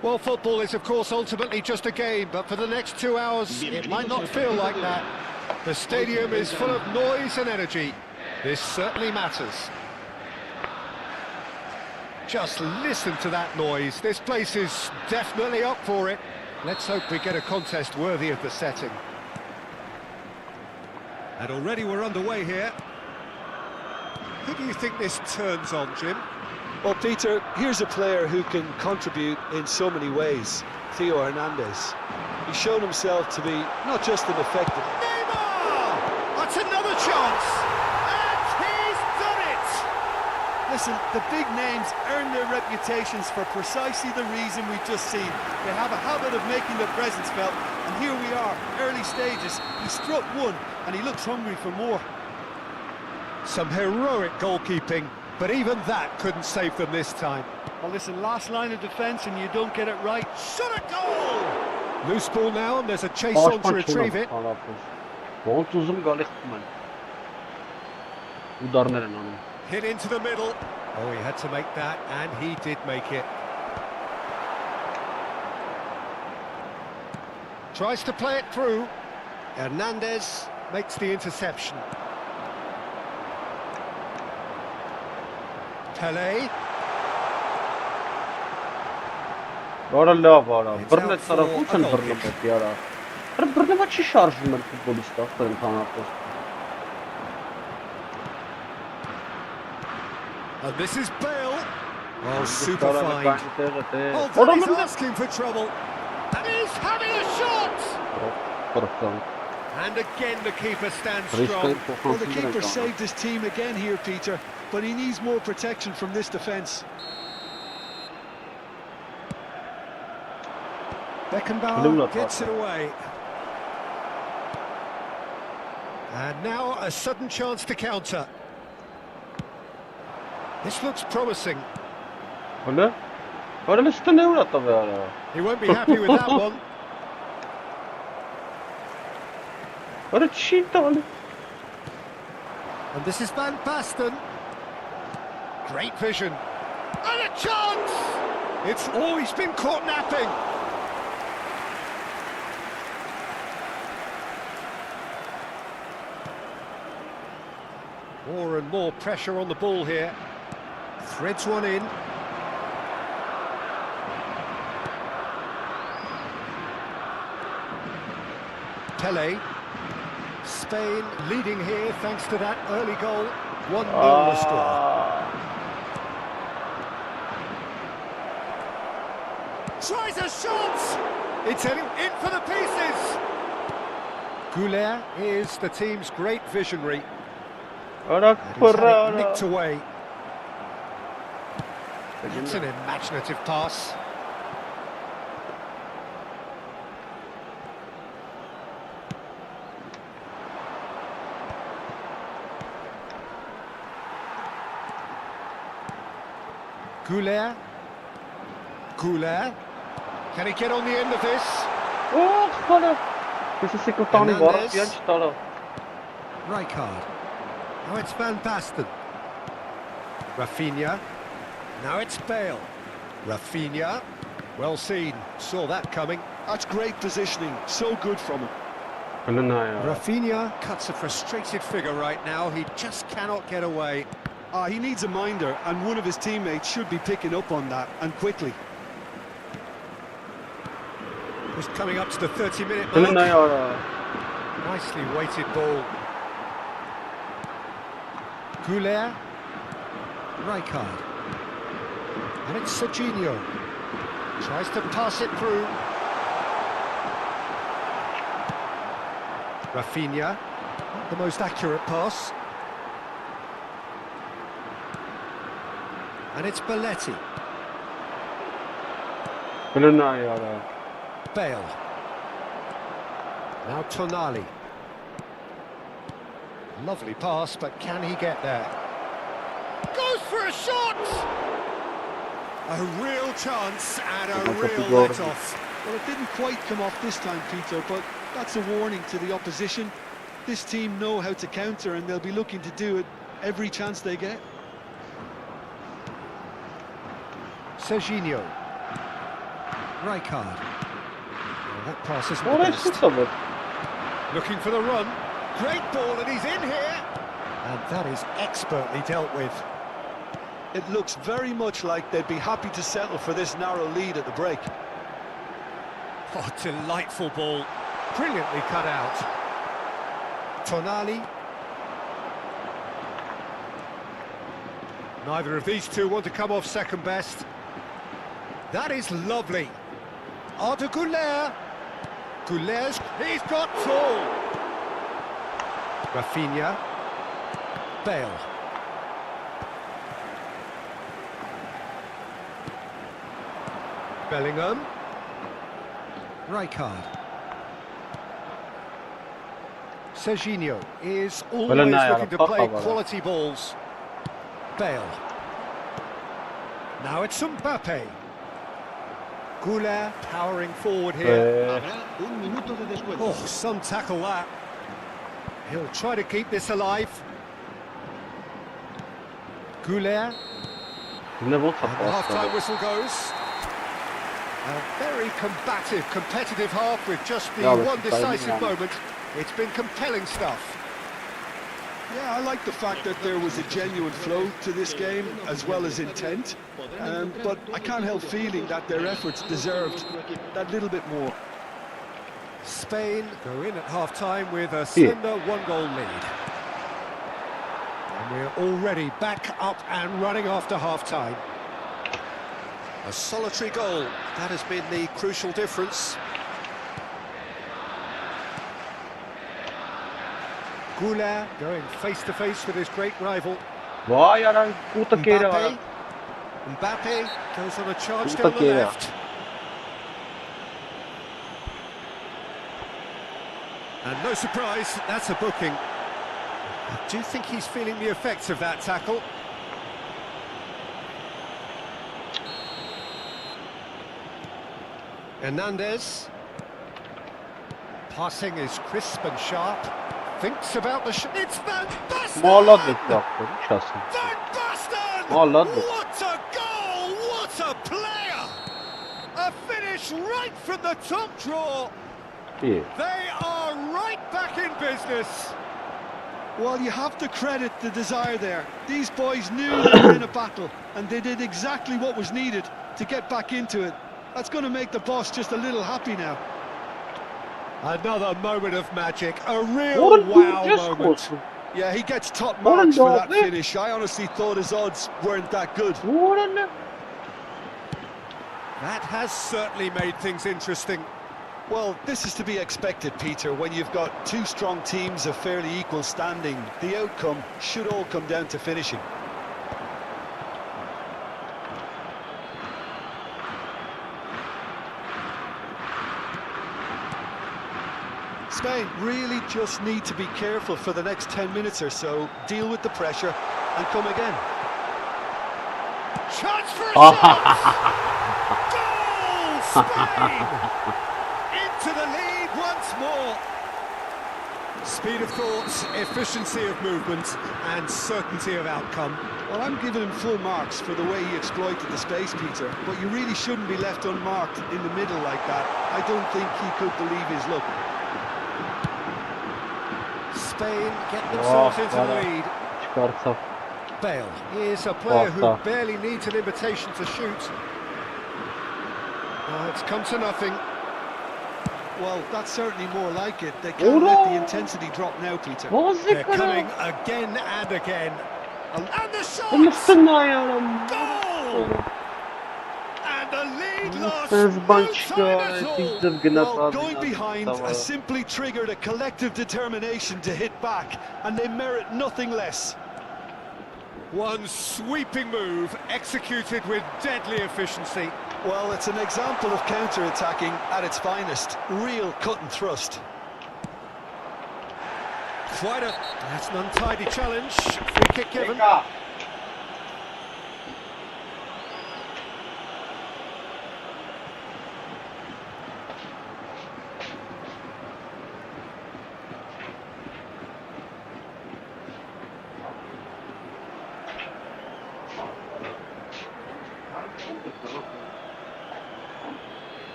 Well, football is, of course, ultimately just a game, but for the next 2 hours, it might not feel like that. The stadium is full of noise and energy. This certainly matters. Just listen to that noise. This place is definitely up for it. Let's hope we get a contest worthy of the setting. And already we're underway here. Who do you think this turns on, Jim? Well, Peter, here's a player who can contribute in so many ways, Theo Hernandez. He's shown himself to be not just an effective... Neymar! That's another chance! And he's done it! Listen, the big names earn their reputations for precisely the reason we've just seen. They have a habit of making their presence felt, and here we are, early stages. He struck one, and he looks hungry for more. Some heroic goalkeeping, but even that couldn't save them this time. Well, listen, last line of defence and you don't get it right. Shot a goal! Loose ball now, and there's a chase on to retrieve it. Hit into the middle. Oh, he had to make that, and he did make it. Tries to play it through. Hernandez makes the interception. Pele. Բարալավ արա, բռնեց տարակուցն բռնեց яра։ Բռնումը չի շարժվում էր ֆուտբոլիստը, ասել ընդհանրապես։ And this is Bale. Oh, super fine. Oh, he's asking for trouble. And he's having a shot! And again the keeper stands strong. Well, the keeper saved his team again here, Peter, but he needs more protection from this defence. Beckenbauer gets it away. And now a sudden chance to counter. This looks promising. He won't be happy with that one. And this is Van Basten. Great vision. And a chance! It's always been caught napping. More and more pressure on the ball here. Threads one in. Pele. Spain leading here thanks to that early goal. 1-0 the score. Tries a shot! It's in for the pieces! ǨÜLER is the team's great visionary. And he's had it nicked away. That's an imaginative pass. ԿÜLER. ԿÜLER. Can he get on the end of this? Rijkaard. Now it's Van Basten. Rafinha. Now it's Bale. Rafinha. Well seen. Saw that coming. That's great positioning. So good from him. Rafinha cuts a frustrated figure right now. He just cannot get away. He needs a minder, and one of his teammates should be picking up on that, and quickly. Just coming up to the 30-minute mark. Nicely weighted ball. ԿÜLER. Rijkaard. And it's Serginho. Tries to pass it through. Rafinha. Not the most accurate pass. And it's Belletti. Bale. Now Tonali. Lovely pass, but can he get there? Goes for a shot! A real chance and a real let-off. Well, it didn't quite come off this time, Peter, but that's a warning to the opposition. This team know how to counter, and they'll be looking to do it every chance they get. Serginho. Rijkaard. Well, that pass isn't the Oraya best. sıkılır. Looking for the run. Great ball, and he's in here. And that is expertly dealt with. It looks very much like they'd be happy to settle for this narrow lead at the break. Oh, delightful ball. Brilliantly cut out. Tonali. Neither of these two want to come off second best. That is lovely. Arda Güler. Güler's, he's got tall. Rafinha. Bale. Bellingham. Rijkaard. Serginho is always looking to play quality balls. Bale. Now it's Mbappe. Güler powering forward here. Habrá un minuto de descuento. Oh, some tackle that. He'll try to keep this alive. Güler. Ne bu And the half-time whistle goes. A very combative, competitive half with just the one decisive moment. It's been compelling stuff. Yeah, I like the fact that there was a genuine flow to this game, as well as intent. But I can't help feeling that their efforts deserved that little bit more. Spain go in at half-time with a slender one-goal lead. And we're already back up and running after half-time. A solitary goal, that has been the crucial difference. Güler going face-to-face with his great rival. Vay anan puta kere var. Mbappe goes on a charge Puta down the kere. left. And no surprise, that's a booking. I do think he's feeling the effects of that tackle. Hernandez. Passing is crisp and sharp. Thinks about the shot. It's Van Basten! Muhalladık yaptı. Şahsen. Van Basten! Muhalladık. What a goal! What a player! A finish right from the top drawer. İyi. They are right back in business. Well, you have to credit the desire there. These boys knew they were in a battle, and they did exactly what was needed to get back into it. That's going to make the boss just a little happy now. Another moment of magic, a real wow moment. Yeah, he gets top marks for that finish. I honestly thought his odds weren't that good. That has certainly made things interesting. Well, this is to be expected, Peter, when you've got two strong teams of fairly equal standing. The outcome should all come down to finishing. Spain really just need to be careful for the next 10 minutes or so, deal with the pressure and come again. Chance for a shot! Goal, Spain! Into the lead once more. Speed of thought, efficiency of movement and certainty of outcome. Well, I'm giving him full marks for the way he exploited the space, Peter, but you really shouldn't be left unmarked in the middle like that. I don't think he could believe his luck. Spain get themselves into the lead. Çıkarsa. Bale is a player who barely needs an invitation to shoot. It's come to nothing. Well, that's certainly more like it. They can't let the intensity drop now, Peter. They're coming again and again. And the shot! Goal! And the lead lost. No time at all. Well, going behind has simply triggered a collective determination to hit back, and they merit nothing less. One sweeping move executed with deadly efficiency. Well, it's an example of counter-attacking at its finest. Real cut and thrust. That's an untidy challenge. Free kick given.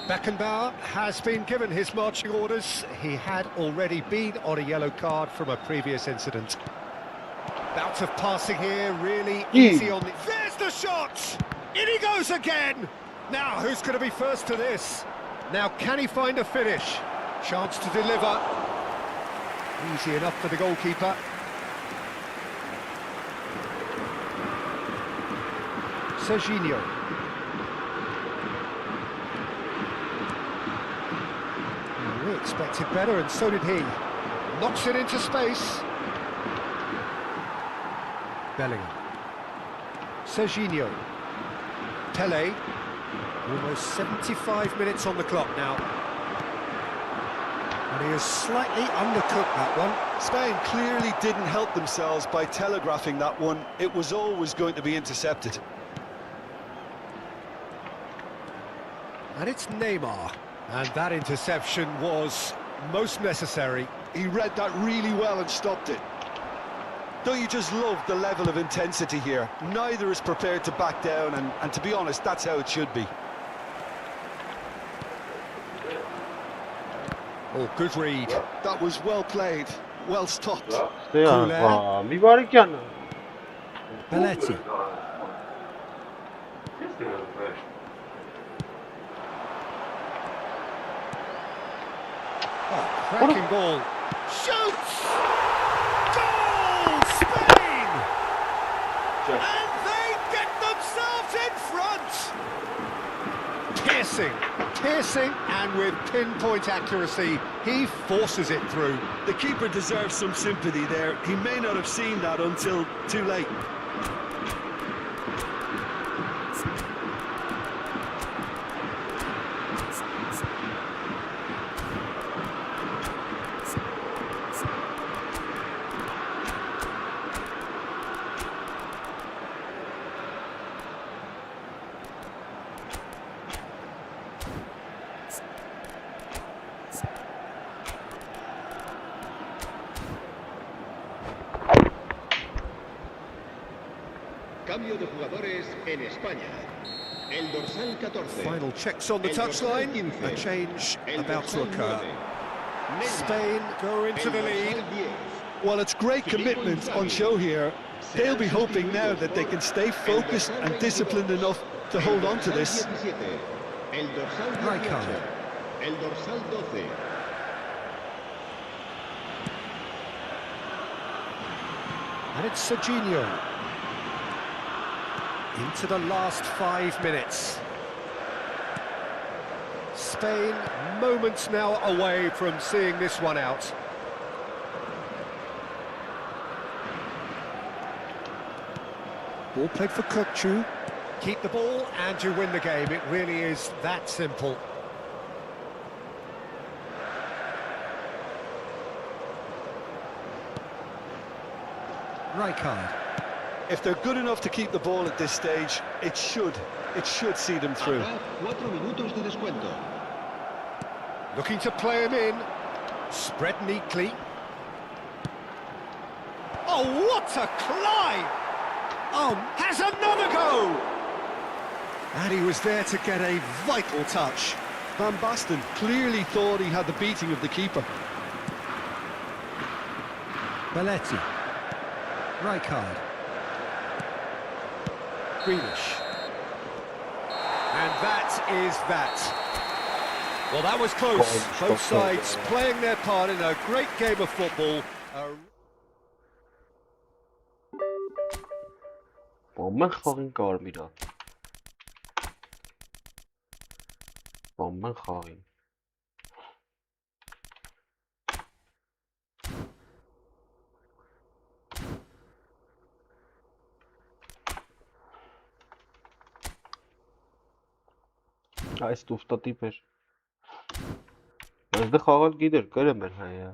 Beckenbauer has been given his marching orders. He had already been on a yellow card from a previous incident. Bout of passing here, really easy on the... There's the shot! In he goes again! Now, who's going to be first to this? Now, can he find a finish? Chance to deliver. Easy enough for the goalkeeper. Serginho. We expected better, and so did he. Knocks it into space. Bellingham. Serginho. Pele. Almost 75 minutes on the clock now. And he has slightly undercooked that one. Spain clearly didn't help themselves by telegraphing that one. It was always going to be intercepted. And it's Neymar. And that interception was most necessary. He read that really well and stopped it. Don't you just love the level of intensity here? Neither is prepared to back down, and to be honest, that's how it should be. Oh, good read. That was well played, well stopped. Belletti. Oh, cracking ball. Shoots! Goal! Spain! And they get themselves in front! Piercing, and with pinpoint accuracy, he forces it through. The keeper deserves some sympathy there. He may not have seen that until too late. Cambio de jugadores en España. El dorsal 14. Final checks on the touchline. A change about to occur. Spain go into the lead. Well, it's great commitment on show here. They'll be hoping now that they can stay focused and disciplined enough to hold on to this. El dorsal 18. El dorsal 12. And it's Serginho. Into the last 5 minutes. Spain moments now away from seeing this one out. Ball played for Kökçü. Keep the ball and you win the game. It really is that simple. Rijkaard. If they're good enough to keep the ball at this stage, it should see them through. 4 minutos de descuento. Looking to play him in. Spread neatly. Oh, what a climb! Oh, has another go! And he was there to get a vital touch. Van Basten clearly thought he had the beating of the keeper. Belletti. Rijkaard. Grealish. And that is that. Well, that was close. Both sides playing their part in a great game of football. با من خواهیم کار میداد با من خواهیم Այս տուֆտատիպ էր։ Բայց դա խաղալ գիտեր, կրեմ էր հայա։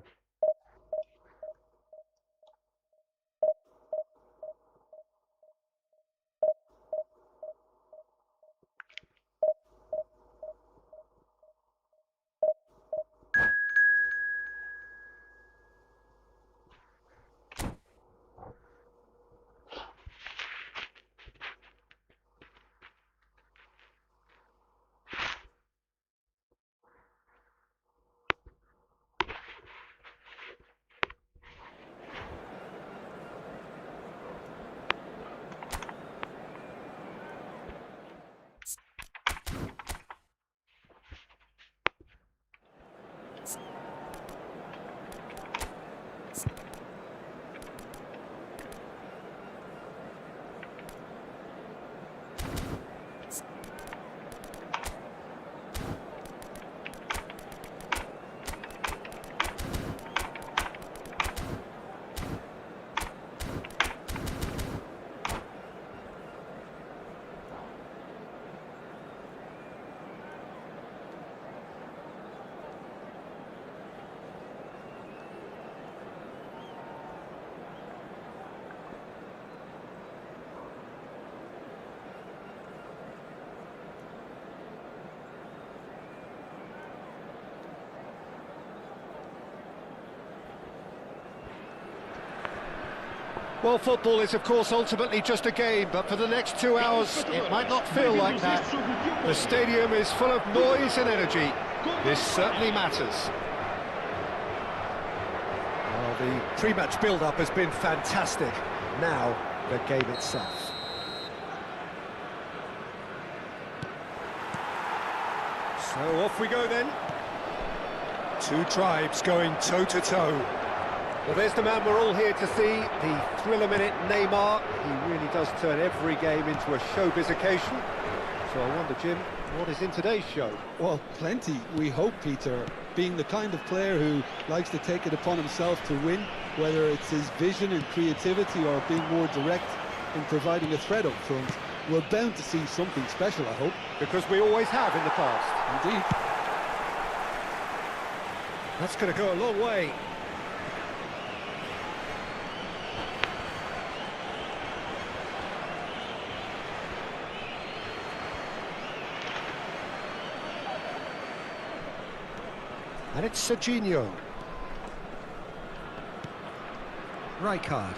Well, football is, of course, ultimately just a game, but for the next 2 hours, it might not feel like that. The stadium is full of noise and energy. This certainly matters. Well, the pre-match build-up has been fantastic. Now, the game itself. So off we go then. Two tribes going toe-to-toe. Well, there's the man we're all here to see, the thriller-minute Neymar. He really does turn every game into a showbiz occasion. So I wonder, Jim, what is in today's show? Well, plenty, we hope, Peter. Being the kind of player who likes to take it upon himself to win, whether it's his vision and creativity or being more direct in providing a threat up front, we're bound to see something special, I hope. Because we always have in the past. Indeed. That's going to go a long way. And it's Serginho. Rijkaard.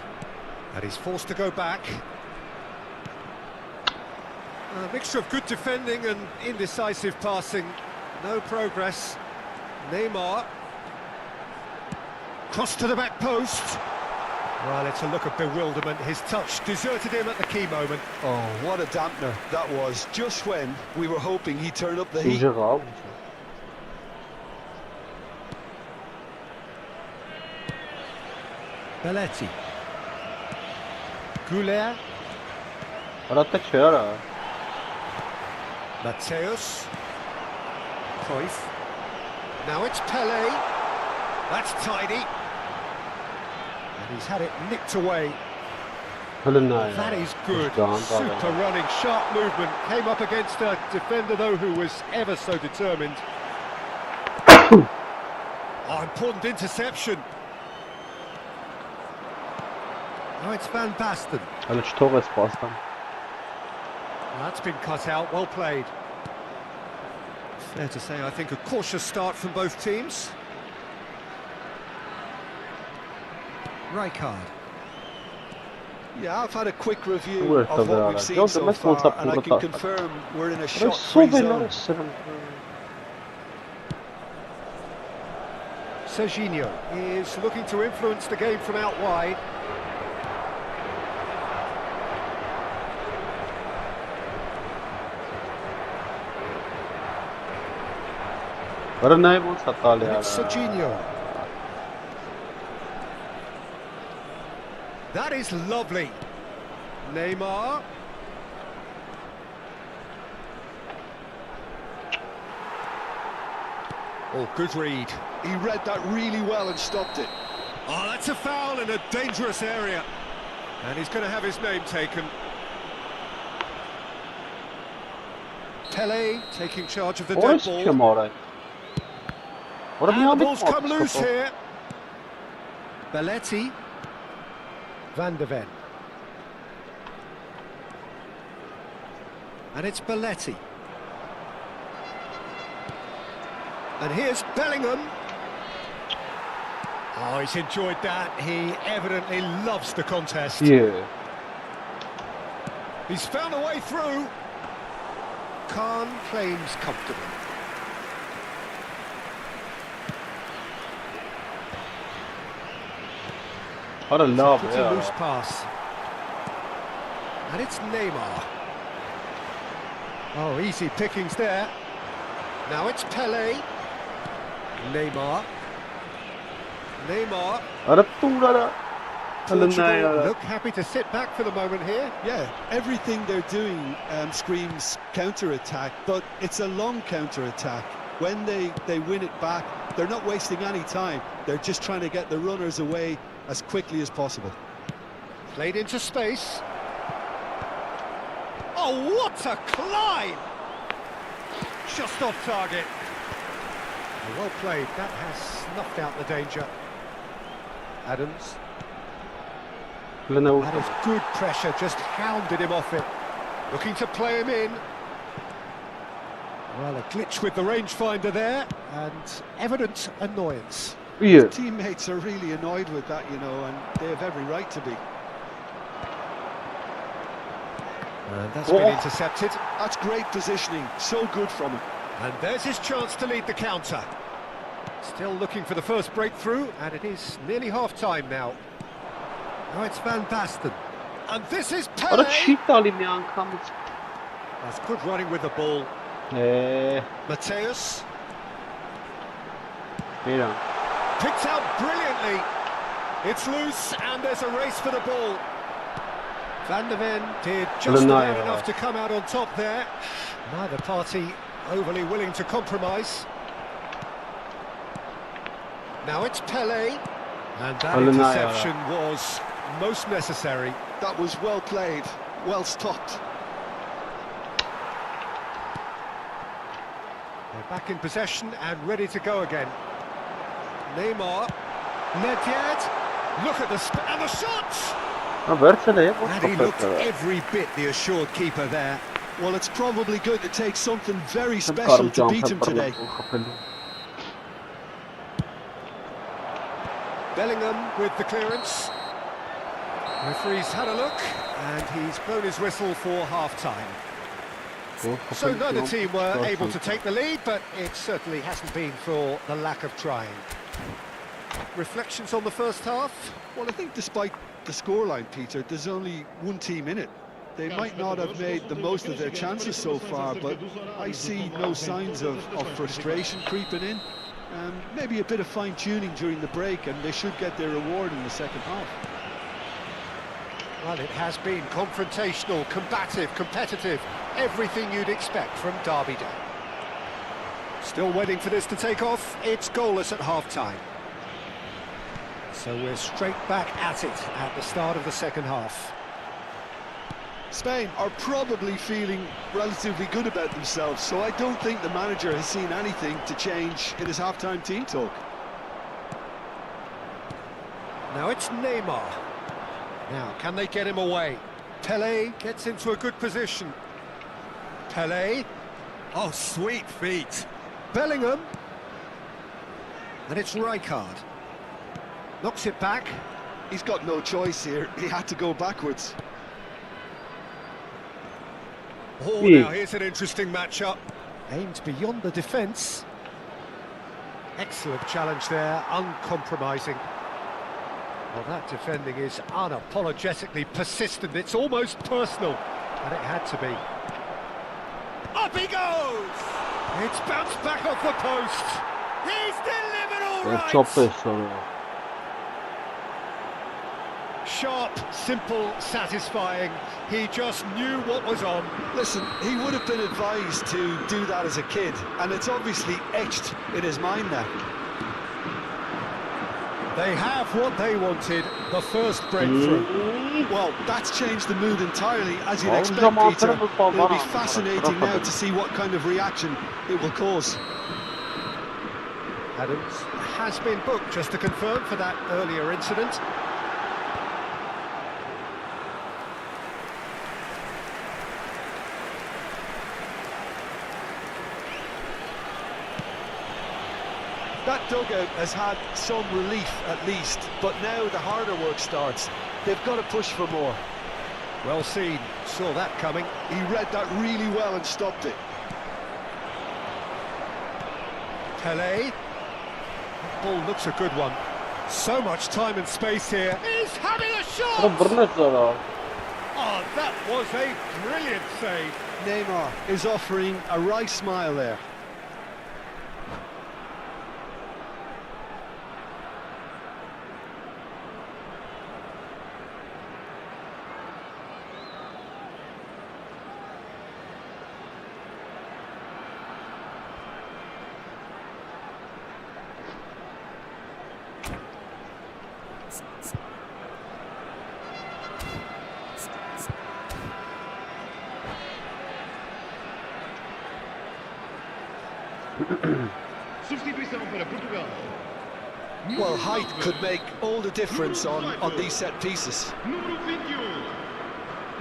And he's forced to go back. A mixture of good defending and indecisive passing. No progress. Neymar. Cross to the back post. Well, it's a look of bewilderment. His touch deserted him at the key moment. Oh, what a dampener that was, just when we were hoping he'd turn up the heat. Belletti. ΚΠΝΕΝՔ. Arada çağır. Mateus. Cruyff. Now it's Pele. That's tidy. And he's had it nicked away. That is good. Super running, sharp movement. Came up against a defender, though, who was ever so determined. Oh, important interception. Now it's Van Basten. That's been cut out, well played. Fair to say, I think, a cautious start from both teams. Rijkaard. Yeah, I've had a quick review of what we've seen so far, and I can confirm we're in a shot-free zone. Serginho is looking to influence the game from out wide. It's Serginho. That is lovely. Neymar. Oh, good read. He read that really well and stopped it. Oh, that's a foul in a dangerous area. And he's going to have his name taken. Pele taking charge of the dead Orası ball. kim orayı? Orada bir And the anda ball's come loose kafa. here. Belletti. Van de Ven. And it's Belletti. And here's Bellingham. Oh, he's enjoyed that. He evidently loves the contest. Yeah. He's found a way through. Khan claims comfortable. What a love, It's a loose yeah. pass. And it's Neymar. Oh, easy pickings there. Now it's Pele. Neymar. Neymar. Aratura. Portugal look happy to sit back for the moment here. Yeah, everything they're doing screams counter-attack, but it's a long counter-attack. When they win it back, they're not wasting any time. They're just trying to get the runners away as quickly as possible. Played into space. Oh, what a climb! Just off target. Well played, that has snuffed out the danger. Adams. That is good pressure, just hounded him off it. Looking to play him in. Well, a glitch with the rangefinder there, and evident annoyance. Yeah. Teammates are really annoyed with that, you know, and they have every right to be. And that's been intercepted. That's great positioning, so good from him. And there's his chance to lead the counter. Still looking for the first breakthrough, and it is nearly half-time now. Now it's Van Basten. And this is Pele. Ara cheat alayım ya ankamız. That's good running with the ball. Mateus. Mira. Picked out brilliantly. It's loose, and there's a race for the ball. Van de Ven did just about enough to come out on top there. Neither party overly willing to compromise. Now it's Pele. And that interception was most necessary. That was well played, well stopped. They're back in possession and ready to go again. Neymar. Nedved. Look at the and the shots! And he looked every bit the assured keeper there. Well, it's probably going to take something very special to beat him today. Bellingham with the clearance. Referee's had a look, and he's blown his whistle for half-time. So neither team were able to take the lead, but it certainly hasn't been for the lack of trying. Reflections on the first half? Well, I think despite the scoreline, Peter, there's only one team in it. They might not have made the most of their chances so far, but I see no signs of frustration creeping in. Maybe a bit of fine-tuning during the break, and they should get their reward in the second half. Well, it has been confrontational, combative, competitive, everything you'd expect from Derby Day. Still waiting for this to take off. It's goalless at half-time. So we're straight back at it at the start of the second half. Spain are probably feeling relatively good about themselves, so I don't think the manager has seen anything to change in his half-time team talk. Now it's Neymar. Now, can they get him away? Pele gets into a good position. Pele. Oh, sweet feet. Bellingham. And it's Rijkaard. Knocks it back. He's got no choice here. He had to go backwards. Oh, now here's an interesting matchup. Aimed beyond the defence. Excellent challenge there, uncompromising. Well, that defending is unapologetically persistent. It's almost personal, and it had to be. Up he goes! It's bounced back off the post. He's delivered all right. Sharp, simple, satisfying. He just knew what was on. Listen, he would have been advised to do that as a kid, and it's obviously etched in his mind now. They have what they wanted, the first breakthrough. Well, that's changed the mood entirely, as you'd expect, Peter. It'll be fascinating now to see what kind of reaction it will cause. Adams has been booked, just to confirm, for that earlier incident. That dugout has had some relief at least, but now the harder work starts. They've got to push for more. Well seen, saw that coming. He read that really well and stopped it. Pelé. Ball looks a good one. So much time and space here. He's having a shot! Oh, that was a brilliant save. Neymar is offering a wry smile there. Substituição para Portugal. Well, height could make all the difference on these set pieces. Número 21.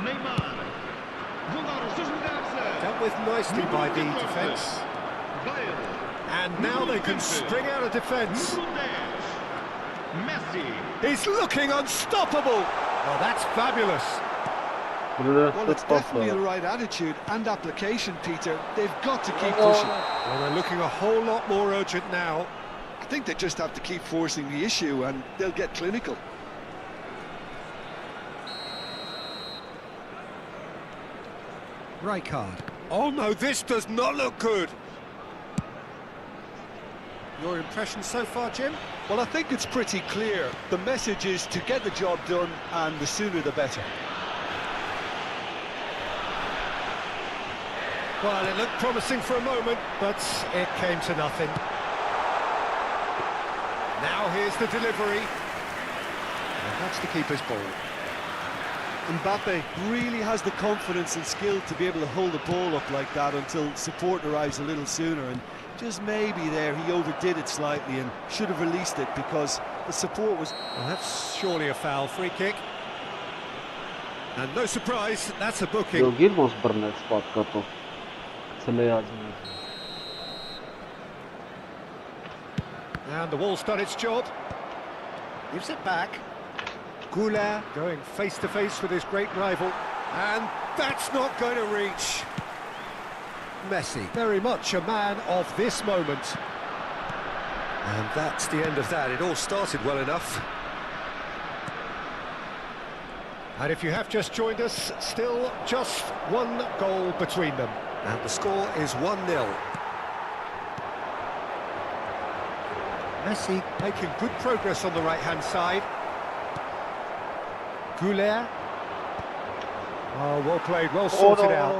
Neymar. Vão dar os seus lugares. Dealt with nicely by the defence. And now they can string out a defence. Messi. He's looking unstoppable. Oh, that's fabulous. Well, it's definitely the right attitude and application, Peter. They've got to keep pushing. Well, they're looking a whole lot more urgent now. I think they just have to keep forcing the issue and they'll get clinical. Right card. Oh no, this does not look good. Your impression so far, Jim? Well, I think it's pretty clear. The message is to get the job done, and the sooner the better. Well, it looked promising for a moment, but it came to nothing. Now here's the delivery. And that's the keeper's ball. Mbappe really has the confidence and skill to be able to hold the ball up like that until support arrives a little sooner, and just maybe there he overdid it slightly and should have released it because the support was... Well, that's surely a foul. Free kick. And no surprise, that's a booking. And the wall's done its job. Gives it back. Ｋickoff going face to face with his great rival. And that's not going to reach. Messi, very much a man of this moment. And that's the end of that. It all started well enough. And if you have just joined us, still just one goal between them. And the score is 1-0. Messi making good progress on the right-hand side. Ｋickoff. Oh, well played, well sorted out.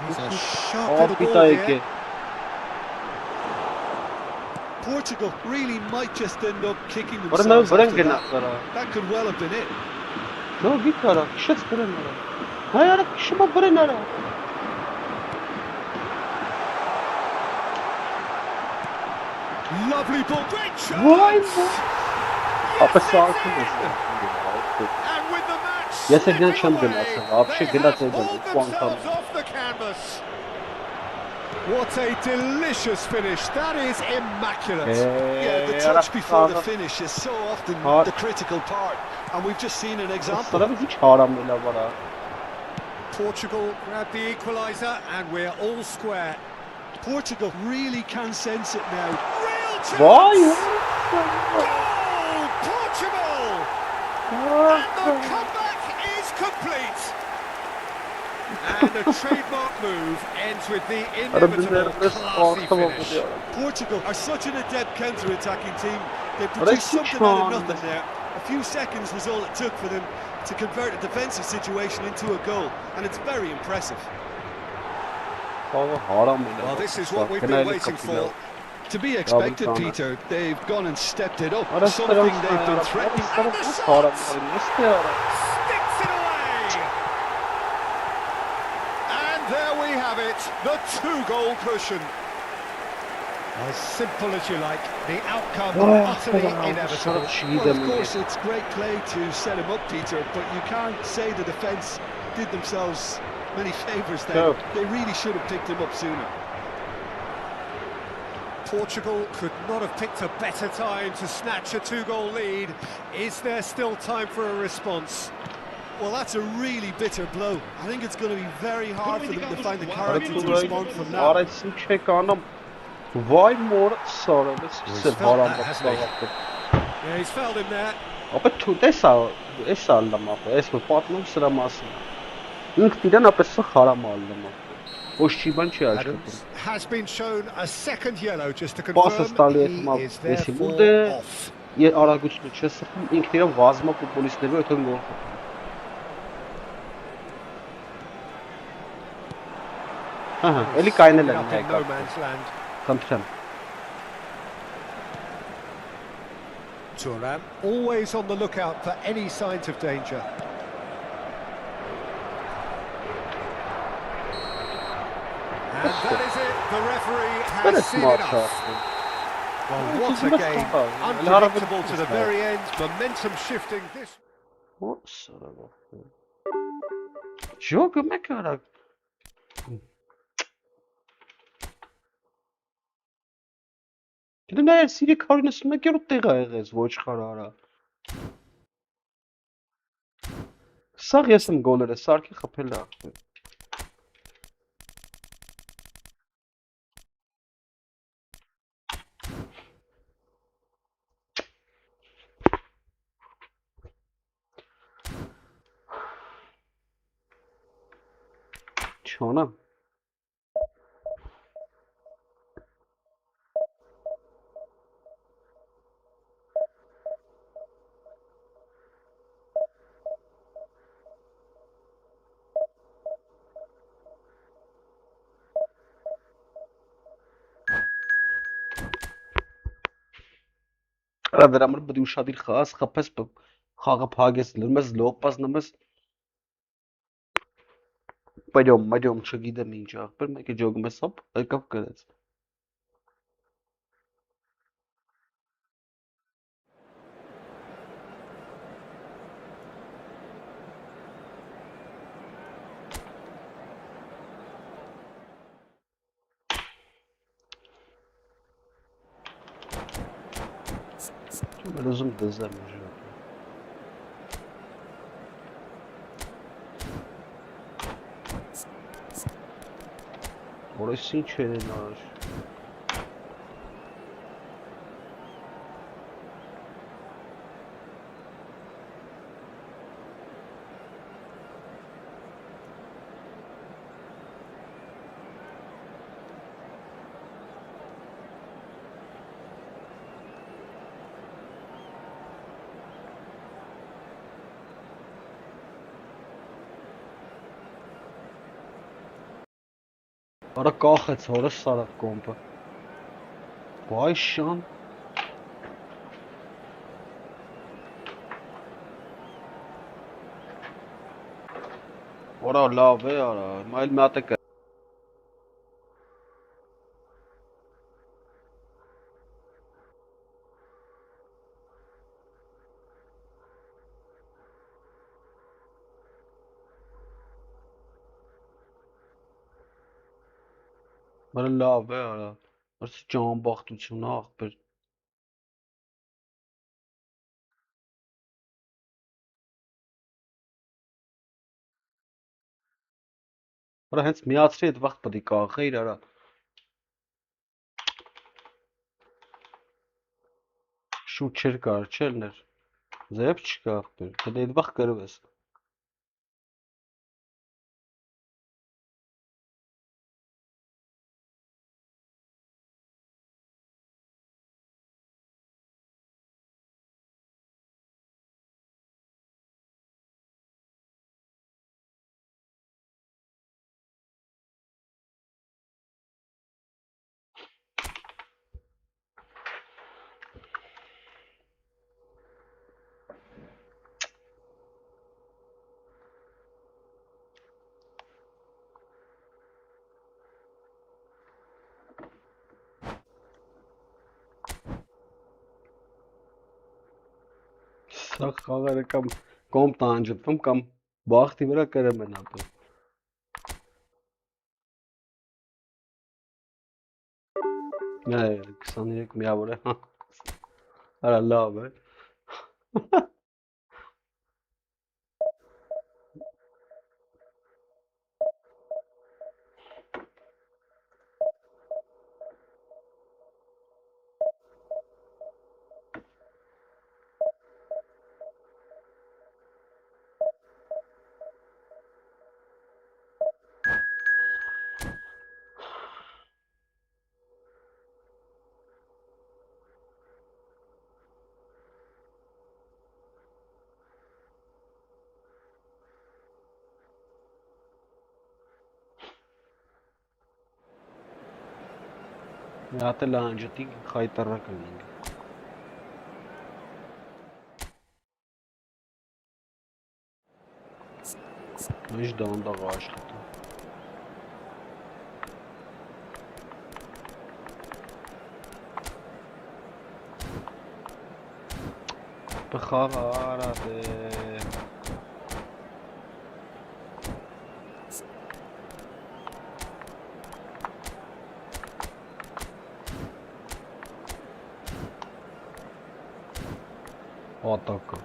He's a sharp little ball here. Portugal really might just end up kicking themselves after that. That could well have been it. Lovely ball, great chance! And with the match slipping away, they have pulled themselves off the canvas. What a delicious finish, that is immaculate. Yeah, the touch before the finish is so often the critical part, and we've just seen an example. Portugal grabbed the equaliser, and we're all square. Portugal really can sense it now. Real chance! Goal! Portugal! And the comeback is complete. And the trademark move ends with the inevitable classy finish. Portugal are such an adept counter-attacking team. They produced something out of nothing there. A few seconds was all it took for them to convert a defensive situation into a goal, and it's very impressive. Well, this is what we've been waiting for. To be expected, Double Peter. They've gone and stepped it up. Ara Something they've been threatening. And the shot sticks it away. And there we have it, the two-goal cushion. As simple as you like, the outcome utterly inevitable. Well, of course, it's great play to set him up, Peter, but you can't say the defence did themselves many favours there. No. They really should have picked him up sooner. Portugal could not have picked a better time to snatch a two-goal lead. Is there still time for a response? Well, that's a really bitter blow. I think it's going to be very hard for them to find the courage to respond from now. Արեցին չեք անում Վայ մոր սարելս սել հարամբացավ Yeah, he's fouled him there. Ապա թու տեսա էս ալլամ ապա էս պատմում սրա մասին ինքն իրան ապա սա հարամալլամ ապա ոչ չի բան չի Adams աչքում has been shown a second yellow just to Պասը confirm ստալի he էս is էսի therefore մուտը off. Է արագությունը չի սխում ինքն իրան վազմա ֆուտբոլիստներով այդ գոլ Ահա էլի կայնել են Up in no man's land. Խնդրեմ Thuram always on the lookout for any signs of danger. And that is it. The referee But has it's seen smart enough. shot Well, what a game. Unpredictable to the very end. Momentum shifting this. What sort of Joga մեկ արագ Դու նայել սիրի 41-րդ տեղ ա եղես ոչ խարարա Սաղ ես եմ գոլերը սարքի խփել ա Չոնամ Արա դրա համար պետք է ուշադիր խաղաս խփես խաղը փագես լրմես լոպաս նմես Պայդոմ չգիտեմ ինչ ախպեր մեկը ջոգում ես հոպ եկավ գրեց Rozum dezem že Orası içeri naş. Արա կախեց հորս սարավ կոմպը Վայ շան Որա լավ է արա Մայլ մի հատ է կը Արա լավ է արա Արսի ճամբախտություն աղբեր Արա հենց միացրի այդ վաղտ պետք է կախեիր արա Շուտ չեր կար չելներ Ձև չկա աղբեր Պետք է այդ վաղտ կրվես Սա խաղերը կամ կոմ տանջվում կամ բախտի վրա կրեմ են ապրում։ Նայ 23 միավոր է։ Արա լավ է։ Հատ էլ անջտի խայտարակ ենք։ Ինչ դանդաղ աշխատում։ Բխաղ արատ է։ Атака.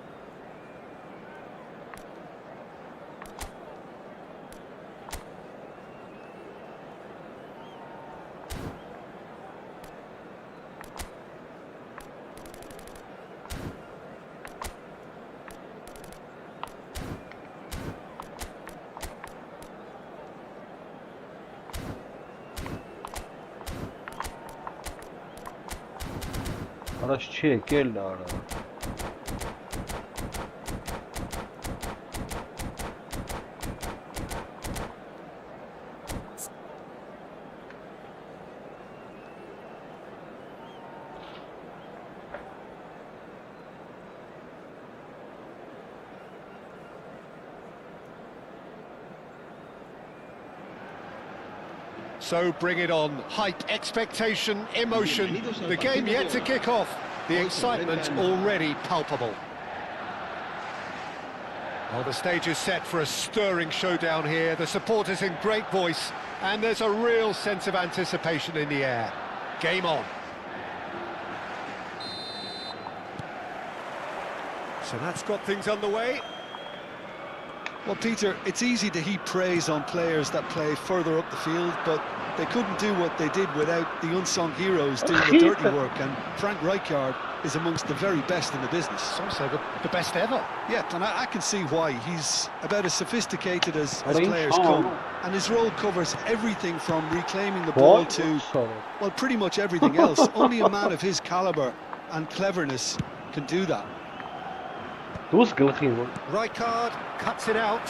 Առաջ չի եկել արա։ So bring it on. Hype, expectation, emotion. The game yet to kick off. The excitement already palpable. Well, the stage is set for a stirring showdown here. The supporters in great voice, and there's a real sense of anticipation in the air. Game on. So that's got things underway. Well, Peter, it's easy to heap praise on players that play further up the field, but they couldn't do what they did without the unsung heroes doing the dirty work, and Frank Rijkaard is amongst the very best in the business. Some say the best ever. Yeah, and I can see why. He's about as sophisticated as players come, and his role covers everything from reclaiming the ball to, well, pretty much everything else. Only a man of his calibre and cleverness can do that. Rijkaard cuts it out.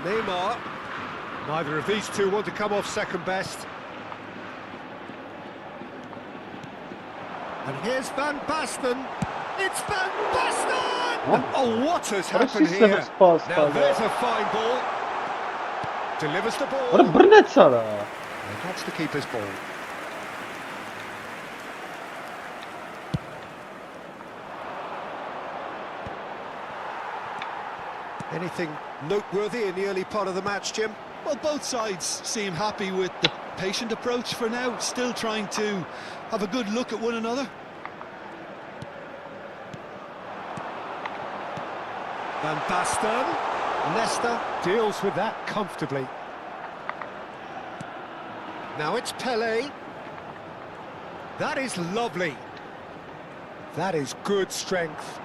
Neymar. Neither of these two want to come off second best. And here's Van Basten. It's Van Basten! Oh, what has happened here? Now there's a fine ball. Delivers the ball. And that's the keeper's ball. Anything noteworthy in the early part of the match, Jim? Well, both sides seem happy with the patient approach for now, still trying to have a good look at one another. Van Basten. Leicester deals with that comfortably. Now it's Pelé. That is lovely. That is good strength.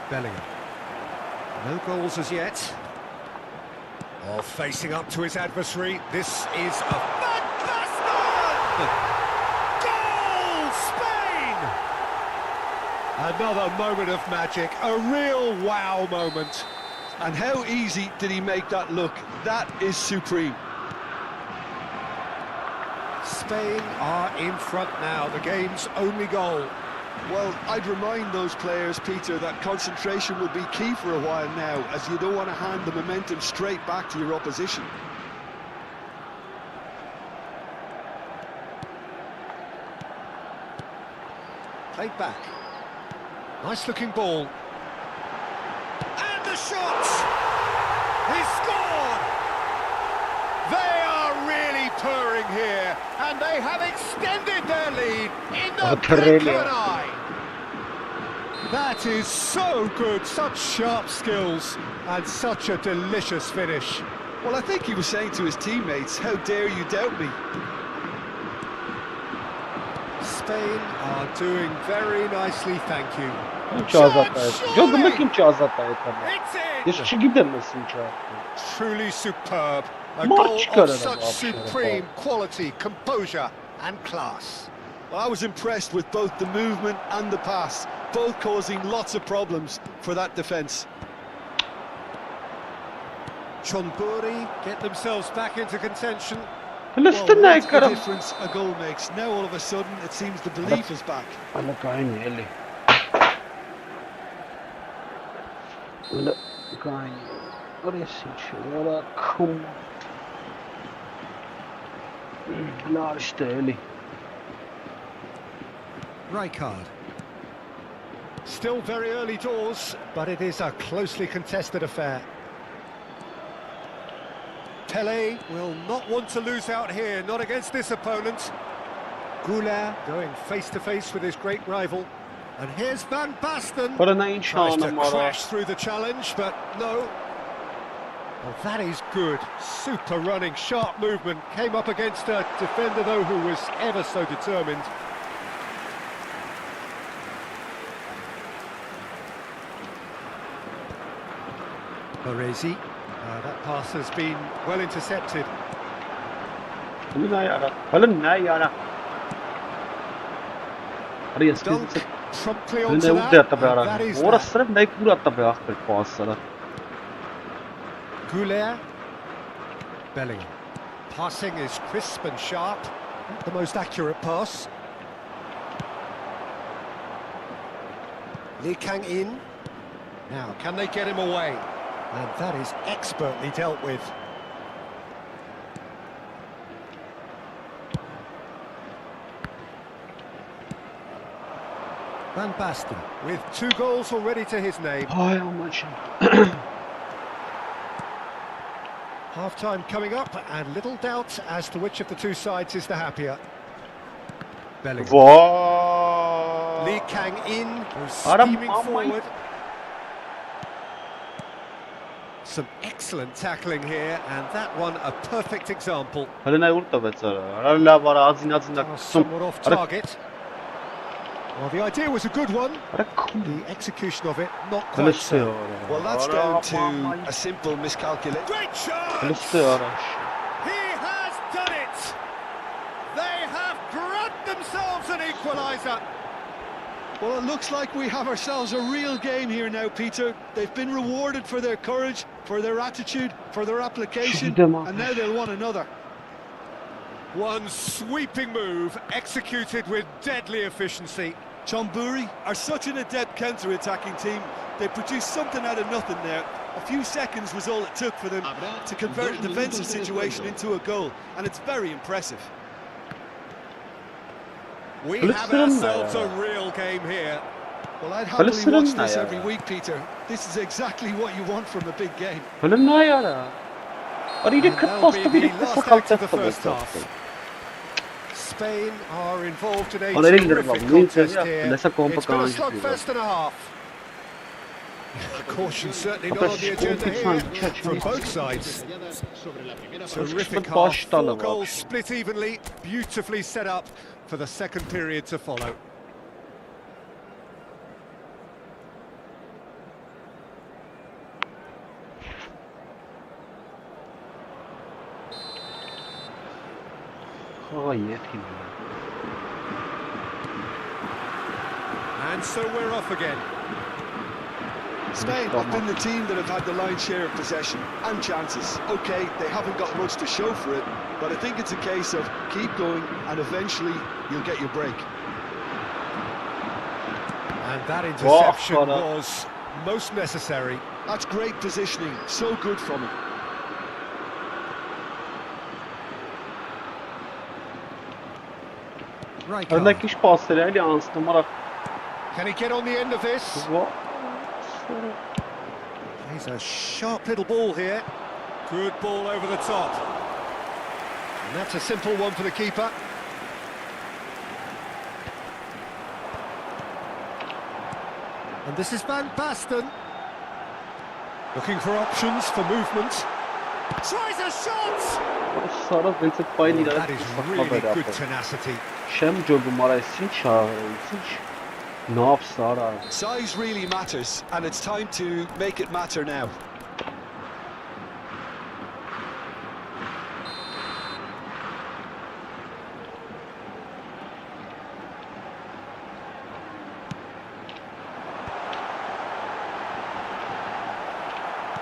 Bellingham. No goals as yet. Oh, facing up to his adversary. This is a Van Basten! Goal, Spain! Another moment of magic, a real wow moment. And how easy did he make that look? That is supreme. Spain are in front now, the game's only goal. Well, I'd remind those players, Peter, that concentration will be key for a while now, as you don't want to hand the momentum straight back to your opposition. Played back. Nice looking ball. And the shot! He's scored! They are really purring here, and they have extended their lead in the blink of an eye. That is so good, such sharp skills, and such a delicious finish. Well, I think he was saying to his teammates, how dare you doubt me? Spain are doing very nicely, thank you. Truly superb. A goal of such supreme quality, composure and class. Well, I was impressed with both the movement and the pass, both causing lots of problems for that defence. Chonburi get themselves back into contention. Well, what a difference a goal makes. Now all of a sudden it seems the belief is back. Rijkaard. Still very early doors, but it is a closely contested affair. Pele will not want to lose out here, not against this opponent. Κῼ going face-to-face with his great rival. And here's Van Basten. Tries to crash through the challenge, but no. Well, that is good. Super running, sharp movement. Came up against a defender, though, who was ever so determined. Baresi. That pass has been well intercepted. Dunk promptly onto that, and that is that. Κῼ. Bellingham. Passing is crisp and sharp. Not the most accurate pass. Lee Kang-in. Now, can they get him away? And that is expertly dealt with. Van Basten with 2 goals already to his name. Half-time coming up, and little doubt as to which of the two sides is the happier. Bellingham. Lee Kang-in was steaming forward. Some excellent tackling here, and that one a perfect example. Somewhat off target. Well, the idea was a good one. The execution of it, not quite so. Well, that's down to a simple miscalculation. Great chance! He has done it! They have grabbed themselves an equaliser. Well, it looks like we have ourselves a real game here now, Peter. They've been rewarded for their courage, for their attitude, for their application, and now they'll want another. One sweeping move, executed with deadly efficiency. Chonburi are such an adept counter-attacking team. They produced something out of nothing there. A few seconds was all it took for them to convert a defensive situation into a goal, and it's very impressive. We have ourselves a real game here. Well, I'd happily watch this every week, Peter. This is exactly what you want from a big game. And that'll be the last act of the first half. Spain are involved in a terrific contest here. It's been a slugfest and a half. Caution certainly not on the agenda here from both sides. Terrific half, 4 goals split evenly, beautifully set up for the second period to follow. And so we're off again. Spain have been the team that have had the lion's share of possession and chances. Okay, they haven't got much to show for it, but I think it's a case of keep going and eventually you'll get your break. And that interception was most necessary. That's great positioning, so good from him. Örnek iş pasları ali ansın olarak. Can he get on the end of this? He's a sharp little ball here. Good ball over the top. And that's a simple one for the keeper. And this is Van Basten. Looking for options for movement. Tries a shot! Sarı Vincent Bayli ile That is really good tenacity. Şem jobu maraysın çağırırsın. Ne yapsara? Size really matters, and it's time to make it matter now.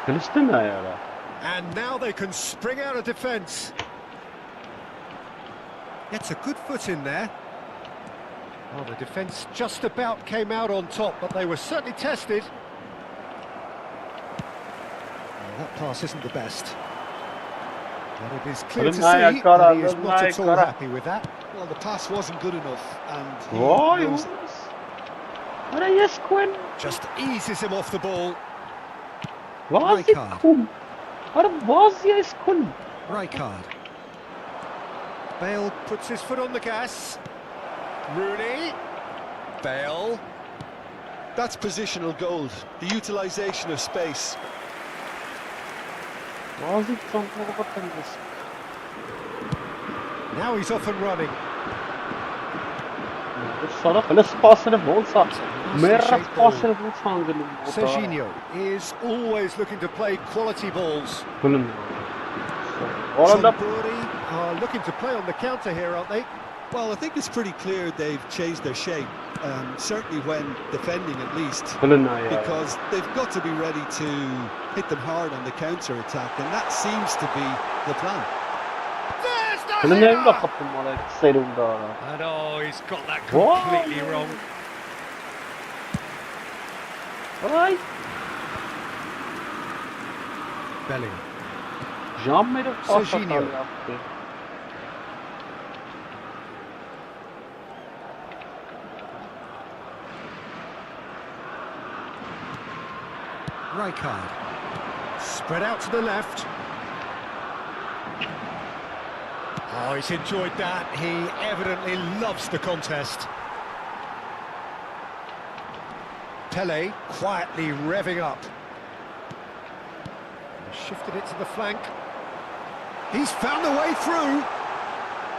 Kılıçtı ne ayara? And now they can spring out of defence. Gets a good foot in there. Well, the defence just about came out on top, but they were certainly tested. Well, that pass isn't the best. But it is clear to see that he is not at all happy with that. Well, the pass wasn't good enough, and he knows Just eases him off the ball. Rijkaard. Bale puts his foot on the gas. Rooney. Bale. that's positional gold, the utilisation of space. Now he's off and running. Serginho is always looking to play quality balls. Somebody are looking to play on the counter here, aren't they? Well, I think it's pretty clear they've changed their shape, certainly when defending at least, because they've got to be ready to hit them hard on the counter-attack, and that seems to be the plan. And oh, he's got that completely wrong. Bellingham. Serginho. Rijkaard. Spread out to the left. Oh, he's enjoyed that. He evidently loves the contest. Pele quietly revving up. Shifted it to the flank. He's found a way through.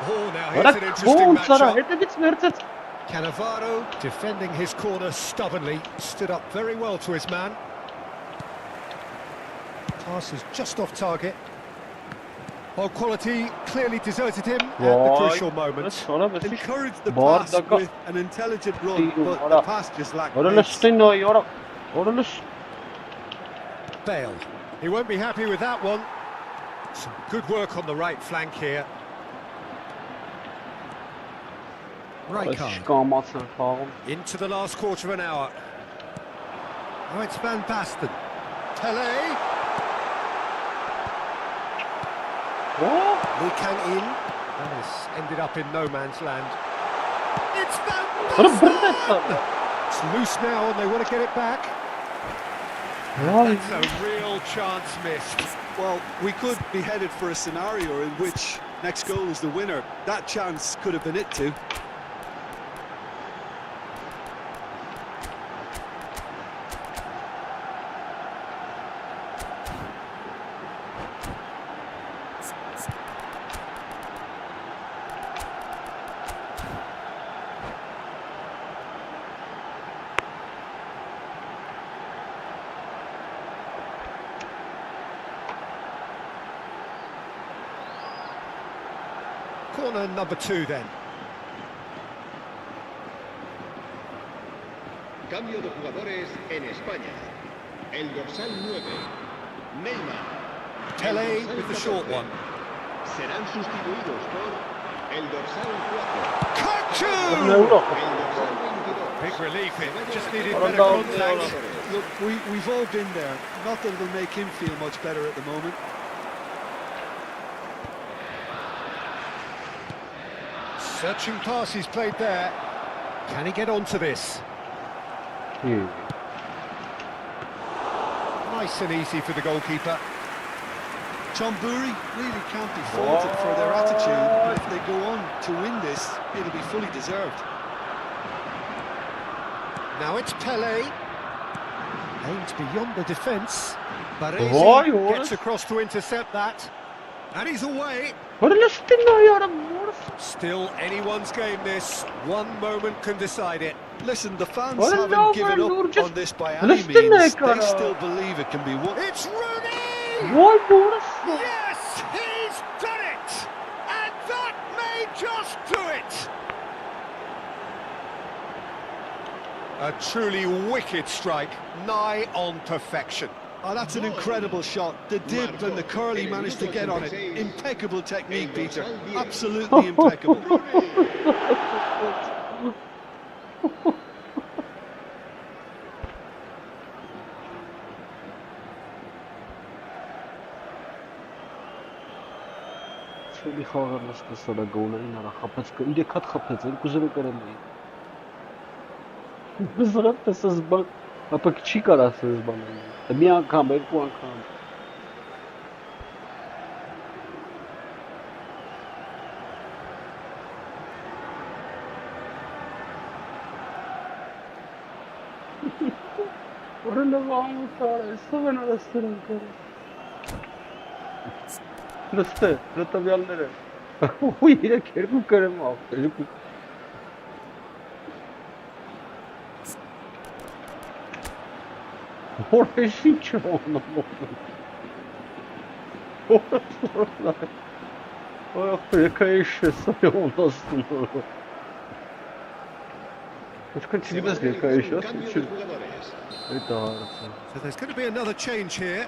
Oh, now here's an interesting matchup. Cannavaro defending his corner stubbornly. Stood up very well to his man. Pass is just off target. Well, quality clearly deserted him at the crucial moment. Encouraged the pass with an intelligent run, but the pass just lacked pace. Bale. He won't be happy with that one. Some good work on the right flank here. Rijkaard. Into the last quarter of an hour. Now it's Van Basten. Pele. Lee Kang-in. And this ended up in no man's land. It's Van Basten! It's loose now and they want to get it back. That's a real chance missed. Well, we could be headed for a scenario in which next goal is the winner. That chance could have been it too. Corner number 2 then. Cambio de jugadores en España. El dorsal 9, Neymar. Pele with the short one. Serán sustituidos por el dorsal 4. Kaku! El dorsal 22. Big relief, it just needed better contact. Look, we've all been there. Not that it'll make him feel much better at the moment. Searching pass he's played there. Can he get onto this? Nice and easy for the goalkeeper. John Burry really can't be faulted for their attitude, and if they go on to win this, it'll be fully deserved. Now it's Pele. Aimed beyond the defence. Baresi gets across to intercept that. And he's away. Still anyone's game this. One moment can decide it. Listen, the fans haven't given up on this by any means. They still believe it can be won. It's Rooney! Yes, he's done it! And that may just do it! A truly wicked strike, nigh on perfection. Oh, that's an incredible shot. The dip and the curl he managed to get on it. Impeccable technique, Peter. Absolutely impeccable. Շուտի խաղալը սկսել է գոլային արա խապեցկը, իրեք հատ խապեց, երկուզերը կրեմ էի։ Բզրատ տեսս բան, ապա չի կարասես բան էի, մի անգամ, երկու անգամ։ Որը վամուտ արես, սովեն արաստեր անկարը։ Նստե, նտավյալները, ու իրեք երկու կրեմ աղ, երկու։ Որես ինչ ոնում ոնում։ Ախ, եկայիշ ես այոն ասում որը։ Ինչքան չիպես եկայիշ ես, So there's going to be another change here.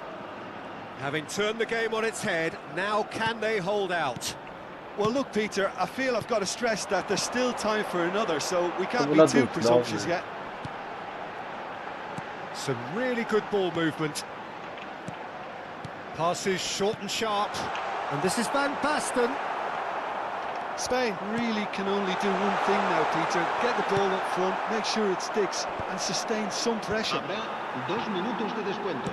Having turned the game on its head, now can they hold out? Well, look, Peter, I feel I've got to stress that there's still time for another, so we can't be too presumptuous yet. Some really good ball movement. Passes short and sharp. And this is Van Basten. Spain really can only do one thing now, Peter. Get the ball up front, make sure it sticks, and sustain some pressure. 2 minutos de descuento.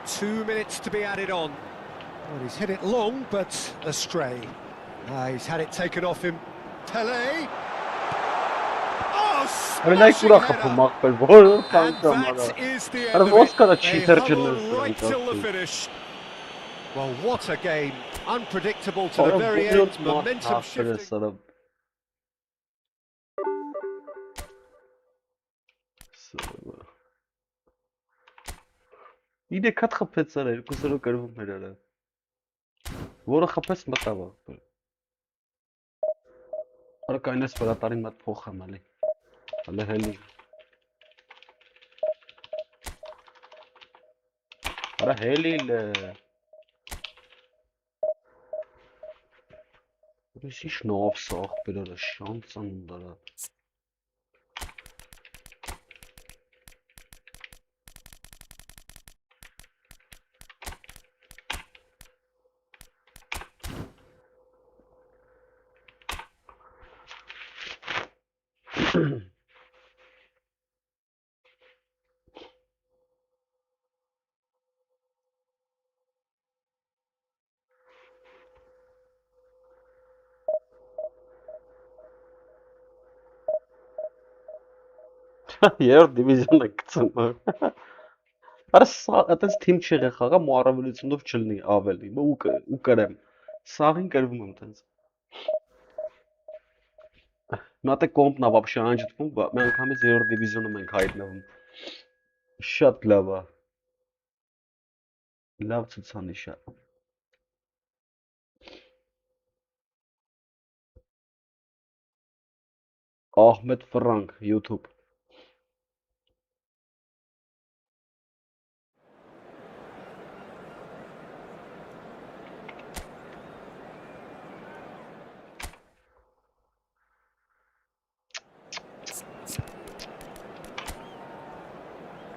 2 minutes to be added on. Well, he's hit it long, but astray. He's had it taken off him. Pele. Oh, smashing header. And that is the end of it. They hurled right till the finish. Well, what a game. Unpredictable to the very end. Momentum shifting. Իրեք հատ խփեց արա, երկուսերով կրվում էր արա։ Որը խփեց մտավ ա։ Արա կայնես վրատարին մատ փոխ եմ ալի։ Հələ հելի։ Արա հելի լը։ Ուրիշի շնով սաղ բերարը շանց անունդարա։ Երրորդ դիվիզիոն է գցում։ Արա սա այտենց թիմ չի խաղա մոռավելությունով չլինի ավելի, ու կրեմ։ Սաղին կրվում եմ այտենց։ Նատե կոմպն ա вообще անջտվում, մի անգամից երրորդ դիվիզիոնում ենք հայտնվում։ Շատ լավ է։ Լավ ցուցանիշ է։ Ahmet Frank YouTube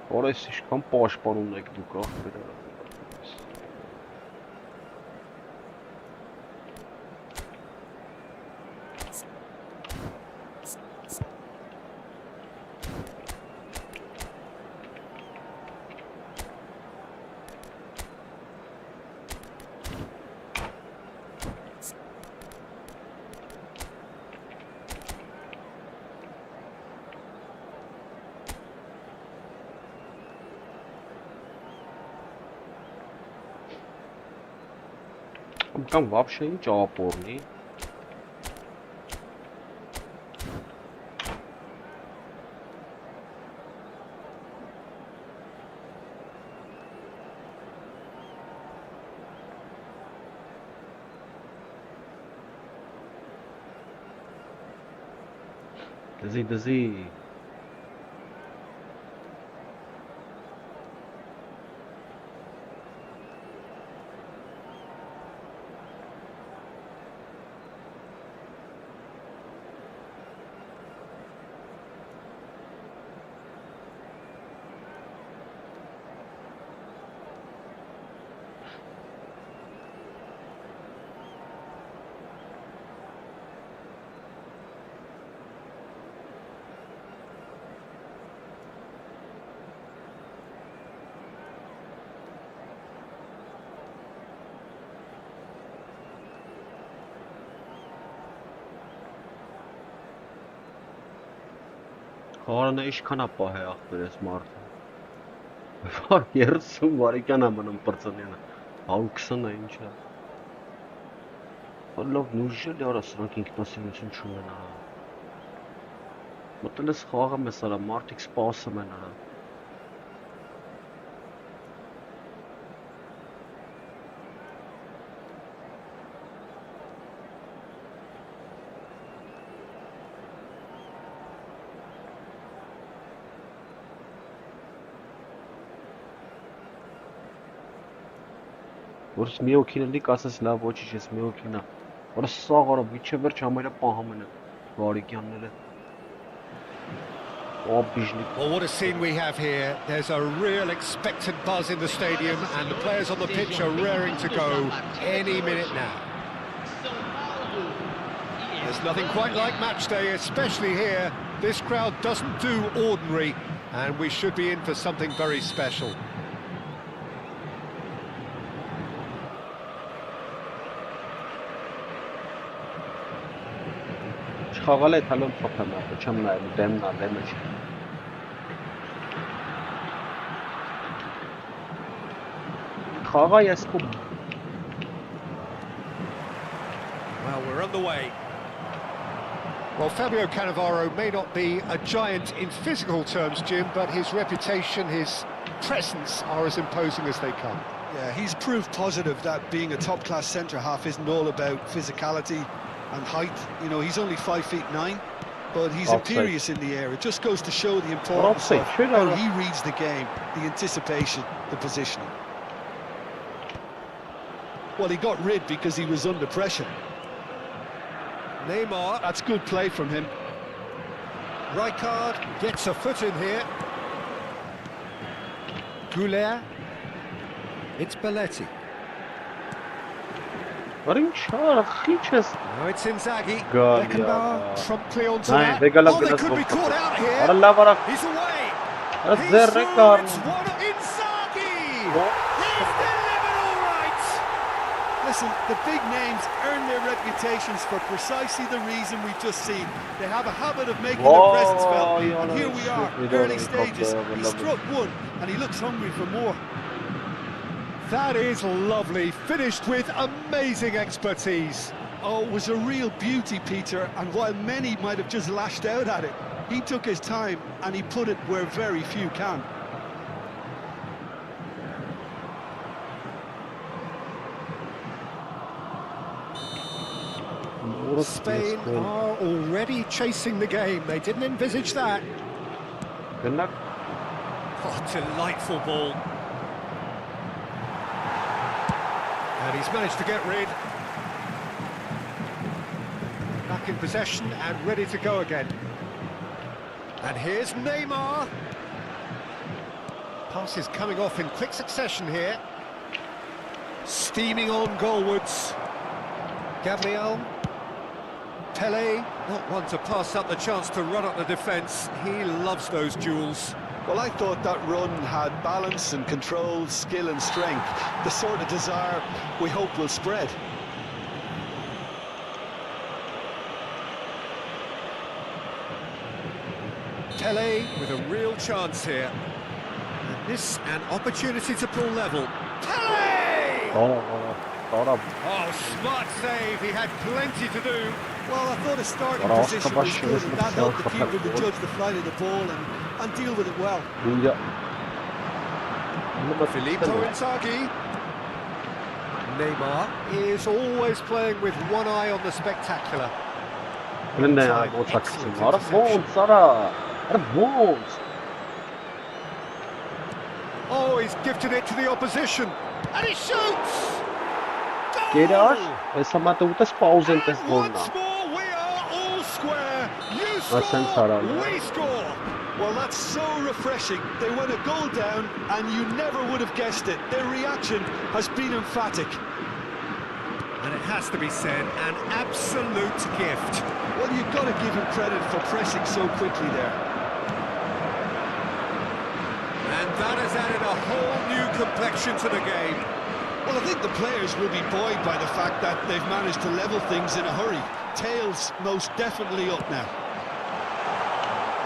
Որես իշքան պաշտպանում եք դուք ախպերը։ Կամ вообще ինչ ապորնի։ Դզի Խաղարանը իշքան ապահ է ախպեր ես մարդը։ Վար 30 վարիկյան է մնում պրծնենը, 120 է ինչ է։ Լավ նուժել է արա սրանք ինքնասիրություն չունեն արա։ Մտել ես խաղը մեզ արա, մարդիկ սպասում են արա։ Որս մի օքին էլի կասես լավ ոչիչ ես մի օքինա, որս սաղ արա վիչե վերջ համայրը պահամ են վարիկյանները։ Well, what a scene we have here. There's a real expectant buzz in the stadium and the players on the pitch are raring to go any minute now. There's nothing quite like match day, especially here. This crowd doesn't do ordinary and we should be in for something very special. Խաղալ է թալոն փոփեմ ապը, չեմ նայել դեմնա դեմը չի։ Խաղա ես կում։ Well, we're on the way. Well, Fabio Cannavaro may not be a giant in physical terms, Jim, but his reputation, his presence are as imposing as they come. Yeah, he's proved positive that being a top-class centre-half isn't all about physicality and height. You know, he's only 5'9", but he's imperious in the air. It just goes to show the importance of how he reads the game, the anticipation, the positioning. Well, he got rid because he was under pressure. Neymar, That's good play from him. Rijkaard gets a foot in here. ǨÜLER. It's Belletti. What in char, khiches. Now it's Inzaghi. God, Beckenbauer promptly onto Nein, that. they got Oh, they could be caught out here. Allah, He's away. That's He's their through. record. It's one of Inzaghi. He's delivered all right. Listen, the big names earn their reputations for precisely the reason we've just seen. They have a habit of making their presence felt, and here we are, early stages. He struck one, and he looks hungry for more. That is lovely, finished with amazing expertise. Oh, it was a real beauty, Peter, and while many might have just lashed out at it, he took his time and he put it where very few can. Spain are already chasing the game. They didn't envisage that. Good luck. Oh, delightful ball. And he's managed to get rid. Back in possession and ready to go again. And here's Neymar. Passes coming off in quick succession here. Steaming on goalwards. Gabriel. Pele, not one to pass up the chance to run up the defence. He loves those duels. Well, I thought that run had balance and control, skill and strength. The sort of desire we hope will spread. Pele with a real chance here. And this an opportunity to pull level. Pele! Oh, smart save. He had plenty to do. Well, I thought his starting position was good, and that helped the keeper to judge the flight of the ball and deal with it well. Filippo Inzaghi. Neymar is always playing with one eye on the spectacular. Oh, he's gifted it to the opposition. And he shoots! ԿՊՆԵՆՔ, Once more, we are all square. You score, we score. Well, that's so refreshing. They went a goal down, and you never would have guessed it. Their reaction has been emphatic. And it has to be said, an absolute gift. Well, you've got to give him credit for pressing so quickly there. And that has added a whole new complexion to the game. Well, I think the players will be buoyed by the fact that they've managed to level things in a hurry. Tails most definitely up now.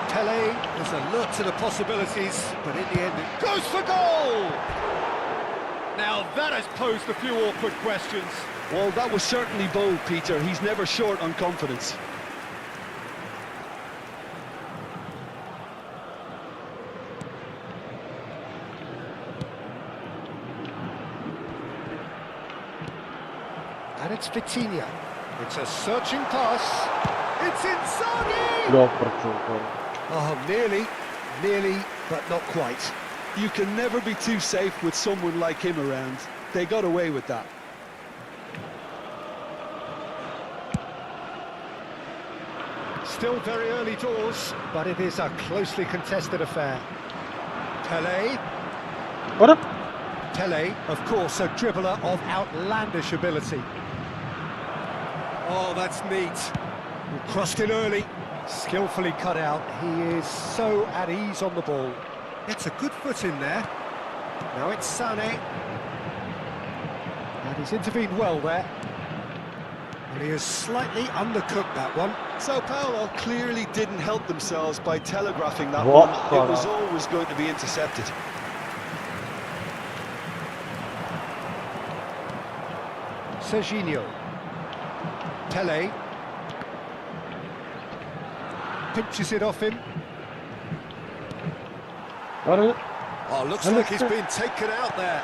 Pele is alert to the possibilities, but in the end it goes for goal! Now that has posed a few awkward questions. Well, that was certainly bold, Peter. He's never short on confidence. And it's Vitinha. It's a searching pass. It's Inzaghi! Oh, nearly, but not quite. You can never be too safe with someone like him around. They got away with that. Still very early doors, but it is a closely contested affair. Pele. Pele, of course, a dribbler of outlandish ability. Oh, that's neat. He crossed in early, skillfully cut out. He is so at ease on the ball. Gets a good foot in there. Now it's Sané. And he's intervened well there. And he has slightly undercooked that one. Sao Paulo clearly didn't help themselves by telegraphing that one. It was always going to be intercepted. Serginho. Pele. Pinches it off him. Oh, looks like he's been taken out there.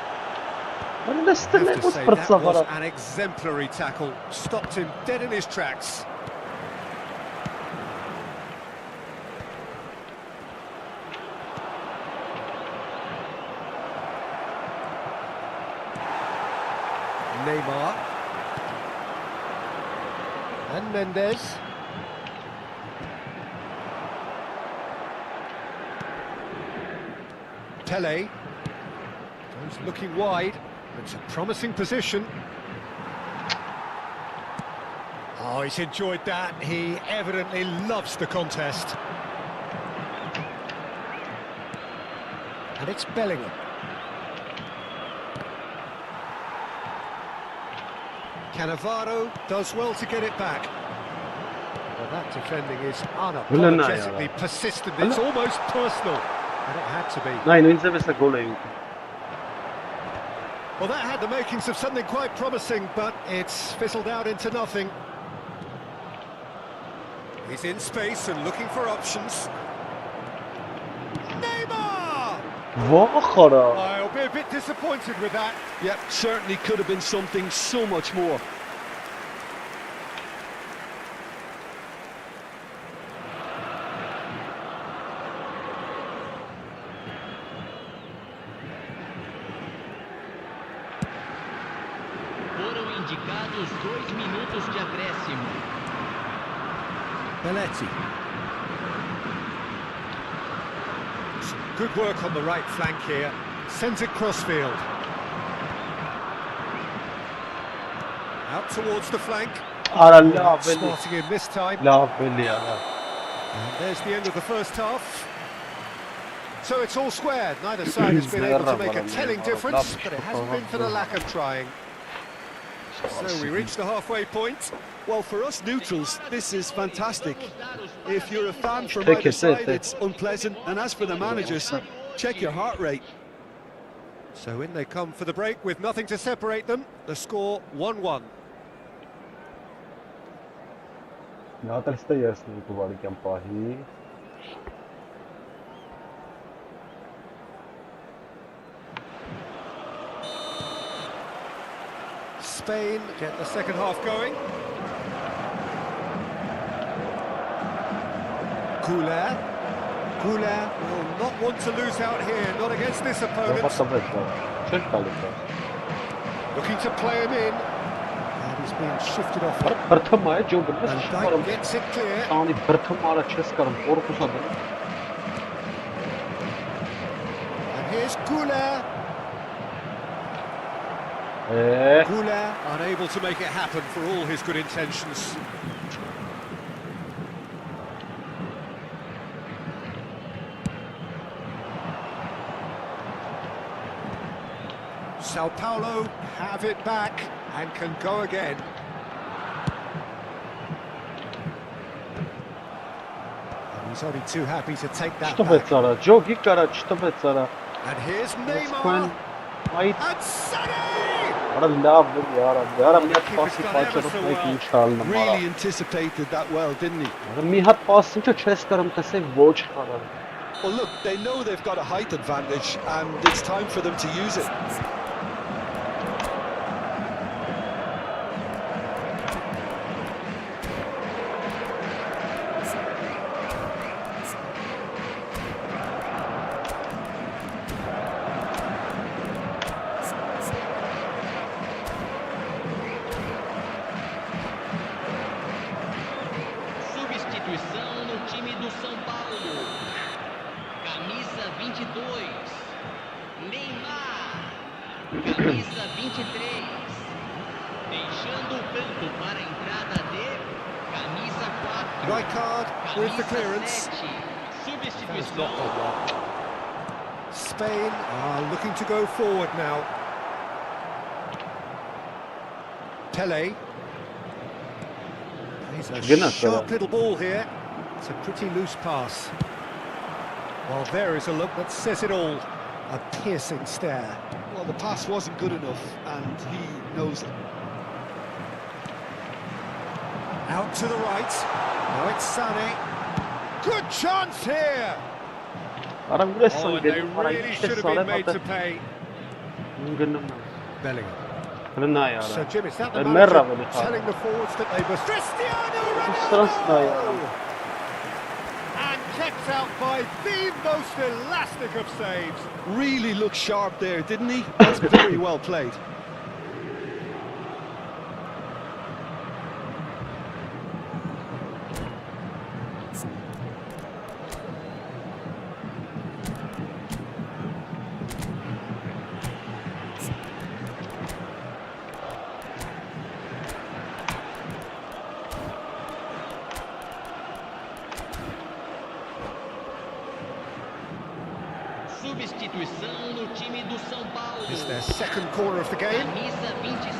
I have to say, that was an exemplary tackle. Stopped him dead in his tracks. Neymar. And Mendes. Pele. He's looking wide. It's a promising position. Oh, he's enjoyed that. He evidently loves the contest. And it's Bellingham. Cannavaro does well to get it back. Well, that defending is unapologetically persistent. It's almost personal. And it had to be. Well, that had the makings of something quite promising, but it's fizzled out into nothing. He's in space and looking for options. Neymar! I'll be a bit disappointed with that. Yep, certainly could have been something so much more. Foram indicados 2 minutos de acréscimo. Belletti. Some Good work on the right flank here. Sends it crossfield. Out towards the flank. Smarting in this time. And there's the end of the first half. So it's all squared. Neither side has been able to make a telling difference, but it hasn't been for the lack of trying. So we reach the halfway point. Well, for us neutrals, this is fantastic. If you're a fan from either side, it's unpleasant. And as for the managers, check your heart rate. So in they come for the break with nothing to separate them. The score 1-1. Spain get the second half going. ǨŭLER will not want to lose out here, not against this opponent. Looking to play him in. And he's being shifted off. And Dijk gets it clear. And here's ԿŭLER. ԿŭLER unable to make it happen for all his good intentions. Sao Paulo have it back and can go again. And he's only too happy to take that back. And here's Neymar. And Sané! Really anticipated that well, didn't he? Well, look, they know they've got a height advantage, and it's time for them to use it. Substituição no time do São Paulo. Camisa 22, Neymar. Camisa 23, deixando o campo para a entrada de camisa 4. Right card with the clearance. 7, substituição. Spain are looking to go forward now. Pelé. He's a sharp little ball here. It's a pretty loose pass. Well, there is a look that says it all. A piercing stare. Well, the pass wasn't good enough, and he knows it. Out to the right. Now it's Sané. Good chance here. Oh, and they really should have been made to pay. Bellingham. So, Jim, is that the manager telling the forwards that they must... Cristiano Ronaldo! And kept out by the most elastic of saves. Really looked sharp there, didn't he? That's very well played. Substituição no time do São Paulo. It's their second corner of the game. Camisa 26.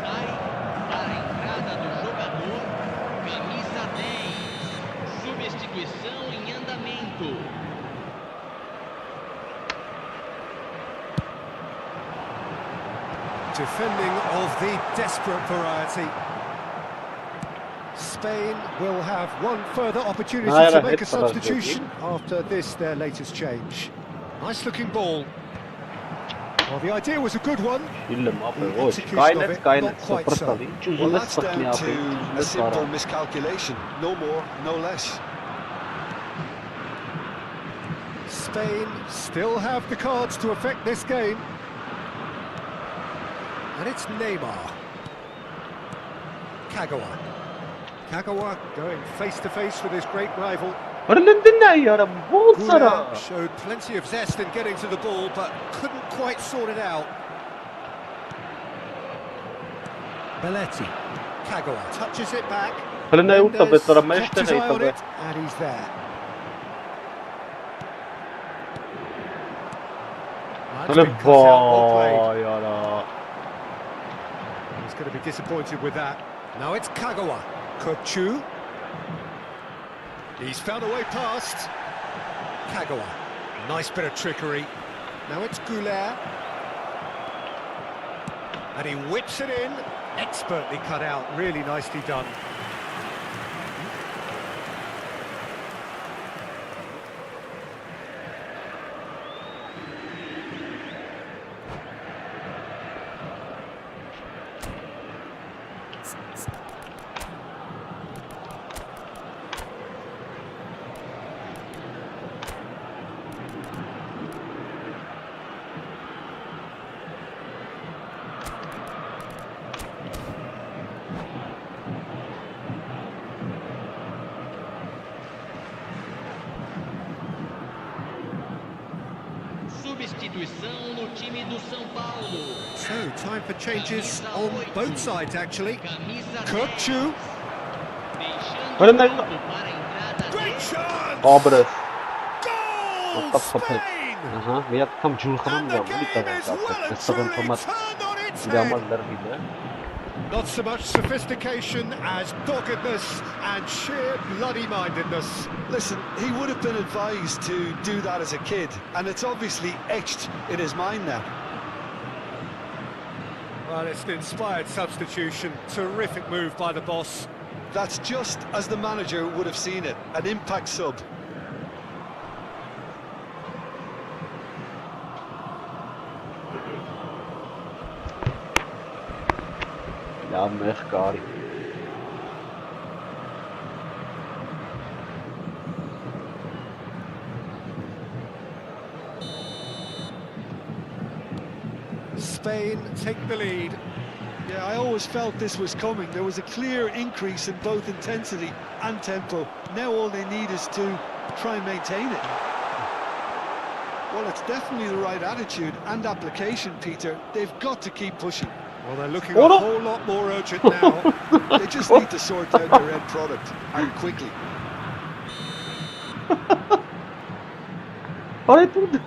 Sai para a entrada do jogador. Camisa 10. Substituição em andamento. Defending of the desperate variety. Spain will have one further opportunity to make a substitution after this, their latest change. Nice looking ball. Well, the idea was a good one. The execution of it, not quite so. Well, that's down to a simple miscalculation. No more, no less. Spain still have the cards to affect this game. And it's Neymar. Kagawa going face-to-face with his great rival. Goulart showed plenty of zest in getting to the ball, but couldn't quite sort it out. Belletti. Kagawa touches it back. Mendes Kept his eye on it, and he's there. That's been cut out, well played. He's going to be disappointed with that. Now it's Kagawa. Kochu. He's found a way past. Kagawa. Nice bit of trickery. Now it's Goulart. And he whips it in. Expertly cut out. Really nicely done. Substituição no time do São Paulo. So, time for changes on both sides, actually. Camisa Kochu. 10, Olha deixando na- campo para a entrada Great de chance! Obras. Goal! Spain! Aha, veya tam Julhan'ın And da the bu bir game tane is well zaten. and Kısadan truly format turned on its head. yapmazlar bile. Not so much sophistication as doggedness and sheer bloody-mindedness. Listen, he would have been advised to do that as a kid, and it's obviously etched in his mind now. Well, it's an inspired substitution. Terrific move by the boss. That's just as the manager would have seen it, an impact sub. Ya mehkari. Spain take the lead. Yeah, I always felt this was coming. There was a clear increase in both intensity and tempo. Now all they need is to try and maintain it. Well, it's definitely the right attitude and application, Peter. They've got to keep pushing. Well, they're looking a whole lot more urgent now. They just need to sort out their end product, and quickly. Olha tudo.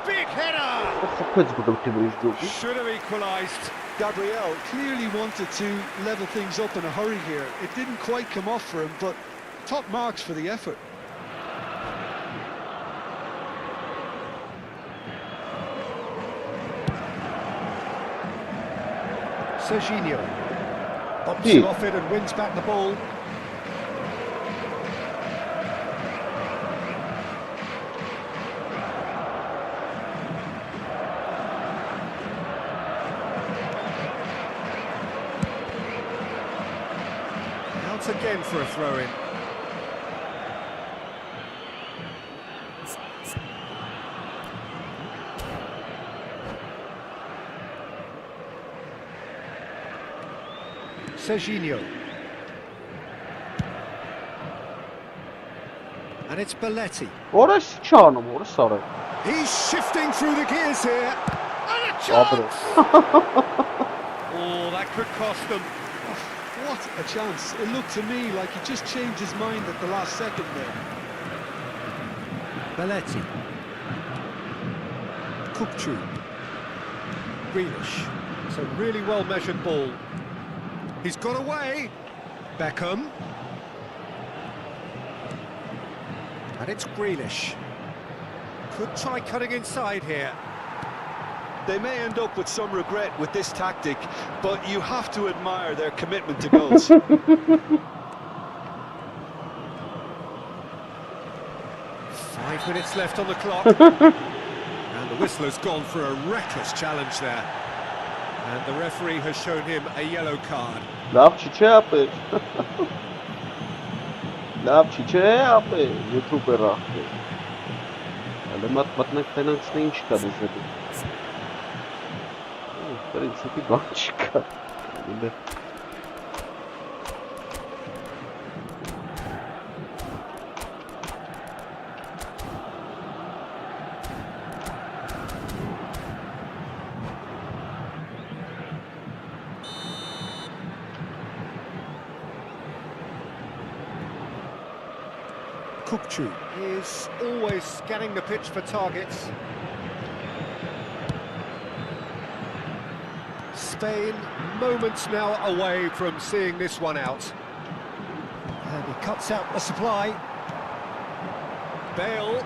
Big header! Coisa que eu tive este jogo. Should have equalised. Gabriel clearly wanted to level things up in a hurry here. It didn't quite come off for him, but top marks for the effort. Serginho bumps Hey. it off it and wins back the ball. Out again for a throw-in. Serginho. And it's Belletti. Orası çağınım, orası sarı. He's shifting through the gears here. And a Obras. chance! Oh, that could cost them. What a chance. It looked to me like he just changed his mind at the last second there. Belletti. Kochu. Grealish. It's a really well-measured ball. He's got away. Beckham. And it's Grealish. Could try cutting inside here. They may end up with some regret with this tactic, but you have to admire their commitment to goals. 5 minutes left on the clock. And the whistler's gone for a reckless challenge there. And the referee has shown him a yellow card. Lav çiçeği. Lav çiçeği. YouTuber ahı. Ale matematyk tenensny çıkardı zaten. В принципе, банчика. Kukcu is always scanning the pitch for targets. Spain moments now away from seeing this one out. And he cuts out the supply. Bale.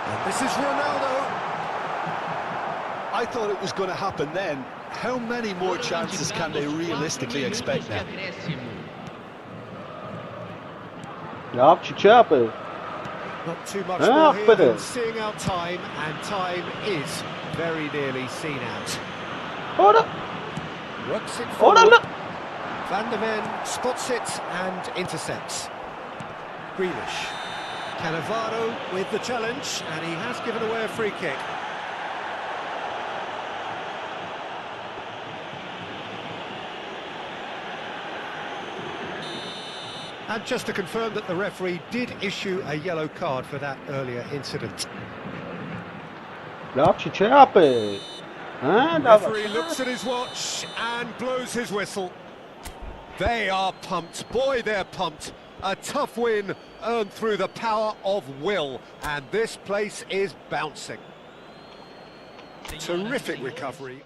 And this is Ronaldo. I thought it was going to happen then. How many more chances can they realistically expect now? Yap, çiçeği. Not too much more here than seeing out time, and time is very nearly seen out. Orada. Works it forward. Orada. Van der Ven spots it and intercepts. Grealish. Cannavaro with the challenge, and he has given away a free kick. And just to confirm that the referee did issue a yellow card for that earlier incident. Yap, çiçeği. Referee looks at his watch and blows his whistle. They are pumped. Boy, they're pumped. A tough win earned through the power of will, and this place is bouncing. Terrific recovery.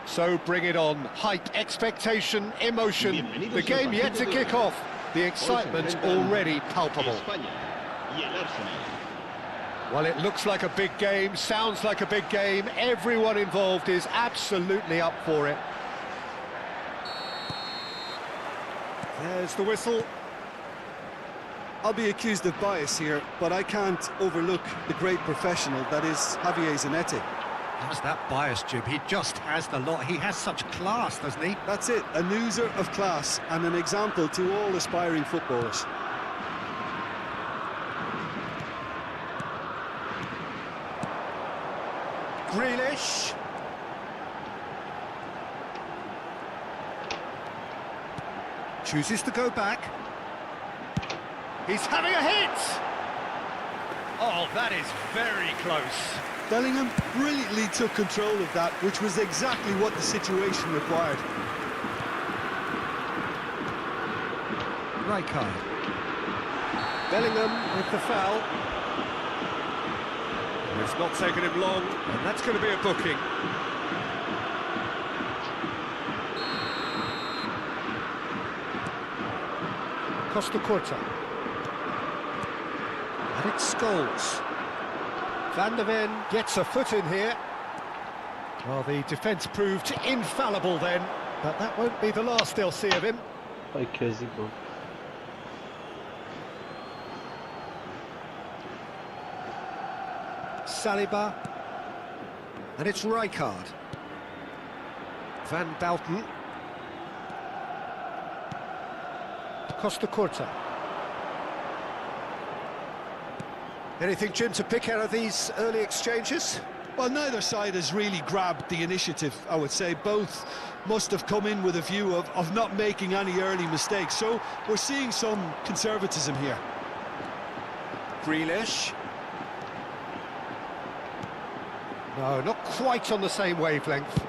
So bring it on. Hype, expectation, emotion. The game yet to kick off. The excitement already palpable. Well, it looks like a big game, sounds like a big game. Everyone involved is absolutely up for it. There's the whistle. I'll be accused of bias here, but I can't overlook the great professional that is Javier Zanetti. How's that bias, Jim? He just has the lot. He has such class, doesn't he? That's it, a oozor of class and an example to all aspiring footballers. Grealish. Chooses to go back. He's having a hit! Oh, that is very close. Bellingham brilliantly took control of that, which was exactly what the situation required. Rijkaard. Bellingham with the foul. It's not taken him long, and that's going to be a booking. Costa Curta. And it's Scholes. Van der Ven gets a foot in here. Well, the defence proved infallible then, but that won't be the last they'll see of him. Ay kezib o. Saliba. And it's Rijkaard. Van Bouten. Costa Curta. Anything, Jim, to pick out of these early exchanges? Well, neither side has really grabbed the initiative, I would say. Both must have come in with a view of not making any early mistakes. So we're seeing some conservatism here. Grealish. No, not quite on the same wavelength.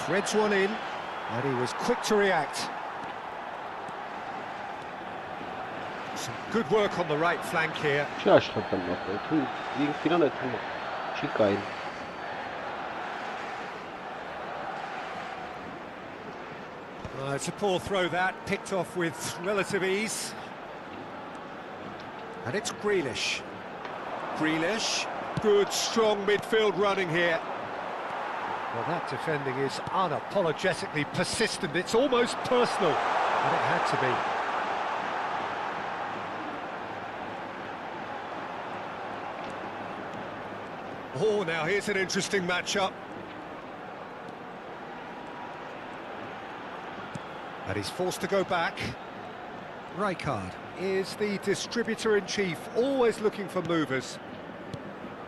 Threads one in, and he was quick to react. Some good work on the right flank here. Չի աշխատում ապա, თუ ինքնին է թվում, չի կային։ It's a poor throw that, picked off with relative ease. And it's Grealish. Grealish, good strong midfield running here. Well, that defending is unapologetically persistent, it's almost personal, and it had to be. Oh, now here's an interesting matchup. And he's forced to go back. Rijkaard is the distributor-in-chief, always looking for movers.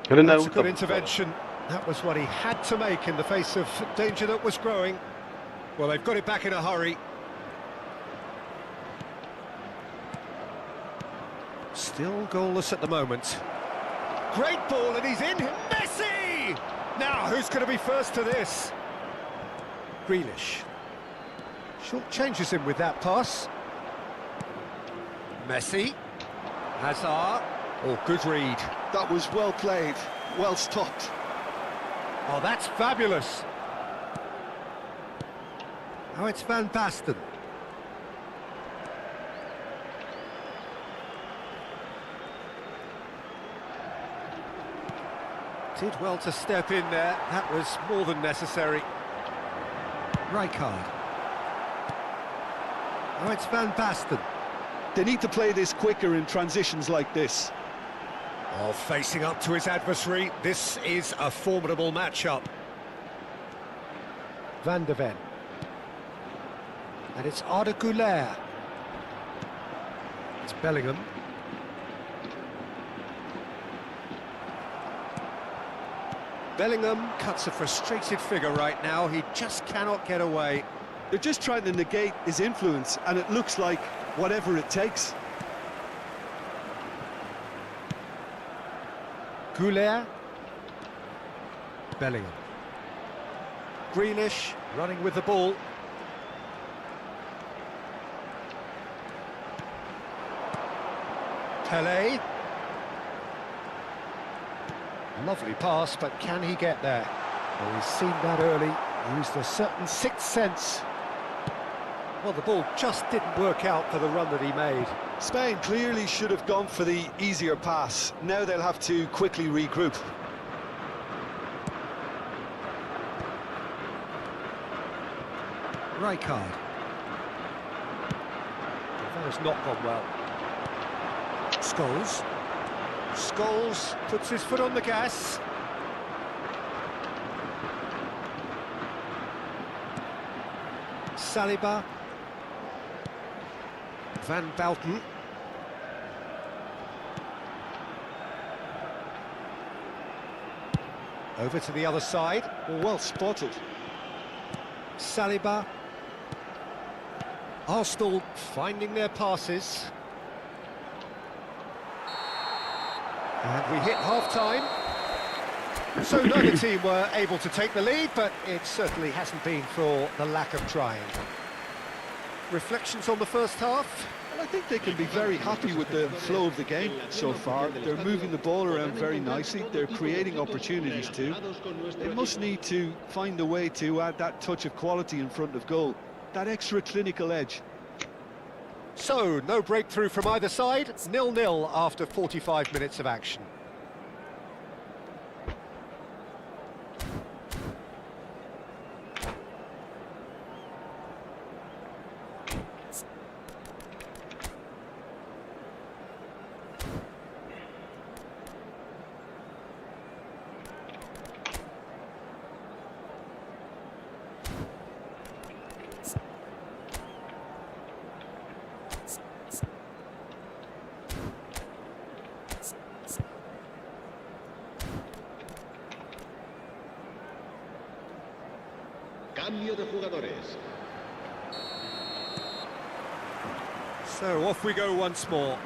That's a good intervention. That was what he had to make in the face of danger that was growing. Well, they've got it back in a hurry. Still goalless at the moment. Great ball, and he's in. Messi! Now, who's going to be first to this? Grealish. Short changes him with that pass. Messi. Hazard. Oh, good read. That was well played, well stopped. Oh, that's fabulous. Now it's Van Basten. Did well to step in there. That was more than necessary. Rijkaard. Now it's Van Basten. They need to play this quicker in transitions like this. Oh, facing up to his adversary, this is a formidable matchup. Van der Ven. And it's Arda Güler. It's Bellingham. Bellingham cuts a frustrated figure right now. He just cannot get away. They're just trying to negate his influence, and it looks like whatever it takes. Güler. Bellingham. Grealish running with the ball. Pelé. Lovely pass, but can he get there? Well, he's seen that early, used a certain sixth sense. Well, the ball just didn't work out for the run that he made. Spain clearly should have gone for the easier pass. Now they'll have to quickly regroup. Rijkaard. That has not gone well. Scholes. Scholes puts his foot on the gas. Saliba. Van Bouten. Over to the other side. Well spotted. Saliba. Arsenal finding their passes. And we hit half-time. So neither team were able to take the lead, but it certainly hasn't been for the lack of trying. Reflections on the first half? Well, I think they can be very happy with the flow of the game so far. They're moving the ball around very nicely. They're creating opportunities too. They must need to find a way to add that touch of quality in front of goal, that extra clinical edge. So, no breakthrough from either side, 0-0 after 45 minutes of action. Cambio de jugadores. So off we go once more.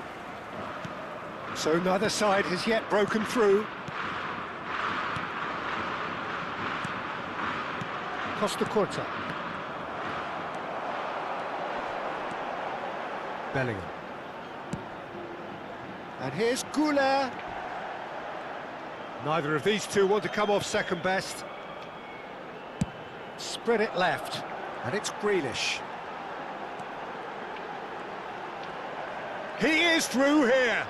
So neither side has yet broken through. Costa Curta. Bellingham. And here's 𝐄𝐅𝐎𝐻. Neither of these two want to come off second best. Spread it left, and it's Grealish. He is through here.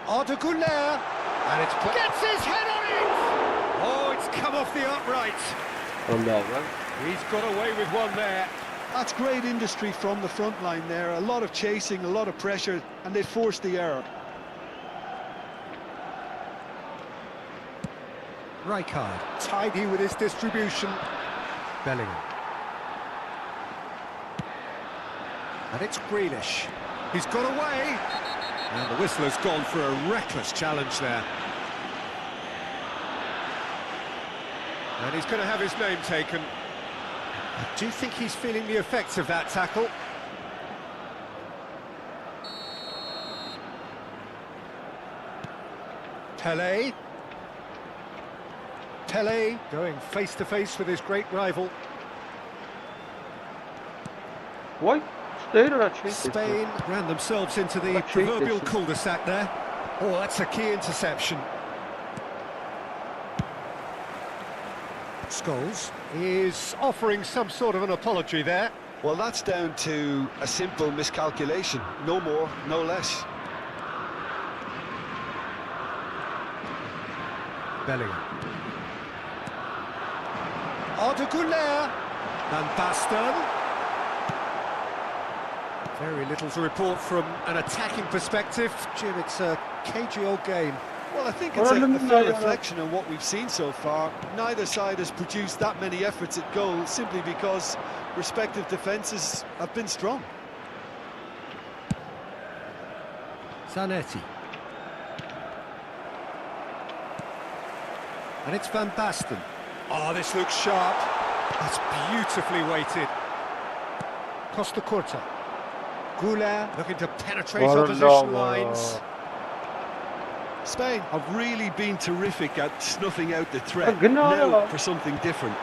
Arda 𝐄𝐅𝐻, and it's gets his head on it. Oh, it's come off the upright. He's got away with one there. That's great industry from the front line there. A lot of chasing, a lot of pressure, and they forced the error. Rijkaard, tidy with his distribution. Bellingham. And it's Grealish. He's got away. And the whistler's gone for a reckless challenge there. And he's going to have his name taken. Do you think he's feeling the effects of that tackle? Pelé. Pelé going face-to-face with his great rival. Why? Spain ran themselves into the proverbial cul-de-sac there. Oh, that's a key interception. Scholes is offering some sort of an apology there. Well, that's down to a simple miscalculation. No more, no less. Bellingham. Arda 𝐄𝐅𝐻. Van Basten. Very little to report from an attacking perspective. Jim, it's a cagey old game. Well, I think it's a fair reflection on what we've seen so far. Neither side has produced that many efforts at goal simply because respective defences have been strong. Zanetti. And it's Van Basten. Oh, this looks sharp. That's beautifully weighted. Costa Curta. 𝐄𝐅𝐻 looking to penetrate opposition lines. Spain have really been terrific at snuffing out the threat. Now for something different.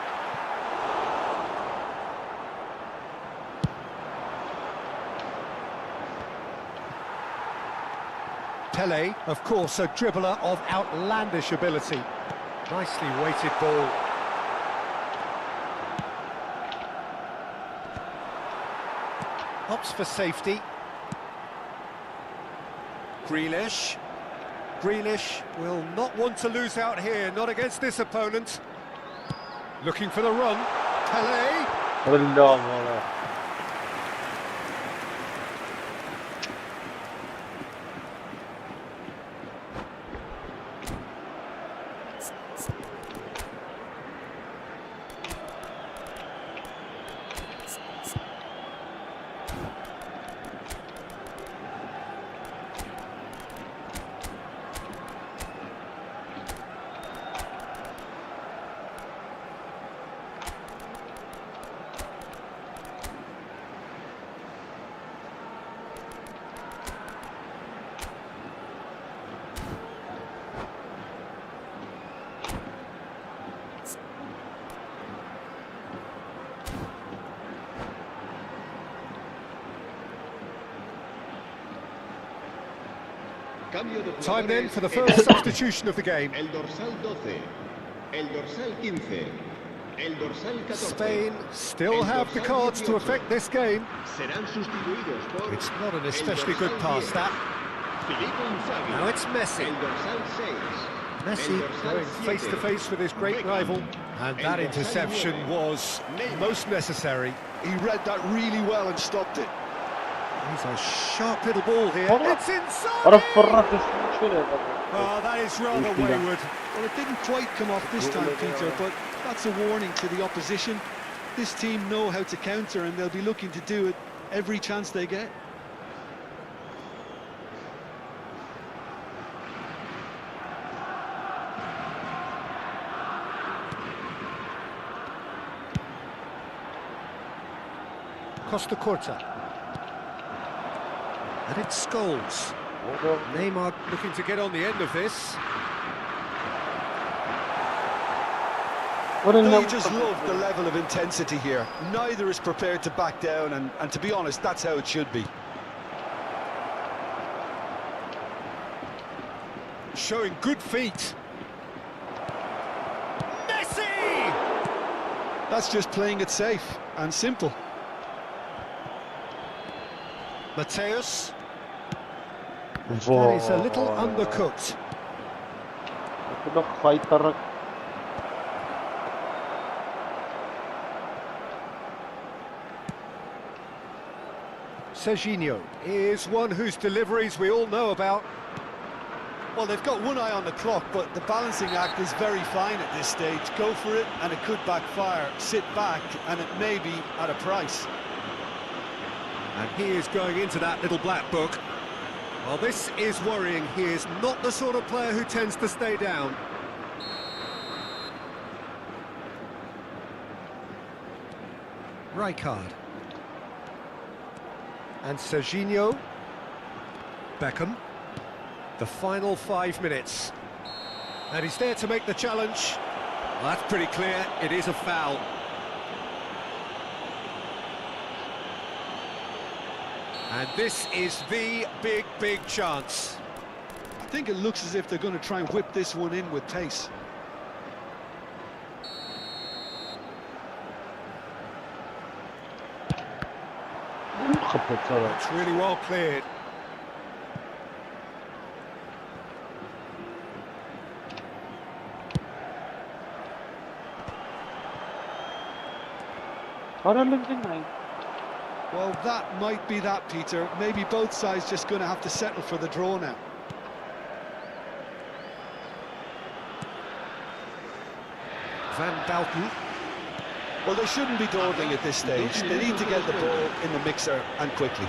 Pelé, of course, a dribbler of outlandish ability. Nicely weighted ball. Opts for safety. Grealish. Grealish will not want to lose out here, not against this opponent. Looking for the run. Pelé. Cambio de Time then jugadores for the en first substitution of the game. el dorsal 12, el dorsal 15, el dorsal 14. Spain still have the cards to affect this game. Serán sustituidos por It's not an el especially dorsal good pass, 10, that. Filippo Inzaghi. Now it's Messi. El dorsal 6. Messi going face to face with his great rival. And that interception was most necessary. He read that really well and stopped it. He's a sharp little ball here. It's inside! Oh, that is rather wayward. Well, it didn't quite come off this time, Peter, but that's a warning to the opposition. This team know how to counter, and they'll be looking to do it every chance they get. Costa Corta. And it's Scholes. Neymar looking to get on the end of this. You just love the level of intensity here. Neither is prepared to back down, and to be honest, that's how it should be. Showing good feet. Messi! That's just playing it safe and simple. Mateus. That is a little undercooked. Serginho is one whose deliveries we all know about. Well, they've got one eye on the clock, but the balancing act is very fine at this stage. Go for it, and it could backfire. Sit back, and it may be at a price. And he is going into that little black book. Well, this is worrying. He is not the sort of player who tends to stay down. Rijkaard. And Serginho. Beckham. The final 5 minutes. And he's there to make the challenge. Well, that's pretty clear. It is a foul. And this is the big chance. I think it looks as if they're going to try and whip this one in with pace. It's really well cleared. Well, that might be that, Peter. Maybe both sides just going to have to settle for the draw now. Van Balken. Well, they shouldn't be dawdling at this stage. They need to get the ball in the mixer, and quickly.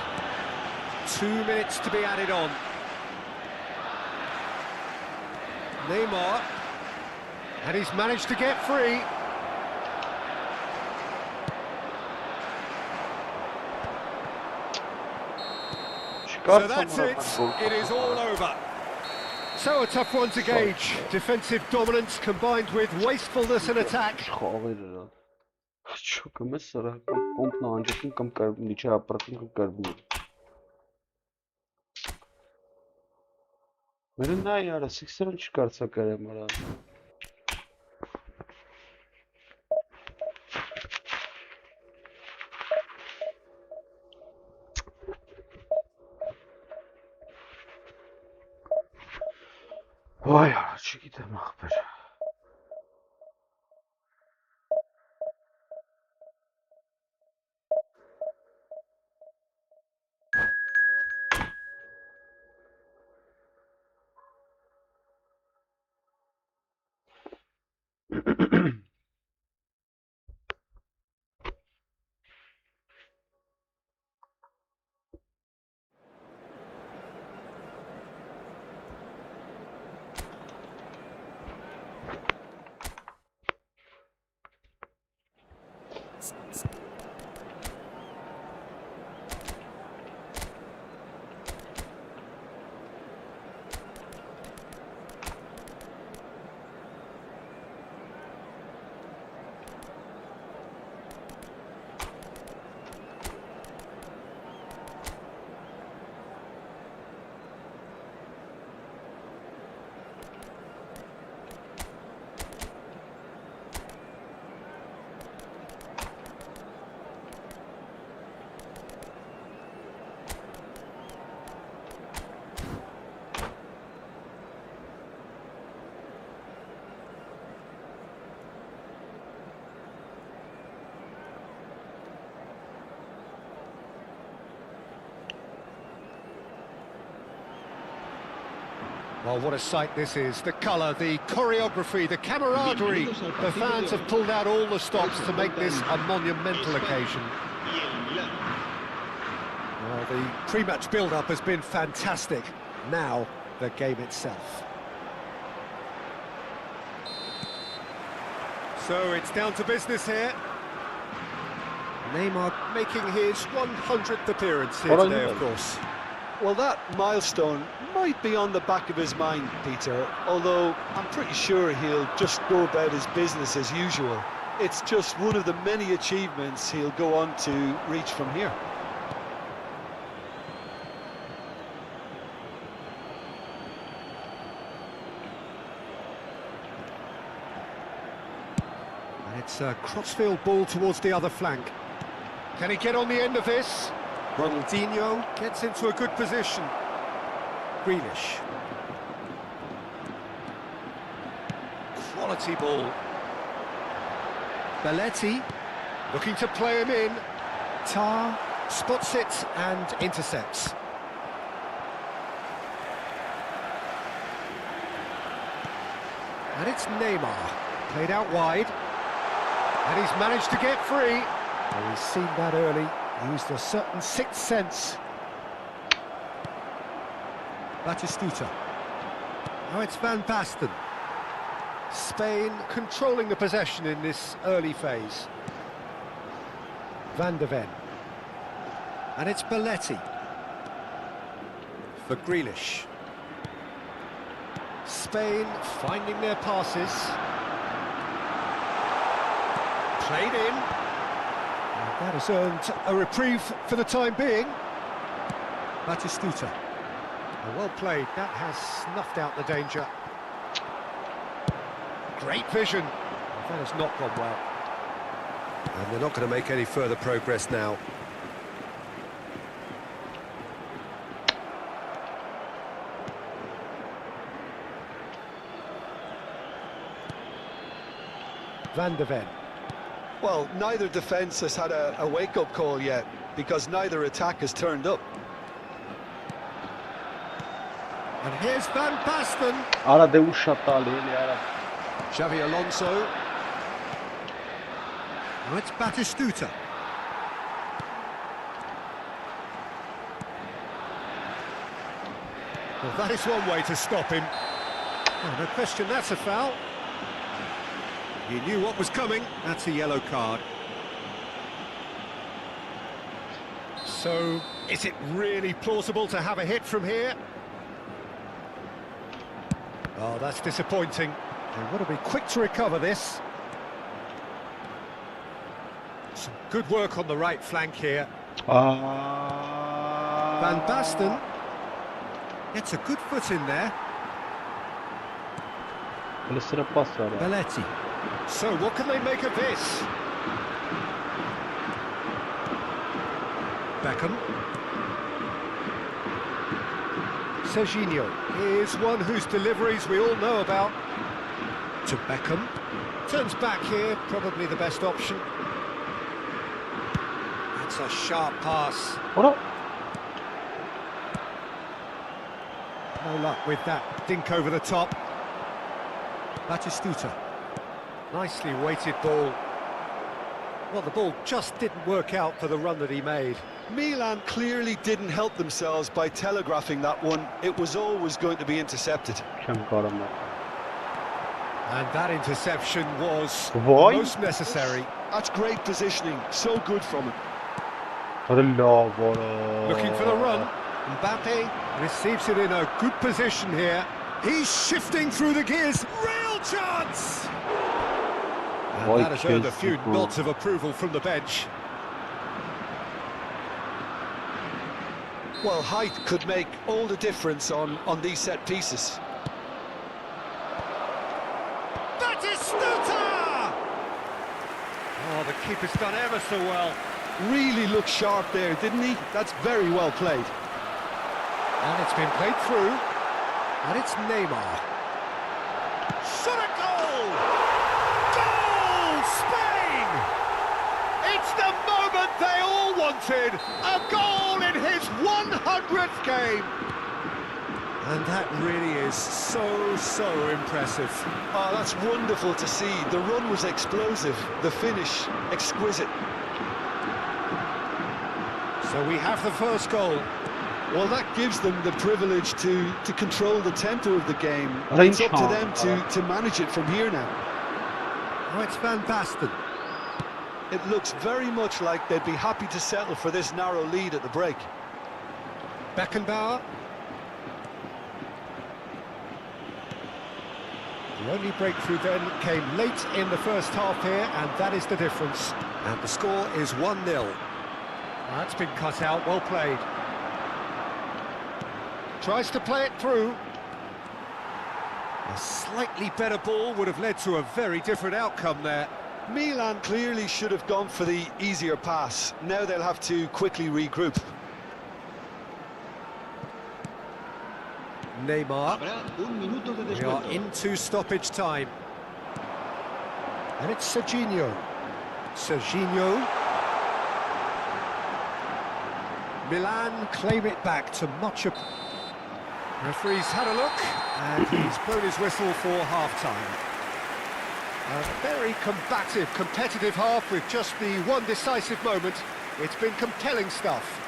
2 minutes to be added on. Neymar. And he's managed to get free. So that's it. It is all over. So a tough one to gauge. Defensive dominance combined with wastefulness in attack. Vay araçı gidem akber. Well, what a sight this is. The colour, the choreography, the camaraderie. The fans have pulled out all the stops to make this a monumental occasion. Well, the pre-match build-up has been fantastic. Now, the game itself. So it's down to business here. Neymar making his 100th appearance here today, of course. Well, that milestone might be on the back of his mind, Peter, although I'm pretty sure he'll just go about his business as usual. It's just one of the many achievements he'll go on to reach from here. And it's a crossfield ball towards the other flank. Can he get on the end of this? Ronaldinho gets into a good position. Grealish. Quality ball. Belletti looking to play him in. Tar spots it and intercepts. And it's Neymar. Played out wide. And he's managed to get free. Well, he's seen that early. Used a certain sixth sense. Batistuta. Now it's Van Basten. Spain controlling the possession in this early phase. Van de Ven. And it's Belletti. For Grealish. Spain finding their passes. Played in. And that has earned a reprieve for the time being. Batistuta. Well played, that has snuffed out the danger. Great vision. That has not gone well. And they're not going to make any further progress now. Van de Ven. Well, neither defence has had a wake-up call yet, because neither attack has turned up. And here's Van Basten. Ara de uşatali ara. Xavi Alonso. Now it's Batistuta. Well, that is one way to stop him. Oh, no question, that's a foul. He knew what was coming. That's a yellow card. So, is it really plausible to have a hit from here? Oh, that's disappointing. They've got to be quick to recover this. Some good work on the right flank here. Van Basten gets a good foot in there. Belletti. So, what can they make of this? Beckham. Serginho is one whose deliveries we all know about. To Beckham. Turns back here, probably the best option. That's a sharp pass. Ora. No luck with that dink over the top. Batistuta. Nicely weighted ball. Well, the ball just didn't work out for the run that he made. Milan clearly didn't help themselves by telegraphing that one. It was always going to be intercepted. And that interception was most necessary. That's great positioning, so good from him. Looking for the run. Mbappe receives it in a good position here. He's shifting through the gears. Real chance! And that has earned a few nods of approval from the bench. Well, height could make all the difference on these set pieces. Batistuta! Oh, the keeper's done ever so well. Really looked sharp there, didn't he? That's very well played. And it's been played through. And it's Neymar. Shot a goal! Goal! Spain! It's the moment they all wanted. A goal in his 100th game. And that really is so impressive. Oh, that's wonderful to see. The run was explosive, the finish exquisite. So we have the first goal. Well, that gives them the privilege to control the tempo of the game. Range It's up to on. them to manage it from here now. Oh, it's Van Basten. It looks very much like they'd be happy to settle for this narrow lead at the break. Beckenbauer. The only breakthrough then came late in the first half here, and that is the difference. And the score is 1-0. That's been cut out, well played. Tries to play it through. A slightly better ball would have led to a very different outcome there. Milan clearly should have gone for the easier pass. Now they'll have to quickly regroup. Neymar. Habrá un minuto de We are descuento. into stoppage time. And it's Serginho. Serginho. Milan claim it back to much of... Referee's had a look, and he's blown his whistle for half-time. A very combative, competitive half with just the one decisive moment. It's been compelling stuff.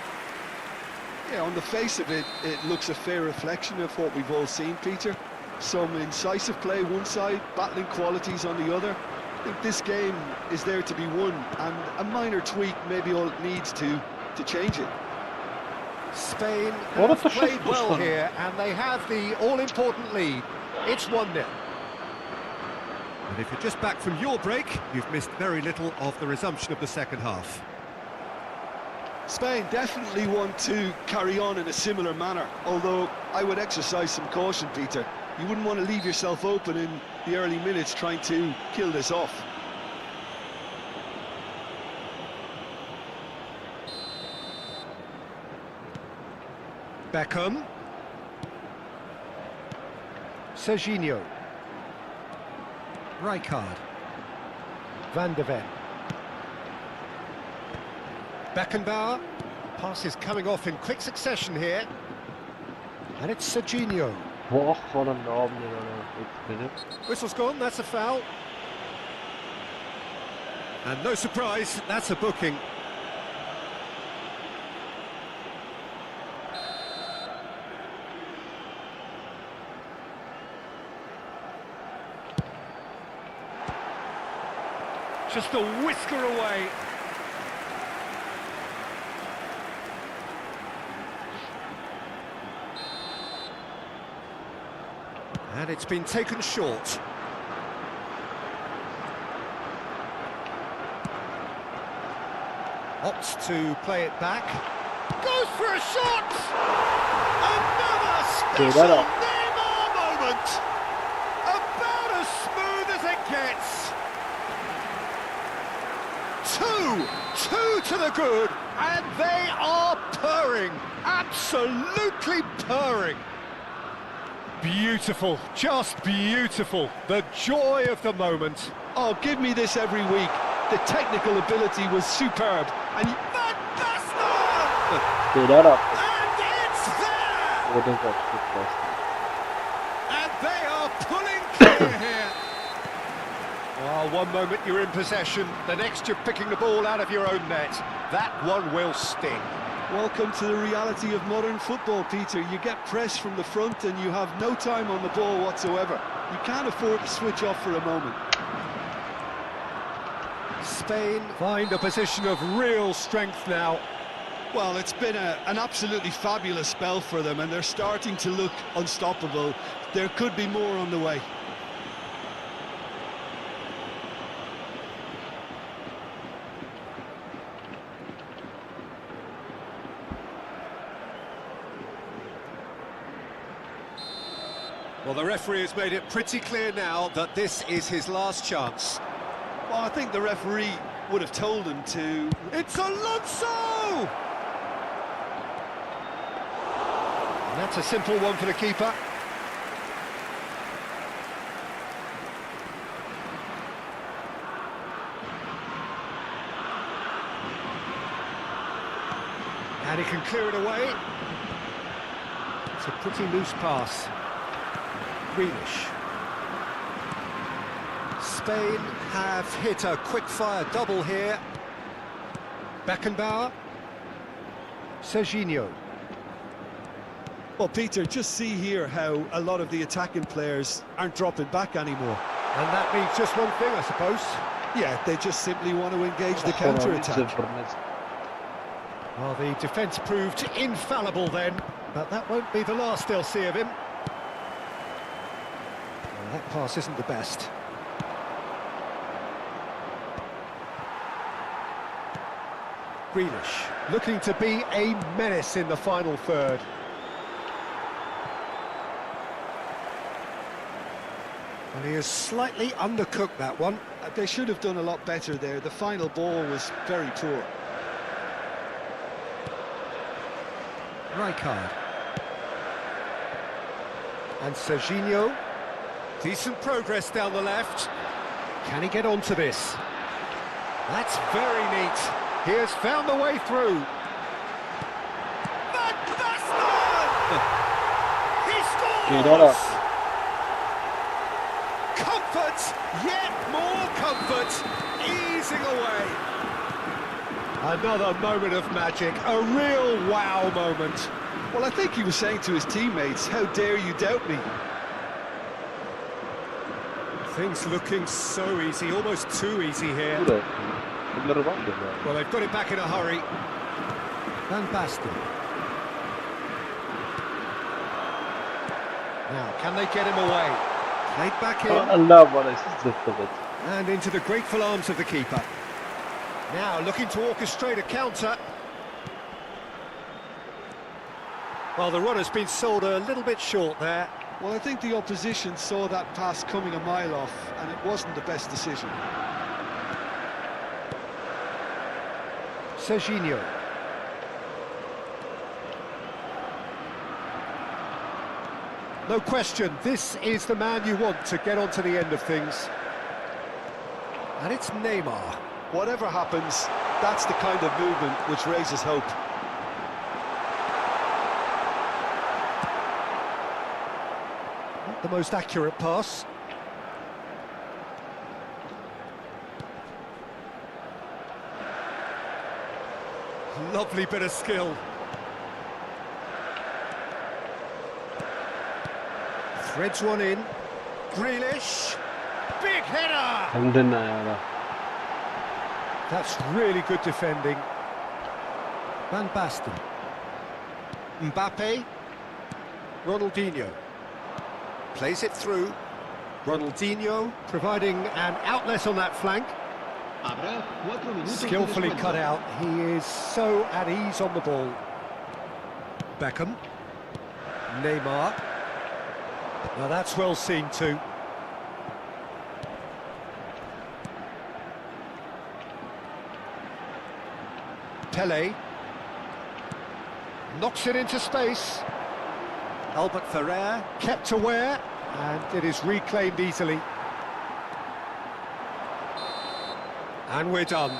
Yeah, on the face of it, it looks a fair reflection of what we've all seen, Peter. Some incisive play one side, battling qualities on the other. I think this game is there to be won, and a minor tweak may be all it needs to change it. Spain What have a played shift well was here, and they have the all-important lead. It's 1-0. And if you're just back from your break, you've missed very little of the resumption of the second half. Spain definitely want to carry on in a similar manner, although I would exercise some caution, Peter. You wouldn't want to leave yourself open in the early minutes trying to kill this off. Beckham. Serginho. Rijkaard. Van de Ven. Beckenbauer. Pass is coming off in quick succession here. And it's Serginho. Boah, wat een naam hier. Whistle's gone, that's a foul. And no surprise, that's a booking. Just a whisker away. And it's been taken short. Opts to play it back. Goes for a shot! Another special Neymar moment! About as smooth as it gets. Two to the good, and they are purring. Absolutely purring. Beautiful, just beautiful. The joy of the moment. Oh, give me this every week. The technical ability was superb. And Van Basten! Speel dat op. And it's there! Wat is dat? Goed vast. And they are pulling clear here. Well, one moment you're in possession, the next you're picking the ball out of your own net. That one will sting. welcome to the reality of modern football, Peter. You get pressed from the front and you have no time on the ball whatsoever. You can't afford to switch off for a moment. Spain find a position of real strength now. Well, it's been an absolutely fabulous spell for them, and they're starting to look unstoppable. There could be more on the way. Well, the referee has made it pretty clear now that this is his last chance. Well, I think the referee would have told him to... It's Alonso! And that's a simple one for the keeper. And he can clear it away. It's a pretty loose pass. Grealish. Spain have hit a quick-fire double here. Beckenbauer. Serginho. Well, Peter, just see here how a lot of the attacking players aren't dropping back anymore. And that means just one thing, I suppose. Yeah, they just simply want to engage the counter-attack. Well, the defence proved infallible then, but that won't be the last they'll see of him. Well, that pass isn't the best. Grealish, looking to be a menace in the final third. Well, he has slightly undercooked that one. They should have done a lot better there. The final ball was very poor. Rijkaard. And Serginho. Decent progress down the left. Can he get onto this? That's very neat. He has found the way through. Van Basten! He scores! Comfort, yet more comfort, easing away. Another moment of magic, a real wow moment. Well, I think he was saying to his teammates, how dare you doubt me? Things looking so easy, almost too easy here. Well, they've got it back in a hurry. Van Basten. Now, can they get him away? Played back in. And into the grateful arms of the keeper. Now, looking to orchestrate a counter. Well, the runner's been sold a little bit short there. Well, I think the opposition saw that pass coming a mile off, and it wasn't the best decision. Serginho. No question, this is the man you want to get onto the end of things. And it's Neymar. Whatever happens, that's the kind of movement which raises hope. Not the most accurate pass. Lovely bit of skill. Threads one in. Grealish. Big header! That's really good defending. Van Basten. Mbappe. Ronaldinho. Plays it through. Ronaldinho providing an outlet on that flank. Skillfully cut out. He is so at ease on the ball. Beckham. Neymar. Now that's well seen too. Pele. Knocks it into space. Albert Ferrer kept aware, and it is reclaimed easily. And we're done.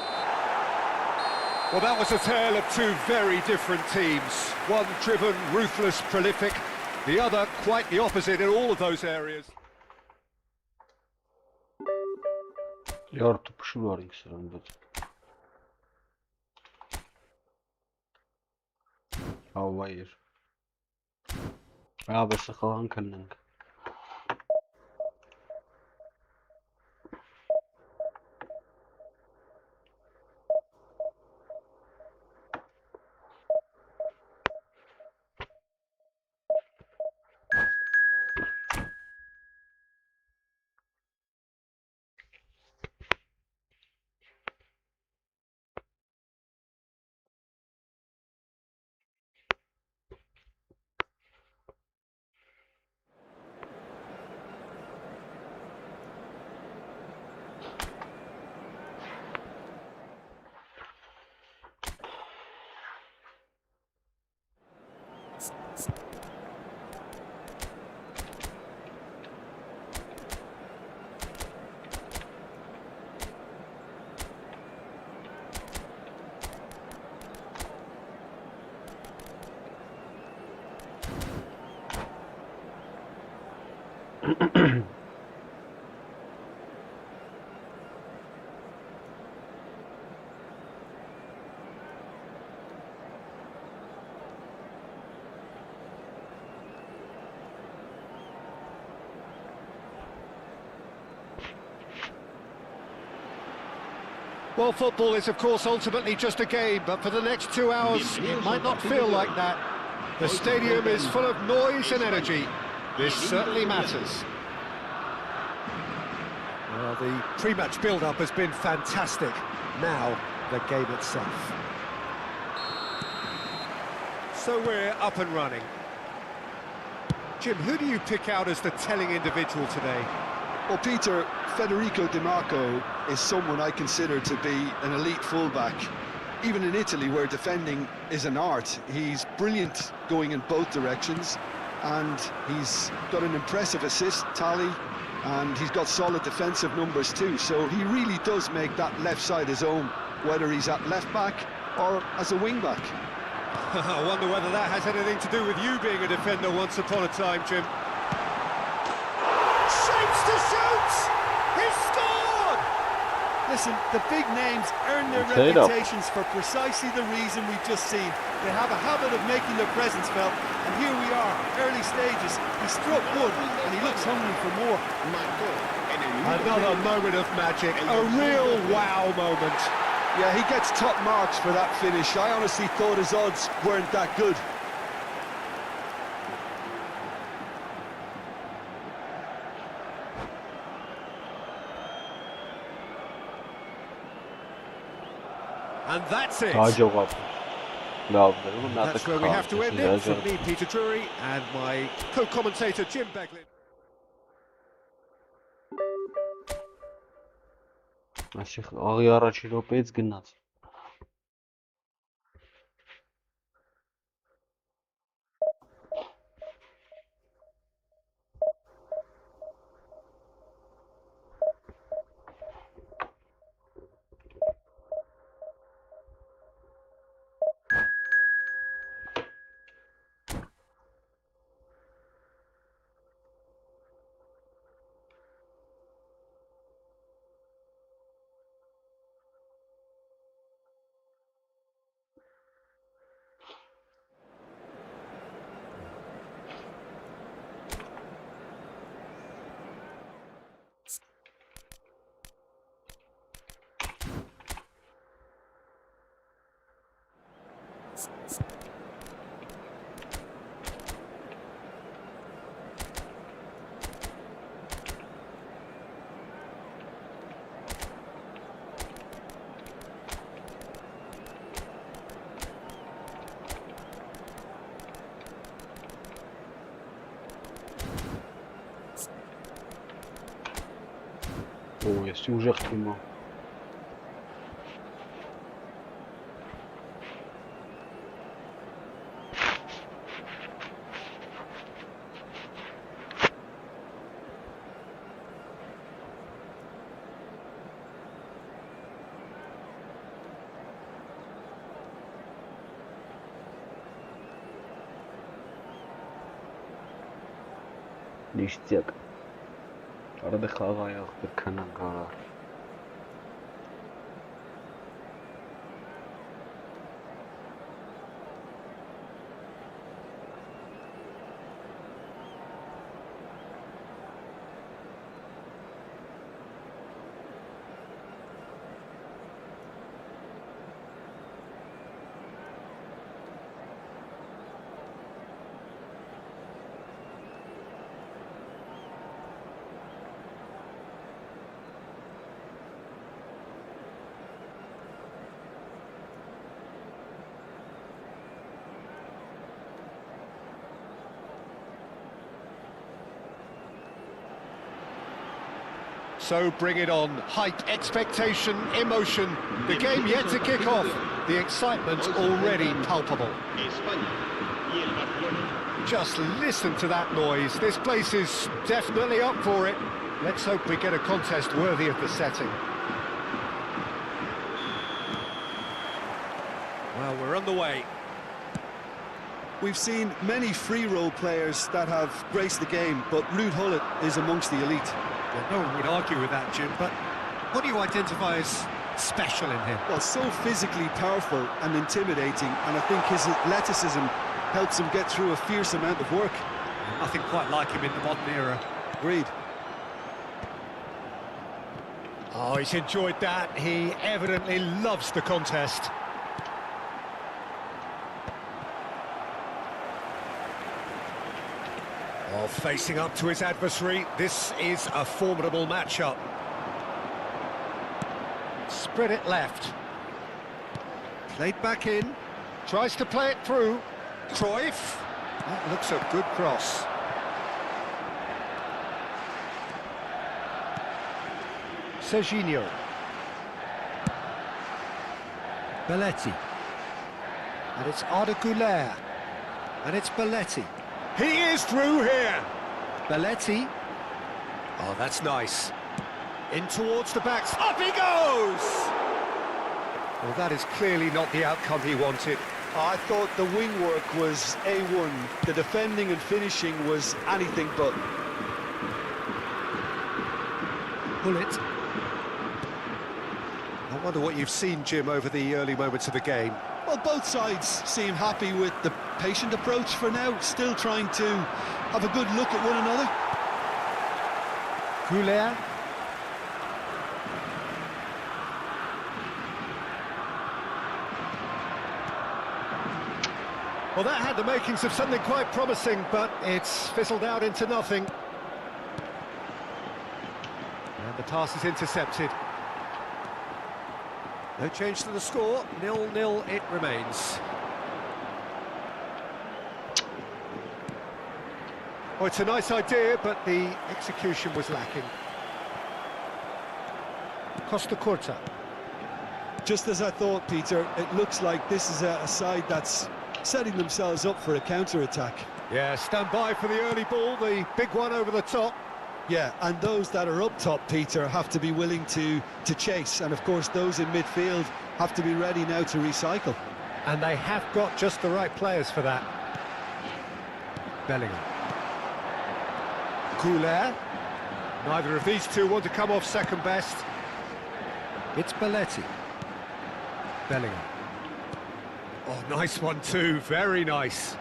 Well, that was a tale of two very different teams. One driven, ruthless, prolific. The other quite the opposite in all of those areas. Hayır. Ya بس ඛΑՂԻՆ. Well, football is, of course, ultimately just a game, but for the next 2 hours, it might not feel like that. The stadium is full of noise and energy. This certainly matters. Well, the pre-match build-up has been fantastic. Now, the game itself. So we're up and running. Jim, who do you pick out as the telling individual today? Well, Peter, Federico Di Marco is someone I consider to be an elite fullback. Even in Italy, where defending is an art, he's brilliant going in both directions, and he's got an impressive assist tally, and he's got solid defensive numbers too, so he really does make that left side his own, whether he's at left back or as a wing back. I wonder whether that has anything to do with you being a defender once upon a time, Jim. Shapes to shoot! He's scored! Listen, the big names earn their reputations for precisely the reason we've just seen. They have a habit of making their presence felt, and here we are, early stages. He struck one, and he looks hungry for more. Another moment of magic, a real wow moment. Yeah, he gets top marks for that finish. I honestly thought his odds weren't that good. And that's it. That's where we have to end it. From me, Peter Drury, and my co-commentator, Jim Beglin. Աղի առաջի րոպեից գնաց։ Ой, если уже хтимо. Ништяк. Arada խաղայախ կքնան կարա։ So bring it on. Hype, expectation, emotion. The game yet to kick off. The excitement already palpable. Just listen to that noise. This place is definitely up for it. Let's hope we get a contest worthy of the setting. Well, we're underway. We've seen many free role players that have graced the game, but Ruud Gullit is amongst the elite. Yeah, no one would argue with that, Jim, but what do you identify as special in him? Well, so physically powerful and intimidating, and I think his athleticism helps him get through a fierce amount of work. Nothing quite like him in the modern era. Agreed. Oh, he's enjoyed that. He evidently loves the contest. Oh, facing up to his adversary, this is a formidable matchup. Spread it left. Played back in. Tries to play it through. Cruyff. That looks a good cross. Serginho. Belletti. And it's Alik-GAMING. And it's Belletti. He is through here. Belletti. Oh, that's nice. In towards the backs. Up he goes! Well, that is clearly not the outcome he wanted. I thought the wing work was A1. The defending and finishing was anything but. Gullit. I wonder what you've seen, Jim, over the early moments of the game. Well, both sides seem happy with the patient approach for now, still trying to have a good look at one another. Goulet. Well, that had the makings of something quite promising, but it's fizzled out into nothing. And the pass is intercepted. No change to the score, 0-0 it remains. Oh, it's a nice idea, but the execution was lacking. Costa Curta. Just as I thought, Peter, it looks like this is a side that's setting themselves up for a counter-attack. Yeah, stand by for the early ball, the big one over the top. Yeah, and those that are up top, Peter, have to be willing to chase. And, of course, those in midfield have to be ready now to recycle. And they have got just the right players for that. Bellingham. Goulet. Neither of these two want to come off second best. It's Belletti. Bellingham. Oh, nice one too, very nice.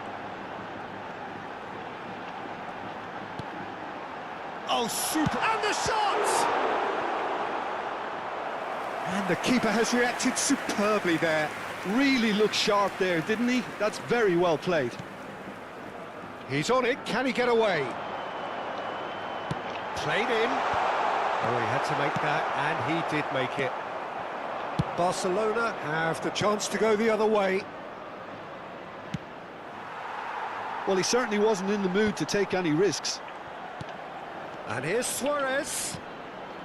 Oh, super, and the shot! And the keeper has reacted superbly there. Really looked sharp there, didn't he? That's very well played. He's on it, can he get away? Played in. Oh, he had to make that, and he did make it. Barcelona have the chance to go the other way. Well, he certainly wasn't in the mood to take any risks. And here's Suarez.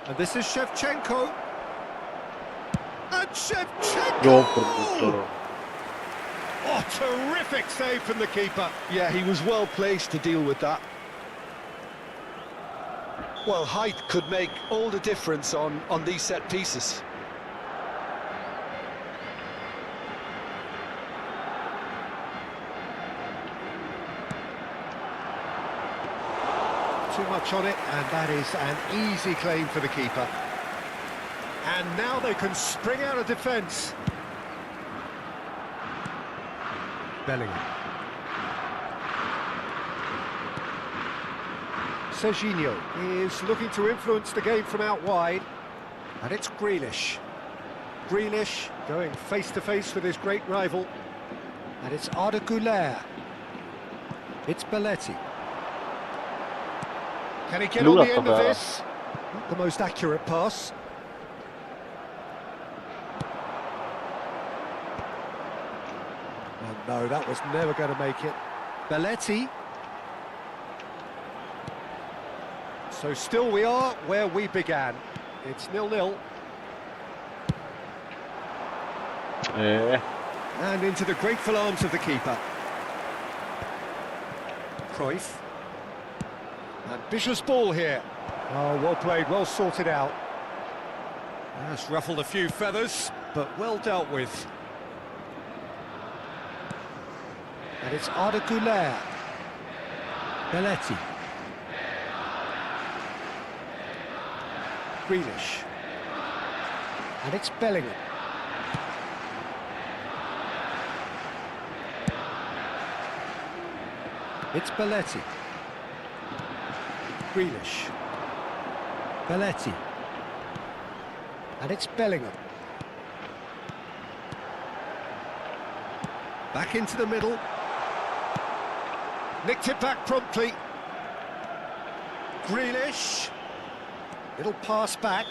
And this is Shevchenko. And Shevchenko! Oh, terrific save from the keeper. Yeah, he was well placed to deal with that. Well, height could make all the difference on these set pieces. Too much on it, and that is an easy claim for the keeper. And now they can spring out of defence. Bellingham. Serginho is looking to influence the game from out wide. And it's Grealish. Grealish going face-to-face with his great rival. And it's Alik-GAMING. It's Belletti. Can he get on the end of this? Not the most accurate pass. Oh no, that was never going to make it. Belletti. So still we are where we began. It's 0-0. And into the grateful arms of the keeper. Cruyff. Ambitious ball here. Oh, well played, well sorted out. That's ruffled a few feathers, but well dealt with. And it's Alik-GAMING. Belletti. Grealish. And it's Bellingham. It's Belletti. Grealish. Belletti. And it's Bellingham. Back into the middle. Nicked it back promptly. Grealish. Little pass back.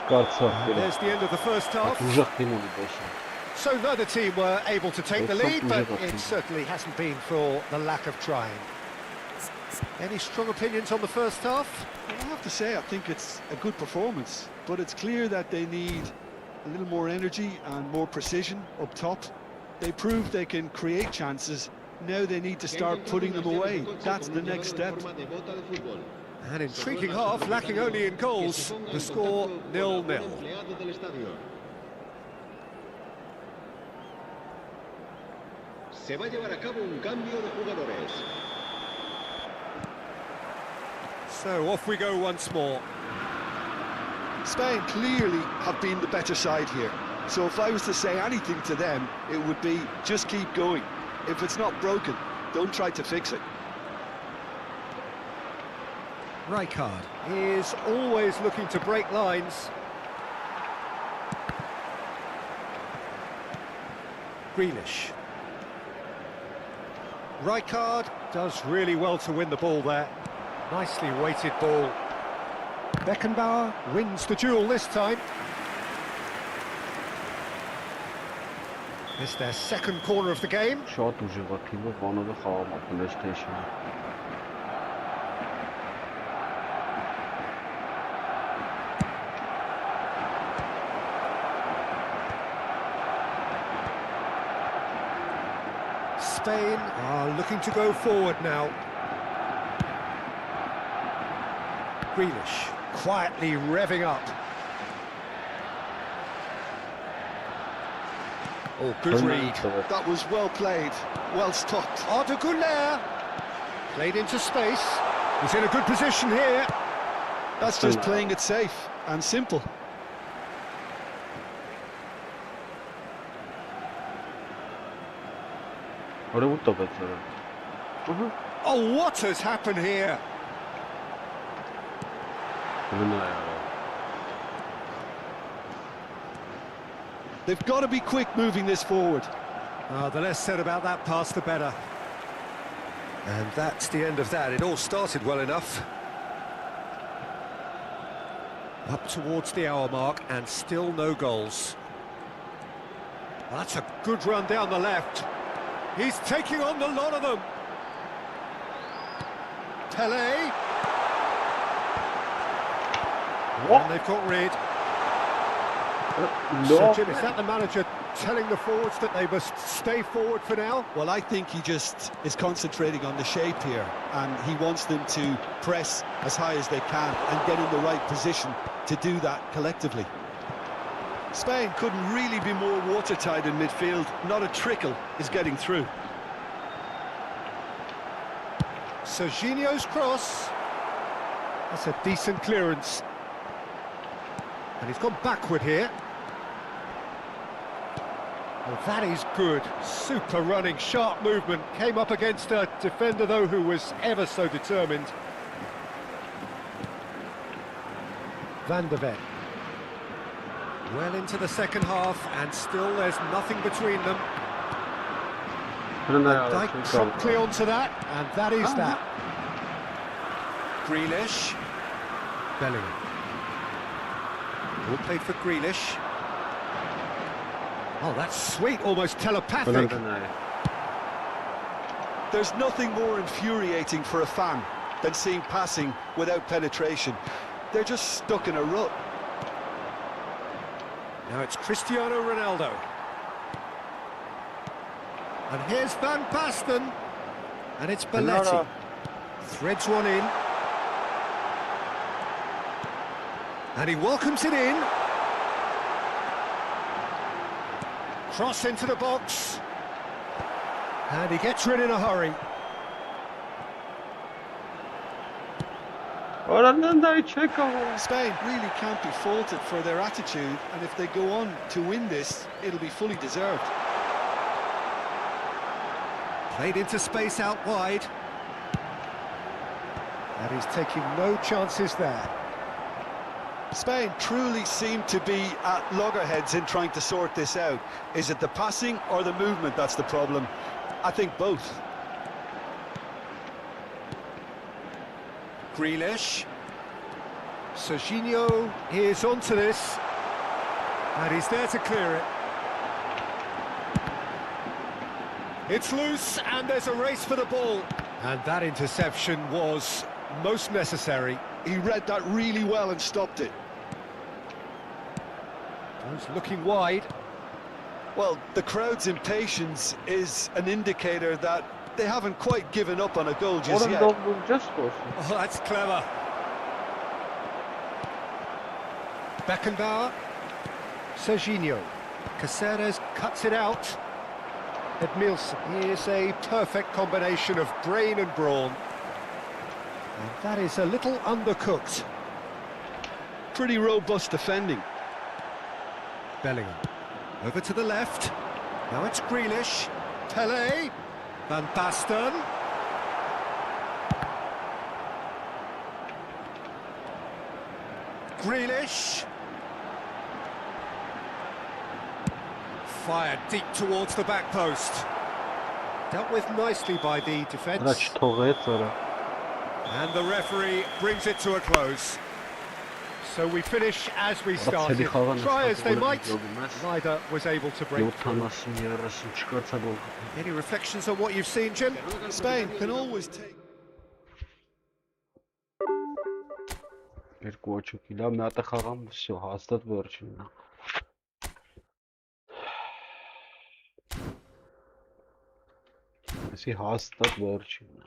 There's the end of the first half. So neither team were able to take the lead, but it certainly hasn't been for the lack of trying. Any strong opinions on the first half? Well, I have to say, I think it's a good performance, but it's clear that they need a little more energy and more precision up top. They proved they can create chances. Now they need to start putting them away. That's the next step. An intriguing half, lacking only in goals. The score 0-0. Se va a llevar a cabo un cambio de jugadores. So off we go once more. Spain clearly have been the better side here. So if I was to say anything to them, it would be just keep going. If it's not broken, don't try to fix it. Rijkaard is always looking to break lines. Grealish. Rijkaard does really well to win the ball there. Nicely weighted ball. Beckenbauer wins the duel this time. It's their second corner of the game. Spain are looking to go forward now. Grealish quietly revving up. Oh, good read. That was well played, well stopped. Alik-GAMING played into space. He's in a good position here. That's just playing it safe and simple. Oh, what has happened here? They've got to be quick moving this forward. The less said about that pass, the better. And that's the end of that. It all started well enough. Up towards the hour mark and still no goals. That's a good run down the left. He's taking on the lot of them. Pelé. What? And they've got rid. So, Jim, is that the manager telling the forwards that they must stay forward for now? Well, I think he just is concentrating on the shape here, and he wants them to press as high as they can and get in the right position to do that collectively. Spain couldn't really be more watertight in midfield. Not a trickle is getting through. Serginho's cross. That's a decent clearance. And he's gone backward here. Well, that is good. Super running, sharp movement. Came up against a defender, though, who was ever so determined. Van de Ven. Well into the second half, and still there's nothing between them. Dyke promptly onto that, and that is that. Grealish. Bellingham. All played for Grealish. Oh, that's sweet, almost telepathic. There's nothing more infuriating for a fan than seeing passing without penetration. They're just stuck in a rut. Now it's Cristiano Ronaldo. And here's Van Basten. And it's Belletti. Threads one in. And he welcomes it in. Cross into the box. And he gets rid in a hurry. Spain really can't be faulted for their attitude, and if they go on to win this, it'll be fully deserved. Played into space out wide. And he's taking no chances there. Spain truly seem to be at loggerheads in trying to sort this out. Is it the passing or the movement that's the problem? I think both. Grealish. Serginho is onto this. And he's there to clear it. It's loose, and there's a race for the ball. And that interception was most necessary. He read that really well and stopped it. He's looking wide. Well, the crowd's impatience is an indicator that they haven't quite given up on a goal just yet. Oh, that's clever. Beckenbauer. Serginho. Caceres cuts it out. Edmilson. He is a perfect combination of brain and brawn. And that is a little undercooked. Pretty robust defending. Bellingham. Over to the left. Now it's Grealish. Pele. Van Basten. Grealish. Fired deep towards the back post. Dealt with nicely by the defence. And the referee brings it to a close. So we finish as we started. Try as they might, neither was able to break through. Any reflections on what you've seen, Jim? Spain can always take... Երկու ոչուկի, լավ, մի հատ է խաղամ, всё, հաստատ վերջինն է։ Այսի հաստատ վերջինն է։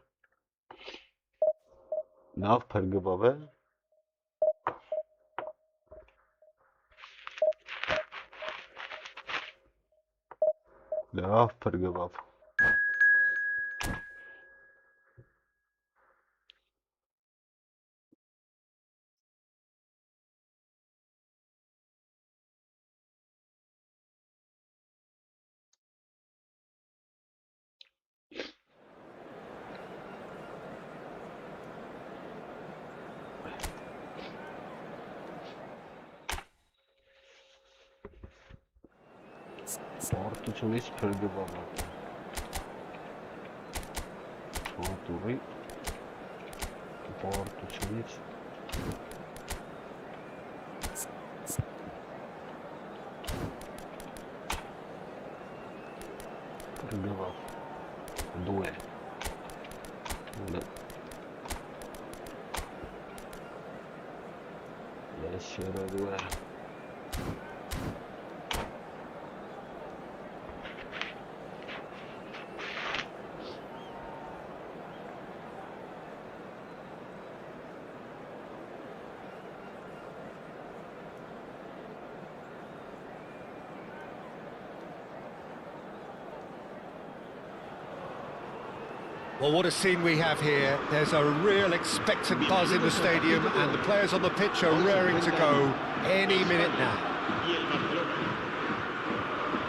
Լավ փրկվավ է։ Լավ փրկվավ։ Պարտությունից փրկվավ է։ Հատուրի պարտությունից փրկվավ։ Դու է։ Ես երևում է։ Well, what a scene we have here. There's a real expectant buzz in the stadium, and the players on the pitch are raring to go any minute now.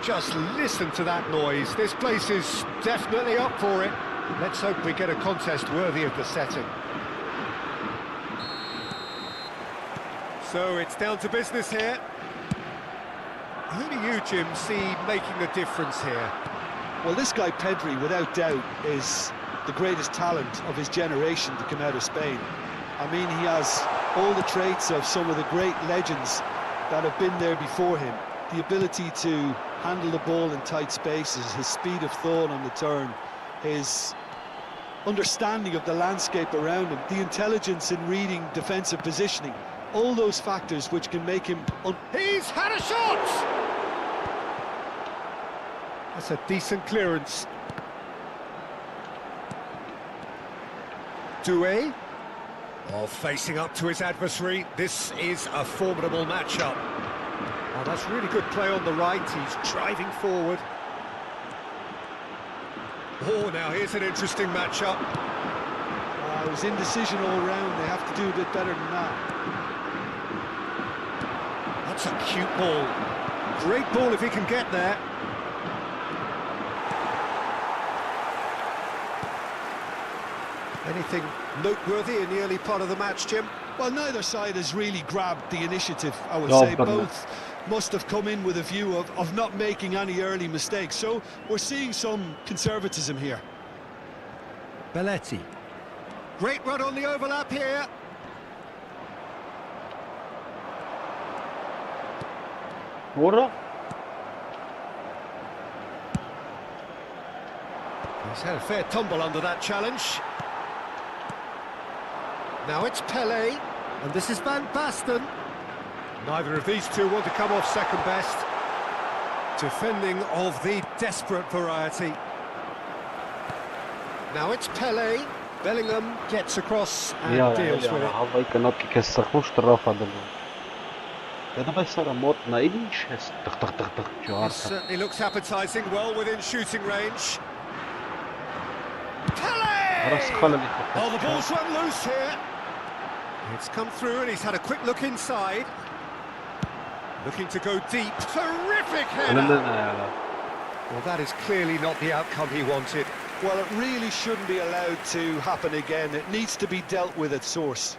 Just listen to that noise. This place is definitely up for it. Let's hope we get a contest worthy of the setting. So it's down to business here. Who do you, Jim, see making a difference here? Well, this guy Pedri, without doubt, is the greatest talent of his generation to come out of Spain. I mean, he has all the traits of some of the great legends that have been there before him. The ability to handle the ball in tight spaces, his speed of thought on the turn, his understanding of the landscape around him, the intelligence in reading defensive positioning, all those factors which can make him... He's had a shot! That's a decent clearance. Doué. Oh, facing up to his adversary. This is a formidable matchup. Oh, that's really good play on the right. He's driving forward. Oh, now here's an interesting matchup. It was indecision all round. They have to do a bit better than that. That's a cute ball. Great ball if he can get there. Anything noteworthy in the early part of the match, Jim? Well, neither side has really grabbed the initiative, I would say. Both must have come in with a view of not making any early mistakes. So we're seeing some conservatism here. Belletti. Great run on the overlap here. Ora. He's had a fair tumble under that challenge. Now it's Pelé, and this is Van Basten. Neither of these two want to come off second best. Defending of the desperate variety. Now it's Pelé. Bellingham gets across and deals with it. Հավայի կնոքի քեզ սխուշ տրաֆ ադելու։ Դե սարա մոտնա ինչ ես տղ ջարդը։ Certainly looks appetizing, well within shooting range. Pelé! Oh, the ball's run loose here. It's come through and he's had a quick look inside. Looking to go deep. Terrific header! Well, that is clearly not the outcome he wanted. Well, it really shouldn't be allowed to happen again. It needs to be dealt with at source.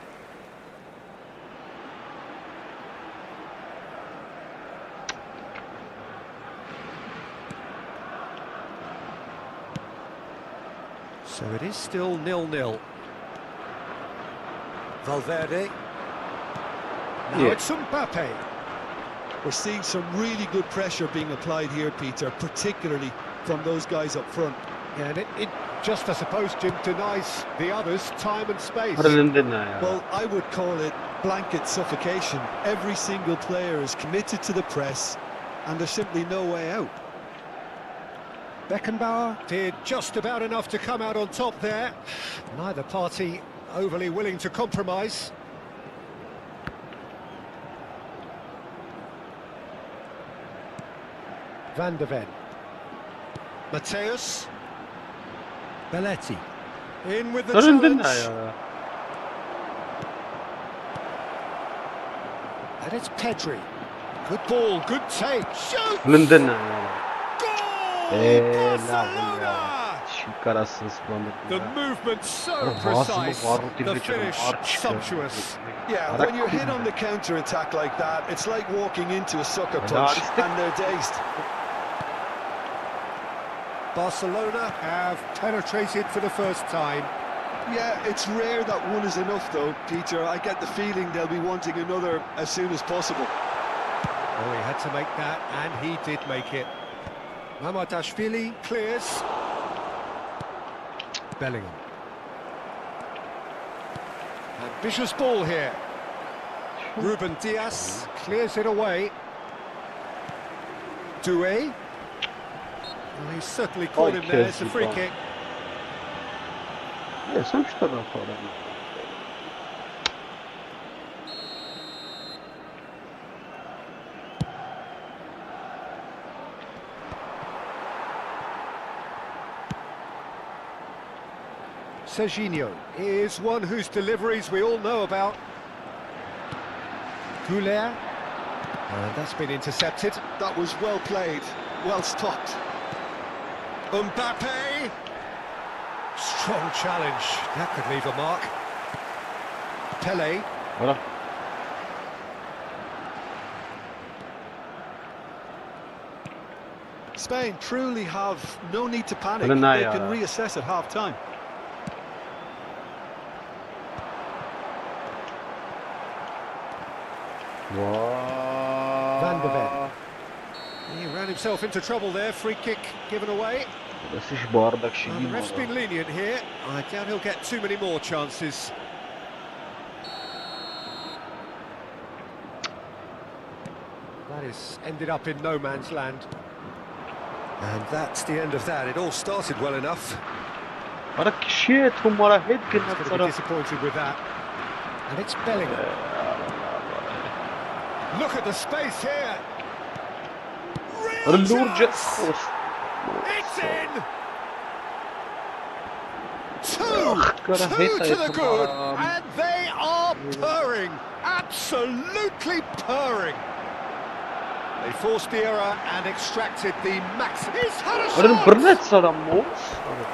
So it is still 0-0. Valverde. Now it's Mbappe. We're seeing some really good pressure being applied here, Peter, particularly from those guys up front. Yeah, and it just, I suppose, Jim, denies the others time and space. Well, I would call it blanket suffocation. Every single player is committed to the press, and there's simply no way out. Beckenbauer did just about enough to come out on top there. Neither party overly willing to compromise. Van de Ven. Mateus. Belletti. In with the challenge. And it's Pedri. Good ball, good take. Shoot! The movement so precise, the finish sumptuous. Yeah, when you're hit on the counter-attack like that, it's like walking into a sucker punch and they're dazed. Barcelona have penetrated for the first time. Yeah, it's rare that one is enough though, Peter. I get the feeling they'll be wanting another as soon as possible. Oh, he had to make that, and he did make it. Mamadashvili clears. Bellingham. Ambitious ball here. Ruben Diaz clears it away. Doué. Well, he's certainly caught him there. It's a free kick. Yes, I'm sure that's all right. Serginho is one whose deliveries we all know about. Če𝐅𝐎𝐓. And that's been intercepted. That was well played, well stopped. Mbappe. Strong challenge. That could leave a mark. Pelé. Voilà. Spain truly have no need to panic. They can reassess at half-time. Van de Ven. He ran himself into trouble there. Free kick given away. The ref's been lenient here. I doubt he'll get too many more chances. That is ended up in no man's land. And that's the end of that. It all started well enough. He's going to be disappointed with that. And it's Bellingham. Look at the space here. Real chance. It's in. Two to the good, and they are purring, absolutely purring. They forced the error and extracted the max. He's had a shot!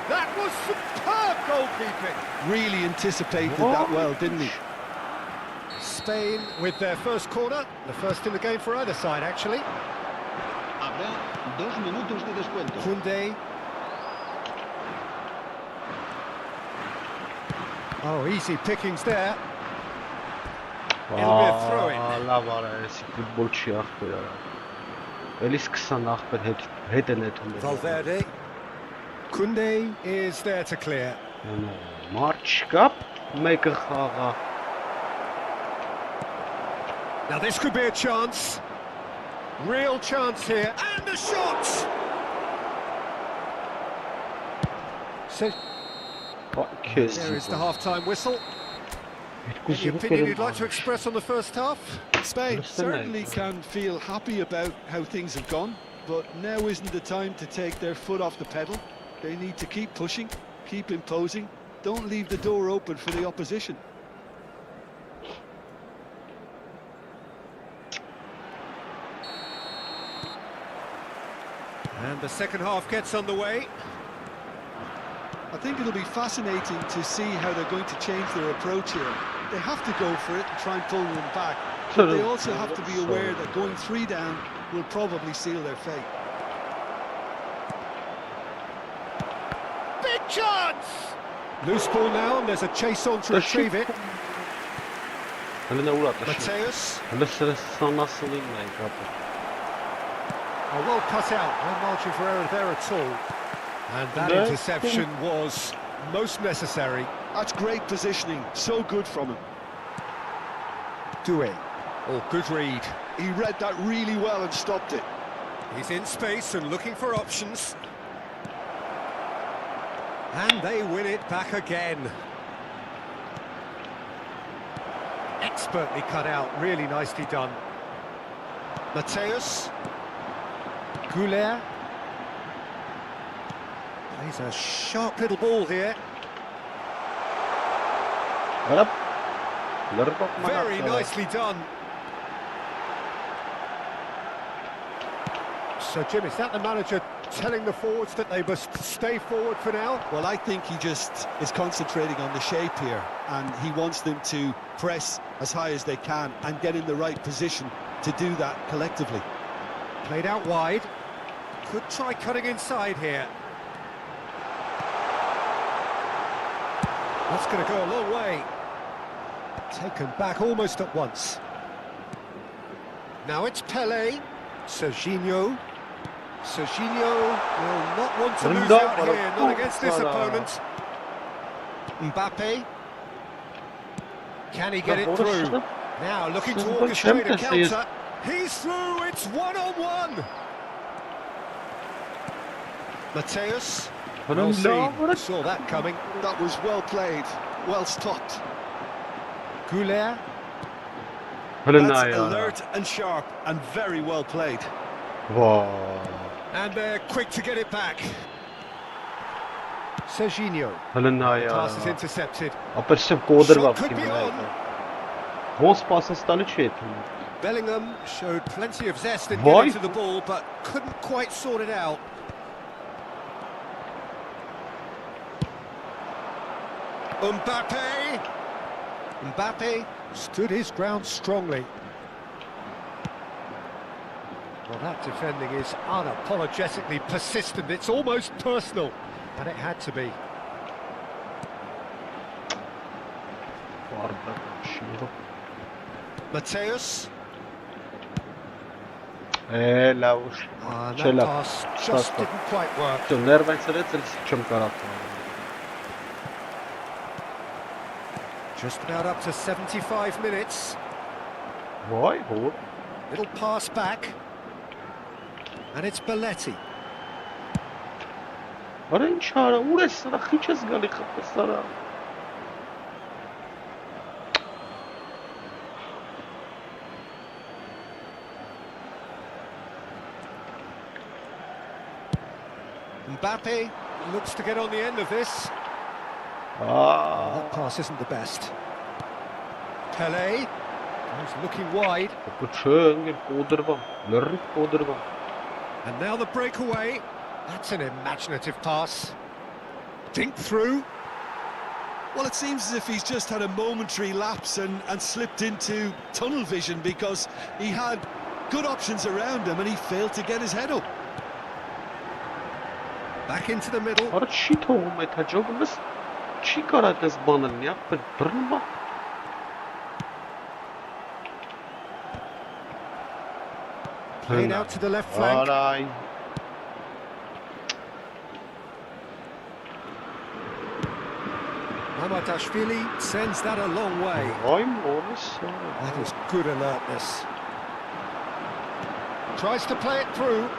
That was superb goalkeeping. Really anticipated that well, didn't he? Spain with their first corner, the first in the game for either side, actually. Habrá 2 minutos de descuento. Koundé. Oh, easy pickings there. It'll be a throw-in. Valverde. Koundé is there to clear. Now this could be a chance. Real chance here. And a shot! There is the half-time whistle. Any opinion you'd like to express on the first half? Spain certainly can feel happy about how things have gone, but now isn't the time to take their foot off the pedal. They need to keep pushing, keep imposing, don't leave the door open for the opposition. And the second half gets underway. I think it'll be fascinating to see how they're going to change their approach here. They have to go for it and try and pull them back, but they also have to be aware that going 3 down will probably seal their fate. Big chance! Loose ball now, and there's a chase on to retrieve it. Mateus. Oh, well cut out, no margin for error there at all. And that interception was most necessary. That's great positioning, so good from him. Doué. Oh, good read. He read that really well and stopped it. He's in space and looking for options. And they win it back again. Expertly cut out, really nicely done. Mateus. ＫØHLER. Plays a sharp little ball here. Very nicely done. So, Jim, is that the manager telling the forwards that they must stay forward for now? Well, I think he just is concentrating on the shape here, and he wants them to press as high as they can and get in the right position to do that collectively. Played out wide. Could try cutting inside here. That's going to go a long way. Taken back almost at once. Now it's Pelé. Serginho. Serginho will not want to lose out here, not against this opponent. Mbappe. Can he get it through? Now looking to orchestrate a counter. He's through, it's 1-on-1. Mateus. Well seen. Saw that coming. That was well played, well stopped. ＫØHLER. That's alert and sharp and very well played. And they're quick to get it back. Serginho. Pass is intercepted. Shot could be on. Bellingham showed plenty of zest in getting to the ball, but couldn't quite sort it out. Mbappe stood his ground strongly. Well, that defending is unapologetically persistent. It's almost personal, and it had to be. Mateus. That pass just didn't quite work. Just about up to 75 minutes. Little pass back. And it's Belletti. Mbappe looks to get on the end of this. That pass isn't the best. Pele, he's looking wide. And now the breakaway. That's an imaginative pass. Dink through. Well, it seems as if he's just had a momentary lapse and slipped into tunnel vision because he had good options around him and he failed to get his head up. Back into the middle. Played out to the left flank. Mamatashvili sends that a long way. That is good alertness. Tries to play it through.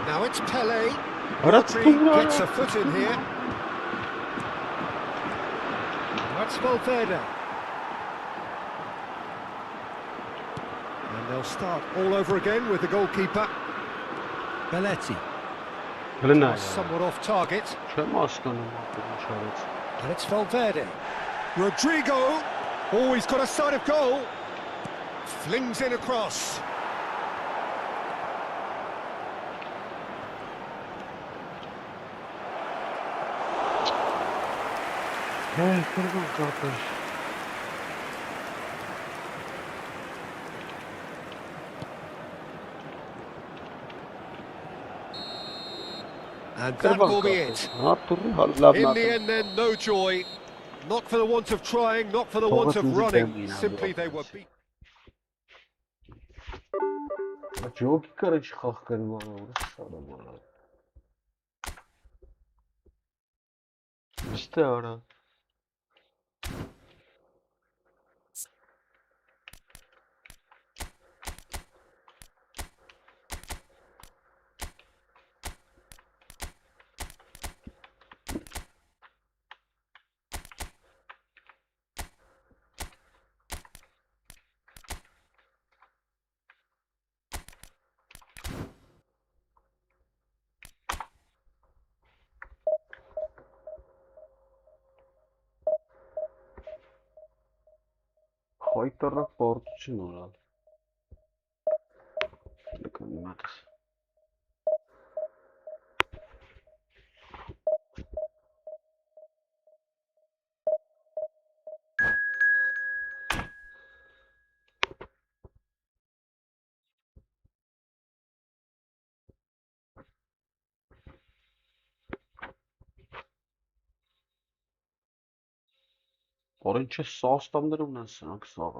Now it's Pele. Rodri gets a foot in here. That's Valverde. And they'll start all over again with the goalkeeper. Belletti. Somewhat off target. And it's Valverde. Rodrigo. Oh, he's got a sight of goal. Flings in across. And that will be it. In the end then, no joy. Not for the want of trying, not for the want of running. Simply they were beat. Orange sauce tamdır mı nasıl? Sağ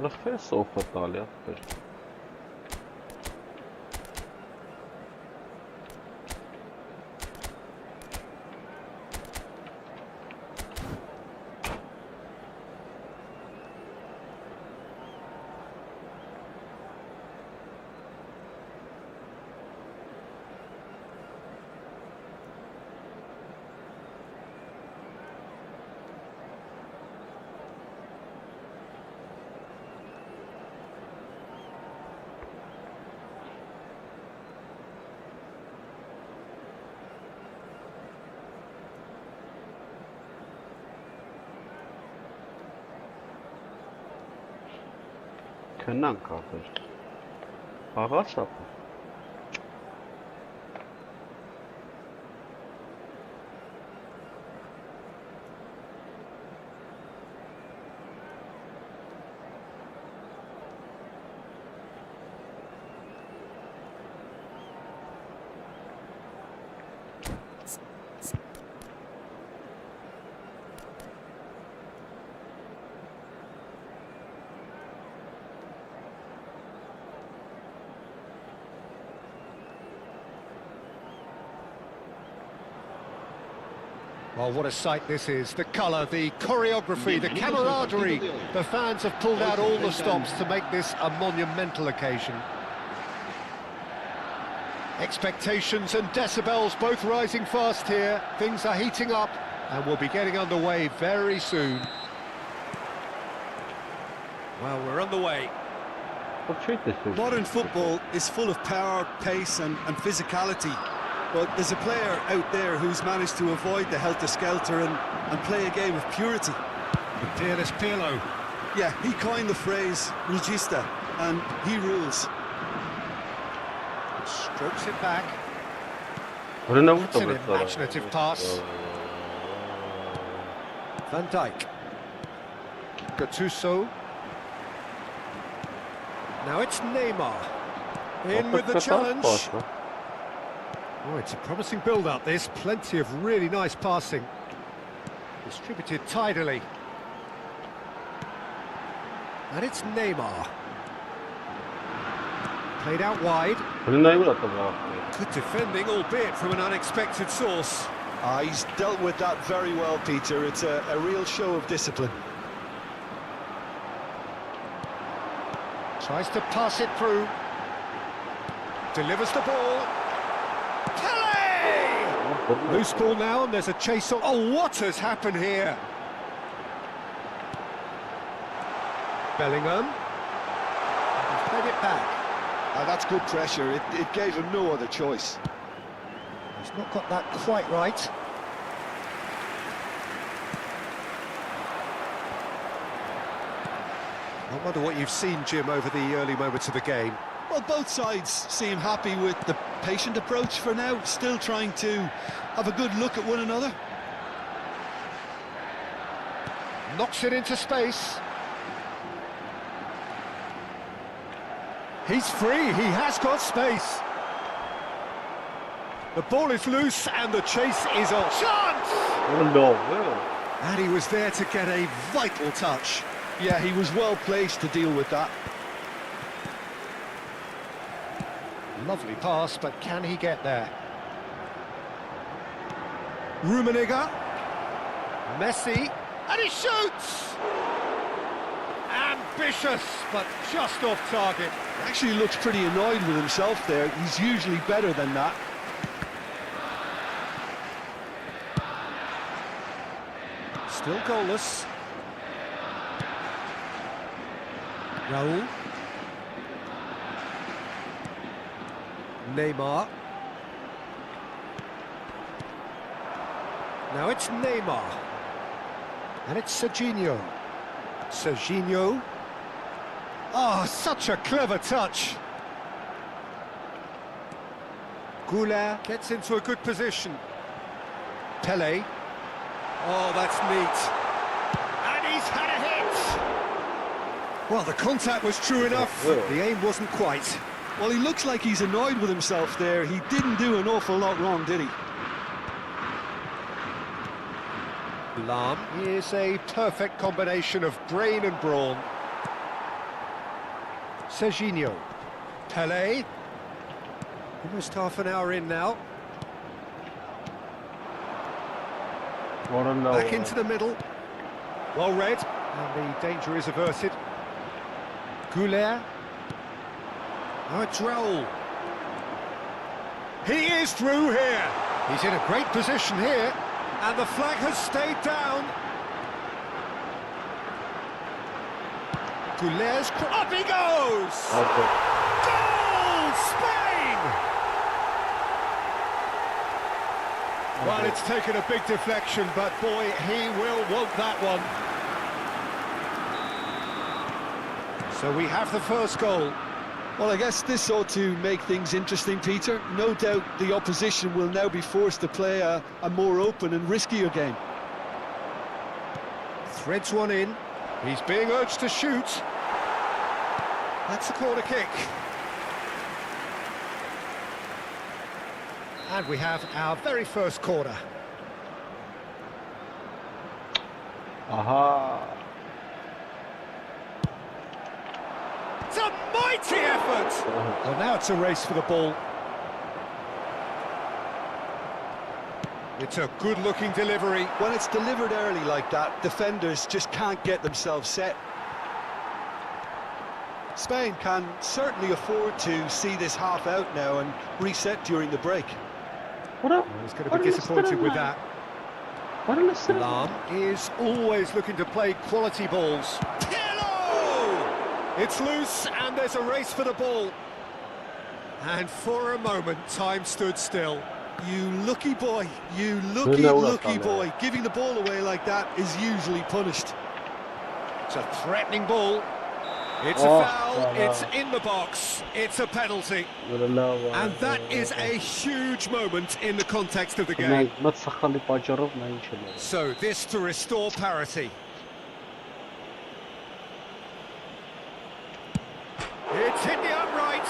رخي سوف طالع Քնանք ապեր։ Աղաց ապեր։ Well, what a sight this is. The colour, the choreography, the camaraderie. The fans have pulled out all the stops to make this a monumental occasion. Expectations and decibels both rising fast here. Things are heating up and we'll be getting underway very soon. Well, we're underway. Modern football is full of power, pace and physicality. But there's a player out there who's managed to avoid the helter-skelter and play a game of purity. The peerless Pirlo. Yeah, he coined the phrase regista, and he rules. Strokes it back. It's It's an imaginative pass. Van Dijk. Gattuso. Now it's Neymar. In with the challenge. Oh, it's a promising build-up, this. Plenty of really nice passing. Distributed tidily. And it's Neymar. Played out wide. Good defending, albeit from an unexpected source. He's dealt with that very well, Peter. It's a real show of discipline. Tries to pass it through. Delivers the ball. Loose ball now, and there's a chase on. Oh, what has happened here? Bellingham. He's played it back. That's good pressure. It gave him no other choice. He's not got that quite right. I wonder what you've seen, Jim, over the early moments of the game. Well, both sides seem happy with the patient approach for now, still trying to have a good look at one another. Knocks it into space. He's free, he has got space. The ball is loose and the chase is on. Chance! Oh no. And he was there to get a vital touch. Yeah, he was well placed to deal with that. Lovely pass, but can he get there? Rummenigge. Messi. And he shoots! Ambitious, but just off target. Actually looks pretty annoyed with himself there. He's usually better than that. Still goalless. Raul. Neymar. Now it's Neymar. And it's Serginho. Serginho. Oh, such a clever touch. 𝐄𝐅𝐎𝐓 gets into a good position. Pelé. Oh, that's neat. And he's had a hit. Well, the contact was true enough. The aim wasn't quite. Well, he looks like he's annoyed with himself there. He didn't do an awful lot wrong, did he? Lahm is a perfect combination of brain and brawn. Serginho. Pelé. Almost half an hour in now. Back into the middle. Well read. And the danger is averted. 𝐄𝐅𝐎𝐓. Now it's Raul. He is through here. He's in a great position here. And the flag has stayed down. 𝐄𝐅𝐎𝐓's up he goes! Goal! Spain! Well, it's taken a big deflection, but boy, he will want that one. So we have the first goal. Well, I guess this ought to make things interesting, Peter. No doubt the opposition will now be forced to play a more open and riskier game. Threads one in. He's being urged to shoot. That's a corner kick. And we have our very first corner. Aha. It's a mighty effort! Well, now it's a race for the ball. It's a good-looking delivery. When it's delivered early like that, defenders just can't get themselves set. Spain can certainly afford to see this half out now and reset during the break. He's going to be disappointed with that. Lam is always looking to play quality balls. It's loose and there's a race for the ball. And for a moment, time stood still. You lucky boy, you lucky boy. Giving the ball away like that is usually punished. It's a threatening ball. It's a foul, it's in the box, it's a penalty. And that is a huge moment in the context of the game. So this to restore parity. It's hit the upright.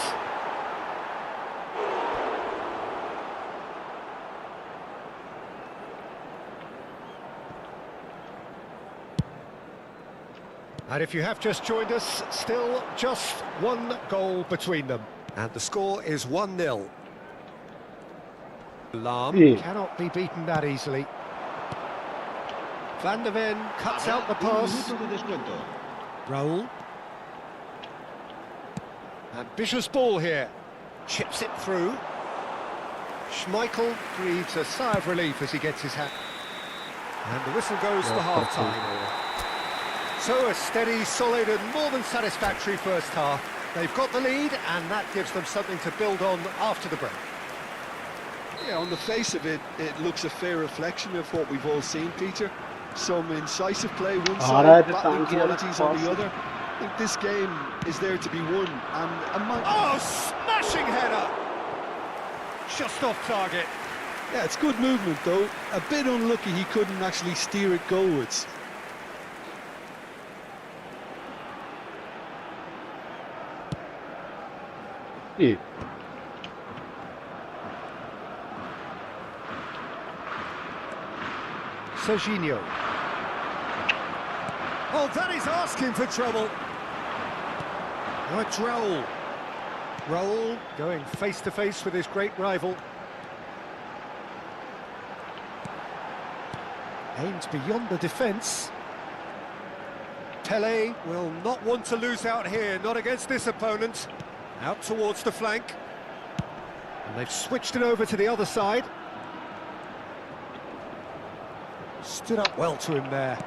And if you have just joined us, still just one goal between them. And the score is 1-0. Lam cannot be beaten that easily. Van der Ven cuts out the pass. Raul. Ambitious ball here. Chips it through. Schmeichel breathes a sigh of relief as he gets his hat. And the whistle goes for half-time. So a steady, solid and more than satisfactory first half. They've got the lead and that gives them something to build on after the break. Yeah, on the face of it, it looks a fair reflection of what we've all seen, Peter. Some incisive play one side, battling qualities on the other. I think this game is there to be won. Oh, smashing header! Just off target. Yeah, it's good movement though. A bit unlucky he couldn't actually steer it goalwards. Serginho. Oh, that is asking for trouble. It's Raul. Raul going face to face with his great rival. Aimed beyond the defence. Pele will not want to lose out here, not against this opponent. Out towards the flank. And they've switched it over to the other side. Stood up well to him there.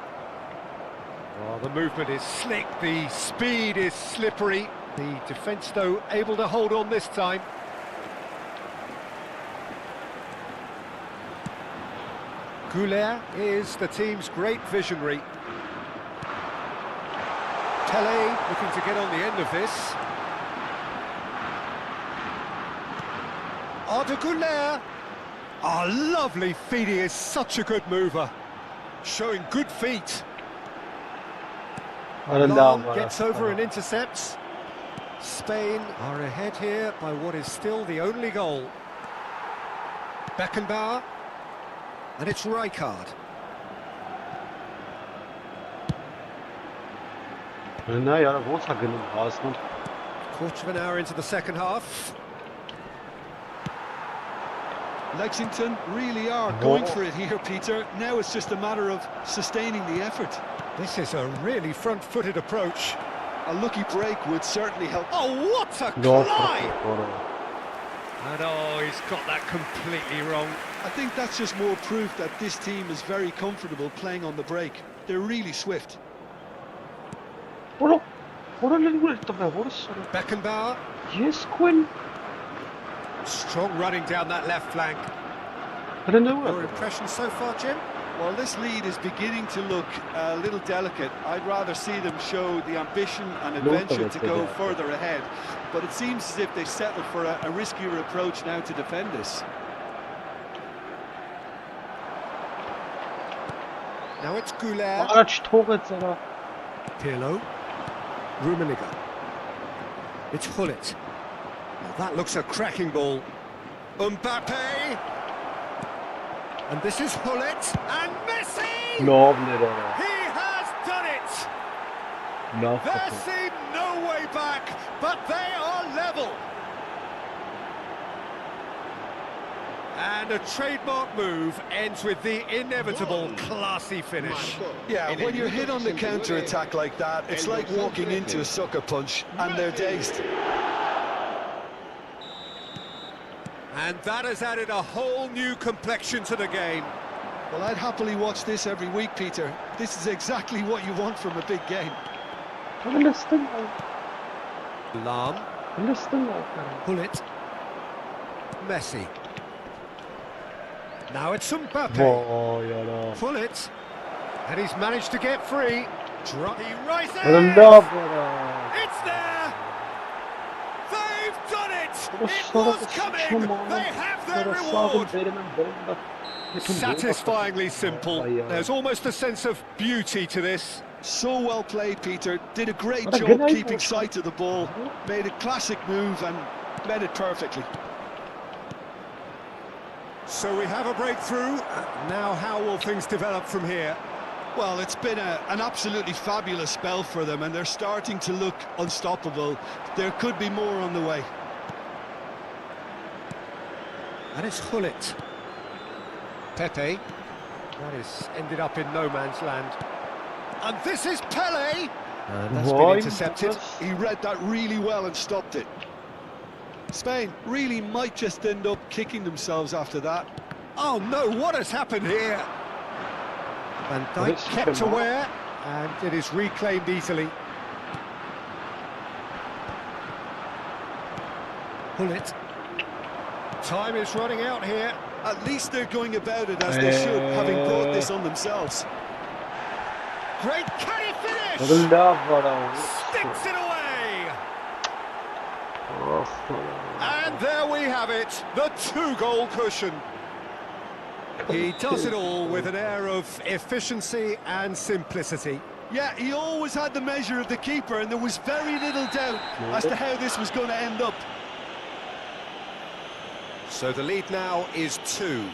Oh, the movement is slick, the speed is slippery. The defence, though, able to hold on this time. ǨÜLER is the team's great visionary. Pele looking to get on the end of this. Arda ǨÜLER. Oh, lovely feet, he is such a good mover. Showing good feet. Lam gets over and intercepts. Spain are ahead here by what is still the only goal. Beckenbauer. And it's Rijkaard. Quarter of an hour into the second half. Lexington really are going for it here, Peter. Now it's just a matter of sustaining the effort. This is a really front-footed approach. A lucky break would certainly help. Oh, what a climb! And oh, he's got that completely wrong. I think that's just more proof that this team is very comfortable playing on the break. They're really swift. Beckenbauer. Yes, Quinn. Strong running down that left flank. Your impression so far, Jim? Well, this lead is beginning to look a little delicate. I'd rather see them show the ambition and adventure to go further ahead. But it seems as if they settled for a riskier approach now to defend this. Now it's ԿՊՆЕՆՔ. Առաջ թողեց արա։ Pirlo. Rummenigge. It's Gullit. Well, that looks a cracking ball. Mbappe. And this is Gullit. And Messi! Լավն էր արա։ He has done it! Լավ There խփում։ seemed no way back, but they are level. And a trademark move ends with the inevitable classy finish. Yeah, when you're hit on the counter-attack like that, it's like walking into a sucker punch and they're dazed. And that has added a whole new complexion to the game. Well, I'd happily watch this every week, Peter. This is exactly what you want from a big game. Lahm. Gullit. Messi. Now it's Mbappe. Gullit. And he's managed to get free. He rises! It's there! They've done it! It was coming! They have their reward! Satisfyingly simple. There's almost a sense of beauty to this. So well played, Peter. Did a great job keeping sight of the ball. Made a classic move and met it perfectly. So we have a breakthrough. Now how will things develop from here? Well, it's been an absolutely fabulous spell for them, and they're starting to look unstoppable. There could be more on the way. And it's Gullit. Pepe. That is ended up in no man's land. And this is Pele. And that's been intercepted. He read that really well and stopped it. Spain really might just end up kicking themselves after that. Oh no, what has happened here? Van Dijk kept aware, and it is reclaimed easily. Gullit. Time is running out here. At least they're going about it as they should, having brought this on themselves. Great, can he finish? Sticks it away! And there we have it, the 2-goal cushion. He does it all with an air of efficiency and simplicity. Yeah, he always had the measure of the keeper, and there was very little doubt as to how this was going to end up. So the lead now is 2.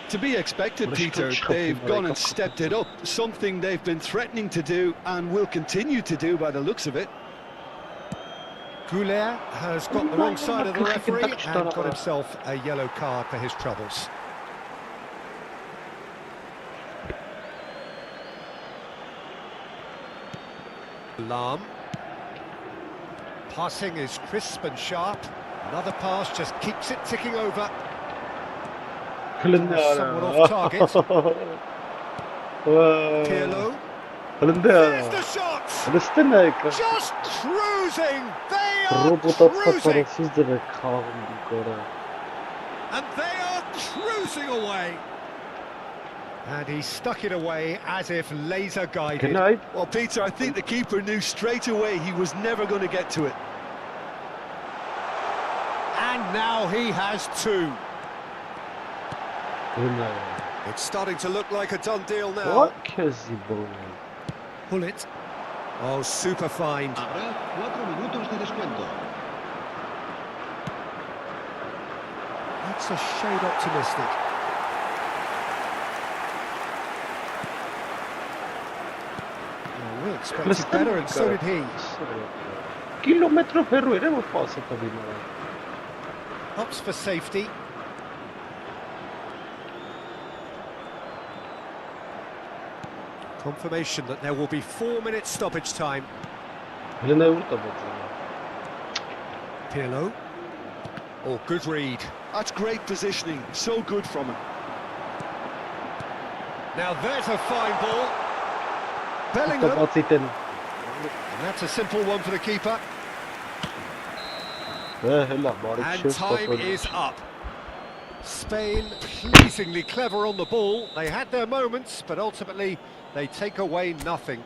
To be expected, Peter. They've gone and stepped it up, something they've been threatening to do and will continue to do by the looks of it. ԿՊՆЕNKH has got the wrong side of the referee and got himself a yellow card for his troubles. Lahm. Passing is crisp and sharp. Another pass just keeps it ticking over. Somewhat off target. Pirlo. There's the shot! Just cruising! They are cruising! And they are cruising away! And he stuck it away as if laser guided. Well, Peter, I think the keeper knew straight away he was never going to get to it. And now he has 2. It's starting to look like a done deal now. Gullit. Oh, super find. Habrá 4 minutos de descuento. That's a shade optimistic. Well, we expected better, and so did he. Opts for safety. Confirmation that there will be 4 minutes stoppage time. Pirlo. Oh, good read. That's great positioning. So good from him. Now there's a fine ball. Bellingham. And that's a simple one for the keeper. And time is up. Spain pleasingly clever on the ball. They had their moments, but ultimately they take away nothing.